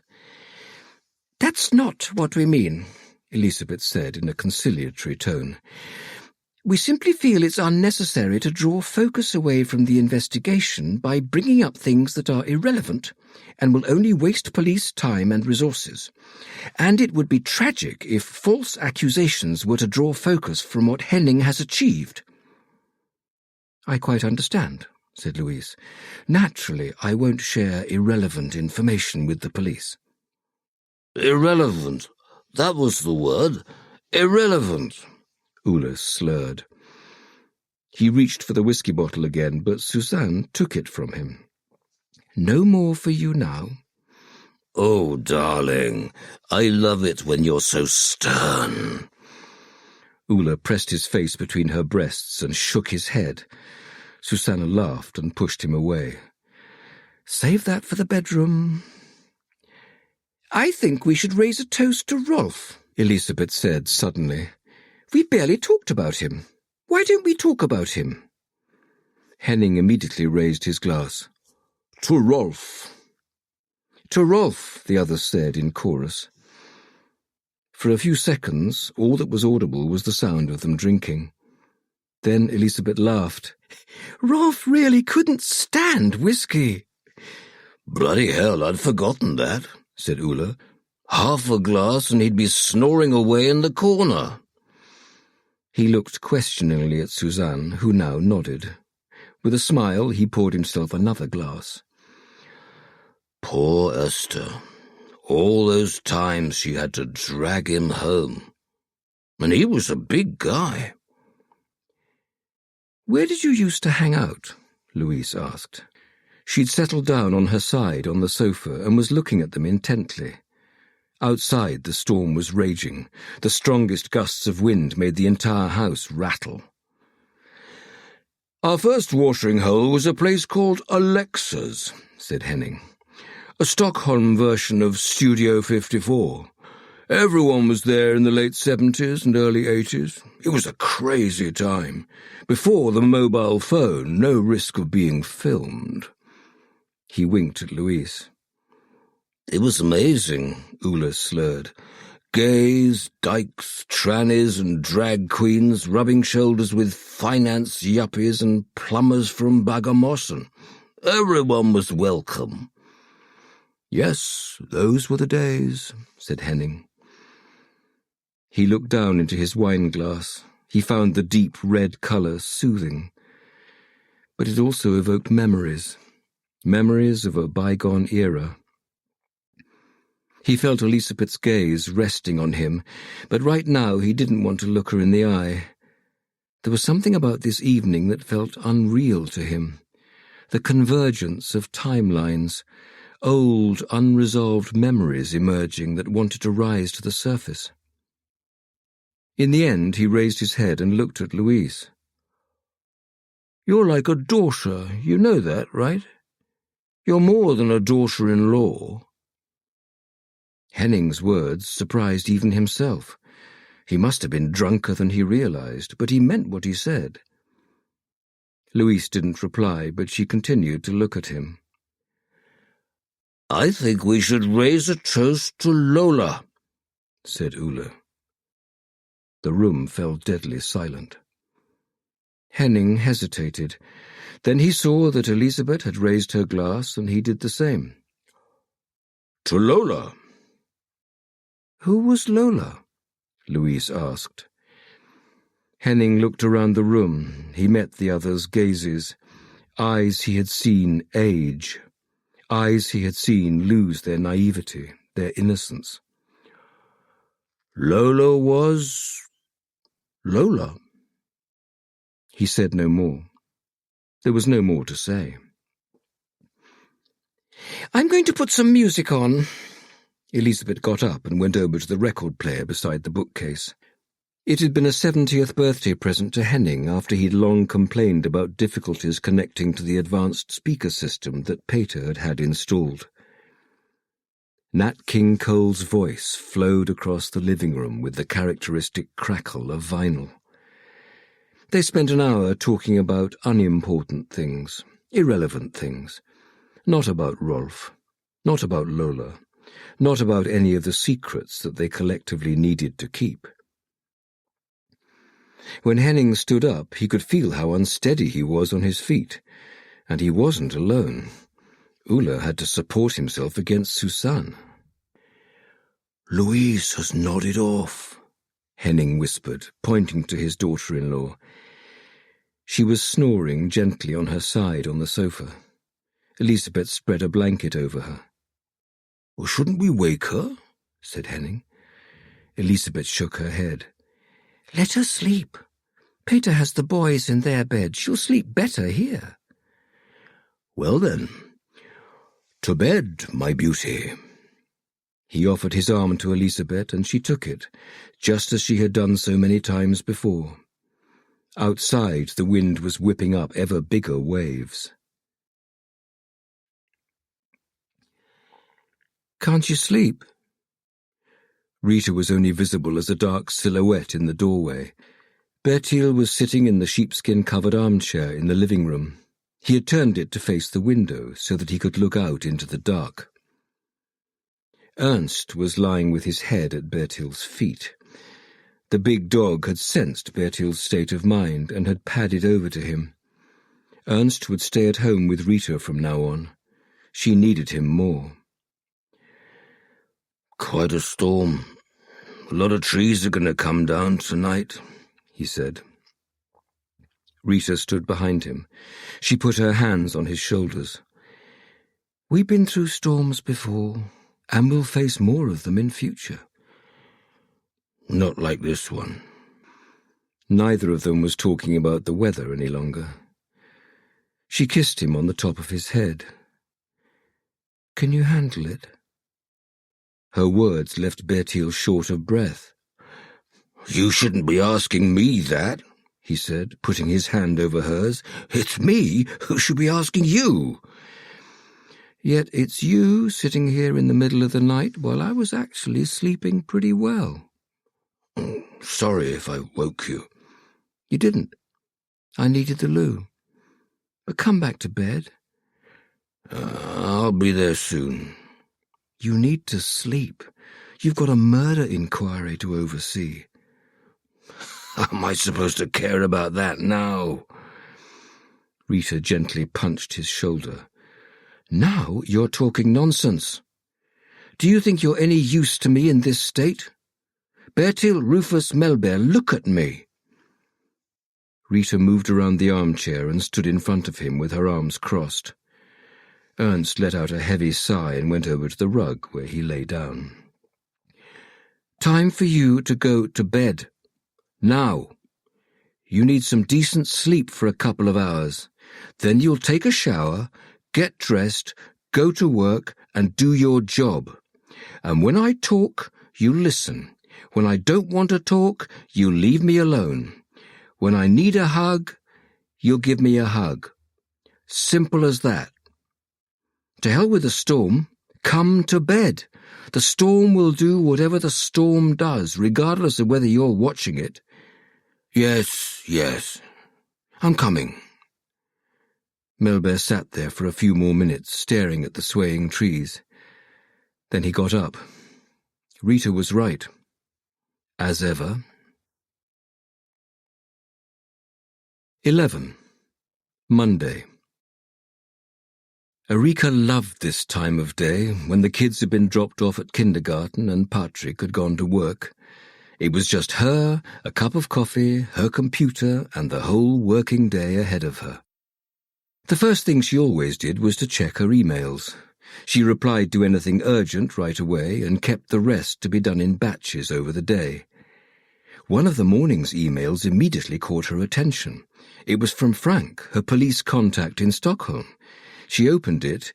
"That's not what we mean," Elizabeth said in a conciliatory tone. "We simply feel it's unnecessary to draw focus away from the investigation by bringing up things that are irrelevant and will only waste police time and resources. And it would be tragic if false accusations were to draw focus from what Henning has achieved." "I quite understand," said Louise. "Naturally, I won't share irrelevant information with the police." "Irrelevant. That was the word. Irrelevant." Ole slurred. He reached for the whiskey bottle again, but Susanne took it from him. "No more for you now." "Oh, darling, I love it when you're so stern." Ole pressed his face between her breasts and shook his head. Susanna laughed and pushed him away. "Save that for the bedroom." "I think we should raise a toast to Rolf," Elizabeth said suddenly. "We barely talked about him. Why don't we talk about him?" Henning immediately raised his glass. "To Rolf." "To Rolf," the others said in chorus. For a few seconds, all that was audible was the sound of them drinking. Then Elizabeth laughed. "Rolf really couldn't stand whiskey." "Bloody hell, I'd forgotten that," said Ole. "Half a glass and he'd be snoring away in the corner." He looked questioningly at Susanne, who now nodded. With a smile, he poured himself another glass. Poor Esther. All those times she had to drag him home. And he was a big guy. "Where did you used to hang out?" Louise asked. She'd settled down on her side on the sofa and was looking at them intently. Outside, the storm was raging. The strongest gusts of wind made the entire house rattle. "Our first watering hole was a place called Alexa's," said Henning. "A Stockholm version of Studio 54. Everyone was there in the late 70s and early 80s. It was a crazy time. Before the mobile phone, no risk of being filmed. He winked at Louise. It was amazing, Ula slurred. Gays, dykes, trannies and drag queens rubbing shoulders with finance yuppies and plumbers from Bagamossen. Everyone was welcome. Yes, those were the days, said Henning. He looked down into his wine glass. He found the deep red colour soothing. But it also evoked memories. Memories of a bygone era. He felt Elisabeth's gaze resting on him, but right now he didn't want to look her in the eye. There was something about this evening that felt unreal to him. The convergence of timelines, old, unresolved memories emerging that wanted to rise to the surface. In the end, he raised his head and looked at Louise. You're like a daughter, you know that, right? You're more than a daughter-in-law. Henning's words surprised even himself. He must have been drunker than he realized, but he meant what he said. Louise didn't reply, but she continued to look at him. I think we should raise a toast to Lola, said Ula. The room fell deadly silent. Henning hesitated. Then he saw that Elisabeth had raised her glass, and he did the same. To Lola. Who was Lola? Louise asked. Henning looked around the room. He met the others' gazes. Eyes he had seen age. Eyes he had seen lose their naivety, their innocence. Lola was... Lola. He said no more. There was no more to say. I'm going to put some music on. Elisabeth got up and went over to the record player beside the bookcase. It had been a 70th birthday present to Henning after he'd long complained about difficulties connecting to the advanced speaker system that Peter had had installed. Nat King Cole's voice flowed across the living room with the characteristic crackle of vinyl. They spent an hour talking about unimportant things, irrelevant things. Not about Rolf, not about Lola, not about any of the secrets that they collectively needed to keep. When Henning stood up, he could feel how unsteady he was on his feet, and he wasn't alone. Ula had to support himself against Susanne. Louise has nodded off, Henning whispered, pointing to his daughter-in-law. She was snoring gently on her side on the sofa. Elisabeth spread a blanket over her. Well, shouldn't we wake her? Said Henning. Elisabeth shook her head. Let her sleep. Peter has the boys in their bed. She'll sleep better here. Well then, to bed, my beauty. He offered his arm to Elisabeth, and she took it, just as she had done so many times before. Outside, the wind was whipping up ever bigger waves. Can't you sleep? Rita was only visible as a dark silhouette in the doorway. Bertil was sitting in the sheepskin-covered armchair in the living room. He had turned it to face the window so that he could look out into the dark. Ernst was lying with his head at Bertil's feet. The big dog had sensed Bertil's state of mind and had padded over to him. Ernst would stay at home with Rita from now on. She needed him more. Quite a storm. A lot of trees are going to come down tonight, he said. Rita stood behind him. She put her hands on his shoulders. We've been through storms before, and we'll face more of them in future. Not like this one. Neither of them was talking about the weather any longer. She kissed him on the top of his head. Can you handle it? Her words left Bertil short of breath. You shouldn't be asking me that, he said, putting his hand over hers. It's me who should be asking you. Yet it's you sitting here in the middle of the night while I was actually sleeping pretty well. Sorry if I woke you. You didn't. I needed the loo. But come back to bed. I'll be there soon. You need to sleep. You've got a murder inquiry to oversee. How am I supposed to care about that now? Rita gently punched his shoulder. Now you're talking nonsense. Do you think you're any use to me in this state? Bertil Rufus Melber, look at me. Rita moved around the armchair and stood in front of him with her arms crossed. Ernst let out a heavy sigh and went over to the rug where he lay down. Time for you to go to bed. Now. You need some decent sleep for a couple of hours. Then you'll take a shower, get dressed, go to work, and do your job. And when I talk, you listen. When I don't want to talk, you leave me alone. When I need a hug, you'll give me a hug. Simple as that. To hell with the storm. Come to bed. The storm will do whatever the storm does, regardless of whether you're watching it. Yes. I'm coming. Melber sat there for a few more minutes, staring at the swaying trees. Then he got up. Rita was right. As ever. 11. Monday. Erika loved this time of day, when the kids had been dropped off at kindergarten and Patrik had gone to work. It was just her, a cup of coffee, her computer, and the whole working day ahead of her. The first thing she always did was to check her emails. She replied to anything urgent right away and kept the rest to be done in batches over the day. One of the morning's emails immediately caught her attention. It was from Frank, her police contact in Stockholm. She opened it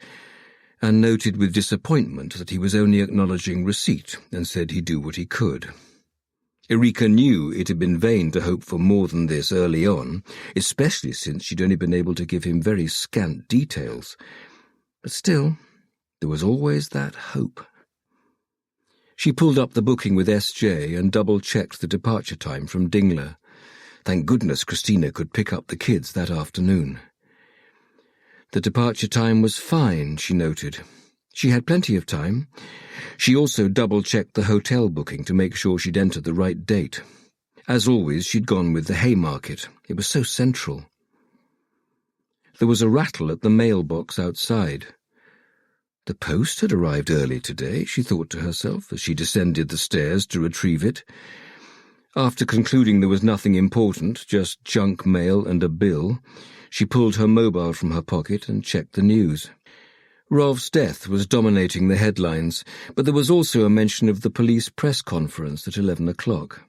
and noted with disappointment that he was only acknowledging receipt and said he'd do what he could. Erika knew it had been vain to hope for more than this early on, especially since she'd only been able to give him very scant details. But still, there was always that hope. She pulled up the booking with SJ and double-checked the departure time from Dingler. Thank goodness Christina could pick up the kids that afternoon. The departure time was fine, she noted. She had plenty of time. She also double-checked the hotel booking to make sure she'd entered the right date. As always, she'd gone with the Haymarket. It was so central. There was a rattle at the mailbox outside. The post had arrived early today, she thought to herself, as she descended the stairs to retrieve it. After concluding there was nothing important, just junk mail and a bill, she pulled her mobile from her pocket and checked the news. Rolf's death was dominating the headlines, but there was also a mention of the police press conference at 11 o'clock.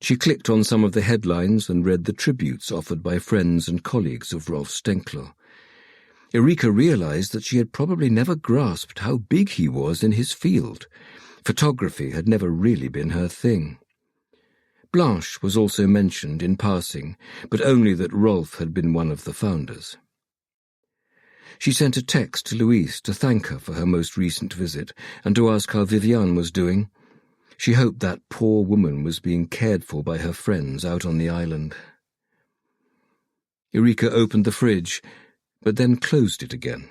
She clicked on some of the headlines and read the tributes offered by friends and colleagues of Rolf Stenkler. Erika realized that she had probably never grasped how big he was in his field. Photography had never really been her thing. Blanche was also mentioned in passing, but only that Rolf had been one of the founders. She sent a text to Louise to thank her for her most recent visit and to ask how Viviane was doing. She hoped that poor woman was being cared for by her friends out on the island. Erika opened the fridge, but then closed it again.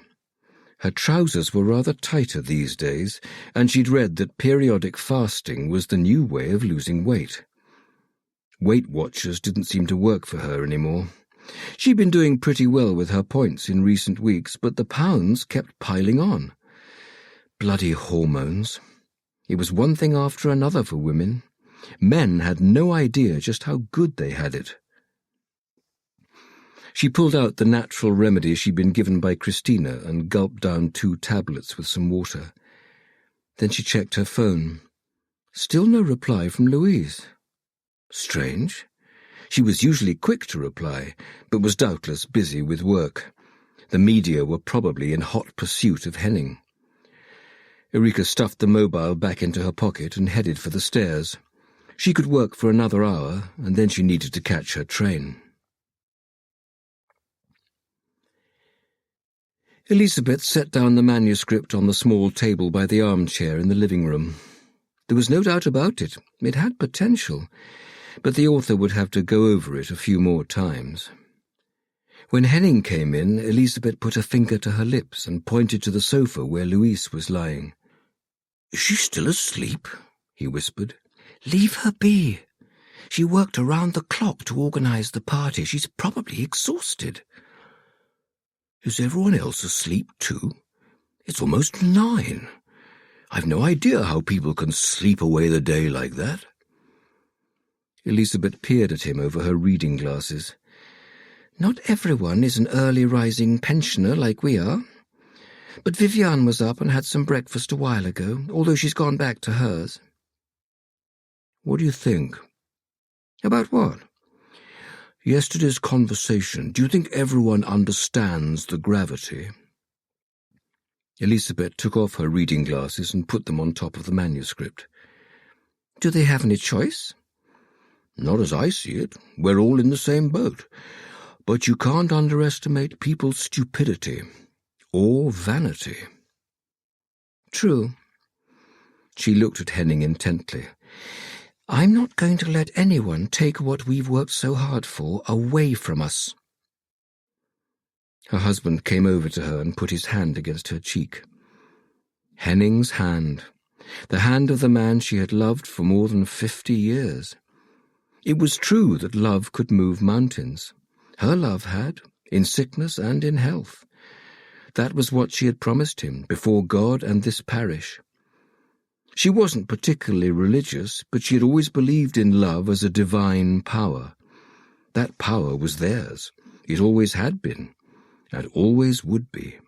Her trousers were rather tighter these days, and she'd read that periodic fasting was the new way of losing weight. Weight Watchers didn't seem to work for her anymore. She'd been doing pretty well with her points in recent weeks, but the pounds kept piling on. Bloody hormones. It was one thing after another for women. Men had no idea just how good they had it. She pulled out the natural remedy she'd been given by Christina and gulped down 2 tablets with some water. Then she checked her phone. Still no reply from Louise. Strange. She was usually quick to reply, but was doubtless busy with work. The media were probably in hot pursuit of Henning. Erika stuffed the mobile back into her pocket and headed for the stairs. She could work for another hour, and then she needed to catch her train. Elizabeth set down the manuscript on the small table by the armchair in the living room. There was no doubt about it. It had potential, but the author would have to go over it a few more times. When Henning came in, Elizabeth put a finger to her lips and pointed to the sofa where Louise was lying. "Is she still asleep?" he whispered. "Leave her be. She worked around the clock to organize the party. She's probably exhausted." "Is everyone else asleep too? It's almost 9. I've no idea how people can sleep away the day like that." Elizabeth peered at him over her reading glasses. "Not everyone is an early-rising pensioner like we are. But Viviane was up and had some breakfast a while ago, although she's gone back to hers." "What do you think?" "About what?" "Yesterday's conversation. Do you think everyone understands the gravity?" Elizabeth took off her reading glasses and put them on top of the manuscript. "Do they have any choice?" "Not as I see it. We're all in the same boat. But you can't underestimate people's stupidity or vanity." "True." She looked at Henning intently. "I'm not going to let anyone take what we've worked so hard for away from us." Her husband came over to her and put his hand against her cheek. Henning's hand, the hand of the man she had loved for more than 50 years. It was true that love could move mountains. Her love had, in sickness and in health. That was what she had promised him before God and this parish. She wasn't particularly religious, but she had always believed in love as a divine power. That power was theirs. It always had been, and always would be.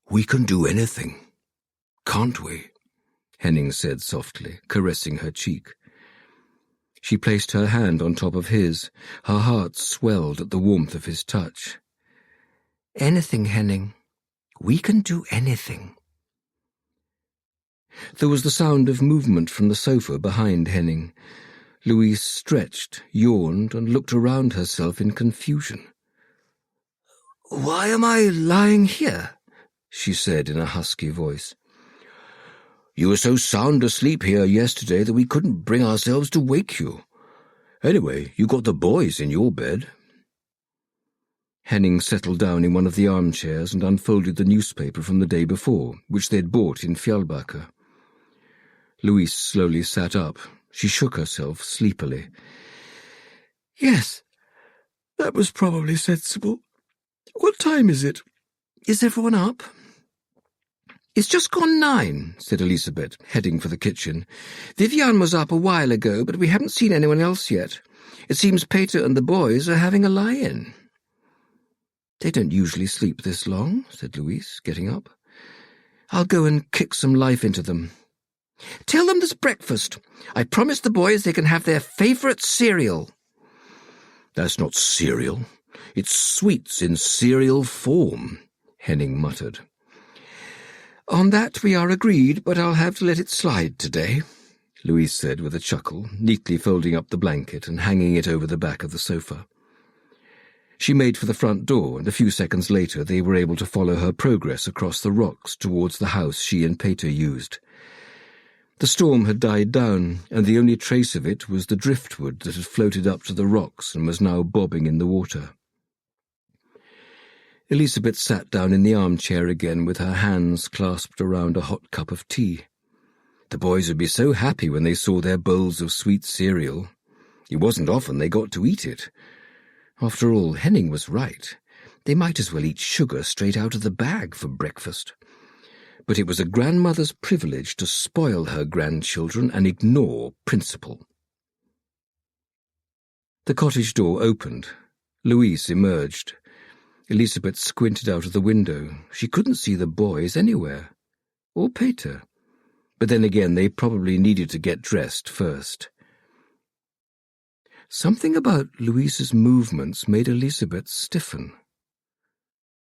"We can do anything, can't we?" Henning said softly, caressing her cheek. She placed her hand on top of his. Her heart swelled at the warmth of his touch. "Anything, Henning. We can do anything." There was the sound of movement from the sofa behind Henning. Louise stretched, yawned, and looked around herself in confusion. "Why am I lying here?" she said in a husky voice. "You were so sound asleep here yesterday that we couldn't bring ourselves to wake you. Anyway, you got the boys in your bed." Henning settled down in one of the armchairs and unfolded the newspaper from the day before, which they had bought in Fjällbacka. Louise slowly sat up. She shook herself sleepily. "Yes, that was probably sensible. What time is it? Is everyone up?" "It's just gone 9, said Elizabeth, heading for the kitchen. "Viviane was up a while ago, but we haven't seen anyone else yet. It seems Peter and the boys are having a lie-in." "They don't usually sleep this long," said Louise, getting up. "I'll go and kick some life into them. Tell them there's breakfast. I promised the boys they can have their favourite cereal." "That's not cereal. It's sweets in cereal form," Henning muttered. "On that we are agreed, but I'll have to let it slide today," Louise said with a chuckle, neatly folding up the blanket and hanging it over the back of the sofa. She made for the front door, and a few seconds later they were able to follow her progress across the rocks towards the house she and Peter used. The storm had died down, and the only trace of it was the driftwood that had floated up to the rocks and was now bobbing in the water. Elizabeth sat down in the armchair again with her hands clasped around a hot cup of tea. The boys would be so happy when they saw their bowls of sweet cereal. It wasn't often they got to eat it. After all, Henning was right. They might as well eat sugar straight out of the bag for breakfast. But it was a grandmother's privilege to spoil her grandchildren and ignore principle. The cottage door opened. Louise emerged. Elizabeth squinted out of the window. She couldn't see the boys anywhere. Or Peter. But then again, they probably needed to get dressed first. Something about Louise's movements made Elizabeth stiffen.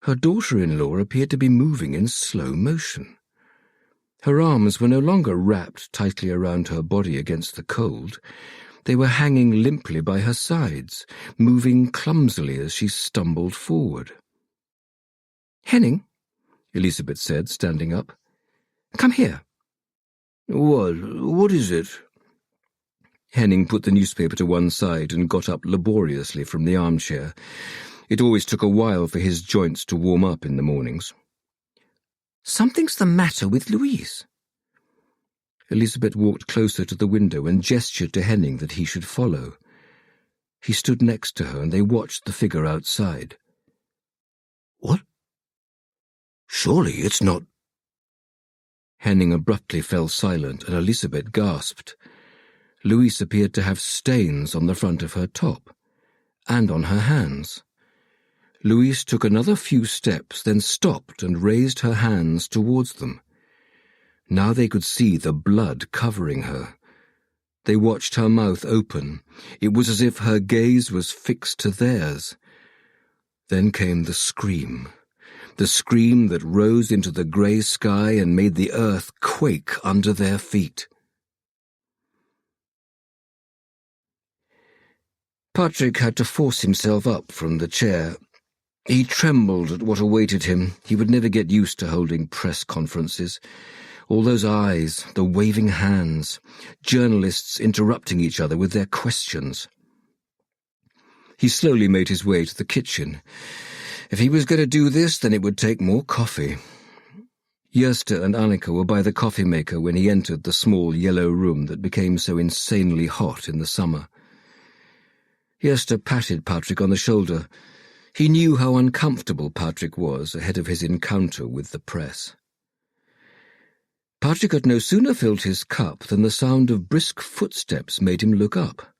Her daughter-in-law appeared to be moving in slow motion. Her arms were no longer wrapped tightly around her body against the cold. They were hanging limply by her sides, moving clumsily as she stumbled forward. "Henning," Elizabeth said, standing up. "Come here." What is it?" Henning put the newspaper to one side and got up laboriously from the armchair. It always took a while for his joints to warm up in the mornings. "Something's the matter with Louise." Elizabeth walked closer to the window and gestured to Henning that he should follow. He stood next to her and they watched the figure outside. "What? Surely it's not—" Henning abruptly fell silent and Elizabeth gasped. Louise appeared to have stains on the front of her top and on her hands. Louise took another few steps, then stopped and raised her hands towards them. Now they could see the blood covering her. They watched her mouth open. It was as if her gaze was fixed to theirs. Then came the scream that rose into the grey sky and made the earth quake under their feet. Patrik had to force himself up from the chair. He trembled at what awaited him. He would never get used to holding press conferences. All those eyes, the waving hands, journalists interrupting each other with their questions. He slowly made his way to the kitchen. If he was going to do this, then it would take more coffee. Gösta and Annika were by the coffee maker when he entered the small yellow room that became so insanely hot in the summer. Gösta patted Patrik on the shoulder. He knew how uncomfortable Patrik was ahead of his encounter with the press. Patrik had no sooner filled his cup than the sound of brisk footsteps made him look up.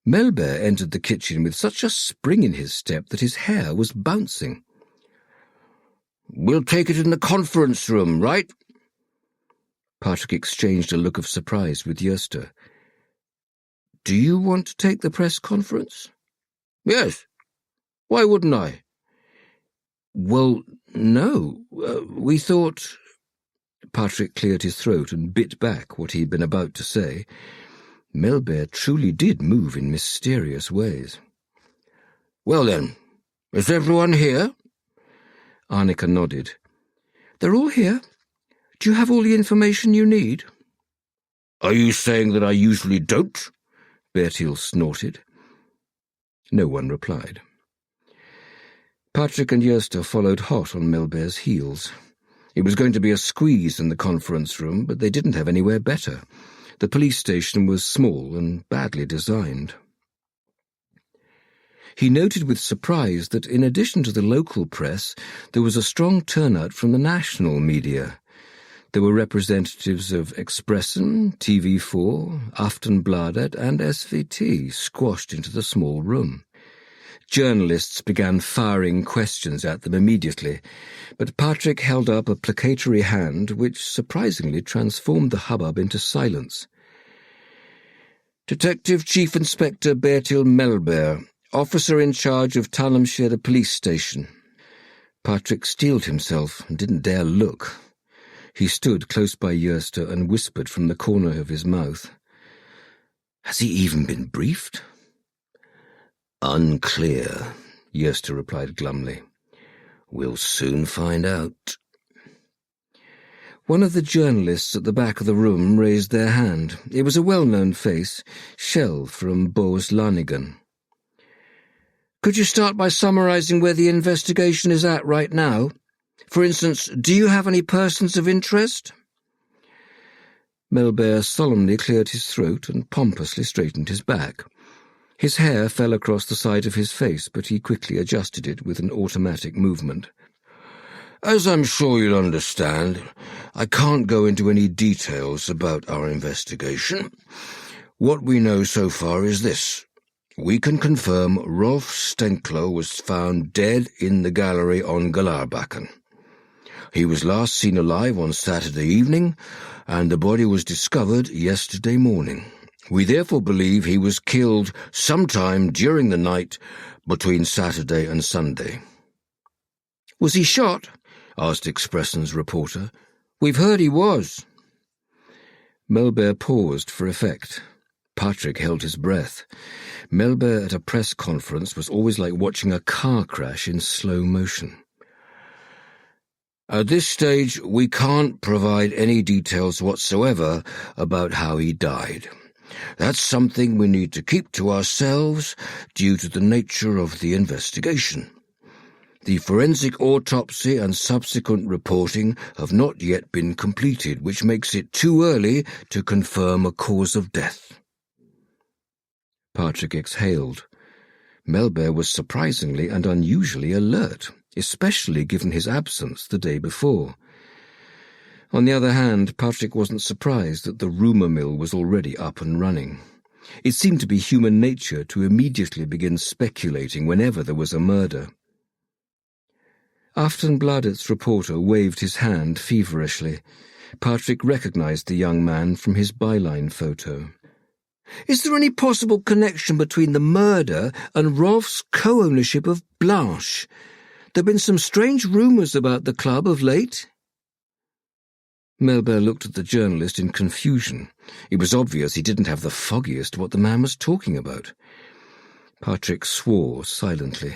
Melber entered the kitchen with such a spring in his step that his hair was bouncing. "We'll take it in the conference room, right?" Patrik exchanged a look of surprise with Gösta. "Do you want to take the press conference?" "Yes. Why wouldn't I?" "Well, no. We thought—" Patrik cleared his throat and bit back what he had been about to say. Melber truly did move in mysterious ways. "Well then, is everyone here?" Annika nodded. "They're all here. Do you have all the information you need?" "Are you saying that I usually don't?" Bertil snorted. No one replied. Patrik and Gösta followed hot on Melber's heels. It was going to be a squeeze in the conference room, but they didn't have anywhere better. The police station was small and badly designed. He noted with surprise that in addition to the local press, there was a strong turnout from the national media. There were representatives of Expressen, TV4, Aftonbladet and SVT squashed into the small room. Journalists began firing questions at them immediately, but Patrik held up a placatory hand which surprisingly transformed the hubbub into silence. "Detective Chief Inspector Bertil Melber, officer in charge of Talmshede police station." Patrik steeled himself and didn't dare look. He stood close by Gösta and whispered from the corner of his mouth. "Has he even been briefed?" "Unclear," Gösta replied glumly. "We'll soon find out." One of the journalists at the back of the room raised their hand. It was a well-known face, Shell from Bohuslän. "Could you start by summarizing where the investigation is at right now? For instance, do you have any persons of interest?" Melber solemnly cleared his throat and pompously straightened his back. His hair fell across the side of his face, but he quickly adjusted it with an automatic movement. "As I'm sure you'll understand, I can't go into any details about our investigation. What we know so far is this. We can confirm Rolf Stenkler was found dead in the gallery on Galarbacken. He was last seen alive on Saturday evening, and the body was discovered yesterday morning. We therefore believe he was killed sometime during the night between Saturday and Sunday." "Was he shot?" asked Expressen's reporter. "We've heard he was." Melber paused for effect. Patrik held his breath. Melber at a press conference was always like watching a car crash in slow motion. At this stage, we can't provide any details whatsoever about how he died. That's something we need to keep to ourselves due to the nature of the investigation. The forensic autopsy and subsequent reporting have not yet been completed, which makes it too early to confirm a cause of death. Patrik exhaled. Melber was surprisingly and unusually alert, especially given his absence the day before. On the other hand, Patrik wasn't surprised that the rumour mill was already up and running. It seemed to be human nature to immediately begin speculating whenever there was a murder. Aftonbladet's reporter waved his hand feverishly. Patrik recognized the young man from his byline photo. Is there any possible connection between the murder and Rolf's co-ownership of Blanche? There have been some strange rumours about the club of late. Melber looked at the journalist in confusion. It was obvious he didn't have the foggiest what the man was talking about. Patrik swore silently.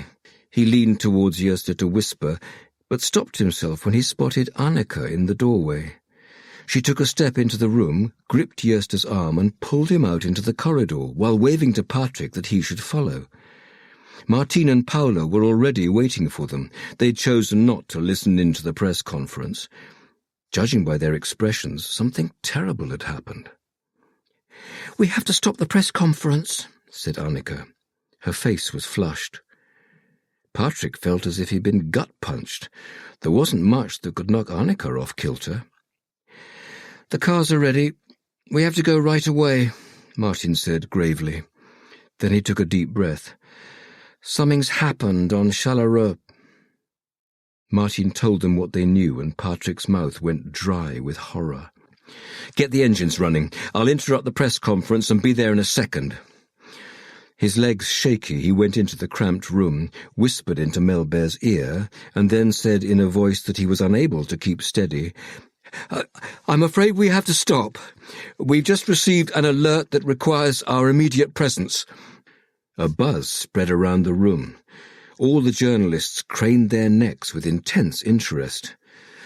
He leaned towards Gösta to whisper, but stopped himself when he spotted Annika in the doorway. She took a step into the room, gripped Gösta's arm and pulled him out into the corridor while waving to Patrik that he should follow. Martin and Paolo were already waiting for them. They'd chosen not to listen in to the press conference. Judging by their expressions, something terrible had happened. "We have to stop the press conference," said Annika. Her face was flushed. Patrik felt as if he'd been gut-punched. There wasn't much that could knock Annika off kilter. "The cars are ready. We have to go right away," Martin said gravely. Then he took a deep breath. "Something's happened on Charleroi." Martin told them what they knew, and Patrik's mouth went dry with horror. "Get the engines running. I'll interrupt the press conference and be there in a second." His legs shaky, he went into the cramped room, whispered into Melber's ear, and then said in a voice that he was unable to keep steady, "I'm afraid we have to stop. We've just received an alert that requires our immediate presence." A buzz spread around the room. All the journalists craned their necks with intense interest.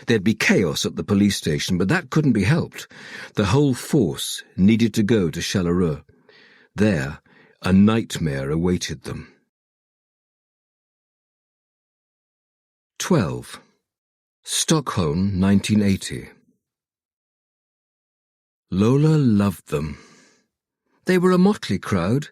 There'd be chaos at the police station, but that couldn't be helped. The whole force needed to go to Charleroi. There, a nightmare awaited them. 12. Stockholm, 1980. Lola loved them. They were a motley crowd.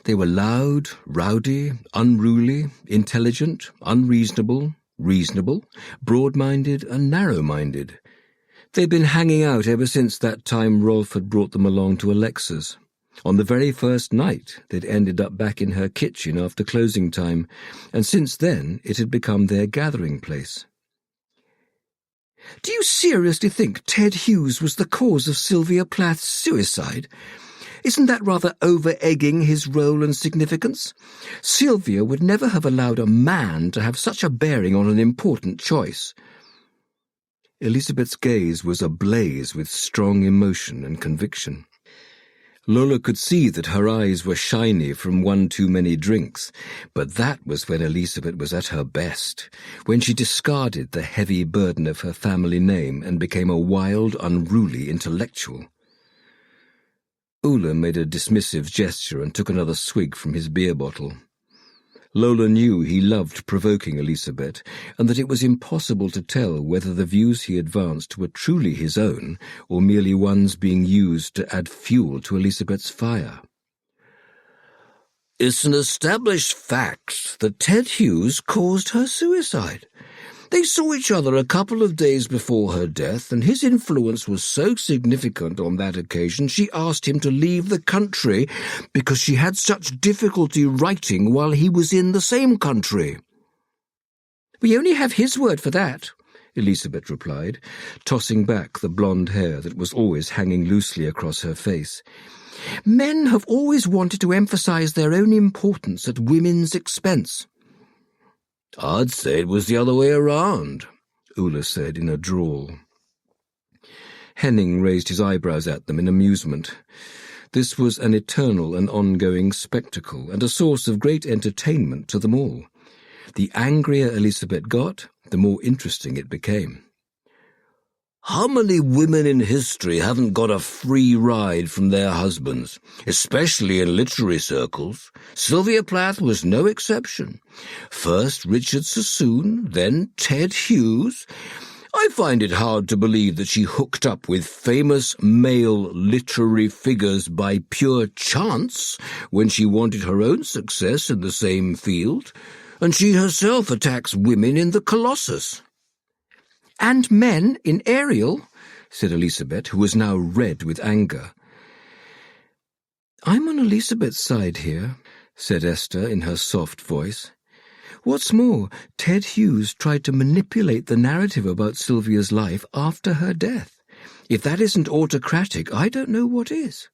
They were loud, rowdy, unruly, intelligent, unreasonable, reasonable, broad-minded and narrow-minded. They'd been hanging out ever since that time Rolf had brought them along to Alexa's. On the very first night, they'd ended up back in her kitchen after closing time, and since then it had become their gathering place. "Do you seriously think Ted Hughes was the cause of Sylvia Plath's suicide? Isn't that rather over-egging his role and significance? Sylvia would never have allowed a man to have such a bearing on an important choice." Elisabeth's gaze was ablaze with strong emotion and conviction. Lola could see that her eyes were shiny from one too many drinks, but that was when Elisabeth was at her best, when she discarded the heavy burden of her family name and became a wild, unruly intellectual. Ulla made a dismissive gesture and took another swig from his beer bottle. Lola knew he loved provoking Elisabeth, and that it was impossible to tell whether the views he advanced were truly his own, or merely ones being used to add fuel to Elisabeth's fire. "It's an established fact that Ted Hughes caused her suicide. They saw each other a couple of days before her death, and his influence was so significant on that occasion she asked him to leave the country because she had such difficulty writing while he was in the same country." "We only have his word for that," Elisabeth replied, tossing back the blonde hair that was always hanging loosely across her face. "Men have always wanted to emphasize their own importance at women's expense." "I'd say it was the other way around," Ulla said in a drawl. Henning raised his eyebrows at them in amusement. This was an eternal and ongoing spectacle, and a source of great entertainment to them all. The angrier Elisabeth got, the more interesting it became. How many women in history haven't got a free ride from their husbands, especially in literary circles? Sylvia Plath was no exception. First Richard Sassoon, then Ted Hughes. I find it hard to believe that she hooked up with famous male literary figures by pure chance when she wanted her own success in the same field, and she herself attacks women in The Colossus. "And men in Ariel," said Elizabeth, who was now red with anger. "I'm on Elizabeth's side here," said Esther in her soft voice. "What's more, Ted Hughes tried to manipulate the narrative about Sylvia's life after her death. If that isn't autocratic, I don't know what is."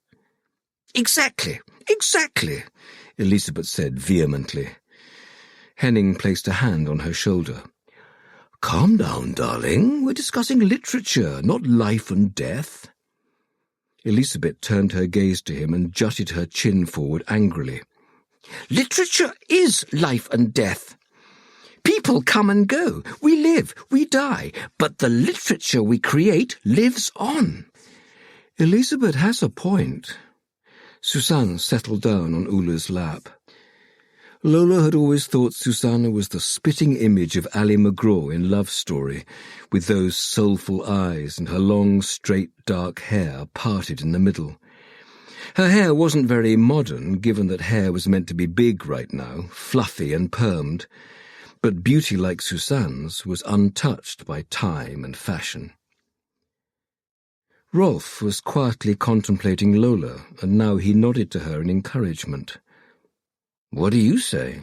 "Exactly, Elizabeth said vehemently. Henning placed a hand on her shoulder. "Calm down, darling. We're discussing literature, not life and death." Elizabeth turned her gaze to him and jutted her chin forward angrily. "Literature is life and death. People come and go. We live, we die. But the literature we create lives on." Elizabeth has a point. Susanne settled down on Ula's lap. Lola had always thought Susanna was the spitting image of Ally McGraw in Love Story, with those soulful eyes and her long, straight, dark hair parted in the middle. Her hair wasn't very modern, given that hair was meant to be big right now, fluffy and permed, but beauty like Susanne's was untouched by time and fashion. Rolf was quietly contemplating Lola, and now he nodded to her in encouragement. "What do you say?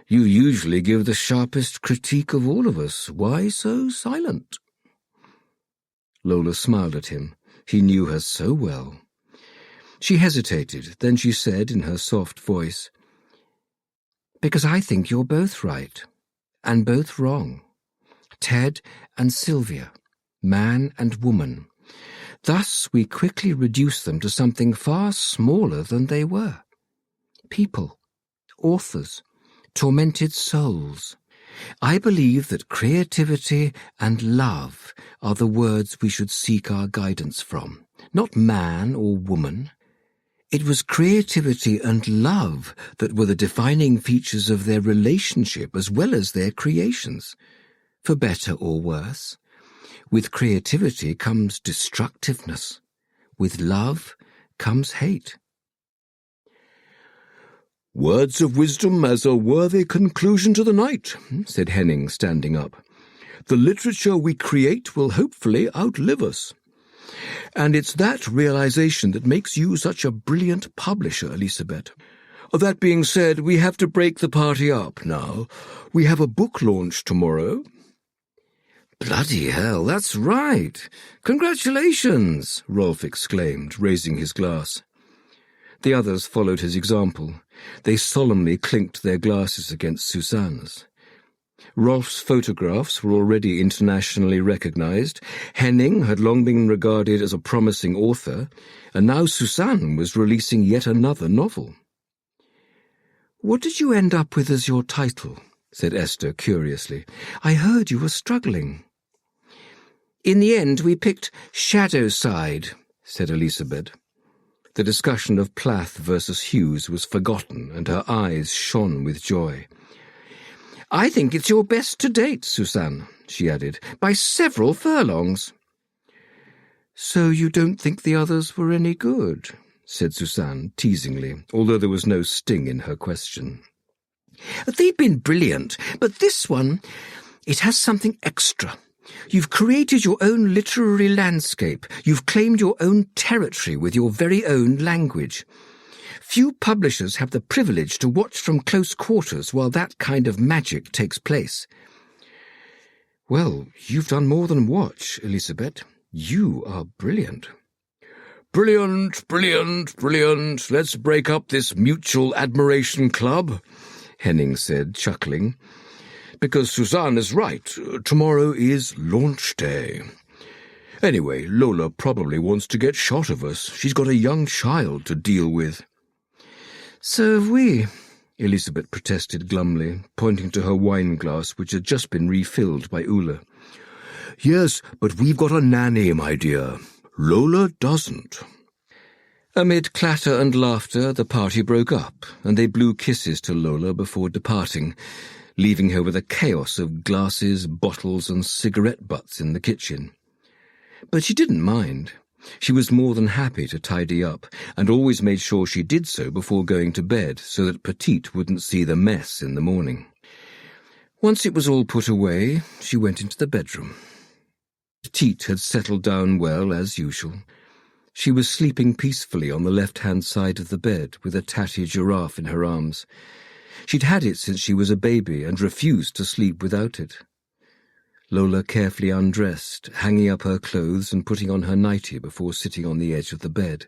You usually give the sharpest critique of all of us. Why so silent?" Lola smiled at him. He knew her so well. She hesitated, then she said in her soft voice, "Because I think you're both right, and both wrong. Ted and Sylvia, man and woman. Thus we quickly reduce them to something far smaller than they were. People. Authors, tormented souls. I believe that creativity and love are the words we should seek our guidance from, not man or woman. It was creativity and love that were the defining features of their relationship as well as their creations, for better or worse. With creativity comes destructiveness. With love comes hate." "Words of wisdom as a worthy conclusion to the night," said Henning, standing up. "The literature we create will hopefully outlive us. And it's that realization that makes you such a brilliant publisher, Elizabeth. That being said, we have to break the party up now. We have a book launch tomorrow." "Bloody hell, that's right. Congratulations," Rolf exclaimed, raising his glass. The others followed his example. They solemnly clinked their glasses against Susanne's. Rolf's photographs were already internationally recognized. Henning had long been regarded as a promising author, and now Susanne was releasing yet another novel. "What did you end up with as your title?" said Esther curiously. "I heard you were struggling." "In the end, we picked Shadows Side," said Elizabeth. The discussion of Plath versus Hughes was forgotten, and her eyes shone with joy. "I think it's your best to date, Susanne," she added, "by several furlongs." "So you don't think the others were any good?" said Susanne teasingly, although there was no sting in her question. "They've been brilliant, but this one, it has something extra. You've created your own literary landscape. You've claimed your own territory with your very own language. Few publishers have the privilege to watch from close quarters while that kind of magic takes place." "Well, you've done more than watch, Elizabeth. You are brilliant." Brilliant, brilliant, brilliant. Let's break up this mutual admiration club," Henning said, chuckling. "Because Susanne is right. Tomorrow is launch day. Anyway, Lola probably wants to get shot of us. She's got a young child to deal with." "So have we," Elizabeth protested glumly, pointing to her wine glass which had just been refilled by Ula. Yes, but we've got a nanny, my dear. Lola doesn't. Amid clatter and laughter, the party broke up, and they blew kisses to Lola before departing, leaving her with a chaos of glasses, bottles, and cigarette butts in the kitchen. But she didn't mind. She was more than happy to tidy up, and always made sure she did so before going to bed, so that Petite wouldn't see the mess in the morning. Once it was all put away, she went into the bedroom. Petite had settled down well, as usual. She was sleeping peacefully on the left-hand side of the bed, with a tatty giraffe in her arms. She'd had it since she was a baby and refused to sleep without it. Lola carefully undressed, hanging up her clothes and putting on her nightie before sitting on the edge of the bed.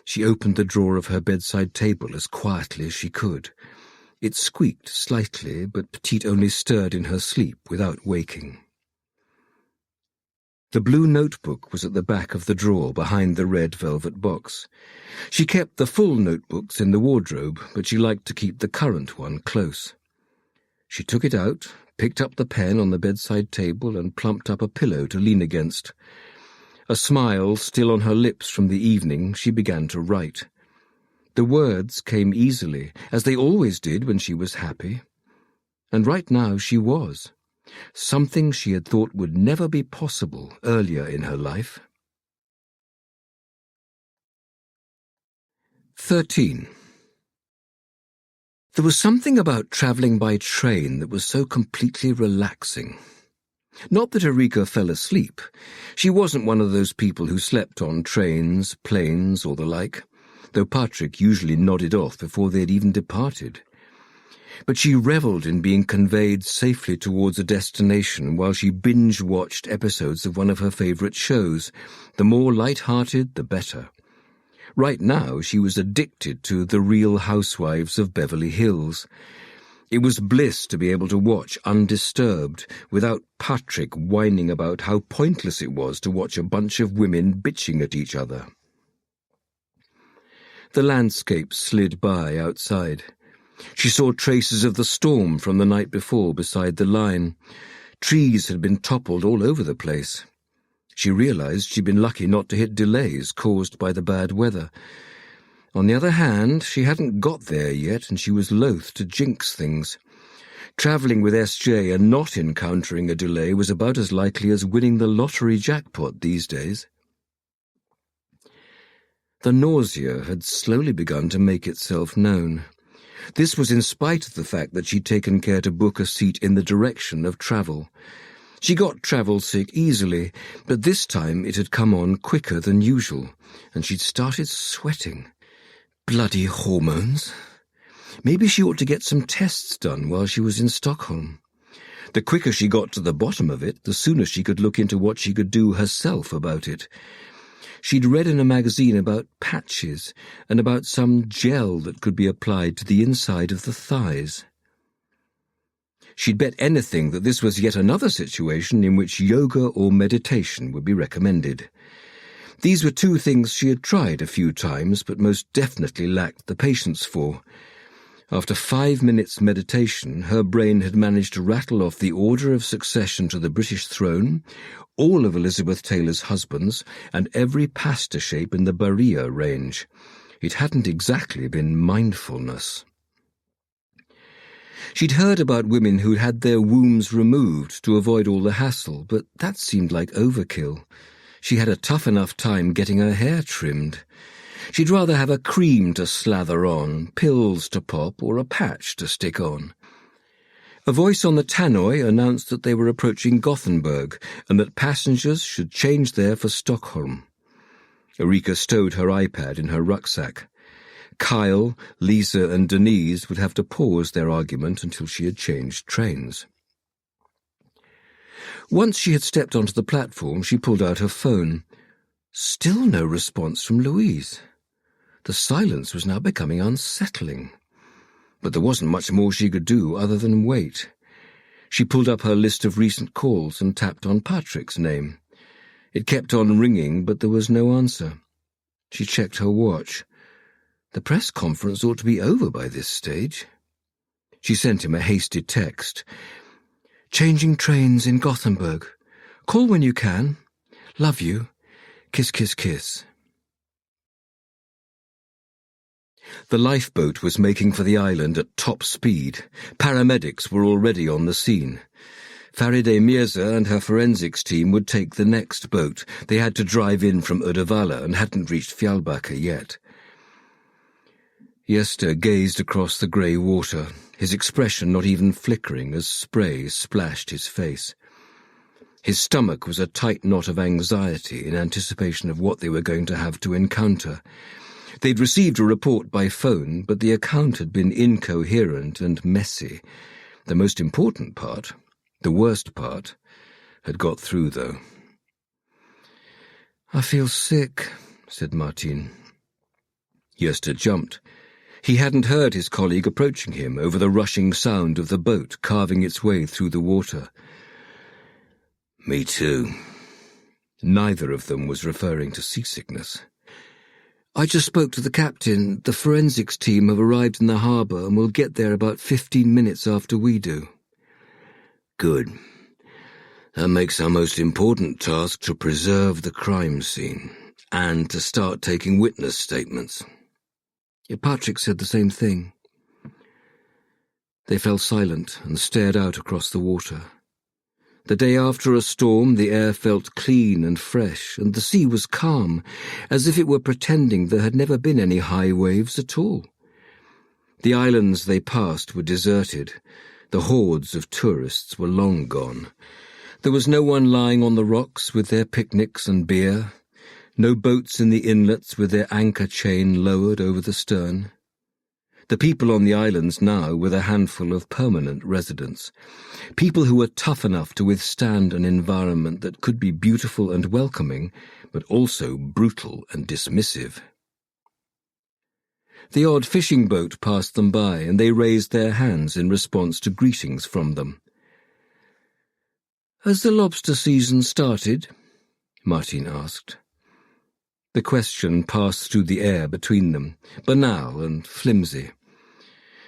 She opened the drawer of her bedside table as quietly as she could. It squeaked slightly, but Petite only stirred in her sleep without waking. The blue notebook was at the back of the drawer behind the red velvet box. She kept the full notebooks in the wardrobe, but she liked to keep the current one close. She took it out, picked up the pen on the bedside table and plumped up a pillow to lean against. A smile still on her lips from the evening, she began to write. The words came easily, as they always did when she was happy. And right now she was. Something she had thought would never be possible earlier in her life. 13. There was something about travelling by train that was so completely relaxing. Not that Erika fell asleep. She wasn't one of those people who slept on trains, planes, or the like, though Patrik usually nodded off before they had even departed. But she revelled in being conveyed safely towards a destination while she binge-watched episodes of one of her favourite shows. The more light-hearted, the better. Right now she was addicted to The Real Housewives of Beverly Hills. It was bliss to be able to watch undisturbed, without Patrik whining about how pointless it was to watch a bunch of women bitching at each other. The landscape slid by outside. She saw traces of the storm from the night before beside the line. Trees had been toppled all over the place. She realized she'd been lucky not to hit delays caused by the bad weather. On the other hand, she hadn't got there yet, and she was loath to jinx things. Travelling with SJ and not encountering a delay was about as likely as winning the lottery jackpot these days. The nausea had slowly begun to make itself known. This was in spite of the fact that she'd taken care to book a seat in the direction of travel. She got travel sick easily, but this time it had come on quicker than usual, and she'd started sweating. Bloody hormones. Maybe she ought to get some tests done while she was in Stockholm. The quicker she got to the bottom of it, the sooner she could look into what she could do herself about it. She'd read in a magazine about patches and about some gel that could be applied to the inside of the thighs. She'd bet anything that this was yet another situation in which yoga or meditation would be recommended. These were two things she had tried a few times, but most definitely lacked the patience for. After 5 minutes' meditation, her brain had managed to rattle off the order of succession to the British throne, all of Elizabeth Taylor's husbands, and every pasta shape in the Barilla range. It hadn't exactly been mindfulness. She'd heard about women who'd had their wombs removed to avoid all the hassle, but that seemed like overkill. She had a tough enough time getting her hair trimmed. She'd rather have a cream to slather on, pills to pop, or a patch to stick on. A voice on the tannoy announced that they were approaching Gothenburg and that passengers should change there for Stockholm. Erika stowed her iPad in her rucksack. Kyle, Lisa, and Denise would have to pause their argument until she had changed trains. Once she had stepped onto the platform, she pulled out her phone. Still no response from Louise. The silence was now becoming unsettling. But there wasn't much more she could do other than wait. She pulled up her list of recent calls and tapped on Patrik's name. It kept on ringing, but there was no answer. She checked her watch. The press conference ought to be over by this stage. She sent him a hasty text. Changing trains in Gothenburg. Call when you can. Love you. Kiss, kiss, kiss. The lifeboat was making for the island at top speed. Paramedics were already on the scene. Faride Mirza and her forensics team would take the next boat. They had to drive in from Uddevalla and hadn't reached Fjällbacka yet. Gösta gazed across the grey water, his expression not even flickering as spray splashed his face. His stomach was a tight knot of anxiety in anticipation of what they were going to have to encounter. They'd received a report by phone, but the account had been incoherent and messy. The most important part, the worst part, had got through, though. "I feel sick," said Martin. Gösta jumped. He hadn't heard his colleague approaching him over the rushing sound of the boat carving its way through the water. "Me too." Neither of them was referring to seasickness. "I just spoke to the captain. The forensics team have arrived in the harbour and will get there about 15 minutes after we do." "Good. That makes our most important task to preserve the crime scene and to start taking witness statements." Yeah, Patrik said the same thing. They fell silent and stared out across the water. The day after a storm, the air felt clean and fresh, and the sea was calm, as if it were pretending there had never been any high waves at all. The islands they passed were deserted. The hordes of tourists were long gone. There was no one lying on the rocks with their picnics and beer, no boats in the inlets with their anchor chain lowered over the stern. The people on the islands now were the handful of permanent residents, people who were tough enough to withstand an environment that could be beautiful and welcoming, but also brutal and dismissive. The odd fishing boat passed them by, and they raised their hands in response to greetings from them. "Has the lobster season started?" Martin asked. The question passed through the air between them, banal and flimsy.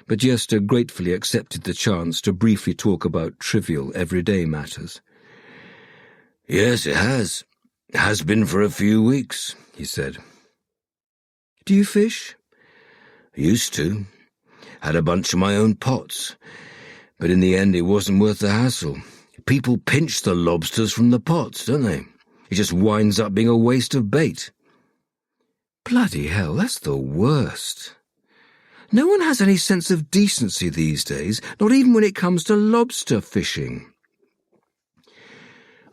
But Gösta gratefully accepted the chance to briefly talk about trivial, everyday matters. "Yes, it has. It has been for a few weeks," he said. "Do you fish?" "Used to. Had a bunch of my own pots. But in the end it wasn't worth the hassle. People pinch the lobsters from the pots, don't they? It just winds up being a waste of bait." Bloody hell, that's the worst. No one has any sense of decency these days, not even when it comes to lobster fishing.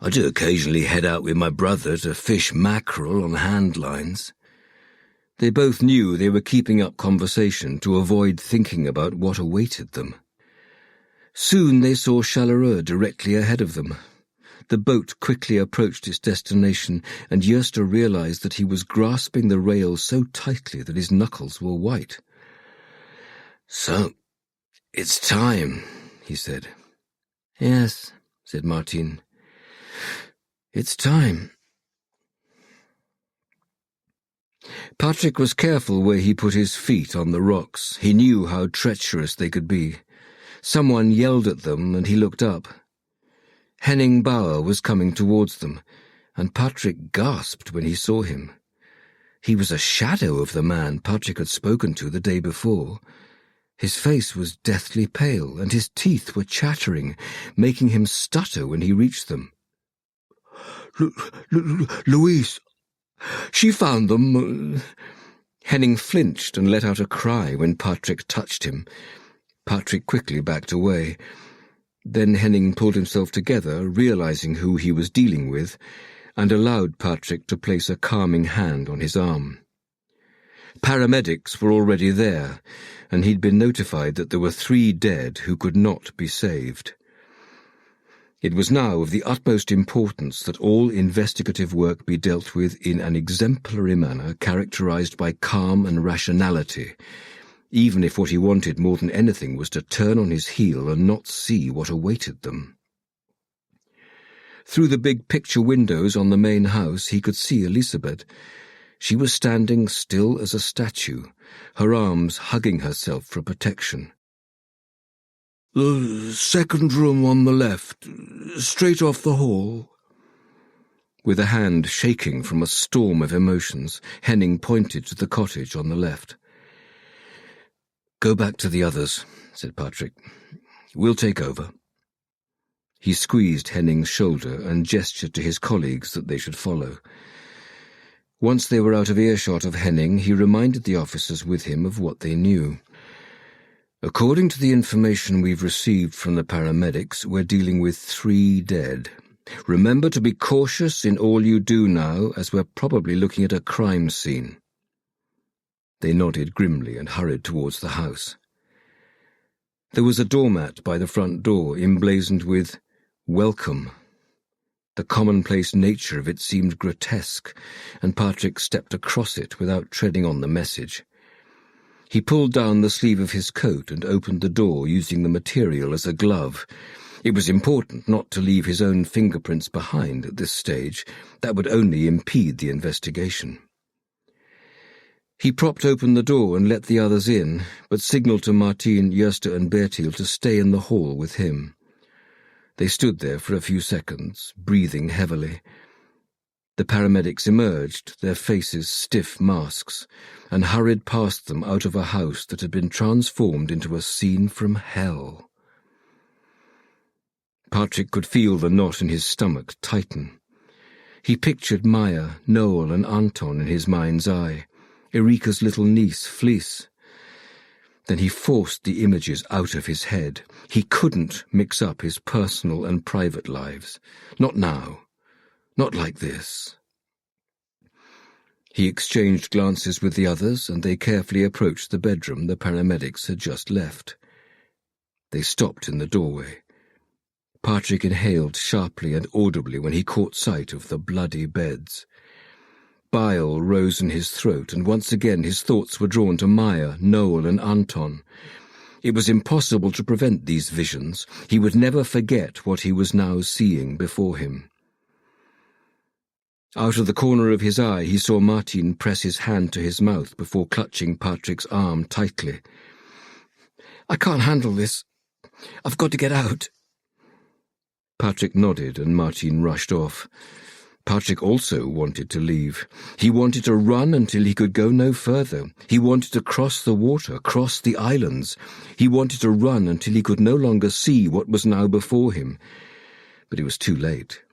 "I do occasionally head out with my brother to fish mackerel on hand lines." They both knew they were keeping up conversation to avoid thinking about what awaited them. Soon they saw Charleroi directly ahead of them. The boat quickly approached its destination, and Gösta realized that he was grasping the rail so tightly that his knuckles were white. "So, it's time," he said. "Yes," said Martin. "It's time." Patrik was careful where he put his feet on the rocks. He knew how treacherous they could be. Someone yelled at them, and he looked up. Henning Bauer was coming towards them, and Patrik gasped when he saw him. He was a shadow of the man Patrik had spoken to the day before. His face was deathly pale, and his teeth were chattering, making him stutter when he reached them. Louise, she found them." Henning flinched and let out a cry when Patrik touched him. Patrik quickly backed away. Then Henning pulled himself together, realizing who he was dealing with, and allowed Patrik to place a calming hand on his arm. Paramedics were already there, and he'd been notified that there were 3 dead who could not be saved. It was now of the utmost importance that all investigative work be dealt with in an exemplary manner characterized by calm and rationality, even if what he wanted more than anything was to turn on his heel and not see what awaited them. Through the big picture windows on the main house he could see Elisabeth. She was standing still as a statue, her arms hugging herself for protection. "The second room on the left, straight off the hall," With a hand shaking from a storm of emotions, Henning pointed to the cottage on the left. "Go back to the others," said Patrik. "We'll take over." He squeezed Henning's shoulder and gestured to his colleagues that they should follow. Once they were out of earshot of Henning, he reminded the officers with him of what they knew. "According to the information we've received from the paramedics, we're dealing with 3 dead. Remember to be cautious in all you do now, as we're probably looking at a crime scene." They nodded grimly and hurried towards the house. There was a doormat by the front door emblazoned with "Welcome." The commonplace nature of it seemed grotesque, and Patrik stepped across it without treading on the message. He pulled down the sleeve of his coat and opened the door using the material as a glove. It was important not to leave his own fingerprints behind at this stage. That would only impede the investigation. He propped open the door and let the others in, but signalled to Martin, Gösta and Bertil to stay in the hall with him. They stood there for a few seconds, breathing heavily. The paramedics emerged, their faces stiff masks, and hurried past them out of a house that had been transformed into a scene from hell. Patrik could feel the knot in his stomach tighten. He pictured Maya, Noel and Anton in his mind's eye, Erika's little niece, Flies. Then he forced the images out of his head. He couldn't mix up his personal and private lives. Not now. Not like this. He exchanged glances with the others, and they carefully approached the bedroom the paramedics had just left. They stopped in the doorway. Patrik inhaled sharply and audibly when he caught sight of the bloody beds. Bile rose in his throat, and once again his thoughts were drawn to Maya, Noel and Anton. It was impossible to prevent these visions. He would never forget what he was now seeing before him. Out of the corner of his eye he saw Martin press his hand to his mouth before clutching Patrik's arm tightly. "I can't handle this. I've got to get out." Patrik nodded and Martin rushed off. Patrik also wanted to leave. He wanted to run until he could go no further. He wanted to cross the water, cross the islands. He wanted to run until he could no longer see what was now before him. But it was too late.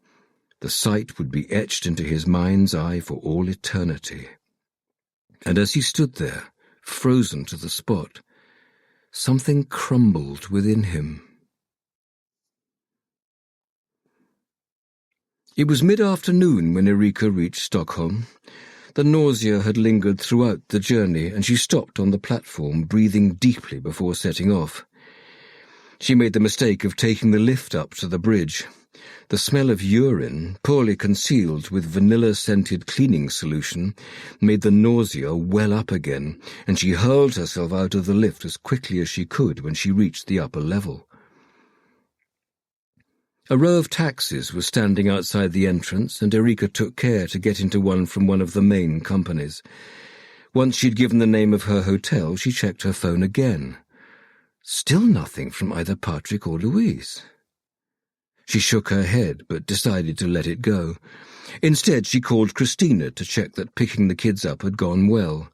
The sight would be etched into his mind's eye for all eternity. And as he stood there, frozen to the spot, something crumbled within him. It was mid-afternoon when Erika reached Stockholm. The nausea had lingered throughout the journey, and she stopped on the platform, breathing deeply before setting off. She made the mistake of taking the lift up to the bridge. The smell of urine, poorly concealed with vanilla-scented cleaning solution, made the nausea well up again, and she hurled herself out of the lift as quickly as she could when she reached the upper level. A row of taxis was standing outside the entrance, and Erika took care to get into one from one of the main companies. Once she'd given the name of her hotel, she checked her phone again. Still nothing from either Patrik or Louise. She shook her head, but decided to let it go. Instead, she called Christina to check that picking the kids up had gone well.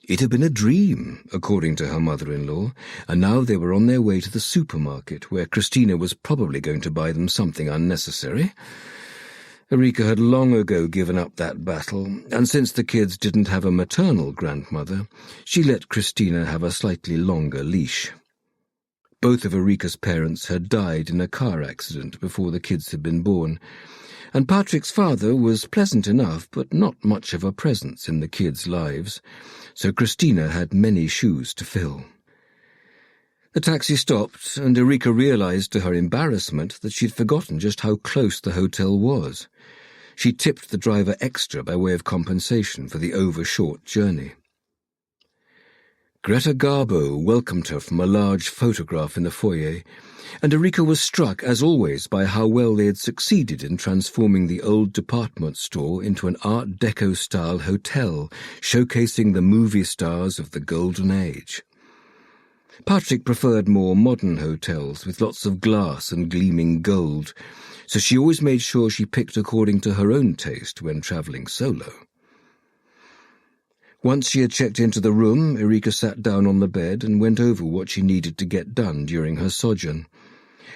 It had been a dream, according to her mother-in-law, and now they were on their way to the supermarket, where Christina was probably going to buy them something unnecessary. Erika had long ago given up that battle, and since the kids didn't have a maternal grandmother, she let Christina have a slightly longer leash. Both of Erika's parents had died in a car accident before the kids had been born, and Patrik's father was pleasant enough, but not much of a presence in the kids' lives, so Christina had many shoes to fill. The taxi stopped, and Erika realized to her embarrassment that she'd forgotten just how close the hotel was. She tipped the driver extra by way of compensation for the over-short journey. Greta Garbo welcomed her from a large photograph in the foyer, and Erika was struck, as always, by how well they had succeeded in transforming the old department store into an Art Deco-style hotel, showcasing the movie stars of the Golden Age. Patrik preferred more modern hotels with lots of glass and gleaming gold. so she always made sure she picked according to her own taste when travelling solo. Once she had checked into the room, Erika sat down on the bed and went over what she needed to get done during her sojourn.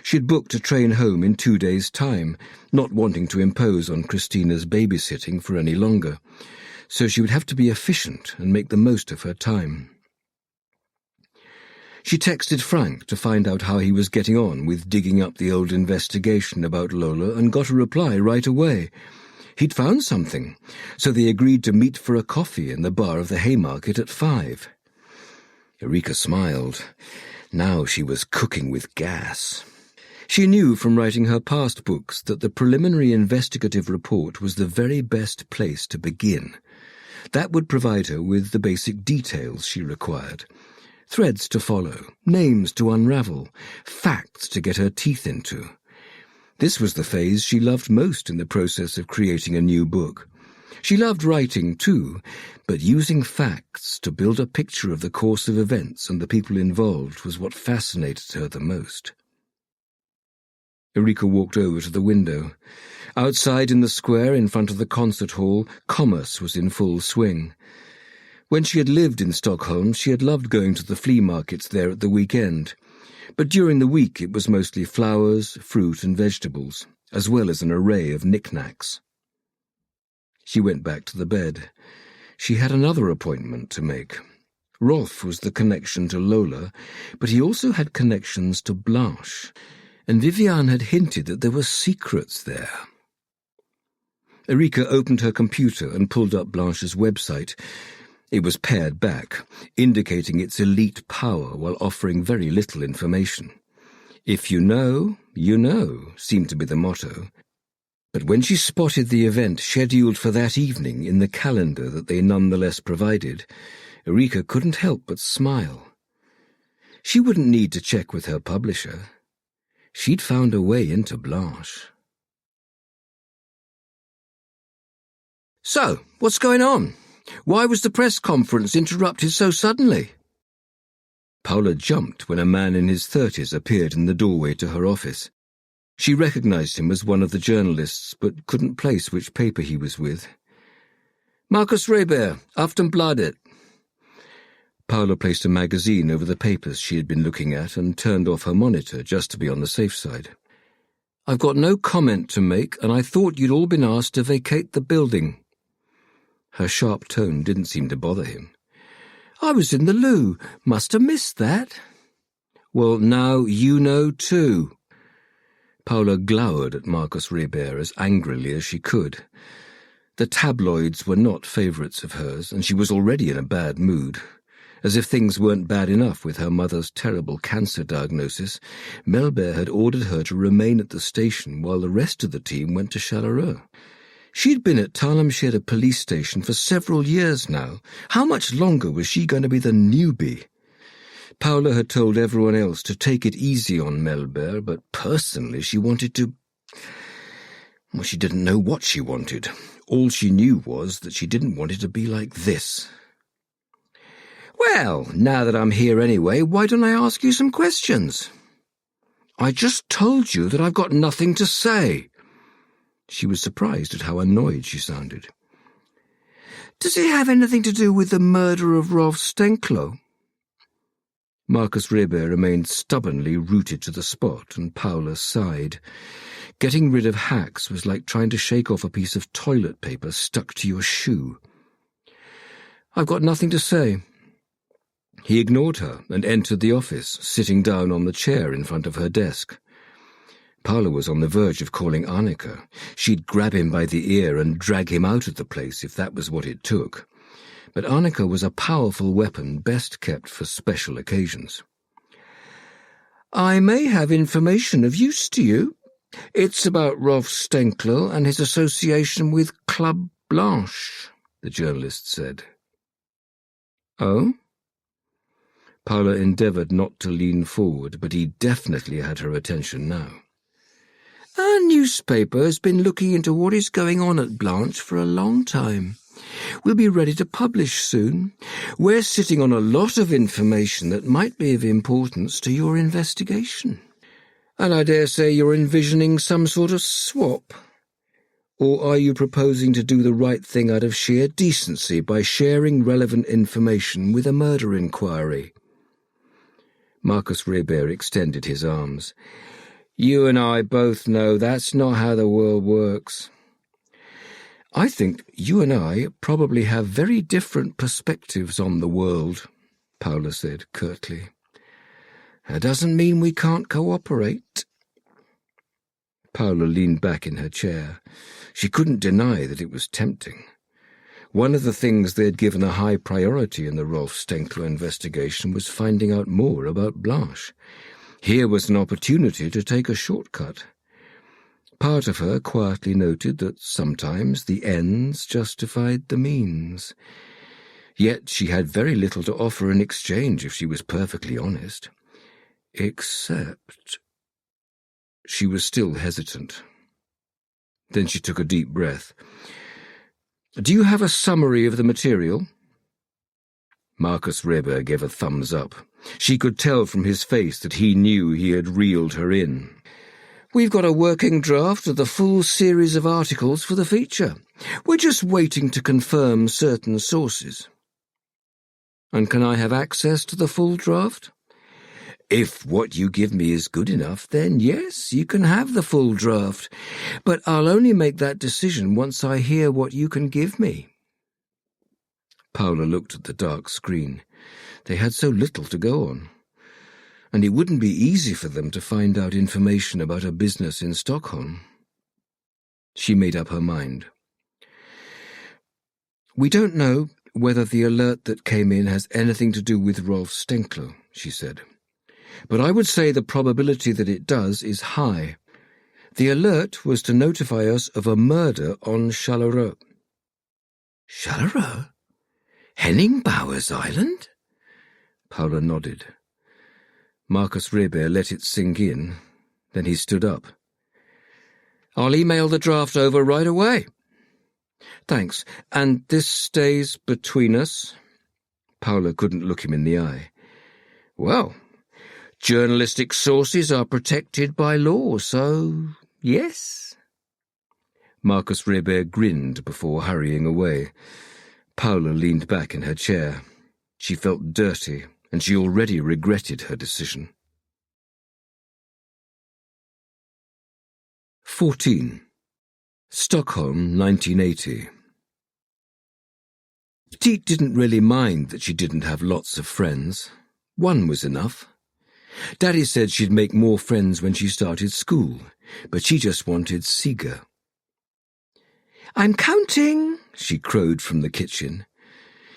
She'd booked a train home in 2 days' time, not wanting to impose on Christina's babysitting for any longer, so she would have to be efficient and make the most of her time. She texted Frank to find out how he was getting on with digging up the old investigation about Lola and got a reply right away. He'd found something, so they agreed to meet for a coffee in the bar of the Haymarket at 5. Erika smiled. Now she was cooking with gas. She knew from writing her past books that the preliminary investigative report was the very best place to begin. That would provide her with the basic details she required. Threads to follow, names to unravel, facts to get her teeth into. This was the phase she loved most in the process of creating a new book. She loved writing too, but using facts to build a picture of the course of events and the people involved was what fascinated her the most. Erika walked over to the window. Outside in the square in front of the concert hall, commerce was in full swing. When she had lived in Stockholm, she had loved going to the flea markets there at the weekend. But during the week it was mostly flowers, fruit and vegetables, as well as an array of knickknacks. She went back to the bed. She had another appointment to make. Rolf was the connection to Lola, but he also had connections to Blanche, and Viviane had hinted that there were secrets there. Erika opened her computer and pulled up Blanche's website. It was pared back, indicating its elite power while offering very little information. If you know, seemed to be the motto. But when she spotted the event scheduled for that evening in the calendar that they nonetheless provided, Erika couldn't help but smile. She wouldn't need to check with her publisher. She'd found a way into Blanche. So, what's going on? Why was the press conference interrupted so suddenly? Paula jumped when a man in his 30s appeared in the doorway to her office. She recognized him as one of the journalists, but couldn't place which paper he was with. Markus Reber, Aftonbladet. Paula placed a magazine over the papers she had been looking at and turned off her monitor just to be on the safe side. I've got no comment to make, and I thought you'd all been asked to vacate the building. Her sharp tone didn't seem to bother him. I was in the loo. Must have missed that. Well, now you know too. Paula glowered at Markus Reber as angrily as she could. The tabloids were not favourites of hers, and she was already in a bad mood. As if things weren't bad enough with her mother's terrible cancer diagnosis, Melber had ordered her to remain at the station while the rest of the team went to Charleroi. She'd been at Tarnamshede police station for several years now. How much longer was she going to be the newbie? Paula had told everyone else to take it easy on Melber, but personally she wanted to... Well, she didn't know what she wanted. All she knew was that she didn't want it to be like this. Well, now that I'm here anyway, why don't I ask you some questions? I just told you that I've got nothing to say. She was surprised at how annoyed she sounded. Does it have anything to do with the murder of Rolf Stenklo? Markus Reber remained stubbornly rooted to the spot, and Paula sighed. Getting rid of hacks was like trying to shake off a piece of toilet paper stuck to your shoe. I've got nothing to say. He ignored her and entered the office, sitting down on the chair in front of her desk. Paula was on the verge of calling Annika. She'd grab him by the ear and drag him out of the place if that was what it took. But Annika was a powerful weapon best kept for special occasions. I may have information of use to you. It's about Rolf Stenklo and his association with Club Blanche, the journalist said. Oh? Paula endeavoured not to lean forward, but he definitely had her attention now. Our newspaper has been looking into what is going on at Blanche for a long time. We'll be ready to publish soon. We're sitting on a lot of information that might be of importance to your investigation. And I dare say you're envisioning some sort of swap. Or are you proposing to do the right thing out of sheer decency by sharing relevant information with a murder inquiry? Marcus Reber extended his arms. You and I both know that's not how the world works. I think you and I probably have very different perspectives on the world, Paula said curtly. That doesn't mean we can't cooperate. Paula leaned back in her chair. She couldn't deny that it was tempting. One of the things they had given a high priority in the Rolf Stenkler investigation was finding out more about Blanche. Here was an opportunity to take a shortcut. Part of her quietly noted that sometimes the ends justified the means. Yet she had very little to offer in exchange, if she was perfectly honest. Except... She was still hesitant. Then she took a deep breath. Do you have a summary of the material? Marcus Reber gave a thumbs up. She could tell from his face that he knew he had reeled her in. We've got a working draft of the full series of articles for the feature. We're just waiting to confirm certain sources. And can I have access to the full draft? If what you give me is good enough, then yes, you can have the full draft. But I'll only make that decision once I hear what you can give me. Paula looked at the dark screen. They had so little to go on. And it wouldn't be easy for them to find out information about a business in Stockholm. She made up her mind. We don't know whether the alert that came in has anything to do with Rolf Stenkler, she said. But I would say the probability that it does is high. The alert was to notify us of a murder on Charleroi. Charleroi? Henning Bauer's island? Paula nodded. Marcus Reber let it sink in. Then he stood up. I'll email the draft over right away. Thanks. And this stays between us? Paula couldn't look him in the eye. Well, journalistic sources are protected by law, so yes. Marcus Reber grinned before hurrying away. Paula leaned back in her chair. She felt dirty, and she already regretted her decision. 14. Stockholm, 1980. Petite didn't really mind that she didn't have lots of friends. One was enough. Daddy said she'd make more friends when she started school, but she just wanted Sigge. I'm counting, she crowed from the kitchen.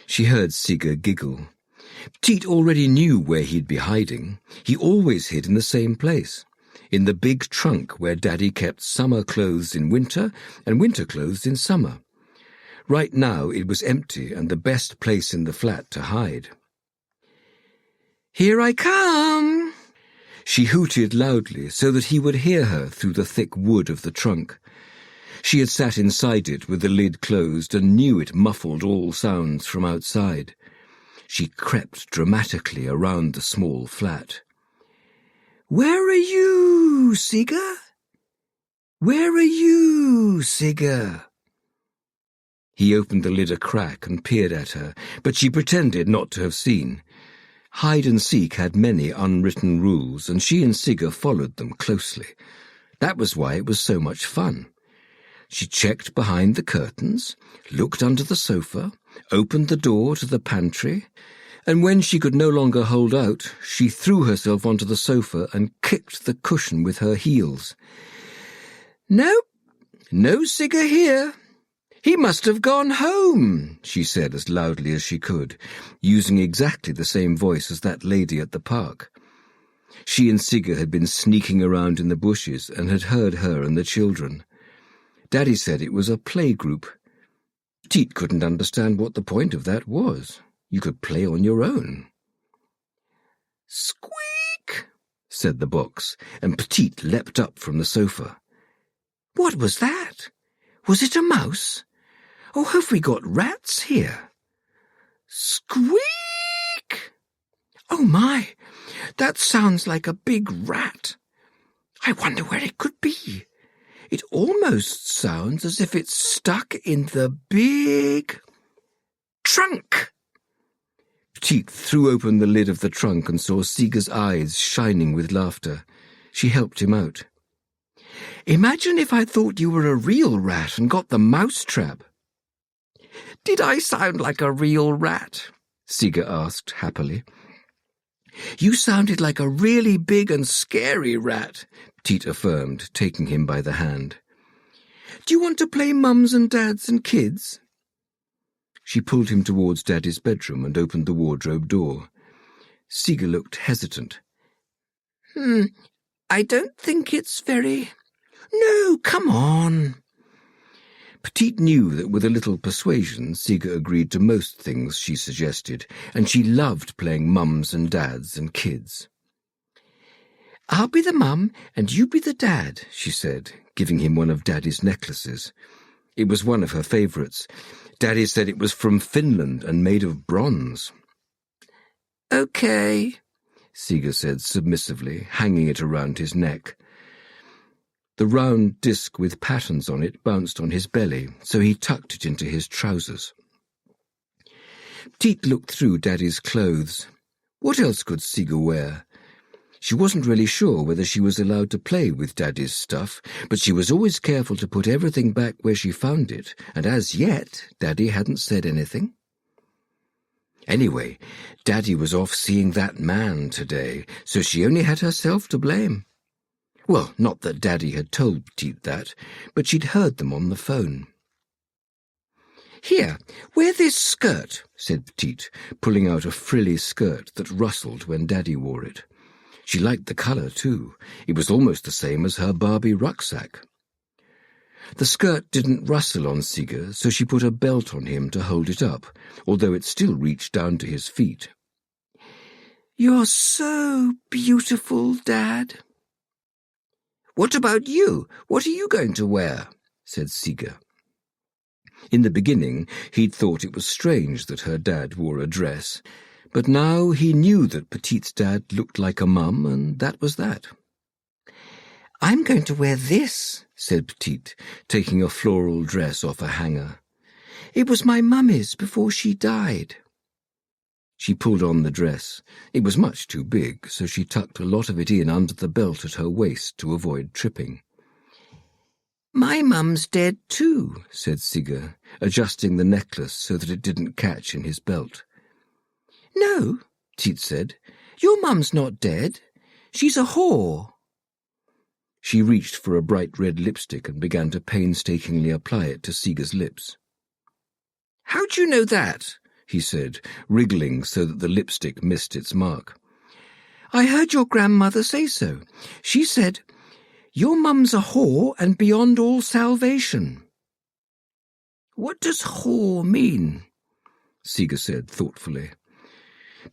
She heard Sigge giggle. Petite already knew where he'd be hiding. He always hid in the same place, in the big trunk where Daddy kept summer clothes in winter and winter clothes in summer. Right now it was empty and the best place in the flat to hide. Here I come! She hooted loudly so that he would hear her through the thick wood of the trunk. She had sat inside it with the lid closed and knew it muffled all sounds from outside. She crept dramatically around the small flat. Where are you, Sigge? Where are you, Sigge? He opened the lid a crack and peered at her, but she pretended not to have seen. Hide and seek had many unwritten rules, and she and Sigge followed them closely. That was why it was so much fun. She checked behind the curtains, looked under the sofa, opened the door to the pantry, and when she could no longer hold out, she threw herself onto the sofa and kicked the cushion with her heels. Nope, no Sigge here. He must have gone home, she said as loudly as she could, using exactly the same voice as that lady at the park. She and Sigge had been sneaking around in the bushes and had heard her and the children. Daddy said it was a playgroup. Petite couldn't understand what the point of that was. You could play on your own. Squeak, said the box, and Petite leapt up from the sofa. What was that? Was it a mouse? Oh, have we got rats here? Squeak! Oh my, that sounds like a big rat. I wonder where it could be. It almost sounds as if it's stuck in the big trunk. Petite threw open the lid of the trunk and saw Seeger's eyes shining with laughter. She helped him out. Imagine if I thought you were a real rat and got the mousetrap. Did I sound like a real rat? Seeger asked happily. You sounded like a really big and scary rat, Petite affirmed, taking him by the hand. Do you want to play mums and dads and kids? She pulled him towards Daddy's bedroom and opened the wardrobe door. Seeger looked hesitant. I don't think it's very... No, come on. Petite knew that with a little persuasion, Seeger agreed to most things she suggested, and she loved playing mums and dads and kids. I'll be the mum and you be the dad, she said, giving him one of Daddy's necklaces. It was one of her favourites. Daddy said it was from Finland and made of bronze. Okay, Seeger said submissively, hanging it around his neck. The round disc with patterns on it bounced on his belly, so he tucked it into his trousers. Petite looked through Daddy's clothes. What else could Seeger wear? She wasn't really sure whether she was allowed to play with Daddy's stuff, but she was always careful to put everything back where she found it, and as yet, Daddy hadn't said anything. Anyway, Daddy was off seeing that man today, so she only had herself to blame. Well, not that Daddy had told Petite that, but she'd heard them on the phone. Here, wear this skirt, said Petite, pulling out a frilly skirt that rustled when Daddy wore it. She liked the colour, too. It was almost the same as her Barbie rucksack. The skirt didn't rustle on Seeger, so she put a belt on him to hold it up, although it still reached down to his feet. You're so beautiful, Dad. What about you? What are you going to wear? Said Seeger. In the beginning, he'd thought it was strange that her dad wore a dress, but now he knew that Petite's dad looked like a mum, and that was that. I'm going to wear this, said Petite, taking a floral dress off a hanger. It was my mummy's before she died. She pulled on the dress. It was much too big, so she tucked a lot of it in under the belt at her waist to avoid tripping. My mum's dead too, said Seeger, adjusting the necklace so that it didn't catch in his belt. No, Petite said. Your mum's not dead. She's a whore. She reached for a bright red lipstick and began to painstakingly apply it to Seeger's lips. How'd you know that? He said, wriggling so that the lipstick missed its mark. I heard your grandmother say so. She said, your mum's a whore and beyond all salvation. What does whore mean? Seeger said thoughtfully.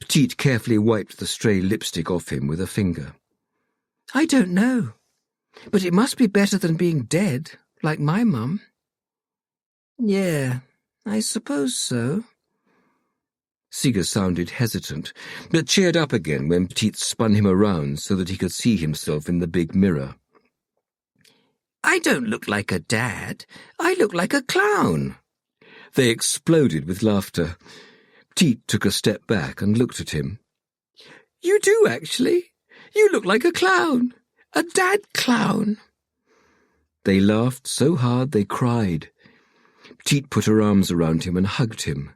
Petite carefully wiped the stray lipstick off him with a finger. I don't know, but it must be better than being dead, like my mum. Yeah, I suppose so. Seeger sounded hesitant, but cheered up again when Petite spun him around so that he could see himself in the big mirror. I don't look like a dad. I look like a clown. They exploded with laughter. Petite took a step back and looked at him. You do, actually. You look like a clown. A dad clown. They laughed so hard they cried. Petite put her arms around him and hugged him.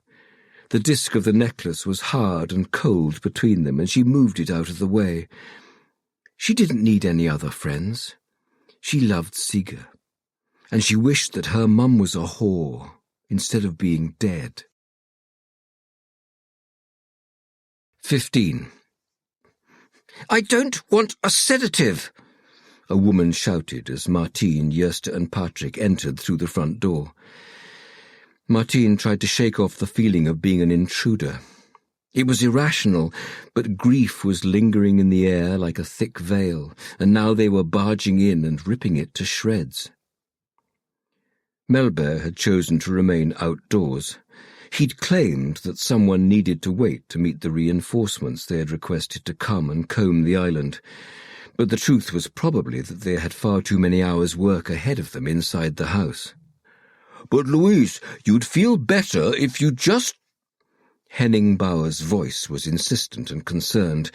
The disc of the necklace was hard and cold between them, and she moved it out of the way. She didn't need any other friends. She loved Seeger, and she wished that her mum was a whore instead of being dead. 15. I don't want a sedative, a woman shouted as Martine, Yersta and Patrik entered through the front door. Martine tried to shake off the feeling of being an intruder. It was irrational, but grief was lingering in the air like a thick veil, and now they were barging in and ripping it to shreds. Melber had chosen to remain outdoors. He'd claimed that someone needed to wait to meet the reinforcements they had requested to come and comb the island, But the truth was probably that they had far too many hours' work ahead of them inside the house. "But, Louise, you'd feel better if you just—" Henning Bauer's voice was insistent and concerned,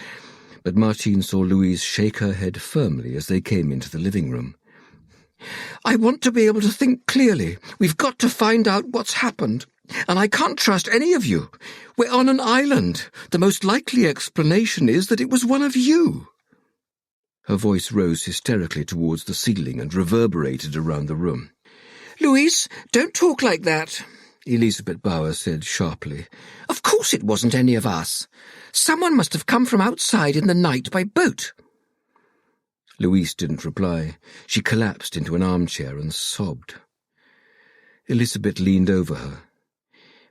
but Martine saw Louise shake her head firmly as they came into the living room. "I want to be able to think clearly. We've got to find out what's happened. And I can't trust any of you. We're on an island. The most likely explanation is that it was one of you." Her voice rose hysterically towards the ceiling and reverberated around the room. "Louise, don't talk like that," Elisabeth Bauer said sharply. "Of course it wasn't any of us. Someone must have come from outside in the night by boat." Louise didn't reply. She collapsed into an armchair and sobbed. Elisabeth leaned over her.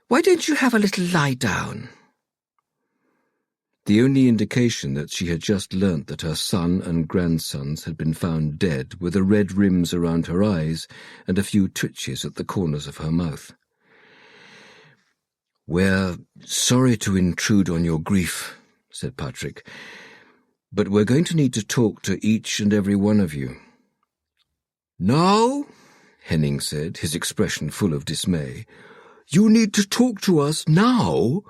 "Why don't you have a little lie down?" The only indication that she had just learnt that her son and grandsons had been found dead were the red rims around her eyes and a few twitches at the corners of her mouth. "We're sorry to intrude on your grief," said Patrik, "but we're going to need to talk to each and every one of you." "Now?" Henning said, his expression full of dismay. "You need to talk to us now?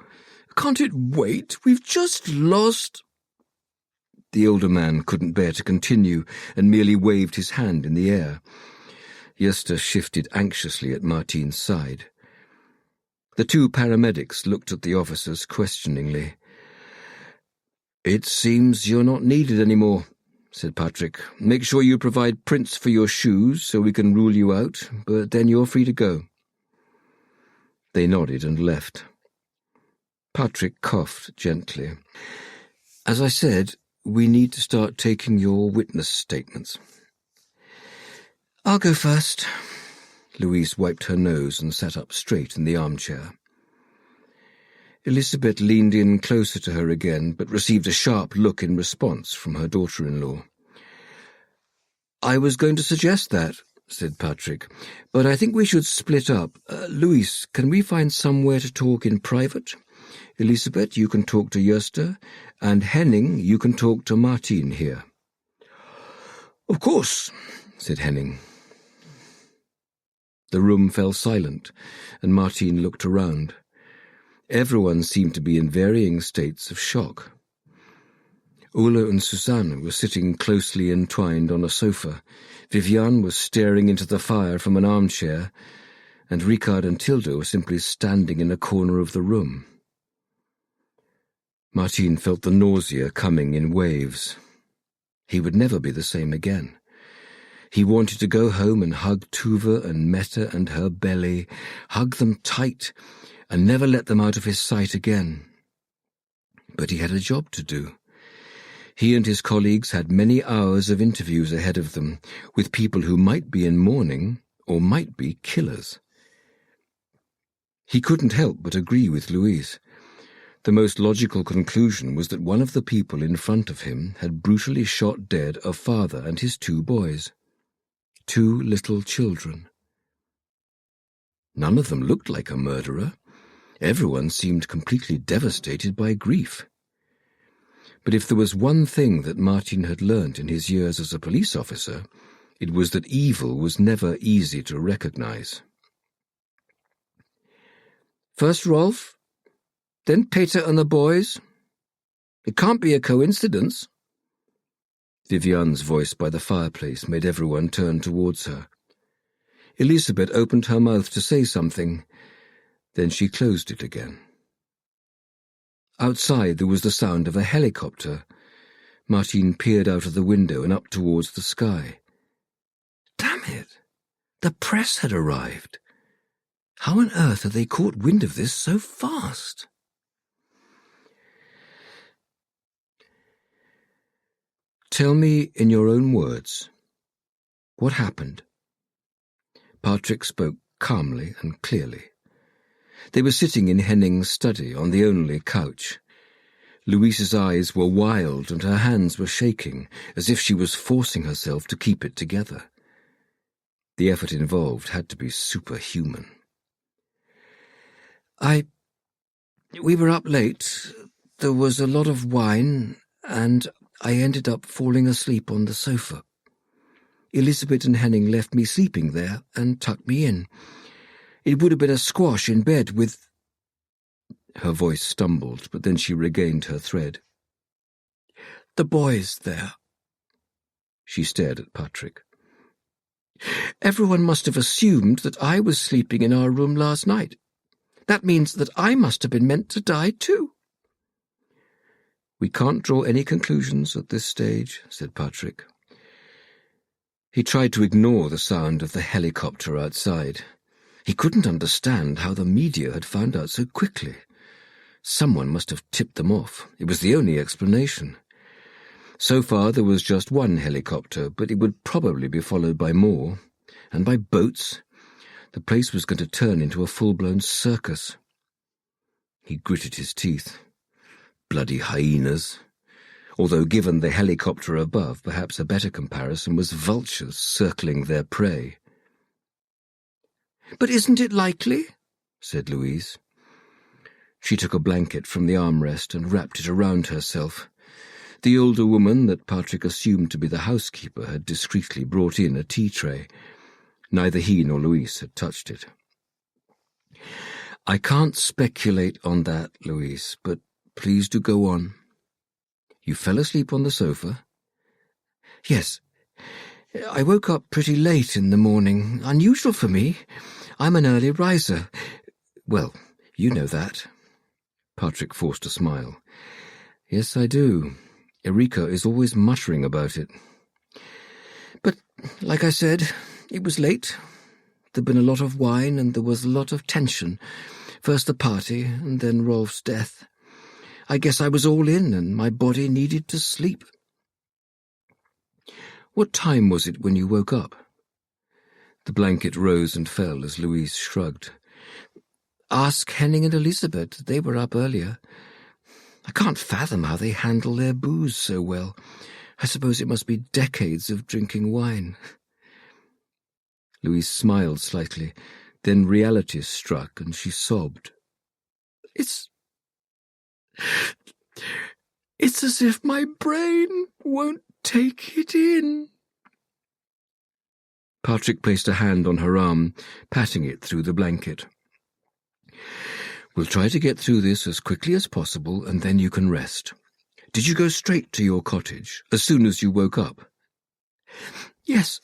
Can't it wait? We've just lost—" The older man couldn't bear to continue and merely waved his hand in the air. Gösta shifted anxiously at Martine's side. The two paramedics looked at the officers questioningly. "It seems you're not needed anymore," said Patrik. "Make sure you provide prints for your shoes so we can rule you out, but then you're free to go." They nodded and left. Patrik coughed gently. "As I said, we need to start taking your witness statements." "I'll go first." Louise wiped her nose and sat up straight in the armchair. Elisabeth leaned in closer to her again, but received a sharp look in response from her daughter-in-law. "I was going to suggest that," said Patrik, "but I think we should split up. Louise, can we find somewhere to talk in private? Elisabeth, you can talk to Gösta, and Henning, you can talk to Martine here." "Of course," said Henning. The room fell silent, and Martine looked around. Everyone seemed to be in varying states of shock. Ulla and Susanne were sitting closely entwined on a sofa. Viviane was staring into the fire from an armchair, and Ricard and Tilda were simply standing in a corner of the room. Martine felt the nausea coming in waves. He would never be the same again. He wanted to go home and hug Tuva and Meta and her belly, hug them tight, and never let them out of his sight again. But he had a job to do. He and his colleagues had many hours of interviews ahead of them, with people who might be in mourning or might be killers. He couldn't help but agree with Louise. The most logical conclusion was that one of the people in front of him had brutally shot dead a father and his 2 boys. 2 little children. None of them looked like a murderer. Everyone seemed completely devastated by grief. But if there was one thing that Martin had learnt in his years as a police officer, it was that evil was never easy to recognize. "First Rolf, then Peter and the boys. It can't be a coincidence." Viviane's voice by the fireplace made everyone turn towards her. Elisabeth opened her mouth to say something, then she closed it again. Outside there was the sound of a helicopter. Martin peered out of the window and up towards the sky. Damn it! The press had arrived. How on earth had they caught wind of this so fast? Tell me in your own words. What happened? Patrik spoke calmly and clearly. They were sitting in Henning's study on the only couch. Louise's eyes were wild and her hands were shaking, as if she was forcing herself to keep it together. The effort involved had to be superhuman. We were up late. There was a lot of wine, and I ended up falling asleep on the sofa. Elizabeth and Henning left me sleeping there and tucked me in. It would have been a squash in bed with—" Her voice stumbled, but then she regained her thread. "The boys there." She stared at Patrik. "Everyone must have assumed that I was sleeping in our room last night. That means that I must have been meant to die too." "We can't draw any conclusions at this stage," said Patrik. He tried to ignore the sound of the helicopter outside. He couldn't understand how the media had found out so quickly. Someone must have tipped them off. It was the only explanation. So far there was just one helicopter, but it would probably be followed by more, and by boats. The place was going to turn into a full-blown circus. He gritted his teeth. Bloody hyenas. Although given the helicopter above, perhaps a better comparison was vultures circling their prey. "But isn't it likely?" said Louise. She took a blanket from the armrest and wrapped it around herself. The older woman that Patrik assumed to be the housekeeper had discreetly brought in a tea tray. Neither he nor Louise had touched it. "I can't speculate on that, Louise, but please do go on. You fell asleep on the sofa?" "Yes. I woke up pretty late in the morning. Unusual for me. I'm an early riser. Well, you know that." Patrik forced a smile. "Yes, I do. Erika is always muttering about it." "But, like I said, it was late. There'd been a lot of wine and there was a lot of tension. First the party and then Rolf's death. I guess I was all in and my body needed to sleep." "What time was it when you woke up?" The blanket rose and fell as Louise shrugged. "Ask Henning and Elizabeth. They were up earlier. I can't fathom how they handle their booze so well. I suppose it must be decades of drinking wine." Louise smiled slightly. Then reality struck and she sobbed. It's as if my brain won't take it in." Patrik placed a hand on her arm, patting it through the blanket. "We'll try to get through this as quickly as possible, and then you can rest. Did you go straight to your cottage, as soon as you woke up?" "Yes.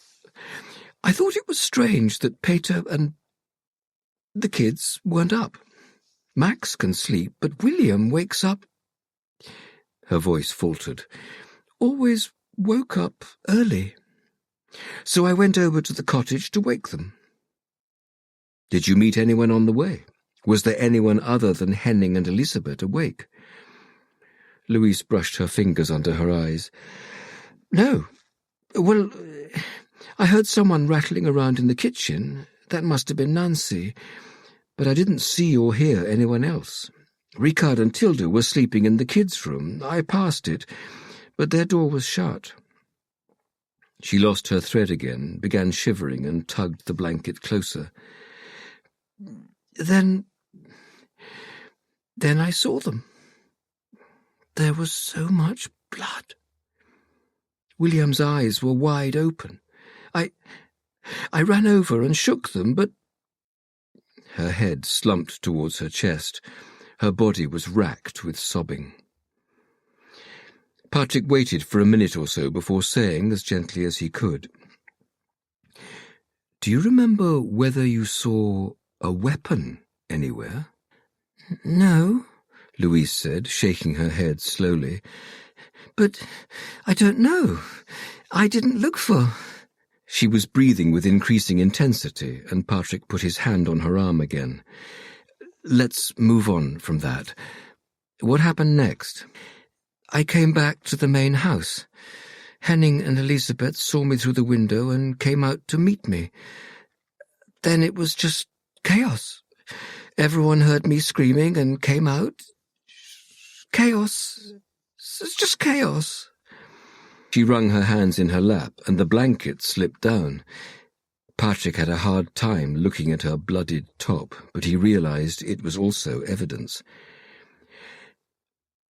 I thought it was strange that Peter and the kids weren't up. Max can sleep, but William wakes up—" Her voice faltered. "Always woke up early. So I went over to the cottage to wake them." "Did you meet anyone on the way? Was there anyone other than Henning and Elizabeth awake?" Louise brushed her fingers under her eyes. "No. Well, I heard someone rattling around in the kitchen. That must have been Nancy. But I didn't see or hear anyone else. Ricard and Tilda were sleeping in the kids' room. I passed it, but their door was shut." She lost her thread again, began shivering, and tugged the blanket closer. Then I saw them. There was so much blood. William's eyes were wide open. I ran over and shook them, but—" Her head slumped towards her chest. Her body was racked with sobbing. Patrik waited for a minute or so before saying, as gently as he could, "Do you remember whether you saw a weapon anywhere?" "No," Louise said, shaking her head slowly. "But I don't know. I didn't look for—" She was breathing with increasing intensity, and Patrik put his hand on her arm again. "Let's move on from that. What happened next?" "I came back to the main house. Henning and Elizabeth saw me through the window and came out to meet me. Then it was just chaos. Everyone heard me screaming and came out. Chaos. It's just chaos." She wrung her hands in her lap, and the blanket slipped down. Patrik had a hard time looking at her bloodied top, but he realized it was also evidence.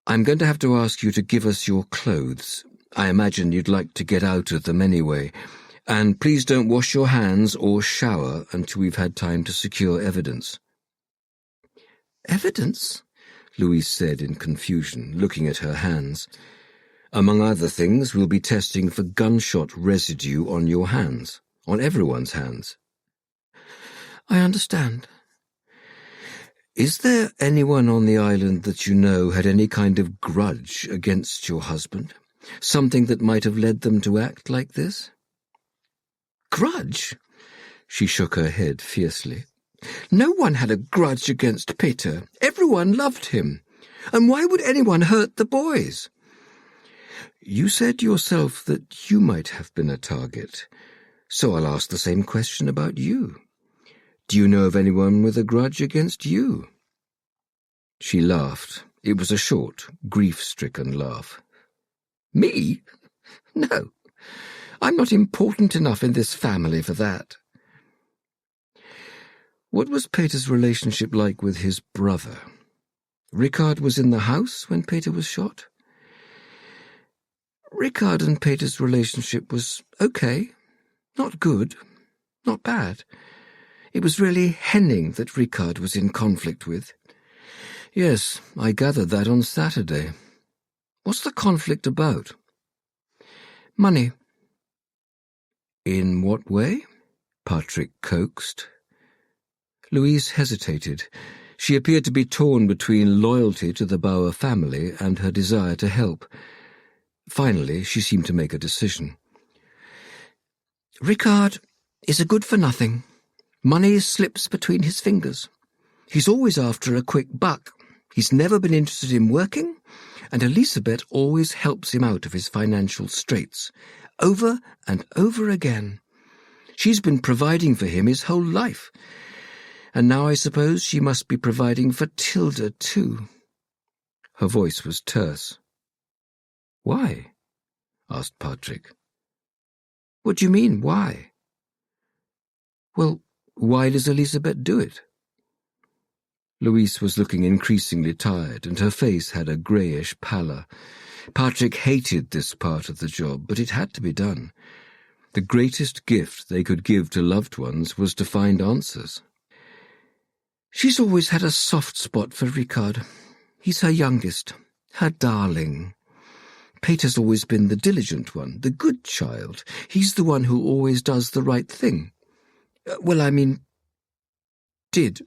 "I'm going to have to ask you to give us your clothes. I imagine you'd like to get out of them anyway. And please don't wash your hands or shower until we've had time to secure evidence." "Evidence?" Louise said in confusion, looking at her hands. "Among other things, we'll be testing for gunshot residue on your hands, on everyone's hands." "I understand." "Is there anyone on the island that you know had any kind of grudge against your husband? Something that might have led them to act like this?" "Grudge?" She shook her head fiercely. "No one had a grudge against Peter. Everyone loved him. And why would anyone hurt the boys?" "You said yourself that you might have been a target, so I'll ask the same question about you. Do you know of anyone with a grudge against you?" She laughed. It was a short, grief-stricken laugh. "Me? No. I'm not important enough in this family for that." What was Peter's relationship like with his brother? Ricard was in the house when Peter was shot? Ricard and Peter's relationship was okay. Not good. Not bad. It was really Henning that Ricard was in conflict with. Yes, I gathered that on Saturday. What's the conflict about? Money. In what way? Patrik coaxed. Louise hesitated. She appeared to be torn between loyalty to the Bauer family and her desire to help. Finally, she seemed to make a decision. Ricard is a good-for-nothing. Money slips between his fingers. He's always after a quick buck. He's never been interested in working, and Elisabeth always helps him out of his financial straits, over and over again. She's been providing for him his whole life, and now I suppose she must be providing for Tilda too. Her voice was terse. "Why?" asked Patrik. "What do you mean, why?" "Well, why does Elisabeth do it?" Louise was looking increasingly tired, and her face had a greyish pallor. Patrik hated this part of the job, but it had to be done. The greatest gift they could give to loved ones was to find answers. She's always had a soft spot for Ricard. He's her youngest, her darling. Peter's always been the diligent one, the good child. He's the one who always does the right thing. Did.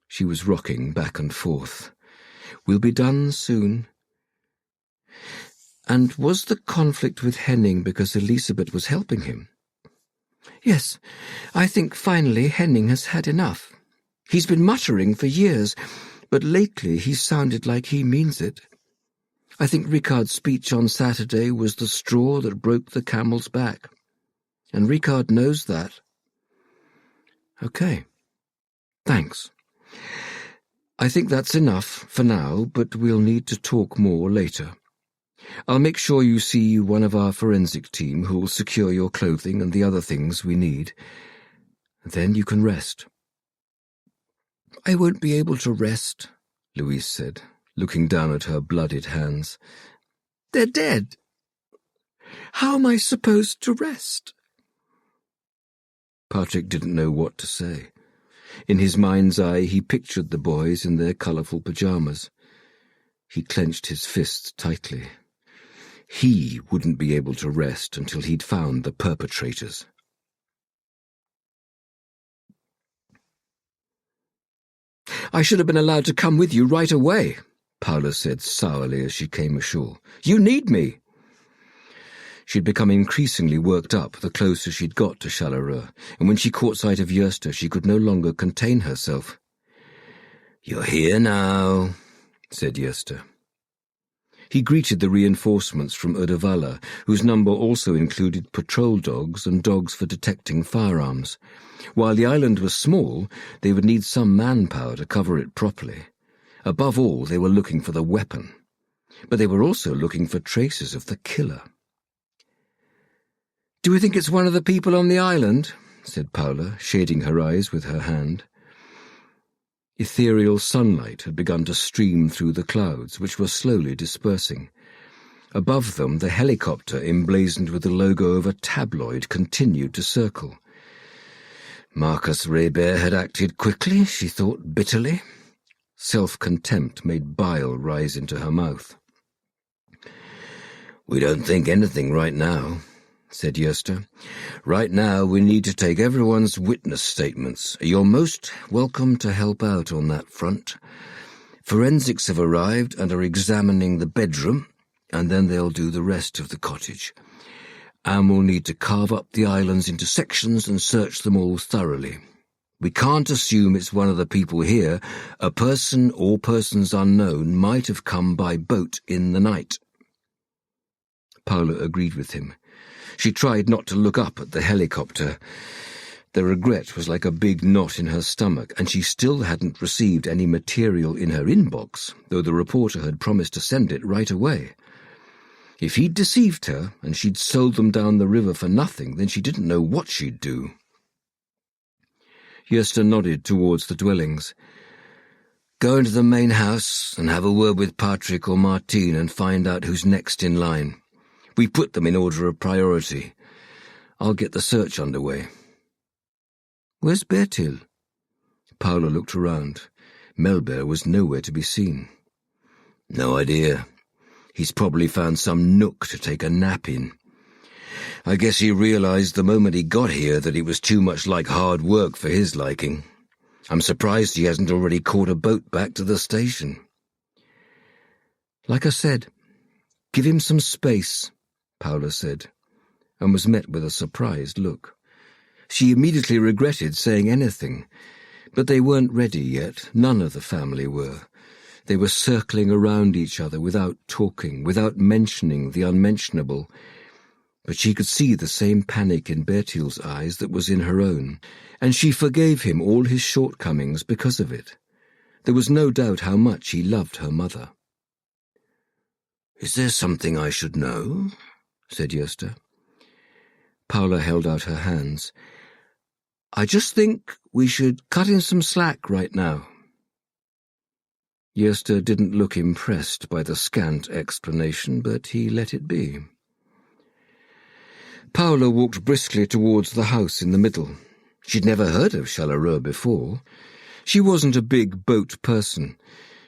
She was rocking back and forth. "We'll be done soon." "And was the conflict with Henning because Elisabeth was helping him?" "Yes, I think finally Henning has had enough. He's been muttering for years, but lately he's sounded like he means it. I think Ricard's speech on Saturday was the straw that broke the camel's back. And Ricard knows that." "Okay. Thanks. I think that's enough for now, but we'll need to talk more later. I'll make sure you see one of our forensic team who'll secure your clothing and the other things we need. Then you can rest." "I won't be able to rest," Louise said, looking down at her bloodied hands. "They're dead. How am I supposed to rest?" Patrik didn't know what to say. In his mind's eye, he pictured the boys in their colourful pyjamas. He clenched his fists tightly. He wouldn't be able to rest until he'd found the perpetrators. "I should have been allowed to come with you right away," Paula said sourly as she came ashore. "You need me." She'd become increasingly worked up the closer she'd got to Charleroi, and when she caught sight of Gösta, she could no longer contain herself. "You're here now," said Gösta. He greeted the reinforcements from Uddevalla, whose number also included patrol dogs and dogs for detecting firearms. While the island was small, they would need some manpower to cover it properly. Above all, they were looking for the weapon. But they were also looking for traces of the killer. "Do we think it's one of the people on the island?" said Paula, shading her eyes with her hand. Ethereal sunlight had begun to stream through the clouds, which were slowly dispersing. Above them, the helicopter, emblazoned with the logo of a tabloid, continued to circle. Marcus Raybear had acted quickly, she thought bitterly. Self-contempt made bile rise into her mouth. "We don't think anything right now," said Yerster. "Right now we need to take everyone's witness statements. You're most welcome to help out on that front. Forensics have arrived and are examining the bedroom, and then they'll do the rest of the cottage. And we'll need to carve up the islands into sections and search them all thoroughly. We can't assume it's one of the people here. A person or persons unknown might have come by boat in the night." Paula agreed with him. She tried not to look up at the helicopter. The regret was like a big knot in her stomach, and she still hadn't received any material in her inbox, though the reporter had promised to send it right away. If he'd deceived her, and she'd sold them down the river for nothing, then she didn't know what she'd do. Yerster nodded towards the dwellings. "Go into the main house and have a word with Patrik or Martine and find out who's next in line. We put them in order of priority. I'll get the search underway." "Where's Bertil?" Paula looked around. Melber was nowhere to be seen. "No idea. He's probably found some nook to take a nap in. I guess he realized the moment he got here that it was too much like hard work for his liking. I'm surprised he hasn't already caught a boat back to the station." "Like I said, give him some space," Paula said, and was met with a surprised look. She immediately regretted saying anything, but they weren't ready yet. None of the family were. They were circling around each other without talking, without mentioning the unmentionable. But she could see the same panic in Bertil's eyes that was in her own, and she forgave him all his shortcomings because of it. There was no doubt how much he loved her mother. "Is there something I should know?" said Yerster. Paula held out her hands. "I just think we should cut in some slack right now." Yerster didn't look impressed by the scant explanation, but he let it be. Paula walked briskly towards the house in the middle. She'd never heard of Chalaronne before. She wasn't a big boat person.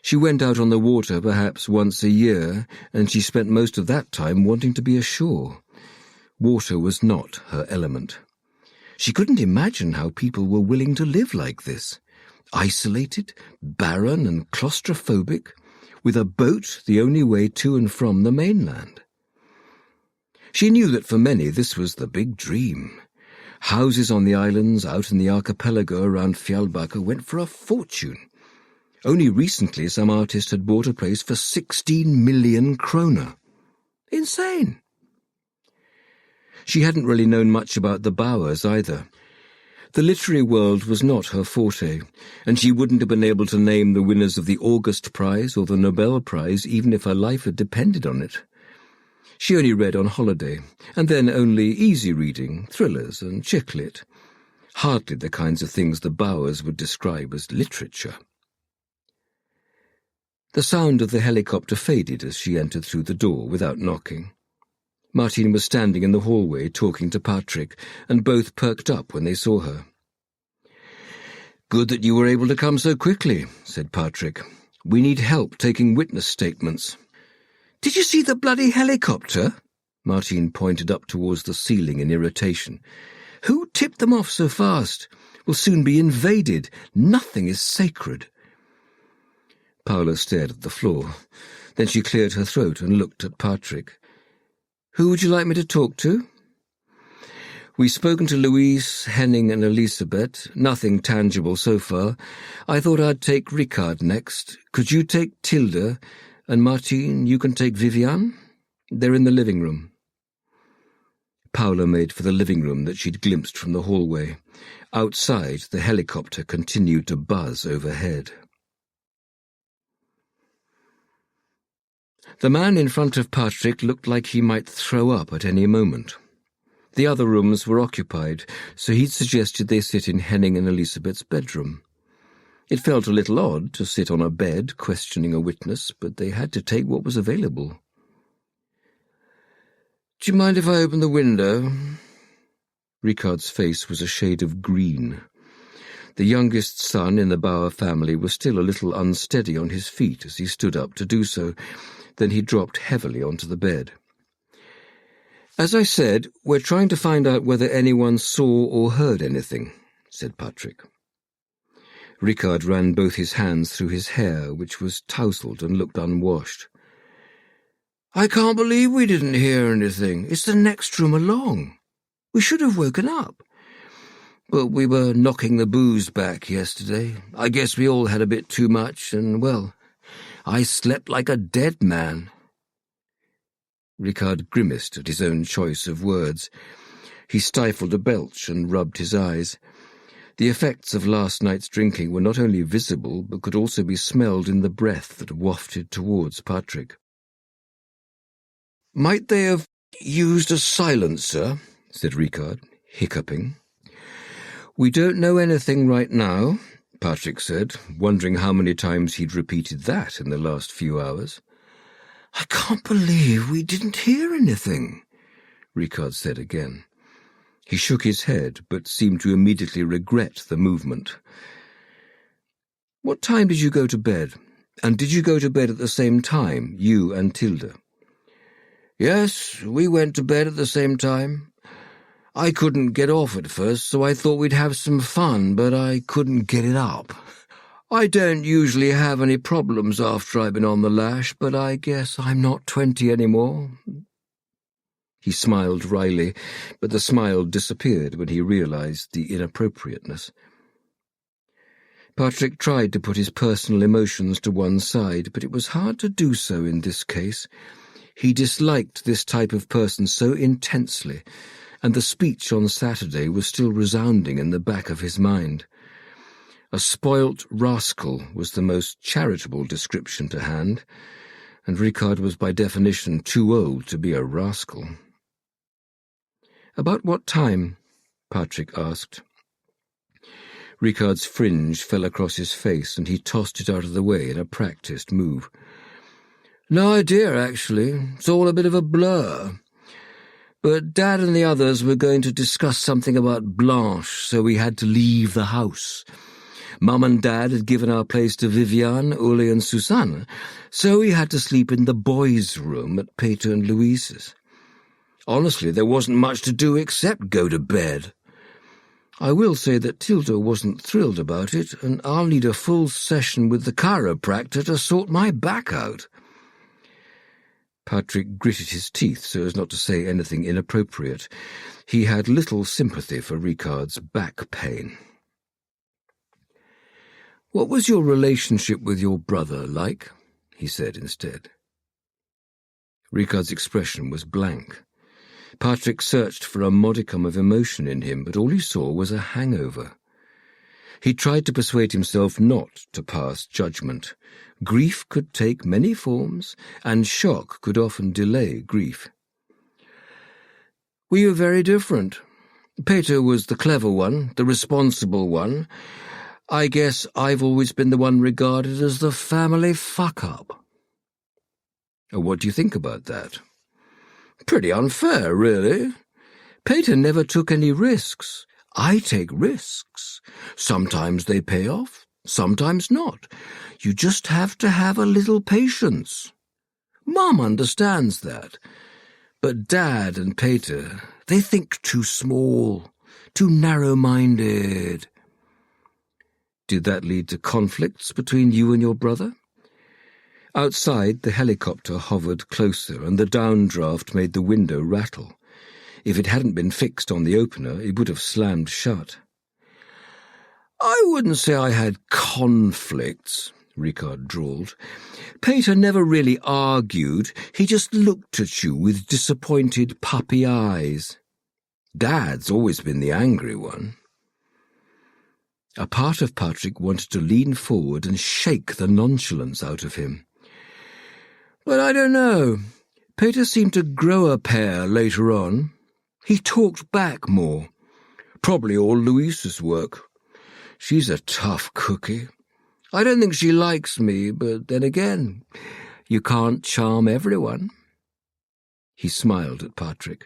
She went out on the water perhaps once a year, and she spent most of that time wanting to be ashore. Water was not her element. She couldn't imagine how people were willing to live like this. Isolated, barren and claustrophobic, with a boat the only way to and from the mainland. She knew that for many this was the big dream. Houses on the islands out in the archipelago around Fjällbacka went for a fortune. Only recently some artist had bought a place for 16 million kroner. Insane! She hadn't really known much about the Bauers either. The literary world was not her forte, and she wouldn't have been able to name the winners of the August Prize or the Nobel Prize even if her life had depended on it. She only read on holiday, and then only easy reading, thrillers and chick lit. Hardly the kinds of things the Bauers would describe as literature. The sound of the helicopter faded as she entered through the door without knocking. Martin was standing in the hallway talking to Patrik, and both perked up when they saw her. "Good that you were able to come so quickly," said Patrik. "We need help taking witness statements." "Did you see the bloody helicopter?" Martin pointed up towards the ceiling in irritation. "Who tipped them off so fast? We'll soon be invaded. Nothing is sacred." Paula stared at the floor. Then she cleared her throat and looked at Patrik. "Who would you like me to talk to?" "We've spoken to Louise, Henning and Elisabeth. Nothing tangible so far. I thought I'd take Ricard next. Could you take Tilda? And Martine, you can take Viviane? They're in the living room." Paula made for the living room that she'd glimpsed from the hallway. Outside, the helicopter continued to buzz overhead. The man in front of Patrik looked like he might throw up at any moment. The other rooms were occupied, so he'd suggested they sit in Henning and Elisabeth's bedroom. It felt a little odd to sit on a bed questioning a witness, but they had to take what was available. Do you mind if I open the window? Ricard's face was a shade of green. The youngest son in the Bauer family was still a little unsteady on his feet as he stood up to do so. Then he dropped heavily onto the bed. "As I said, we're trying to find out whether anyone saw or heard anything," said Patrik. Ricard ran both his hands through his hair, which was tousled and looked unwashed. "I can't believe we didn't hear anything. It's the next room along. We should have woken up. But we were knocking the booze back yesterday. I guess we all had a bit too much, and, well, I slept like a dead man." Ricard grimaced at his own choice of words. He stifled a belch and rubbed his eyes. The effects of last night's drinking were not only visible, but could also be smelled in the breath that wafted towards Patrik. "Might they have used a silencer?" said Ricard, hiccuping. "We don't know anything right now," Patrik said, wondering how many times he'd repeated that in the last few hours. "I can't believe we didn't hear anything," Ricard said again. He shook his head, but seemed to immediately regret the movement. "What time did you go to bed? And did you go to bed at the same time, you and Tilda?" "Yes, we went to bed at the same time. I couldn't get off at first, so I thought we'd have some fun, but I couldn't get it up. I don't usually have any problems after I've been on the lash, but I guess I'm not 20 anymore." He smiled wryly, but the smile disappeared when he realized the inappropriateness. Patrik tried to put his personal emotions to one side, but it was hard to do so in this case. He disliked this type of person so intensely, and the speech on Saturday was still resounding in the back of his mind. A spoilt rascal was the most charitable description to hand, and Ricard was by definition too old to be a rascal. "About what time?" Patrik asked. Ricard's fringe fell across his face, and he tossed it out of the way in a practised move. "No idea, actually. It's all a bit of a blur. But Dad and the others were going to discuss something about Blanche, so we had to leave the house. Mum and Dad had given our place to Viviane, Uli and Susanne, so we had to sleep in the boys' room at Peter and Louise's. Honestly, there wasn't much to do except go to bed. I will say that Tilda wasn't thrilled about it, and I'll need a full session with the chiropractor to sort my back out." Patrik gritted his teeth so as not to say anything inappropriate. He had little sympathy for Ricard's back pain. "What was your relationship with your brother like?" he said instead. Ricard's expression was blank. Patrik searched for a modicum of emotion in him, but all he saw was a hangover. He tried to persuade himself not to pass judgment. Grief could take many forms, and shock could often delay grief. "We were very different. Peter was the clever one, the responsible one. I guess I've always been the one regarded as the family fuck-up." "What do you think about that?" "Pretty unfair, really. Peter never took any risks. I take risks. Sometimes they pay off, sometimes not. You just have to have a little patience. Mum understands that. But Dad and Peter, they think too small, too narrow-minded." "Did that lead to conflicts between you and your brother?" Outside, the helicopter hovered closer, and the downdraft made the window rattle. If it hadn't been fixed on the opener, it would have slammed shut. "I wouldn't say I had conflicts," Ricard drawled. "Peter never really argued. He just looked at you with disappointed puppy eyes. Dad's always been the angry one." A part of Patrik wanted to lean forward and shake the nonchalance out of him. "But I don't know. Peter seemed to grow a pair later on. He talked back more. Probably all Louise's work. She's a tough cookie. I don't think she likes me, but then again, you can't charm everyone." He smiled at Patrik.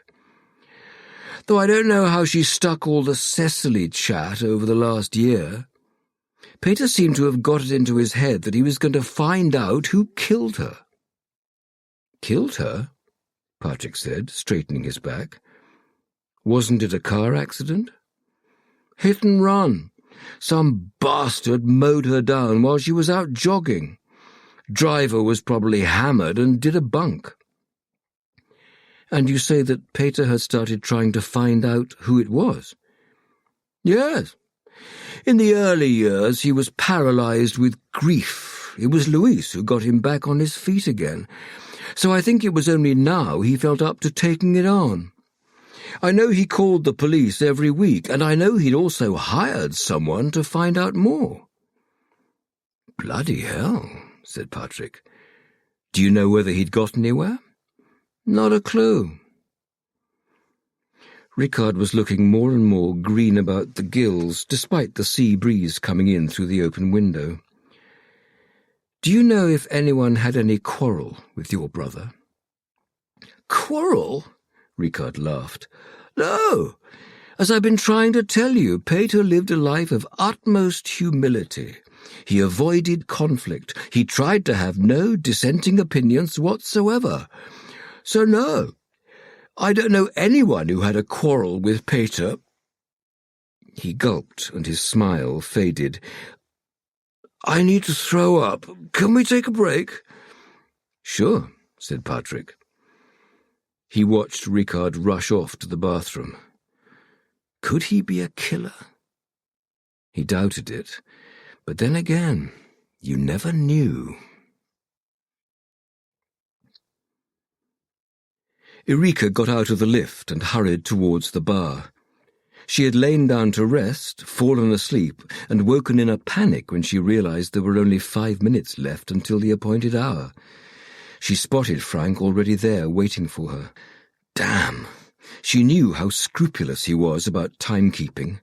"Though I don't know how she stuck all the Cecily chat over the last year. Peter seemed to have got it into his head that he was going to find out who killed her." "Killed her?" Patrik said, straightening his back. "Wasn't it a car accident?" "Hit and run. Some bastard mowed her down while she was out jogging. Driver was probably hammered and did a bunk." "And you say that Peter had started trying to find out who it was?" "Yes. In the early years he was paralyzed with grief. It was Louise who got him back on his feet again. So I think it was only now he felt up to taking it on. I know he called the police every week, and I know he'd also hired someone to find out more." "Bloody hell," said Patrik. "Do you know whether he'd got anywhere?" "Not a clue." Rickard was looking more and more green about the gills, despite the sea breeze coming in through the open window. "Do you know if anyone had any quarrel with your brother?" "Quarrel?" Rickard laughed. "No. As I've been trying to tell you, Peter lived a life of utmost humility. He avoided conflict. He tried to have no dissenting opinions whatsoever. So no, I don't know anyone who had a quarrel with Peter." He gulped, and his smile faded. "I need to throw up. Can we take a break?" "Sure," said Patrik. He watched Rickard rush off to the bathroom. Could he be a killer? He doubted it, but then again, you never knew. Erika got out of the lift and hurried towards the bar. She had lain down to rest, fallen asleep, and woken in a panic when she realized there were only 5 minutes left until the appointed hour. She spotted Frank already there, waiting for her. Damn! She knew how scrupulous he was about timekeeping.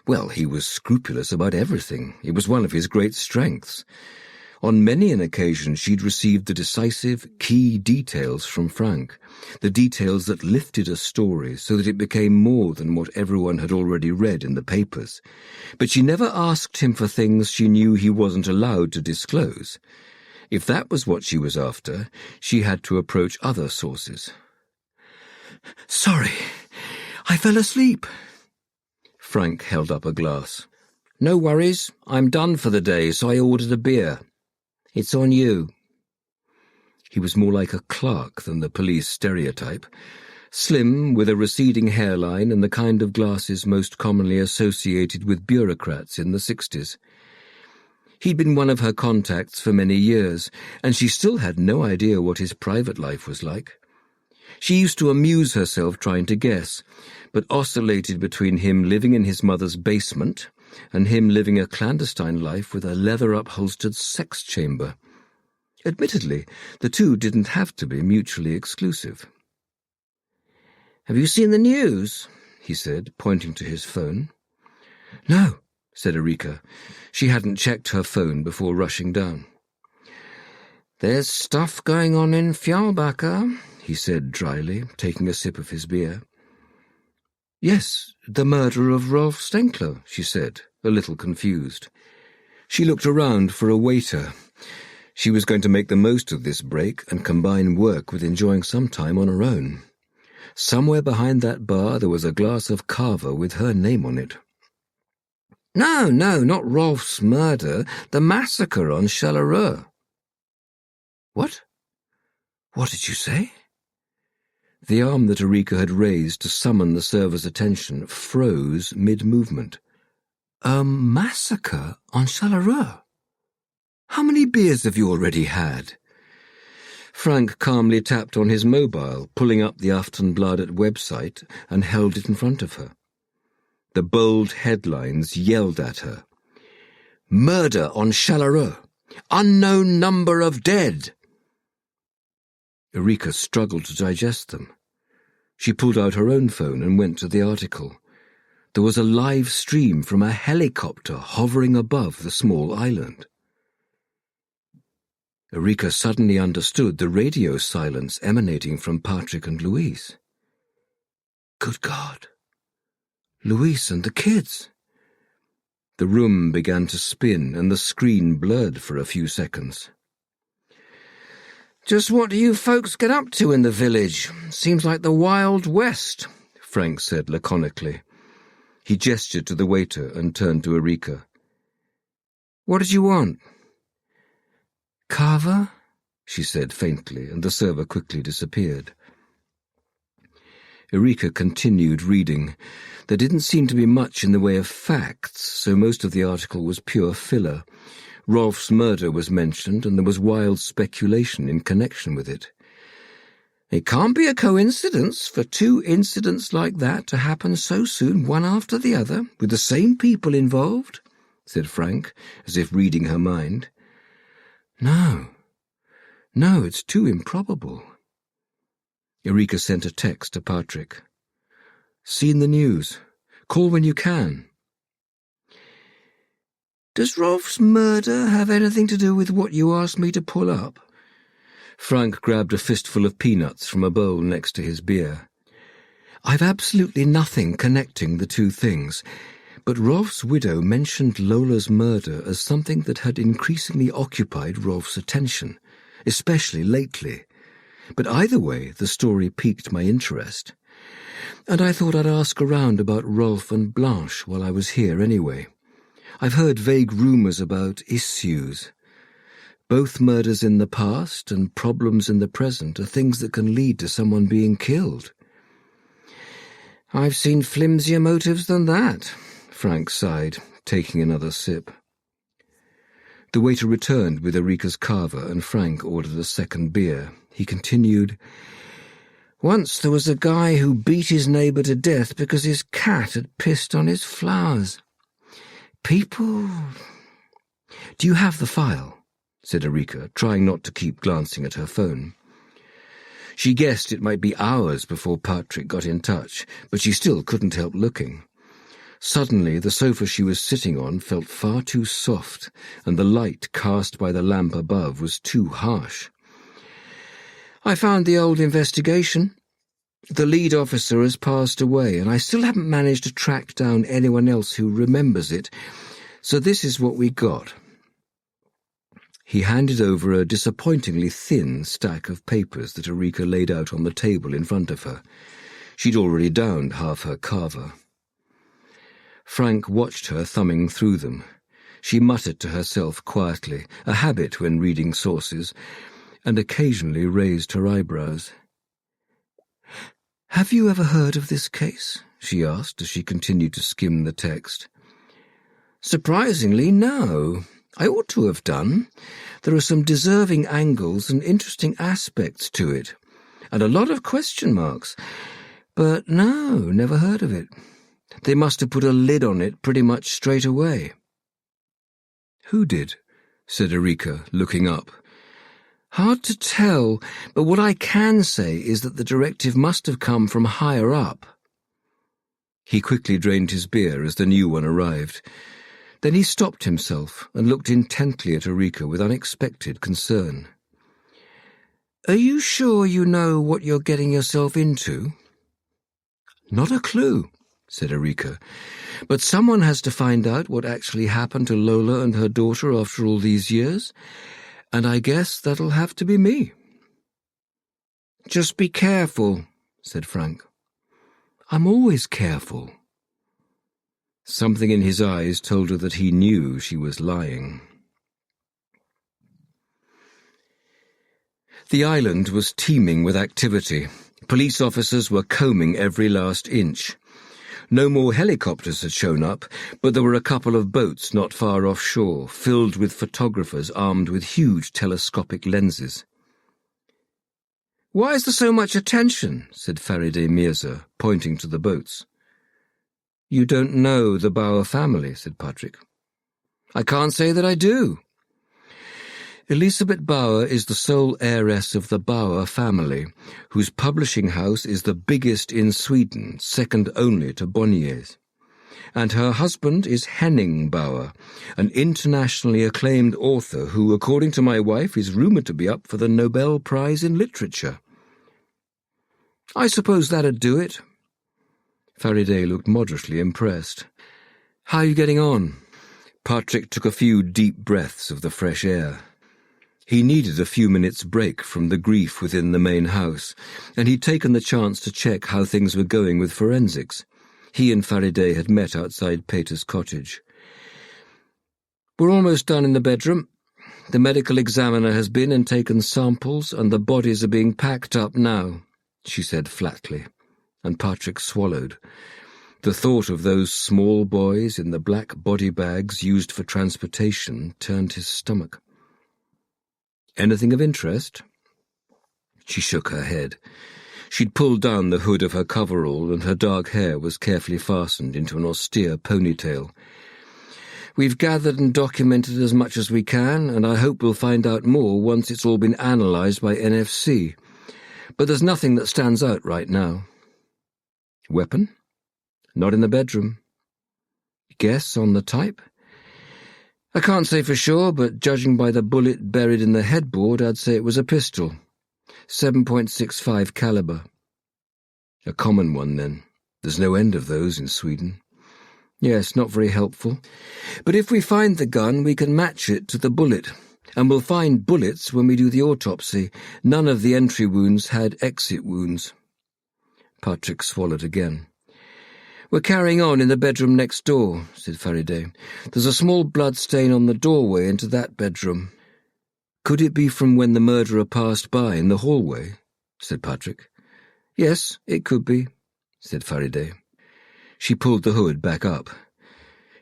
Well, he was scrupulous about everything. It was one of his great strengths. On many an occasion she'd received the decisive, key details from Frank, the details that lifted a story so that it became more than what everyone had already read in the papers. But she never asked him for things she knew he wasn't allowed to disclose. If that was what she was after, she had to approach other sources. "Sorry, I fell asleep." Frank held up a glass. "No worries, I'm done for the day, so I ordered a beer. It's on you." He was more like a clerk than the police stereotype, slim, with a receding hairline and the kind of glasses most commonly associated with bureaucrats in the 60s. He'd been one of her contacts for many years, and she still had no idea what his private life was like. She used to amuse herself trying to guess, but oscillated between him living in his mother's basement and him living a clandestine life with a leather-upholstered sex chamber. Admittedly, the two didn't have to be mutually exclusive. "Have you seen the news?" he said, pointing to his phone. "No," said Erika. She hadn't checked her phone before rushing down. "There's stuff going on in Fjällbacka," he said dryly, taking a sip of his beer. "Yes, the murder of Rolf Stenkler," she said, a little confused. She looked around for a waiter. She was going to make the most of this break and combine work with enjoying some time on her own. Somewhere behind that bar there was a glass of cava with her name on it. No, not Rolf's murder, the massacre on Charleroi." "What? What did you say?" The arm that Erika had raised to summon the server's attention froze mid-movement. "A massacre on Charleroi? How many beers have you already had?" Frank calmly tapped on his mobile, pulling up the Aftonbladet website, and held it in front of her. The bold headlines yelled at her. "Murder on Charleroi. Unknown number of dead." Erika struggled to digest them. She pulled out her own phone and went to the article. There was a live stream from a helicopter hovering above the small island. Erika suddenly understood the radio silence emanating from Patrik and Louise. Good God! Louise and the kids! The room began to spin and the screen blurred for a few seconds. "Just what do you folks get up to in the village? Seems like the Wild West," Frank said laconically. He gestured to the waiter and turned to Erika. "What did you want?" "Kava?" she said faintly, and the server quickly disappeared. Erika continued reading. There didn't seem to be much in the way of facts, so most of the article was pure filler. Rolf's murder was mentioned, and there was wild speculation in connection with it. "It can't be a coincidence for two incidents like that to happen so soon, one after the other, with the same people involved," said Frank, as if reading her mind. No, it's too improbable." Erika sent a text to Patrik. "Seen the news. Call when you can." "Does Rolf's murder have anything to do with what you asked me to pull up?" Frank grabbed a fistful of peanuts from a bowl next to his beer. "I've absolutely nothing connecting the two things, but Rolf's widow mentioned Lola's murder as something that had increasingly occupied Rolf's attention, especially lately. But either way, the story piqued my interest. And I thought I'd ask around about Rolf and Blanche while I was here anyway. I've heard vague rumors about issues. Both murders in the past and problems in the present are things that can lead to someone being killed." "I've seen flimsier motives than that," Frank sighed, taking another sip. The waiter returned with Erika's kava, and Frank ordered a second beer. He continued, "Once there was a guy who beat his neighbour to death because his cat had pissed on his flowers. People—" "Do you have the file?" said Erika, trying not to keep glancing at her phone. She guessed it might be hours before Patrik got in touch, but she still couldn't help looking. Suddenly, the sofa she was sitting on felt far too soft, and the light cast by the lamp above was too harsh. "I found the old investigation. The lead officer has passed away, and I still haven't managed to track down anyone else who remembers it, so this is what we got." He handed over a disappointingly thin stack of papers that Erika laid out on the table in front of her. She'd already downed half her kava. Frank watched her thumbing through them. She muttered to herself quietly, a habit when reading sources, and occasionally raised her eyebrows. "Have you ever heard of this case?" she asked as she continued to skim the text. "Surprisingly, no. I ought to have done. There are some deserving angles and interesting aspects to it, and a lot of question marks. But no, never heard of it. They must have put a lid on it pretty much straight away." "Who did?" said Erika, looking up. "Hard to tell, but what I can say is that the directive must have come from higher up." He quickly drained his beer as the new one arrived. Then he stopped himself and looked intently at Erika with unexpected concern. "Are you sure you know what you're getting yourself into?" "Not a clue," said Erika, "but someone has to find out what actually happened to Lola and her daughter after all these years, and I guess that'll have to be me." "Just be careful," said Frank. "I'm always careful." Something in his eyes told her that he knew she was lying. The island was teeming with activity. Police officers were combing every last inch. No more helicopters had shown up, but there were a couple of boats not far offshore, filled with photographers armed with huge telescopic lenses. "Why is there so much attention?" said Farideh Mirza, pointing to the boats. "You don't know the Bauer family," said Patrik. "I can't say that I do." Elisabeth Bauer is the sole heiress of the Bauer family, whose publishing house is the biggest in Sweden, second only to Bonnier's. and her husband is Henning Bauer, an internationally acclaimed author who, according to my wife, is rumoured to be up for the Nobel Prize in Literature. I suppose that'd do it. Faraday looked moderately impressed. How are you getting on? Patrik took a few deep breaths of the fresh air. He needed a few minutes' break from the grief within the main house, and he'd taken the chance to check how things were going with forensics. He and Faraday had met outside Peter's cottage. We're almost done in the bedroom. The medical examiner has been and taken samples, and the bodies are being packed up now, she said flatly, and Patrik swallowed. The thought of those small boys in the black body bags used for transportation turned his stomach. Anything of interest? She shook her head. She'd pulled down the hood of her coverall, and her dark hair was carefully fastened into an austere ponytail. We've gathered and documented as much as we can, and I hope we'll find out more once it's all been analysed by NFC. But there's nothing that stands out right now. Weapon? Not in the bedroom. Guess on the type? I can't say for sure, but judging by the bullet buried in the headboard, I'd say it was a pistol. 7.65 caliber. A common one, then. There's no end of those in Sweden. Yes, not very helpful. But if we find the gun, we can match it to the bullet. And we'll find bullets when we do the autopsy. None of the entry wounds had exit wounds. Patrik swallowed again. We're carrying on in the bedroom next door, said Faraday. There's a small blood stain on the doorway into that bedroom. Could it be from when the murderer passed by in the hallway? Said Patrik. Yes, it could be, said Faraday. She pulled the hood back up.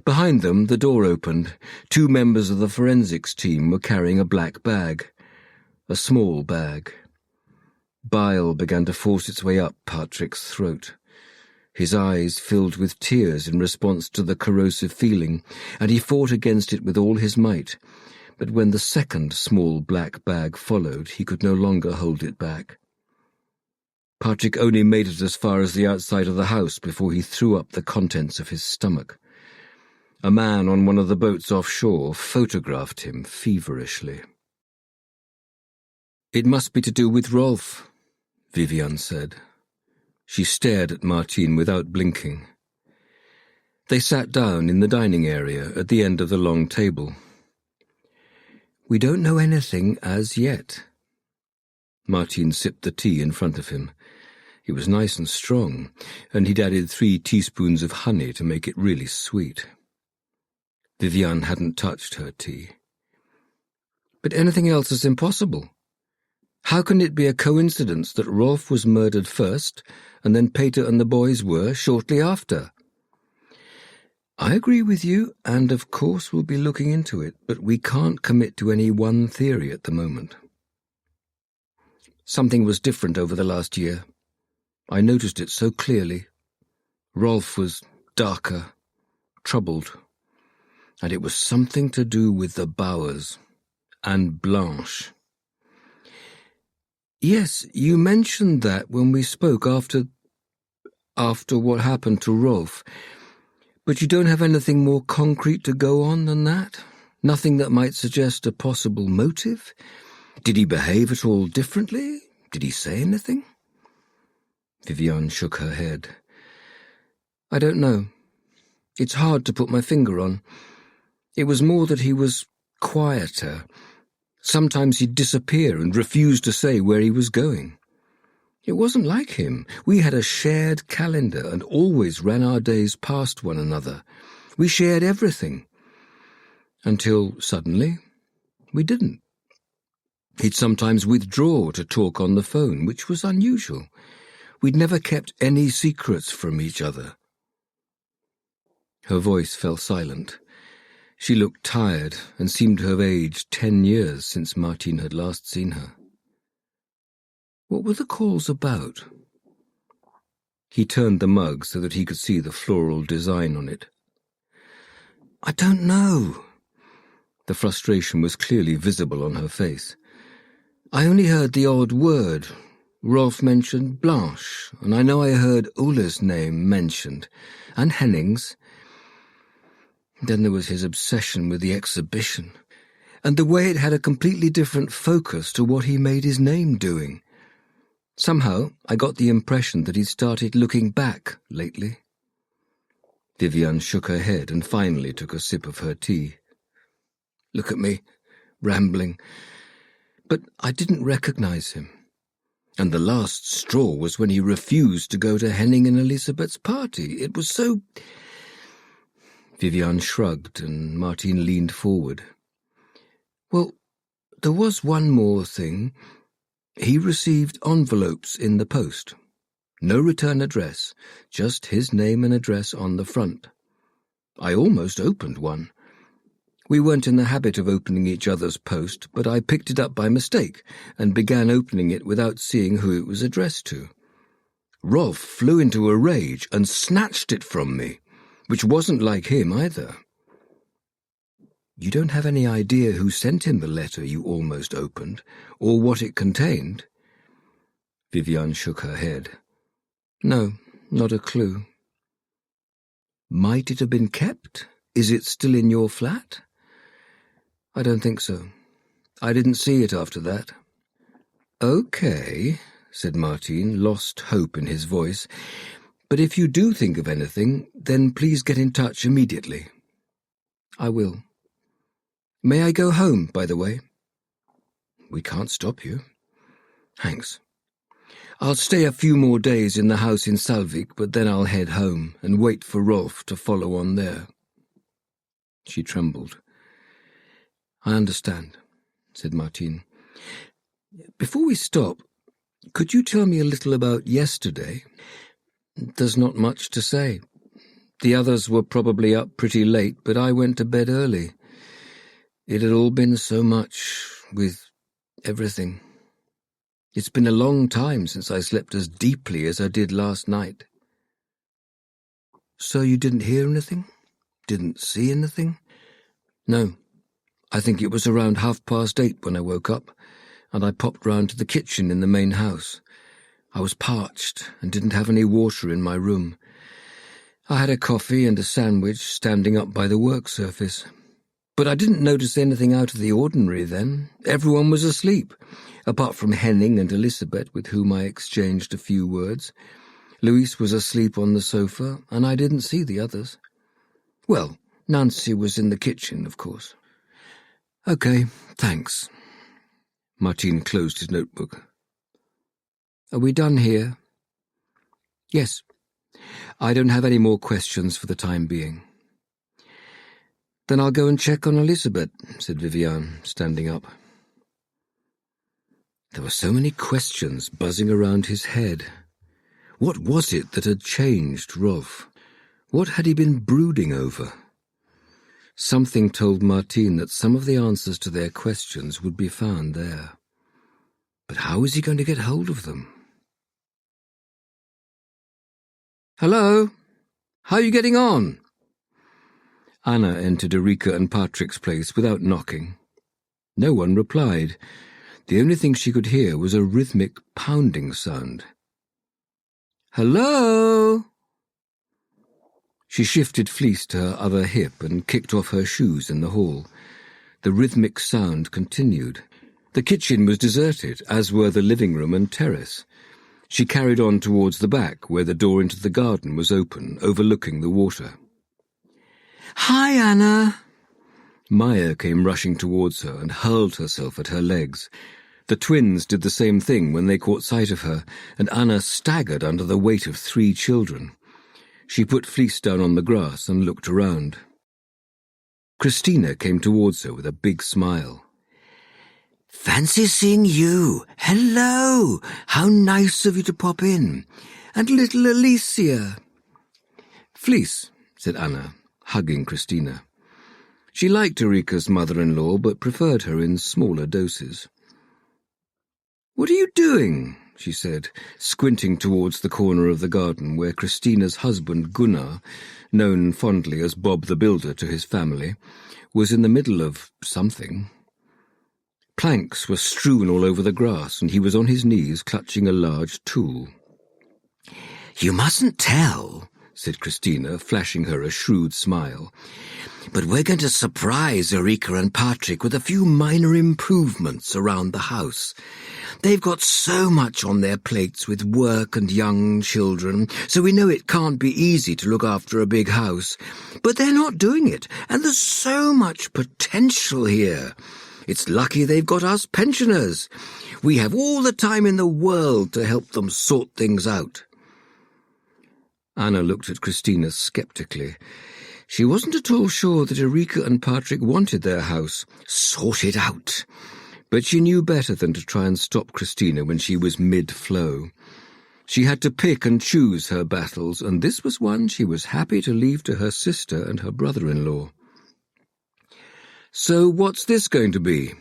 Behind them, the door opened. 2 members of the forensics team were carrying a black bag. A small bag. Bile began to force its way up Patrik's throat. His eyes filled with tears in response to the corrosive feeling, and he fought against it with all his might. But when the second small black bag followed, he could no longer hold it back. Patrik only made it as far as the outside of the house before he threw up the contents of his stomach. A man on one of the boats offshore photographed him feverishly. It must be to do with Rolf, Vivian said. She stared at Martin without blinking. They sat down in the dining area at the end of the long table. We don't know anything as yet. Martin sipped the tea in front of him. It was nice and strong, and he'd added 3 teaspoons of honey to make it really sweet. Vivian hadn't touched her tea. But anything else is impossible. How can it be a coincidence that Rolf was murdered first, and then Peter and the boys were shortly after? I agree with you, and of course we'll be looking into it, but we can't commit to any one theory at the moment. Something was different over the last year. I noticed it so clearly. Rolf was darker, troubled, and it was something to do with the Bauers and Blanche. Yes, you mentioned that when we spoke after what happened to Rolf. But you don't have anything more concrete to go on than that? Nothing that might suggest a possible motive? Did he behave at all differently? Did he say anything? Vivian shook her head. I don't know. It's hard to put my finger on. It was more that he was quieter. Sometimes he'd disappear and refuse to say where he was going. It wasn't like him. We had a shared calendar and always ran our days past one another. We shared everything. Until suddenly, we didn't. He'd sometimes withdraw to talk on the phone, which was unusual. We'd never kept any secrets from each other. Her voice fell silent. She looked tired and seemed to have aged 10 years since Martin had last seen her. What were the calls about? He turned the mug so that he could see the floral design on it. I don't know. The frustration was clearly visible on her face. I only heard the odd word. Rolf mentioned Blanche, and I know I heard Ulla's name mentioned, and Henning's. Then there was his obsession with the exhibition, and the way it had a completely different focus to what he made his name doing. Somehow, I got the impression that he'd started looking back lately. Vivian shook her head and finally took a sip of her tea. Look at me, rambling. But I didn't recognize him. And the last straw was when he refused to go to Henning and Elisabeth's party. It was so... Vivian shrugged and Martin leaned forward. Well, there was one more thing. He received envelopes in the post. No return address, just his name and address on the front. I almost opened one. We weren't in the habit of opening each other's post, but I picked it up by mistake and began opening it without seeing who it was addressed to. Rolf flew into a rage and snatched it from me, which wasn't like him either. You don't have any idea who sent him the letter you almost opened, or what it contained? Vivian shook her head. No, not a clue. Might it have been kept? Is it still in your flat? I don't think so. I didn't see it after that. Okay, said Martin, lost hope in his voice. But if you do think of anything, then please get in touch immediately. I will. May I go home, by the way? We can't stop you. Thanks. I'll stay a few more days in the house in Salvik, but then I'll head home and wait for Rolf to follow on there. She trembled. I understand, said Martin. Before we stop, could you tell me a little about yesterday? There's not much to say. The others were probably up pretty late, but I went to bed early. It had all been so much, with everything. It's been a long time since I slept as deeply as I did last night. So you didn't hear anything? Didn't see anything? No. I think it was around 8:30 when I woke up, and I popped round to the kitchen in the main house. I was parched and didn't have any water in my room. I had a coffee and a sandwich standing up by the work surface. But I didn't notice anything out of the ordinary then. Everyone was asleep, apart from Henning and Elisabeth, with whom I exchanged a few words. Louise was asleep on the sofa, and I didn't see the others. Well, Nancy was in the kitchen, of course. Okay, thanks. Martin closed his notebook. Are we done here? Yes. I don't have any more questions for the time being. Then I'll go and check on Elisabeth, said Vivian, standing up. There were so many questions buzzing around his head. What was it that had changed Rolf? What had he been brooding over? Something told Martin that some of the answers to their questions would be found there. But how was he going to get hold of them? Hello? How are you getting on? Anna entered Erika and Patrik's place without knocking. No one replied. The only thing she could hear was a rhythmic pounding sound. Hello? She shifted Fleece to her other hip and kicked off her shoes in the hall. The rhythmic sound continued. The kitchen was deserted, as were the living room and terrace. She carried on towards the back, where the door into the garden was open, overlooking the water. Hi, Anna. Maya came rushing towards her and hurled herself at her legs. The twins did the same thing when they caught sight of her, and Anna staggered under the weight of 3 children. She put Fleece down on the grass and looked around. Christina came towards her with a big smile. Fancy seeing you. Hello. How nice of you to pop in. And little Alicia. Fleece, said Anna, hugging Christina. She liked Erika's mother-in-law, but preferred her in smaller doses. What are you doing? She said, squinting towards the corner of the garden where Christina's husband Gunnar, known fondly as Bob the Builder to his family, was in the middle of something. Planks were strewn all over the grass, and he was on his knees clutching a large tool. You mustn't tell, said Christina, flashing her a shrewd smile. "But we're going to surprise Eureka and Patrik with a few minor improvements around the house. They've got so much on their plates with work and young children, so we know it can't be easy to look after a big house. But they're not doing it, and there's so much potential here. It's lucky they've got us pensioners. We have all the time in the world to help them sort things out." Anna looked at Christina sceptically. She wasn't at all sure that Eureka and Patrik wanted their house sorted out, but she knew better than to try and stop Christina when she was mid-flow. She had to pick and choose her battles, and this was one she was happy to leave to her sister and her brother-in-law. "So what's this going to be?"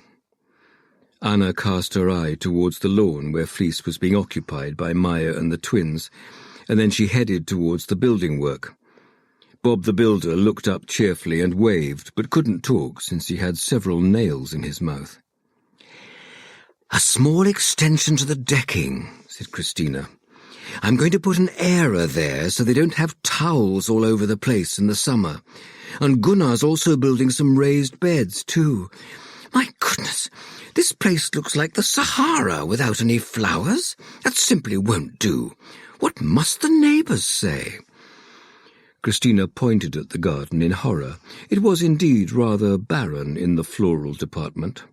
Anna cast her eye towards the lawn where Fleece was being occupied by Maya and the twins, and then she headed towards the building work. Bob the Builder looked up cheerfully and waved, but couldn't talk since he had several nails in his mouth. "A small extension to the decking," said Christina. "I'm going to put an airer there so they don't have towels all over the place in the summer. And Gunnar's also building some raised beds, too. My goodness, this place looks like the Sahara without any flowers. That simply won't do. What must the neighbours say?" Christina pointed at the garden in horror. It was indeed rather barren in the floral department.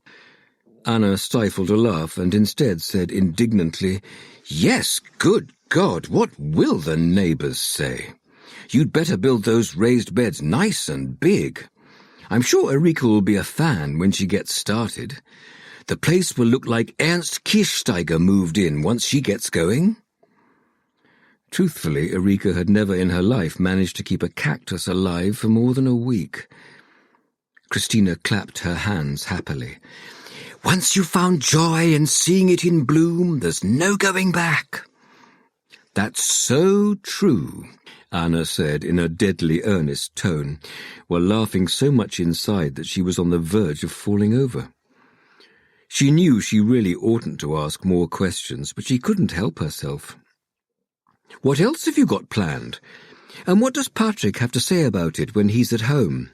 Anna stifled a laugh and instead said indignantly, "Yes, good God, what will the neighbours say? You'd better build those raised beds nice and big. I'm sure Eureka will be a fan when she gets started. The place will look like Ernst Kirchsteiger moved in once she gets going." Truthfully, Eureka had never in her life managed to keep a cactus alive for more than a week. Christina clapped her hands happily. "Once you've found joy in seeing it in bloom, there's no going back." "That's so true," Anna said in a deadly earnest tone, while laughing so much inside that she was on the verge of falling over. She knew she really oughtn't to ask more questions, but she couldn't help herself. "What else have you got planned? And what does Patrik have to say about it when he's at home?"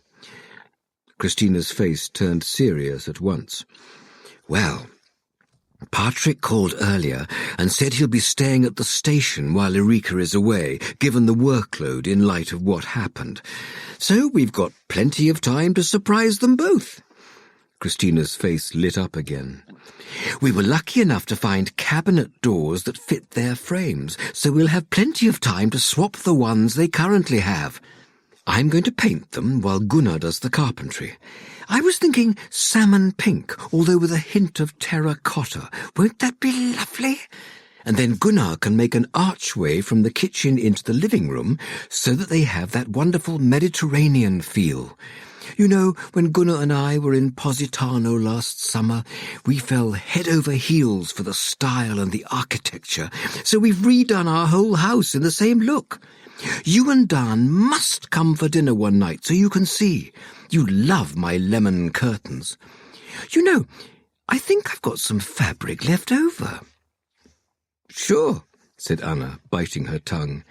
Christina's face turned serious at once. "Well, Patrik called earlier and said he'll be staying at the station while Eureka is away, given the workload in light of what happened. So we've got plenty of time to surprise them both." Christina's face lit up again. "We were lucky enough to find cabinet doors that fit their frames, so we'll have plenty of time to swap the ones they currently have. I'm going to paint them while Gunnar does the carpentry. I was thinking salmon pink, although with a hint of terracotta. Won't that be lovely? And then Gunnar can make an archway from the kitchen into the living room so that they have that wonderful Mediterranean feel. You know, when Gunnar and I were in Positano last summer, we fell head over heels for the style and the architecture, so we've redone our whole house in the same look. You and Dan must come for dinner one night so you can see. You love my lemon curtains. You know, I think I've got some fabric left over." "Sure," said Anna, biting her tongue.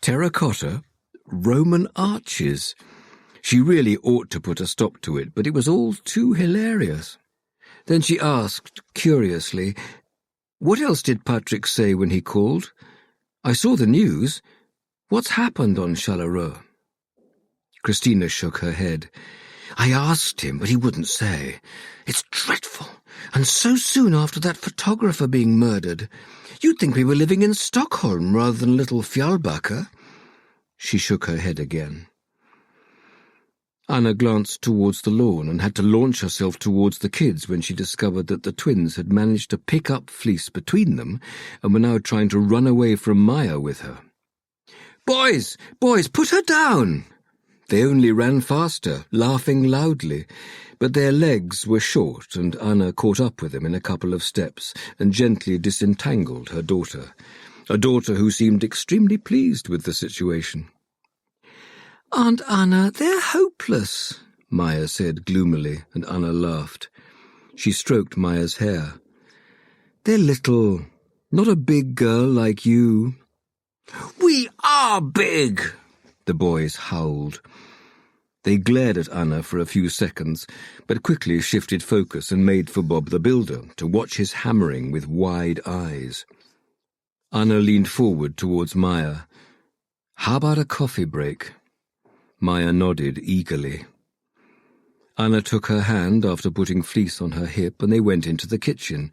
"Terracotta, Roman arches." She really ought to put a stop to it, but it was all too hilarious. Then she asked, curiously, "What else did Patrik say when he called? I saw the news. What's happened on Charleroi?" Christina shook her head. "I asked him, but he wouldn't say. It's dreadful, and so soon after that photographer being murdered. You'd think we were living in Stockholm rather than little Fjällbacka." She shook her head again. Anna glanced towards the lawn and had to launch herself towards the kids when she discovered that the twins had managed to pick up Fleece between them and were now trying to run away from Maya with her. Boys, put her down!" They only ran faster, laughing loudly, but their legs were short and Anna caught up with them in a couple of steps and gently disentangled her daughter, a daughter who seemed extremely pleased with the situation. "Aunt Anna, they're hopeless," Maya said gloomily, and Anna laughed. She stroked Maya's hair. "They're little, not a big girl like you." "We are big," The boys howled. They glared at Anna for a few seconds, but quickly shifted focus and made for Bob the Builder to watch his hammering with wide eyes. Anna leaned forward towards Maya. "How about a coffee break?" Maya nodded eagerly. Anna took her hand after putting Fleece on her hip, and they went into the kitchen,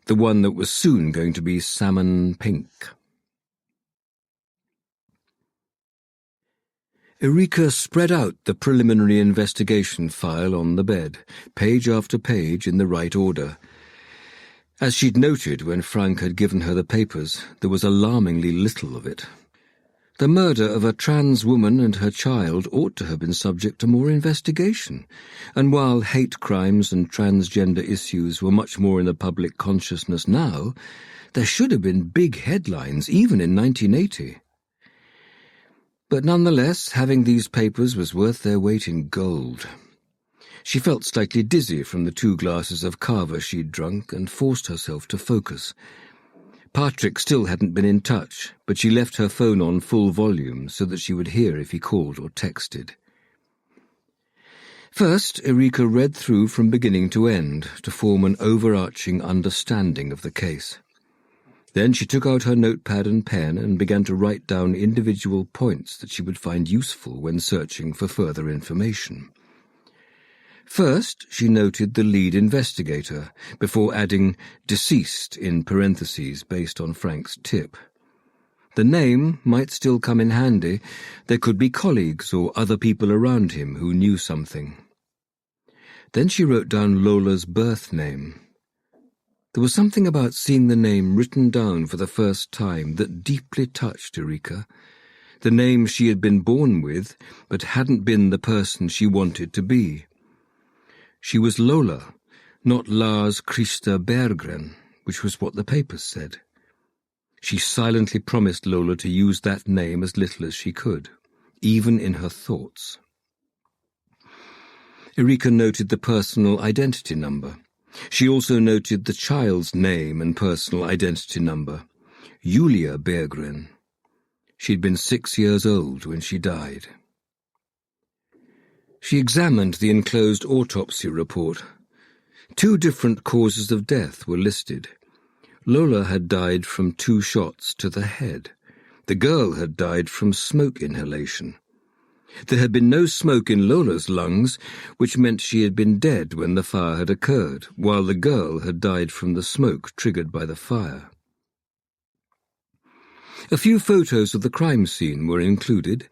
the one that was soon going to be salmon pink. Erika spread out the preliminary investigation file on the bed, page after page in the right order. As she'd noted when Frank had given her the papers, there was alarmingly little of it. The murder of a trans woman and her child ought to have been subject to more investigation, and while hate crimes and transgender issues were much more in the public consciousness now, there should have been big headlines even in 1980. But nonetheless, having these papers was worth their weight in gold. She felt slightly dizzy from the 2 glasses of kava she'd drunk and forced herself to focus. Patrik still hadn't been in touch, but she left her phone on full volume so that she would hear if he called or texted. First, Erika read through from beginning to end to form an overarching understanding of the case. Then she took out her notepad and pen and began to write down individual points that she would find useful when searching for further information. First, she noted the lead investigator, before adding "deceased" in parentheses based on Frank's tip. The name might still come in handy. There could be colleagues or other people around him who knew something. Then she wrote down Lola's birth name. There was something about seeing the name written down for the first time that deeply touched Erika. The name she had been born with, but hadn't been the person she wanted to be. She was Lola, not Lars Christer Berggren, which was what the papers said. She silently promised Lola to use that name as little as she could, even in her thoughts. Erika noted the personal identity number. She also noted the child's name and personal identity number, Julia Berggren. She'd been 6 years old when she died. She examined the enclosed autopsy report. 2 different causes of death were listed. Lola had died from 2 shots to the head. The girl had died from smoke inhalation. There had been no smoke in Lola's lungs, which meant she had been dead when the fire had occurred, while the girl had died from the smoke triggered by the fire. A few photos of the crime scene were included.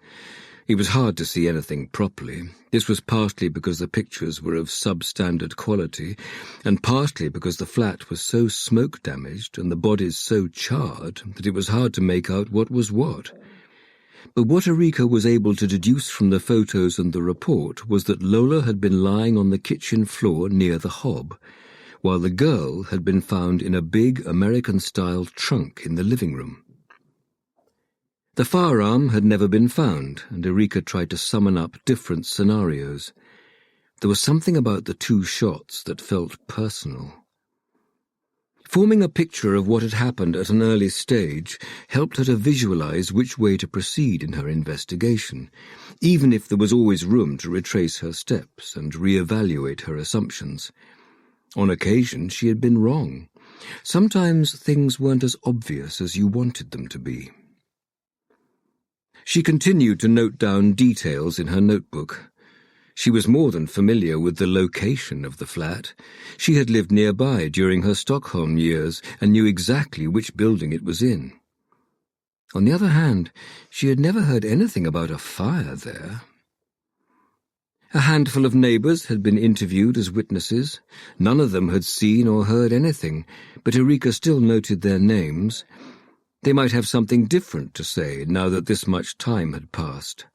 It was hard to see anything properly. This was partly because the pictures were of substandard quality, and partly because the flat was so smoke-damaged and the bodies so charred that it was hard to make out what was what. But what Erika was able to deduce from the photos and the report was that Lola had been lying on the kitchen floor near the hob, while the girl had been found in a big American-style trunk in the living room. The firearm had never been found, and Erika tried to summon up different scenarios. There was something about the 2 shots that felt personal. Forming a picture of what had happened at an early stage helped her to visualize which way to proceed in her investigation, even if there was always room to retrace her steps and reevaluate her assumptions. On occasion, she had been wrong. Sometimes things weren't as obvious as you wanted them to be. She continued to note down details in her notebook. She was more than familiar with the location of the flat. She had lived nearby during her Stockholm years and knew exactly which building it was in. On the other hand, she had never heard anything about a fire there. A handful of neighbours had been interviewed as witnesses. None of them had seen or heard anything, but Erika still noted their names. They might have something different to say now that this much time had passed.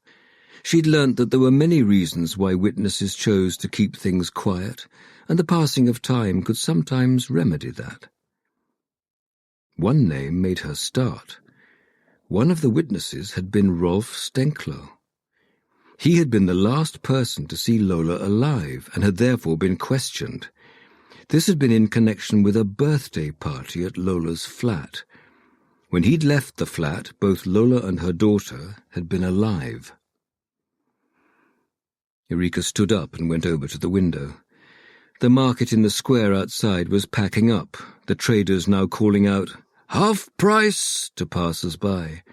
She'd learnt that there were many reasons why witnesses chose to keep things quiet, and the passing of time could sometimes remedy that. One name made her start. One of the witnesses had been Rolf Stenklo. He had been the last person to see Lola alive and had therefore been questioned. This had been in connection with a birthday party at Lola's flat. When he'd left the flat, both Lola and her daughter had been alive. Erika stood up and went over to the window. The market in the square outside was packing up, the traders now calling out, "Half price!" to passers-by.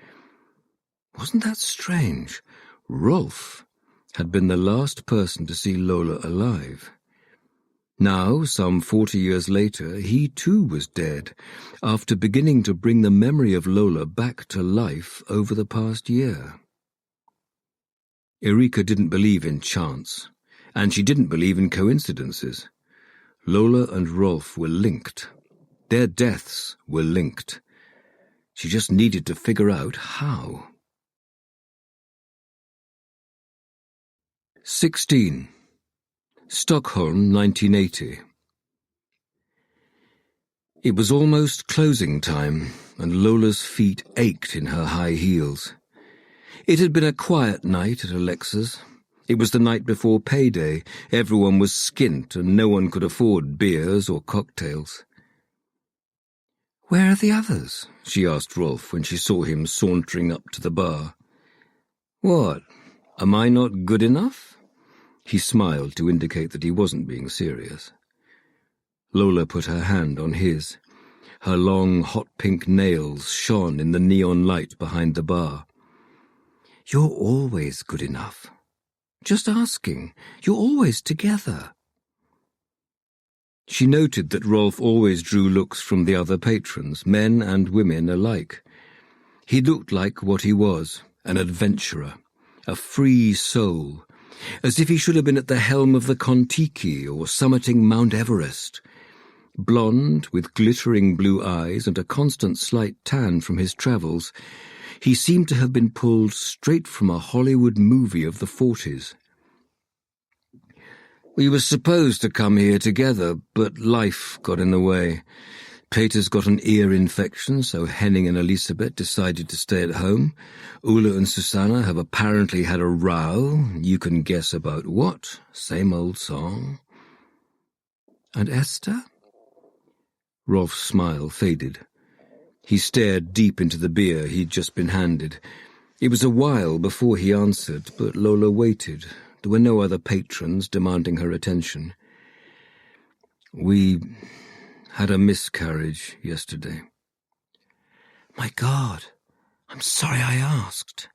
Wasn't that strange? Rolf had been the last person to see Lola alive. Now, some 40 years later, he too was dead, after beginning to bring the memory of Lola back to life over the past year. Erika didn't believe in chance, and she didn't believe in coincidences. Lola and Rolf were linked. Their deaths were linked. She just needed to figure out how. 16. Stockholm, 1980. It was almost closing time, and Lola's feet ached in her high heels. It had been a quiet night at Alexa's. It was the night before payday. Everyone was skint, and no one could afford beers or cocktails. "Where are the others?" she asked Rolf when she saw him sauntering up to the bar. "What? Am I not good enough?" He smiled to indicate that he wasn't being serious. Lola put her hand on his. Her long, hot pink nails shone in the neon light behind the bar. "You're always good enough. Just asking. You're always together." She noted that Rolf always drew looks from the other patrons, men and women alike. He looked like what he was, an adventurer, a free soul, as if he should have been at the helm of the Kon-Tiki or summiting Mount Everest. Blonde, with glittering blue eyes and a constant slight tan from his travels, he seemed to have been pulled straight from a Hollywood movie of the 40s. "We were supposed to come here together, but life got in the way. Peter's got an ear infection, so Henning and Elisabeth decided to stay at home. Ulla and Susanna have apparently had a row. You can guess about what. Same old song." "And Esther?" Rolf's smile faded. He stared deep into the beer he'd just been handed. It was a while before he answered, but Lola waited. There were no other patrons demanding her attention. "We had a miscarriage yesterday." "My God, I'm sorry I asked."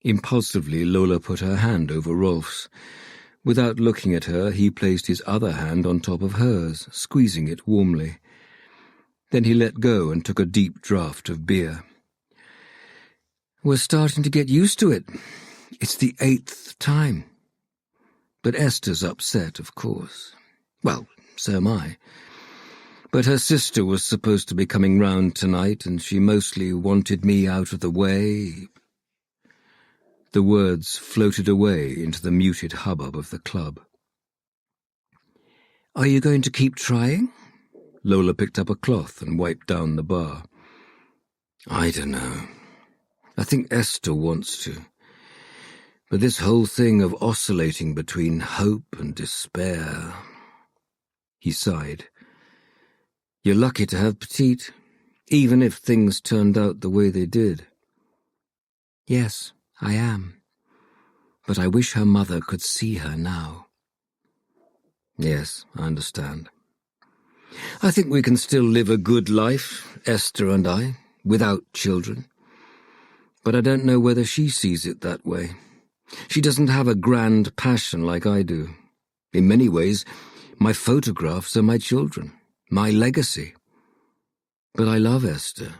Impulsively, Lola put her hand over Rolf's. Without looking at her, he placed his other hand on top of hers, squeezing it warmly. Then he let go and took a deep draught of beer. "We're starting to get used to it. It's the 8th time. But Esther's upset, of course. Well, so am I. But her sister was supposed to be coming round tonight, and she mostly wanted me out of the way." The words floated away into the muted hubbub of the club. "Are you going to keep trying?" Lola picked up a cloth and wiped down the bar. "I don't know. I think Esther wants to. But this whole thing of oscillating between hope and despair..." He sighed. "You're lucky to have Petite, even if things turned out the way they did." "Yes, I am. But I wish her mother could see her now." "Yes, I understand. I think we can still live a good life, Esther and I, without children. But I don't know whether she sees it that way. She doesn't have a grand passion like I do. In many ways, my photographs are my children, my legacy. But I love Esther.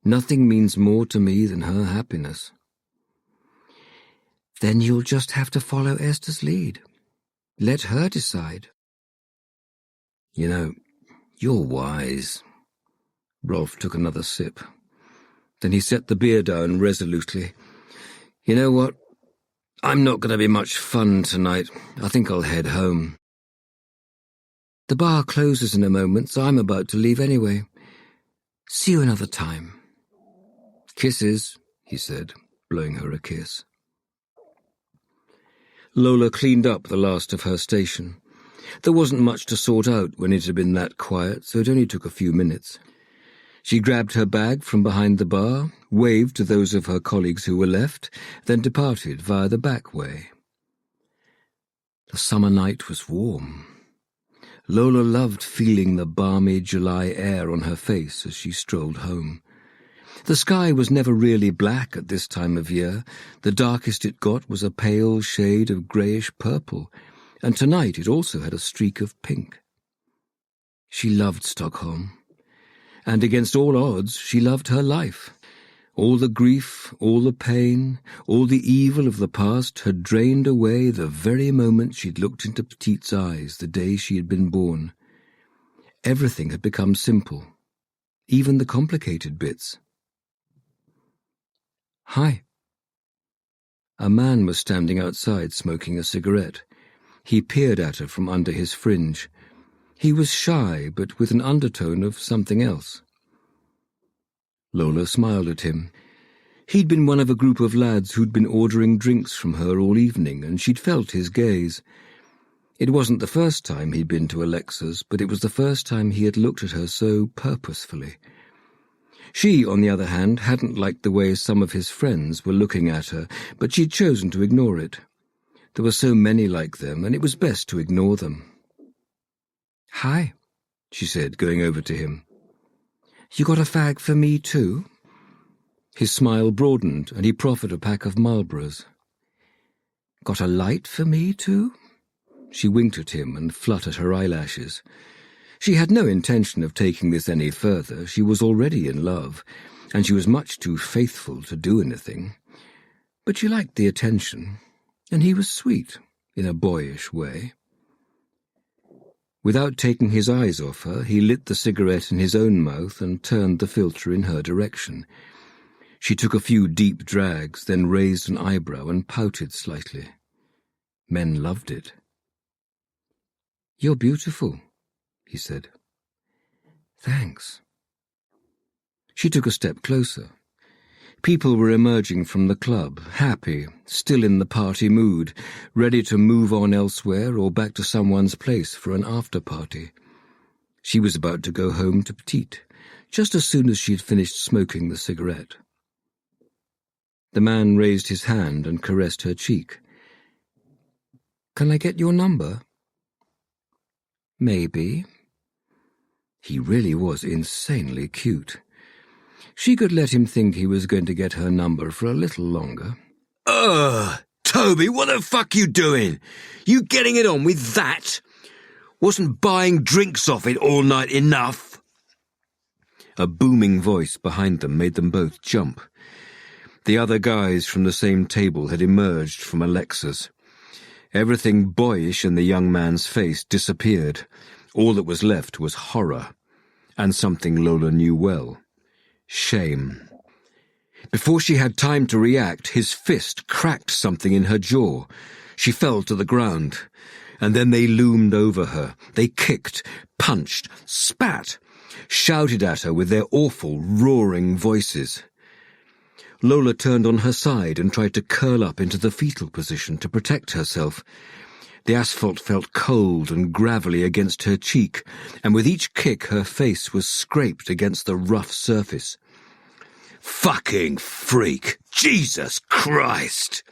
Nothing means more to me than her happiness." "Then you'll just have to follow Esther's lead. Let her decide." "You know, you're wise." Rolf took another sip. Then he set the beer down resolutely. "You know what? I'm not going to be much fun tonight. I think I'll head home." "The bar closes in a moment, so I'm about to leave anyway. See you another time." "Kisses," he said, blowing her a kiss. Lola cleaned up the last of her station. There wasn't much to sort out when it had been that quiet, so it only took a few minutes. She grabbed her bag from behind the bar, waved to those of her colleagues who were left, then departed via the back way. The summer night was warm. Lola loved feeling the balmy July air on her face as she strolled home. The sky was never really black at this time of year. The darkest it got was a pale shade of greyish purple, and tonight it also had a streak of pink. She loved Stockholm, and against all odds she loved her life. All the grief, all the pain, all the evil of the past had drained away the very moment she'd looked into Petite's eyes the day she had been born. Everything had become simple, even the complicated bits. "Hi." A man was standing outside smoking a cigarette. He peered at her from under his fringe. He was shy, but with an undertone of something else. Lola smiled at him. He'd been one of a group of lads who'd been ordering drinks from her all evening, and she'd felt his gaze. It wasn't the first time he'd been to Alexa's, but it was the first time he had looked at her so purposefully. She, on the other hand, hadn't liked the way some of his friends were looking at her, but she'd chosen to ignore it. There were so many like them, and it was best to ignore them. "Hi," she said, going over to him. "You got a fag for me too?" His smile broadened, and he proffered a pack of Marlboros. "Got a light for me too?" She winked at him and fluttered her eyelashes. She had no intention of taking this any further. She was already in love, and she was much too faithful to do anything. But she liked the attention, and he was sweet, in a boyish way. Without taking his eyes off her, he lit the cigarette in his own mouth and turned the filter in her direction. She took a few deep drags, then raised an eyebrow and pouted slightly. Men loved it. "You're beautiful," he said. "Thanks." She took a step closer. People were emerging from the club, happy, still in the party mood, ready to move on elsewhere or back to someone's place for an after-party. She was about to go home to Petite, just as soon as she had finished smoking the cigarette. The man raised his hand and caressed her cheek. "Can I get your number?" "Maybe." He really was insanely cute. She could let him think he was going to get her number for a little longer. Ugh! Toby, what the fuck you doing? You getting it on with that? Wasn't buying drinks off it all night enough? A booming voice behind them made them both jump. The other guys from the same table had emerged from Alexa's. Everything boyish in the young man's face disappeared. All that was left was horror, and something Lola knew well. Shame. Before she had time to react, his fist cracked something in her jaw. She fell to the ground, and then they loomed over her. They kicked, punched, spat, shouted at her with their awful, roaring voices. Lola turned on her side and tried to curl up into the fetal position to protect herself. The asphalt felt cold and gravelly against her cheek, and with each kick her face was scraped against the rough surface. Fucking freak! Jesus Christ!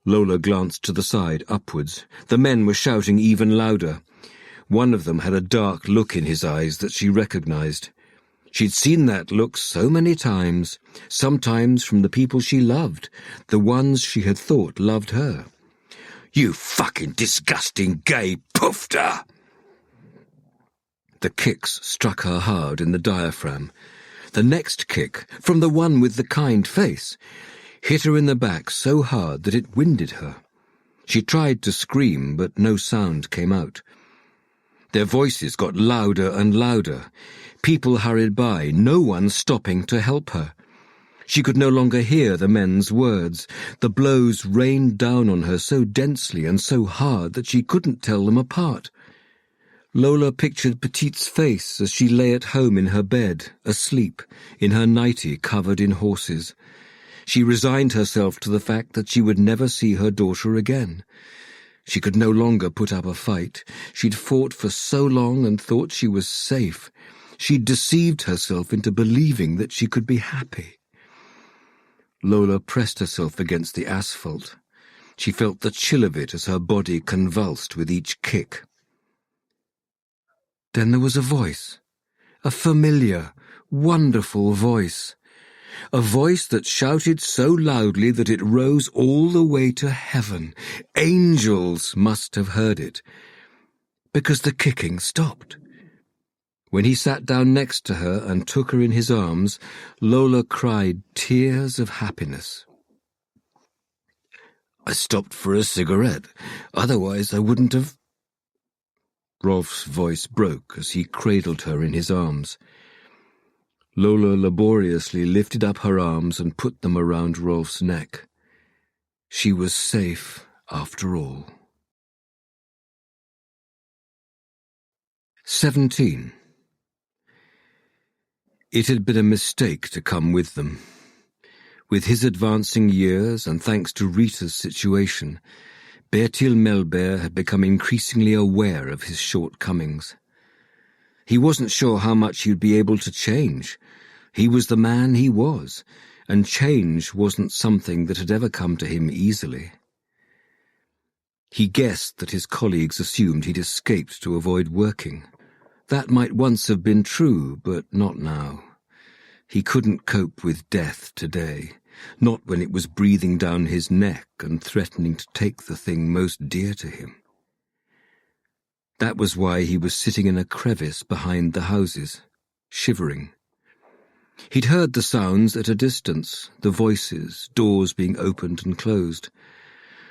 Lola glanced to the side, upwards. The men were shouting even louder. One of them had a dark look in his eyes that she recognized. She'd seen that look so many times, sometimes from the people she loved, the ones she had thought loved her. You fucking disgusting gay poofter! The kicks struck her hard in the diaphragm. The next kick, from the one with the kind face, hit her in the back so hard that it winded her. She tried to scream, but no sound came out. Their voices got louder and louder. People hurried by, no one stopping to help her. She could no longer hear the men's words. The blows rained down on her so densely and so hard that she couldn't tell them apart. Lola pictured Petite's face as she lay at home in her bed, asleep, in her nightie covered in horses. She resigned herself to the fact that she would never see her daughter again. She could no longer put up a fight. She'd fought for so long and thought she was safe. She'd deceived herself into believing that she could be happy. Lola pressed herself against the asphalt. She felt the chill of it as her body convulsed with each kick. Then there was a voice, a familiar, wonderful voice. A voice that shouted so loudly that it rose all the way to heaven. Angels must have heard it, because the kicking stopped. When he sat down next to her and took her in his arms, Lola cried tears of happiness. "I stopped for a cigarette. Otherwise I wouldn't have—" Rolf's voice broke as he cradled her in his arms. Lola laboriously lifted up her arms and put them around Rolf's neck. She was safe after all. 17. It had been a mistake to come with them. With his advancing years, and thanks to Rita's situation, Bertil Melber had become increasingly aware of his shortcomings. He wasn't sure how much he'd be able to change. He was the man he was, and change wasn't something that had ever come to him easily. He guessed that his colleagues assumed he'd escaped to avoid working. That might once have been true, but not now. He couldn't cope with death today, not when it was breathing down his neck and threatening to take the thing most dear to him. That was why he was sitting in a crevice behind the houses, shivering. He'd heard the sounds at a distance, the voices, doors being opened and closed.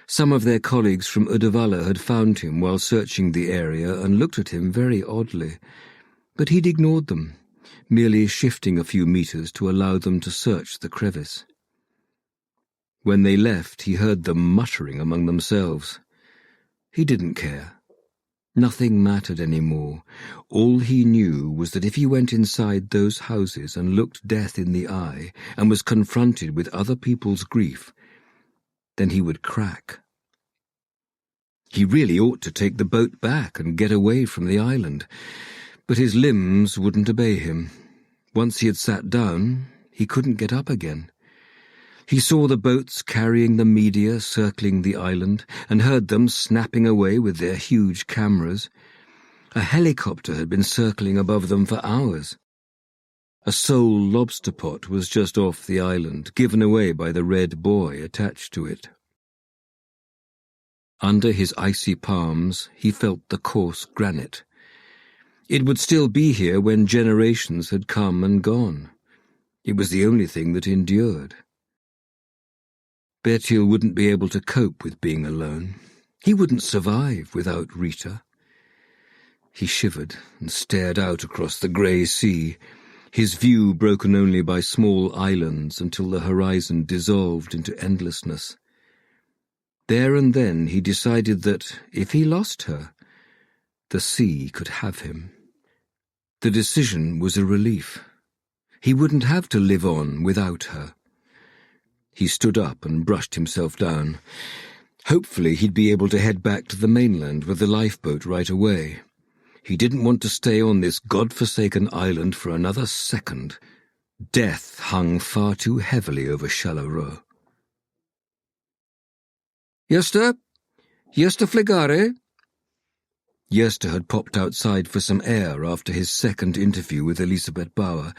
Some of their colleagues from Uddevalla had found him while searching the area and looked at him very oddly, but he'd ignored them, merely shifting a few meters to allow them to search the crevice. When they left, he heard them muttering among themselves. He didn't care. Nothing mattered anymore. All he knew was that if he went inside those houses and looked death in the eye and was confronted with other people's grief, then he would crack. He really ought to take the boat back and get away from the island, but his limbs wouldn't obey him. Once he had sat down, he couldn't get up again. He saw the boats carrying the media circling the island and heard them snapping away with their huge cameras. A helicopter had been circling above them for hours. A sole lobster pot was just off the island, given away by the red buoy attached to it. Under his icy palms, he felt the coarse granite. It would still be here when generations had come and gone. It was the only thing that endured. Bertil wouldn't be able to cope with being alone. He wouldn't survive without Rita. He shivered and stared out across the grey sea, his view broken only by small islands until the horizon dissolved into endlessness. There and then he decided that, if he lost her, the sea could have him. The decision was a relief. He wouldn't have to live on without her. He stood up and brushed himself down. Hopefully he'd be able to head back to the mainland with the lifeboat right away. He didn't want to stay on this godforsaken island for another second. Death hung far too heavily over Charleroi. "Gösta? Gösta Flegare?" Gösta had popped outside for some air after his second interview with Elisabeth Bauer.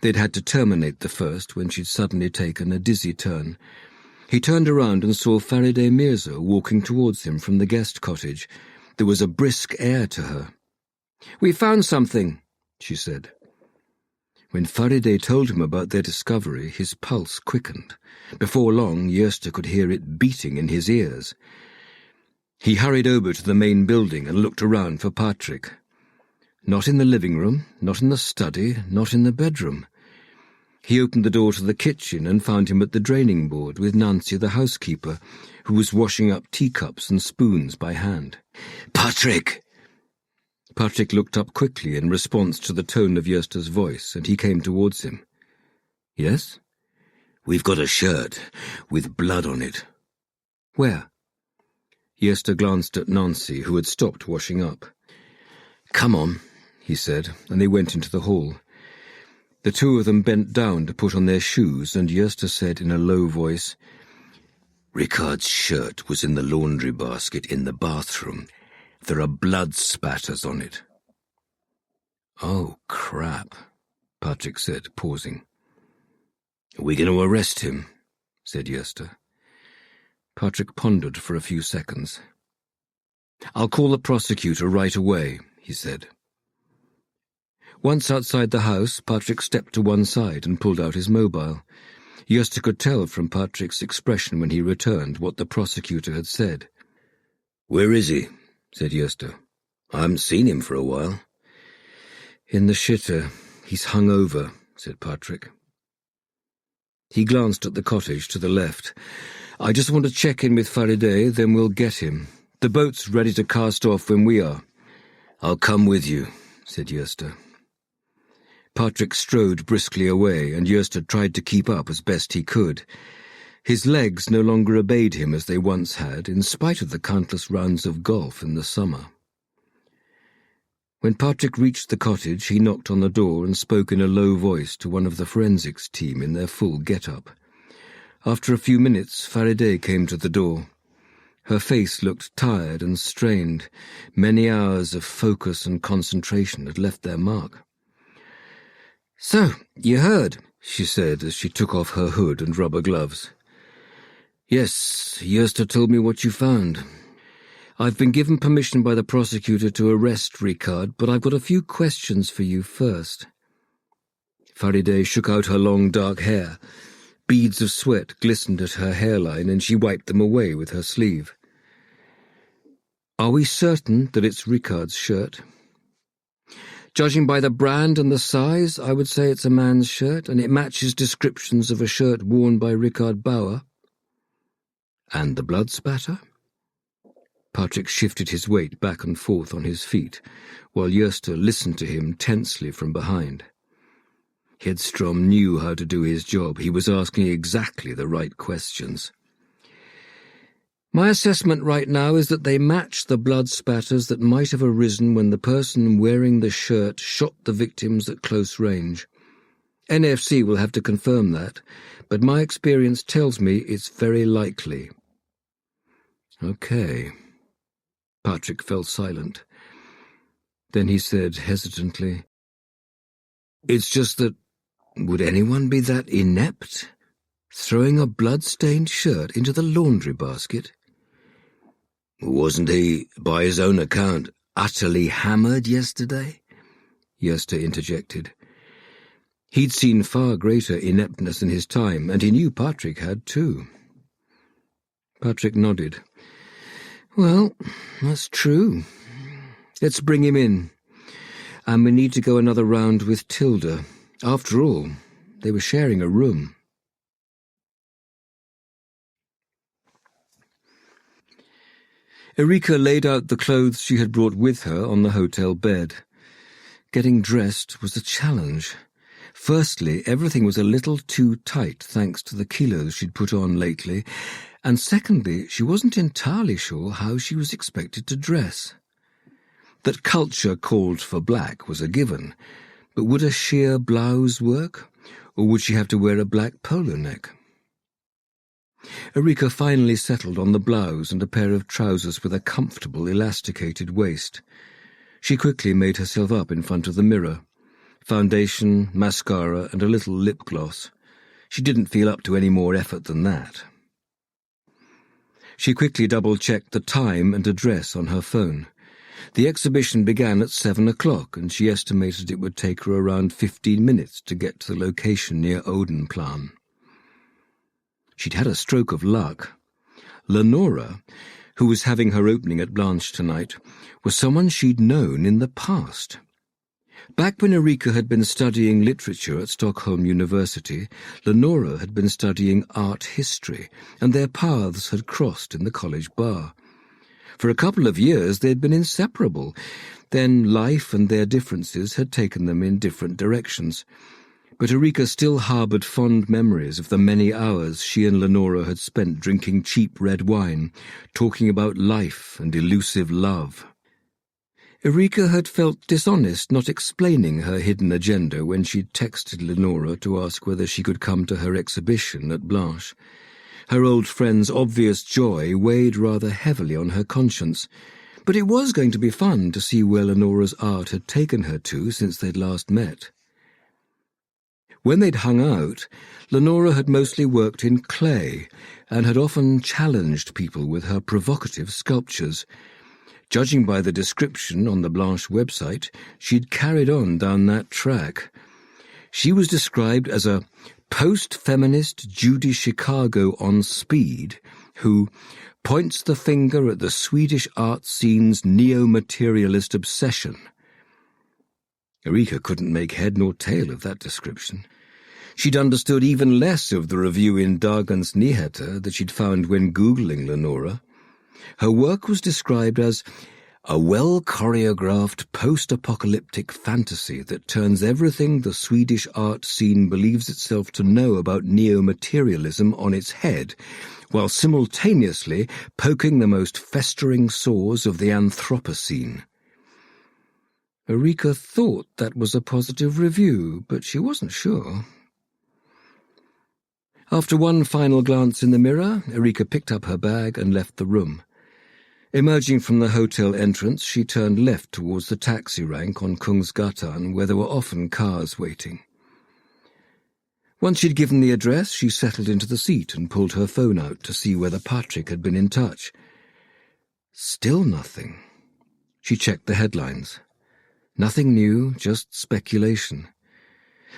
They'd had to terminate the first when she'd suddenly taken a dizzy turn. He turned around and saw Faride Mirza walking towards him from the guest cottage. There was a brisk air to her. "We found something," she said. When Faride told him about their discovery, his pulse quickened. Before long, Gösta could hear it beating in his ears. He hurried over to the main building and looked around for Patrik. Not in the living room, not in the study, not in the bedroom. He opened the door to the kitchen and found him at the draining board with Nancy, the housekeeper, who was washing up teacups and spoons by hand. "Patrik!" Patrik looked up quickly in response to the tone of Gösta's voice, and he came towards him. "Yes?" "We've got a shirt with blood on it." "Where?" Gösta glanced at Nancy, who had stopped washing up. "Come on," he said, and they went into the hall. The two of them bent down to put on their shoes, and Gösta said in a low voice, Ricard's shirt was in the laundry basket in the bathroom. There are blood spatters on it. Oh, crap, Patrik said, pausing. Are we going to arrest him? Said Gösta. Patrik pondered for a few seconds. I'll call the prosecutor right away, he said. Once outside the house, Patrik stepped to one side and pulled out his mobile. Gösta could tell from Patrik's expression when he returned what the prosecutor had said. Where is he? Said Gösta. I haven't seen him for a while. In the shitter. He's hung over, said Patrik. He glanced at the cottage to the left. I just want to check in with Faraday, then we'll get him. The boat's ready to cast off when we are. I'll come with you, said Gösta. Patrik strode briskly away, and Gösta tried to keep up as best he could. His legs no longer obeyed him as they once had, in spite of the countless rounds of golf in the summer. When Patrik reached the cottage, he knocked on the door and spoke in a low voice to one of the forensics team in their full get-up. After a few minutes, Faraday came to the door. Her face looked tired and strained. Many hours of focus and concentration had left their mark. "So, you heard," she said as she took off her hood and rubber gloves. "Yes, Gösta told me what you found. I've been given permission by the prosecutor to arrest Ricard, but I've got a few questions for you first." Faraday shook out her long dark hair. Beads of sweat glistened at her hairline, and she wiped them away with her sleeve. "Are we certain that it's Ricard's shirt?" "Judging by the brand and the size, I would say it's a man's shirt, and it matches descriptions of a shirt worn by Ricard Bauer." "And the blood spatter?" Patrik shifted his weight back and forth on his feet, while Gösta listened to him tensely from behind. Hedstrom knew how to do his job. He was asking exactly the right questions. "My assessment right now is that they match the blood spatters that might have arisen when the person wearing the shirt shot the victims at close range. NFC will have to confirm that, but my experience tells me it's very likely." "Okay." Patrik fell silent. Then he said hesitantly, "It's just that, would anyone be that inept? Throwing a blood-stained shirt into the laundry basket?" "Wasn't he, by his own account, utterly hammered yesterday?" Gösta interjected. He'd seen far greater ineptness in his time, and he knew Patrik had too. Patrik nodded. "Well, that's true. Let's bring him in. And we need to go another round with Tilda. After all, they were sharing a room." Erika laid out the clothes she had brought with her on the hotel bed. Getting dressed was a challenge. Firstly, everything was a little too tight thanks to the kilos she'd put on lately, and secondly, she wasn't entirely sure how she was expected to dress. That culture called for black was a given, but would a sheer blouse work, or would she have to wear a black polo neck? Erika finally settled on the blouse and a pair of trousers with a comfortable, elasticated waist. She quickly made herself up in front of the mirror. Foundation, mascara, and a little lip gloss. She didn't feel up to any more effort than that. She quickly double-checked the time and address on her phone. The exhibition began at 7 o'clock, and she estimated it would take her around 15 minutes to get to the location near Odenplan. She'd had a stroke of luck. Lenora, who was having her opening at Blanche tonight, was someone she'd known in the past. Back when Erika had been studying literature at Stockholm University, Lenora had been studying art history, and their paths had crossed in the college bar. For a couple of years they'd been inseparable. Then life and their differences had taken them in different directions. But Erika still harboured fond memories of the many hours she and Lenora had spent drinking cheap red wine, talking about life and elusive love. Erika had felt dishonest not explaining her hidden agenda when she'd texted Lenora to ask whether she could come to her exhibition at Blanche. Her old friend's obvious joy weighed rather heavily on her conscience, but it was going to be fun to see where Lenora's art had taken her to since they'd last met. When they'd hung out, Lenora had mostly worked in clay and had often challenged people with her provocative sculptures. Judging by the description on the Blanche website, she'd carried on down that track. She was described as a post-feminist Judy Chicago on speed who points the finger at the Swedish art scene's neo-materialist obsession. Erika couldn't make head nor tail of that description. She'd understood even less of the review in Dagens Nyheter that she'd found when Googling Lenora. Her work was described as a well-choreographed post-apocalyptic fantasy that turns everything the Swedish art scene believes itself to know about neo-materialism on its head, while simultaneously poking the most festering sores of the Anthropocene. Erika thought that was a positive review, but she wasn't sure. After one final glance in the mirror, Erika picked up her bag and left the room. Emerging from the hotel entrance, she turned left towards the taxi rank on Kungsgatan, where there were often cars waiting. Once she'd given the address, she settled into the seat and pulled her phone out to see whether Patrik had been in touch. Still nothing. She checked the headlines. Nothing new, just speculation.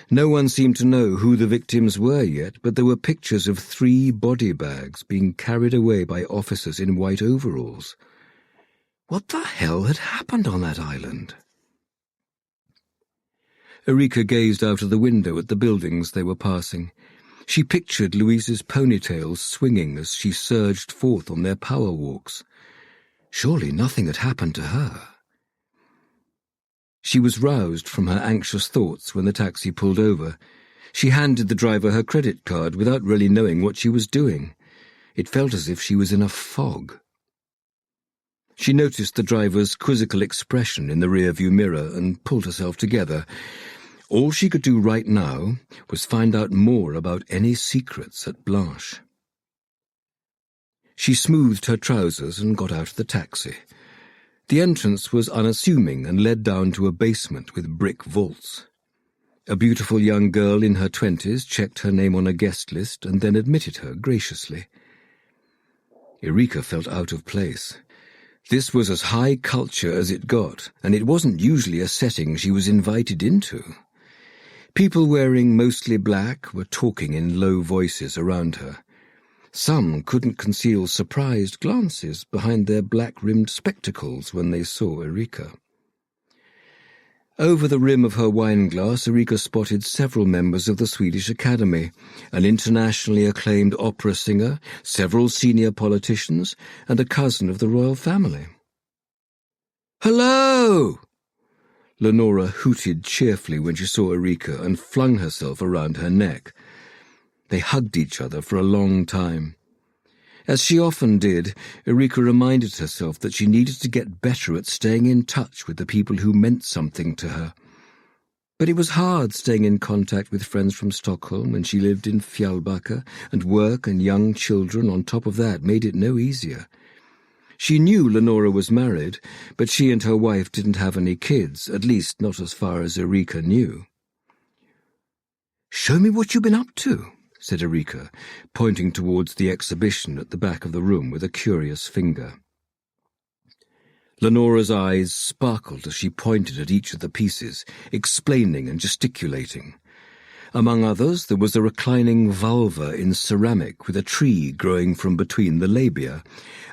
No one seemed to know who the victims were yet, but there were pictures of 3 body bags being carried away by officers in white overalls. What the hell had happened on that island? Erika gazed out of the window at the buildings they were passing. She pictured Louise's ponytails swinging as she surged forth on their power walks. Surely nothing had happened to her. She was roused from her anxious thoughts when the taxi pulled over. She handed the driver her credit card without really knowing what she was doing. It felt as if she was in a fog. She noticed the driver's quizzical expression in the rearview mirror and pulled herself together. All she could do right now was find out more about any secrets at Blanche. She smoothed her trousers and got out of the taxi. The entrance was unassuming and led down to a basement with brick vaults. A beautiful young girl in her 20s checked her name on a guest list and then admitted her graciously. Erika felt out of place. This was as high culture as it got, and it wasn't usually a setting she was invited into. People wearing mostly black were talking in low voices around her. Some couldn't conceal surprised glances behind their black-rimmed spectacles when they saw Erika. Over the rim of her wineglass, Erika spotted several members of the Swedish Academy, an internationally acclaimed opera singer, several senior politicians, and a cousin of the royal family. "Hello!" Lenora hooted cheerfully when she saw Erika and flung herself around her neck. They hugged each other for a long time. As she often did, Erika reminded herself that she needed to get better at staying in touch with the people who meant something to her. But it was hard staying in contact with friends from Stockholm when she lived in Fjällbacka, and work and young children on top of that made it no easier. She knew Lenora was married, but she and her wife didn't have any kids, at least not as far as Erika knew. "Show me what you've been up to," said Erika, pointing towards the exhibition at the back of the room with a curious finger. Lenora's eyes sparkled as she pointed at each of the pieces, explaining and gesticulating. Among others, there was a reclining vulva in ceramic with a tree growing from between the labia,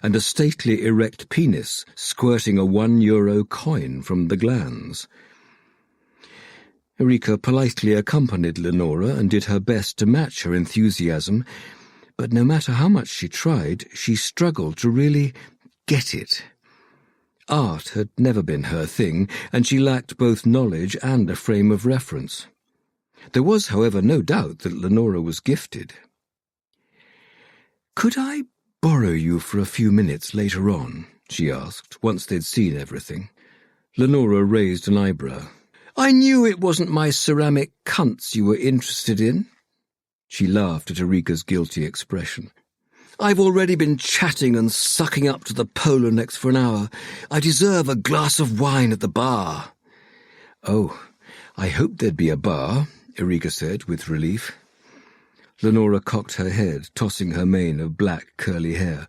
and a stately erect penis squirting a €1 coin from the glands. Erika politely accompanied Lenora and did her best to match her enthusiasm, but no matter how much she tried, she struggled to really get it. Art had never been her thing, and she lacked both knowledge and a frame of reference. There was, however, no doubt that Lenora was gifted. "Could I borrow you for a few minutes later on?" she asked, once they'd seen everything. Lenora raised an eyebrow. "I knew it wasn't my ceramic cunts you were interested in." She laughed at Erika's guilty expression. I've already been chatting and sucking up to the polar necks for an hour. I deserve a glass of wine at the bar." "Oh, I hoped there'd be a bar," Erika said with relief. Lenora cocked her head, tossing her mane of black curly hair.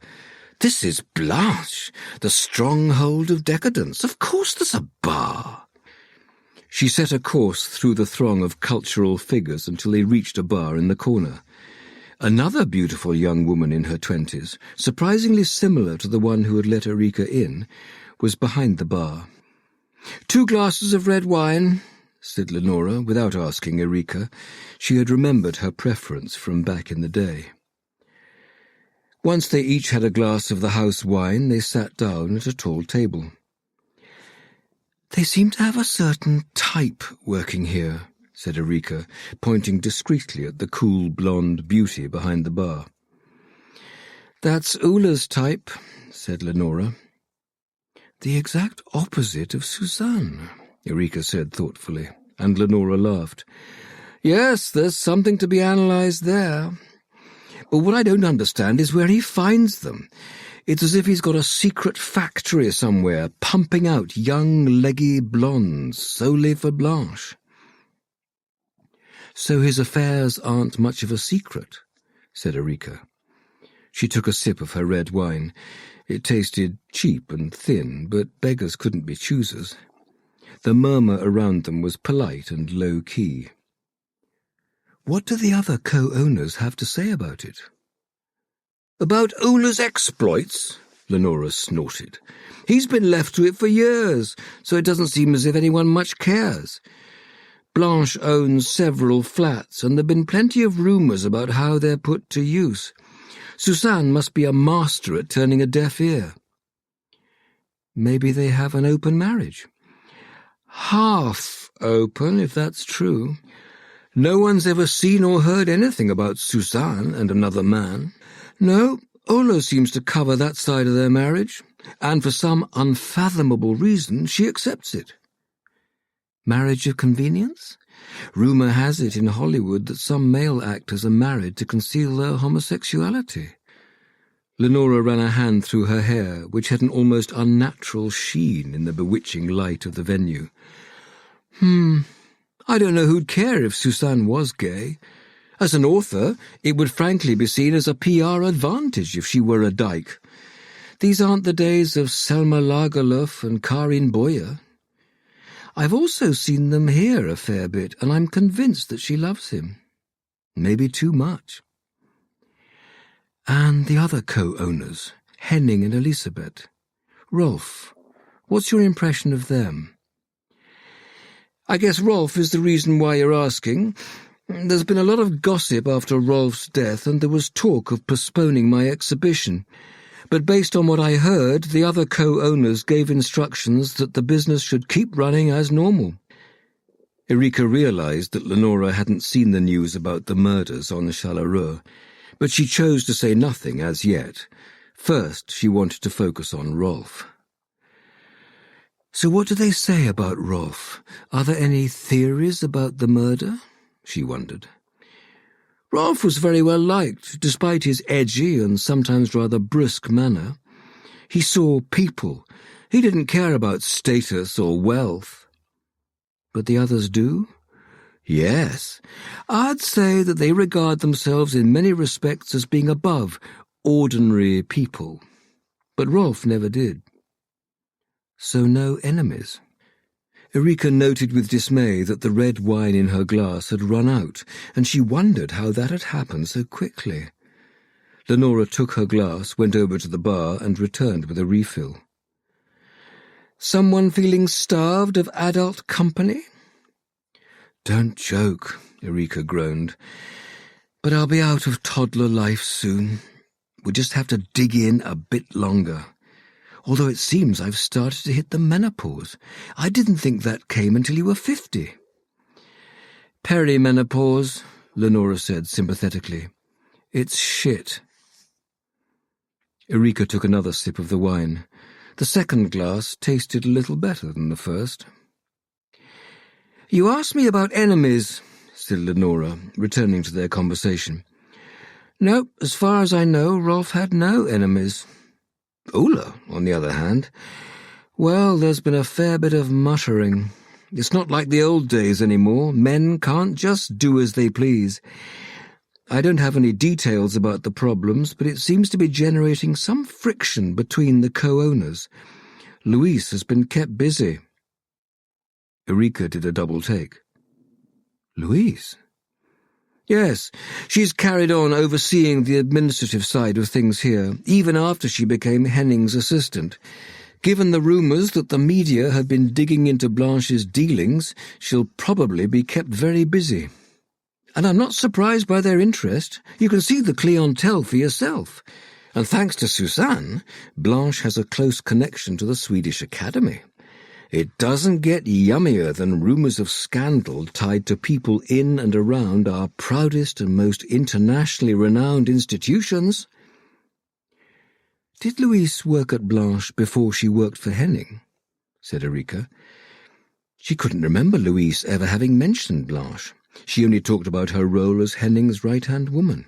"This is Blanche, the stronghold of decadence. Of course there's a bar." She set a course through the throng of cultural figures until they reached a bar in the corner. Another beautiful young woman in her 20s, surprisingly similar to the one who had let Erika in, was behind the bar. "2 glasses of red wine," said Lenora, without asking Erika. She had remembered her preference from back in the day. Once they each had a glass of the house wine, they sat down at a tall table. "They seem to have a certain type working here," said Erika, pointing discreetly at the cool blonde beauty behind the bar. "That's Ula's type," said Lenora. "The exact opposite of Suzanne," Erika said thoughtfully, and Lenora laughed. "Yes, there's something to be analysed there. But what I don't understand is where he finds them. It's as if he's got a secret factory somewhere, pumping out young, leggy blondes solely for Blanche." "So his affairs aren't much of a secret," said Erika. She took a sip of her red wine. It tasted cheap and thin, but beggars couldn't be choosers. The murmur around them was polite and low-key. "What do the other co-owners have to say about it?" "About Ula's exploits?" Lenora snorted. "He's been left to it for years, so it doesn't seem as if anyone much cares. Blanche owns several flats, and there have been plenty of rumours about how they're put to use. Suzanne must be a master at turning a deaf ear." "Maybe they have an open marriage." "Half open, if that's true. No one's ever seen or heard anything about Suzanne and another man. No, Ula seems to cover that side of their marriage, and for some unfathomable reason she accepts it." "Marriage of convenience? Rumour has it in Hollywood that some male actors are married to conceal their homosexuality." Lenora ran a hand through her hair, which had an almost unnatural sheen in the bewitching light of the venue. I don't know who'd care if Suzanne was gay. As an author, it would frankly be seen as a PR advantage if she were a dyke. These aren't the days of Selma Lagerlöf and Karin Boyer. I've also seen them here a fair bit, and I'm convinced that she loves him. Maybe too much." "And the other co-owners, Henning and Elisabeth. Rolf, what's your impression of them?" "I guess Rolf is the reason why you're asking. There's been a lot of gossip after Rolf's death, and there was talk of postponing my exhibition. But based on what I heard, the other co-owners gave instructions that the business should keep running as normal." Erika realised that Lenora hadn't seen the news about the murders on Chalareau, but she chose to say nothing as yet. First, she wanted to focus on Rolf. "So what do they say about Rolf? Are there any theories about the murder?" she wondered. "Rolf was very well liked, despite his edgy and sometimes rather brusque manner. He saw people. He didn't care about status or wealth." "But the others do?" "Yes. I'd say that they regard themselves in many respects as being above ordinary people. But Rolf never did." "So no enemies?" Erika noted with dismay that the red wine in her glass had run out, and she wondered how that had happened so quickly. Lenora took her glass, went over to the bar, and returned with a refill. "Someone feeling starved of adult company?" "Don't joke," Erika groaned. "But I'll be out of toddler life soon. We'll just have to dig in a bit longer. Although it seems I've started to hit the menopause. I didn't think that came until you were 50. "Perimenopause," Lenora said sympathetically. "It's shit." Erika took another sip of the wine. The second glass tasted a little better than the first. "You asked me about enemies," said Lenora, returning to their conversation. No, as far as I know, Rolf had no enemies. Ola, on the other hand, well, there's been a fair bit of muttering. It's not like the old days anymore. Men can't just do as they please. I don't have any details about the problems, but it seems to be generating some friction between the co-owners. Louise has been kept busy. Eureka did a double take. Louise? Yes, she's carried on overseeing the administrative side of things here, even after she became Henning's assistant. Given the rumours that the media have been digging into Blanche's dealings, she'll probably be kept very busy. And I'm not surprised by their interest. You can see the clientele for yourself. And thanks to Suzanne, Blanche has a close connection to the Swedish Academy. It doesn't get yummier than rumours of scandal tied to people in and around our proudest and most internationally renowned institutions. Did Louise work at Blanche before she worked for Henning? Said Eureka. She couldn't remember Louise ever having mentioned Blanche. She only talked about her role as Henning's right-hand woman.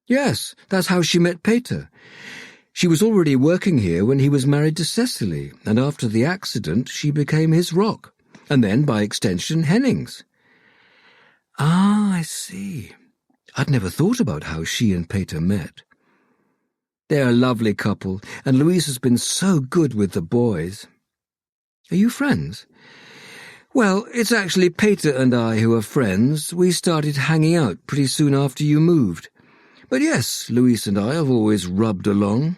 Yes, that's how she met Peter. She was already working here when he was married to Cecily, and after the accident she became his rock, and then, by extension, Henning's. Ah, I see. I'd never thought about how she and Peter met. They're a lovely couple, and Louise has been so good with the boys. Are you friends? Well, it's actually Peter and I who are friends. We started hanging out pretty soon after you moved. But yes, Louise and I have always rubbed along.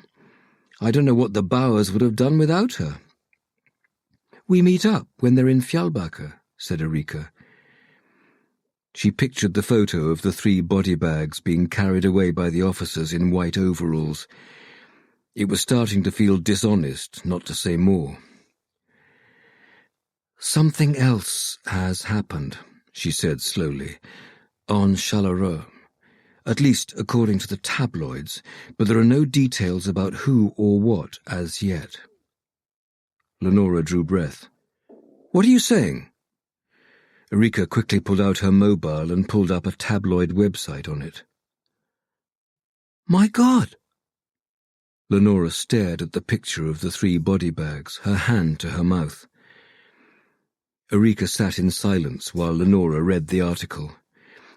I don't know what the Bowers would have done without her. We meet up when they're in Fjällbacka, said Eureka. She pictured the photo of the 3 body bags being carried away by the officers in white overalls. It was starting to feel dishonest, not to say more. Something else has happened, she said slowly, on Chalaronne. At least according to the tabloids, but there are no details about who or what as yet. Lenora drew breath. What are you saying? Eureka quickly pulled out her mobile and pulled up a tabloid website on it. My God! Lenora stared at the picture of the 3 body bags, her hand to her mouth. Eureka sat in silence while Lenora read the article.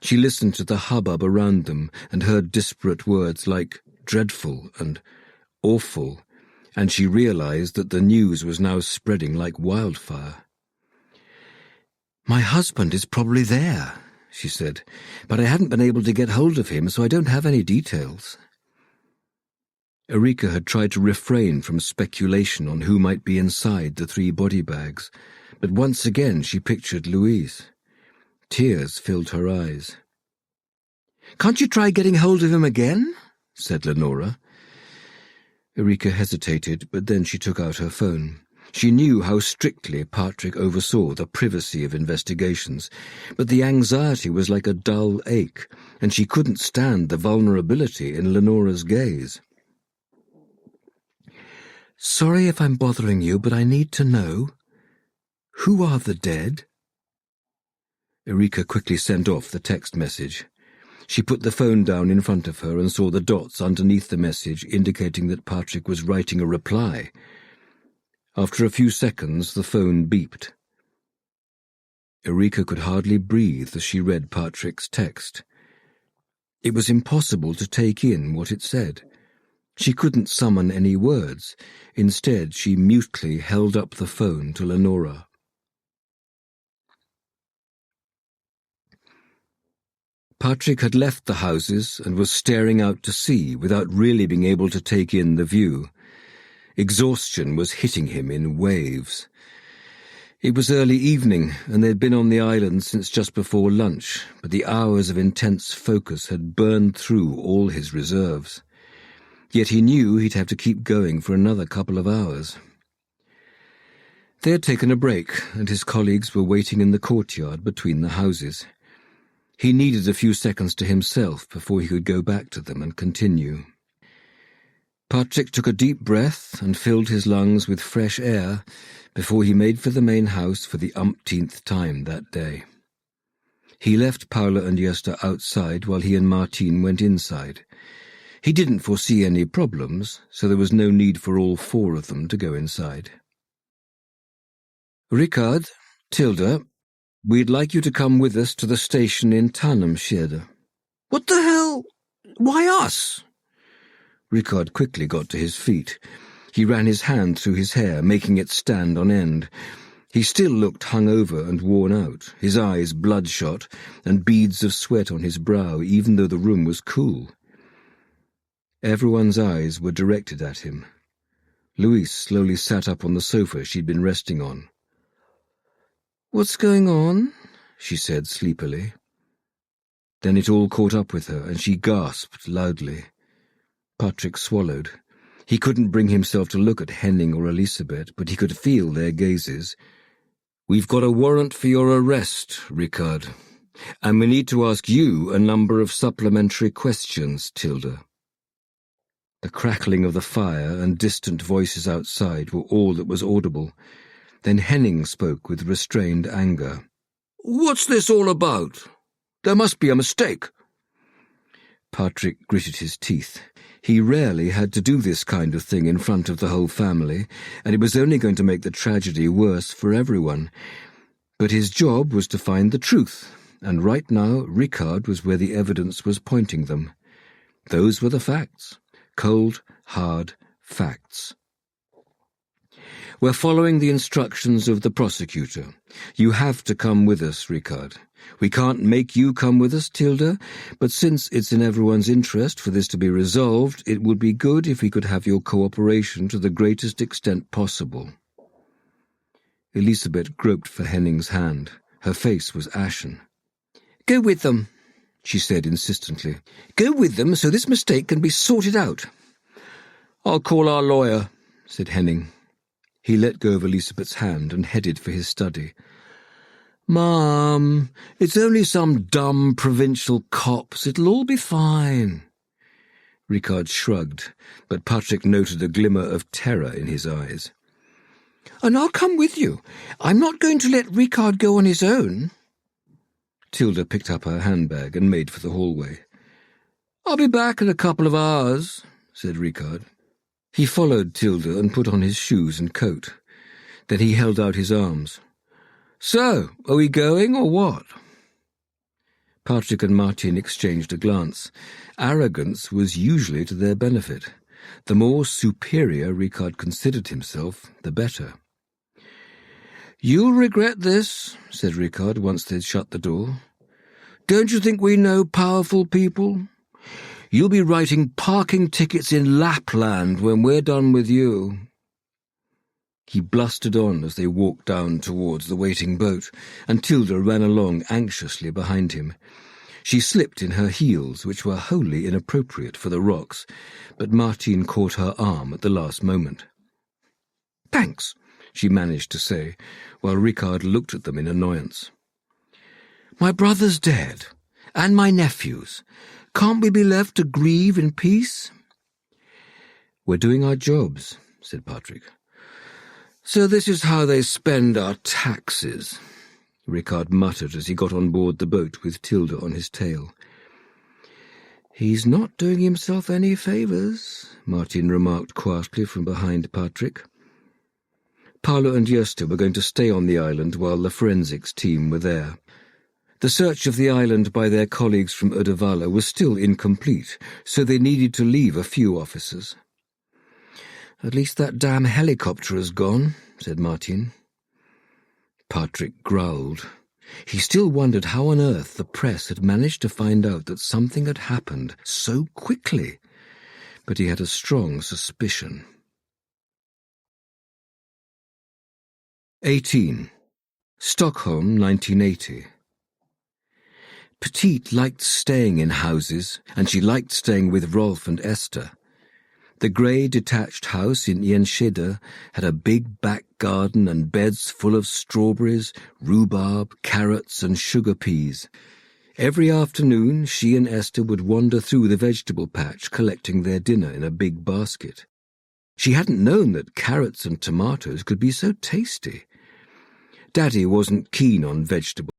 She listened to the hubbub around them and heard disparate words like dreadful and awful, and she realized that the news was now spreading like wildfire. My husband is probably there, she said, but I hadn't been able to get hold of him, so I don't have any details. Eureka had tried to refrain from speculation on who might be inside the 3 body bags, but once again she pictured Louise. Tears filled her eyes. Can't you try getting hold of him again? Said Lenora. Eureka hesitated, but then she took out her phone. She knew how strictly Patrik oversaw the privacy of investigations, but the anxiety was like a dull ache, and she couldn't stand the vulnerability in Lenora's gaze. Sorry if I'm bothering you, but I need to know. Who are the dead? Eureka quickly sent off the text message. She put the phone down in front of her and saw the dots underneath the message indicating that Patrik was writing a reply. After a few seconds, the phone beeped. Eureka could hardly breathe as she read Patrik's text. It was impossible to take in what it said. She couldn't summon any words. Instead, she mutely held up the phone to Lenora. Patrik had left the houses and was staring out to sea without really being able to take in the view. Exhaustion was hitting him in waves. It was early evening, and they'd been on the island since just before lunch, but the hours of intense focus had burned through all his reserves. Yet he knew he'd have to keep going for another couple of hours. They had taken a break, and his colleagues were waiting in the courtyard between the houses. He needed a few seconds to himself before he could go back to them and continue. Patrik took a deep breath and filled his lungs with fresh air before he made for the main house for the umpteenth time that day. He left Paula and Gösta outside while he and Martin went inside. He didn't foresee any problems, so there was no need for all four of them to go inside. "Rikard, Tilda, we'd like you to come with us to the station in Tanumshede." "What the hell? Why us?" Rikard quickly got to his feet. He ran his hand through his hair, making it stand on end. He still looked hungover and worn out, his eyes bloodshot, and beads of sweat on his brow, even though the room was cool. Everyone's eyes were directed at him. Louise slowly sat up on the sofa she'd been resting on. "What's going on?" she said sleepily. Then it all caught up with her, and she gasped loudly. Patrik swallowed. He couldn't bring himself to look at Henning or Elisabeth, but he could feel their gazes. "We've got a warrant for your arrest, Rikard, and we need to ask you a number of supplementary questions, Tilda." The crackling of the fire and distant voices outside were all that was audible. Then Henning spoke with restrained anger. "What's this all about? There must be a mistake." Patrik gritted his teeth. He rarely had to do this kind of thing in front of the whole family, and it was only going to make the tragedy worse for everyone. But his job was to find the truth, and right now Rikard was where the evidence was pointing them. Those were the facts. Cold, hard facts. "We're following the instructions of the prosecutor. You have to come with us, Rikard. We can't make you come with us, Tilda, but since it's in everyone's interest for this to be resolved, it would be good if we could have your cooperation to the greatest extent possible." Elisabeth groped for Henning's hand. Her face was ashen. "Go with them," she said insistently. "Go with them so this mistake can be sorted out." "I'll call our lawyer," said Henning. He let go of Elisabeth's hand and headed for his study. "Mum, it's only some dumb provincial cops. It'll all be fine." Rikard shrugged, but Patrik noted a glimmer of terror in his eyes. "And I'll come with you. I'm not going to let Rikard go on his own." Tilda picked up her handbag and made for the hallway. "I'll be back in a couple of hours," said Rikard. He followed Tilda and put on his shoes and coat. Then he held out his arms. "So, are we going or what?" Patrik and Martin exchanged a glance. Arrogance was usually to their benefit. The more superior Rikard considered himself, the better. "You'll regret this," said Rikard once they'd shut the door. "Don't you think we know powerful people? You'll be writing parking tickets in Lapland when we're done with you." He blustered on as they walked down towards the waiting boat, and Tilda ran along anxiously behind him. She slipped in her heels, which were wholly inappropriate for the rocks, but Martin caught her arm at the last moment. "Thanks," she managed to say, while Rikard looked at them in annoyance. "My brother's dead, and my nephew's. Can't we be left to grieve in peace?" "We're doing our jobs," said Patrik. "So this is how they spend our taxes," Rikard muttered as he got on board the boat with Tilda on his tail. "He's not doing himself any favours," Martin remarked quietly from behind Patrik. Paolo and Gösta were going to stay on the island while the forensics team were there. The search of the island by their colleagues from Uddevalla was still incomplete, so they needed to leave a few officers. "At least that damn helicopter is gone," said Martin. Patrik growled. He still wondered how on earth the press had managed to find out that something had happened so quickly, but he had a strong suspicion. 18. Stockholm, 1980. Petite liked staying in houses, and she liked staying with Rolf and Esther. The grey detached house in Enschede had a big back garden and beds full of strawberries, rhubarb, carrots and sugar peas. Every afternoon she and Esther would wander through the vegetable patch collecting their dinner in a big basket. She hadn't known that carrots and tomatoes could be so tasty. Daddy wasn't keen on vegetables.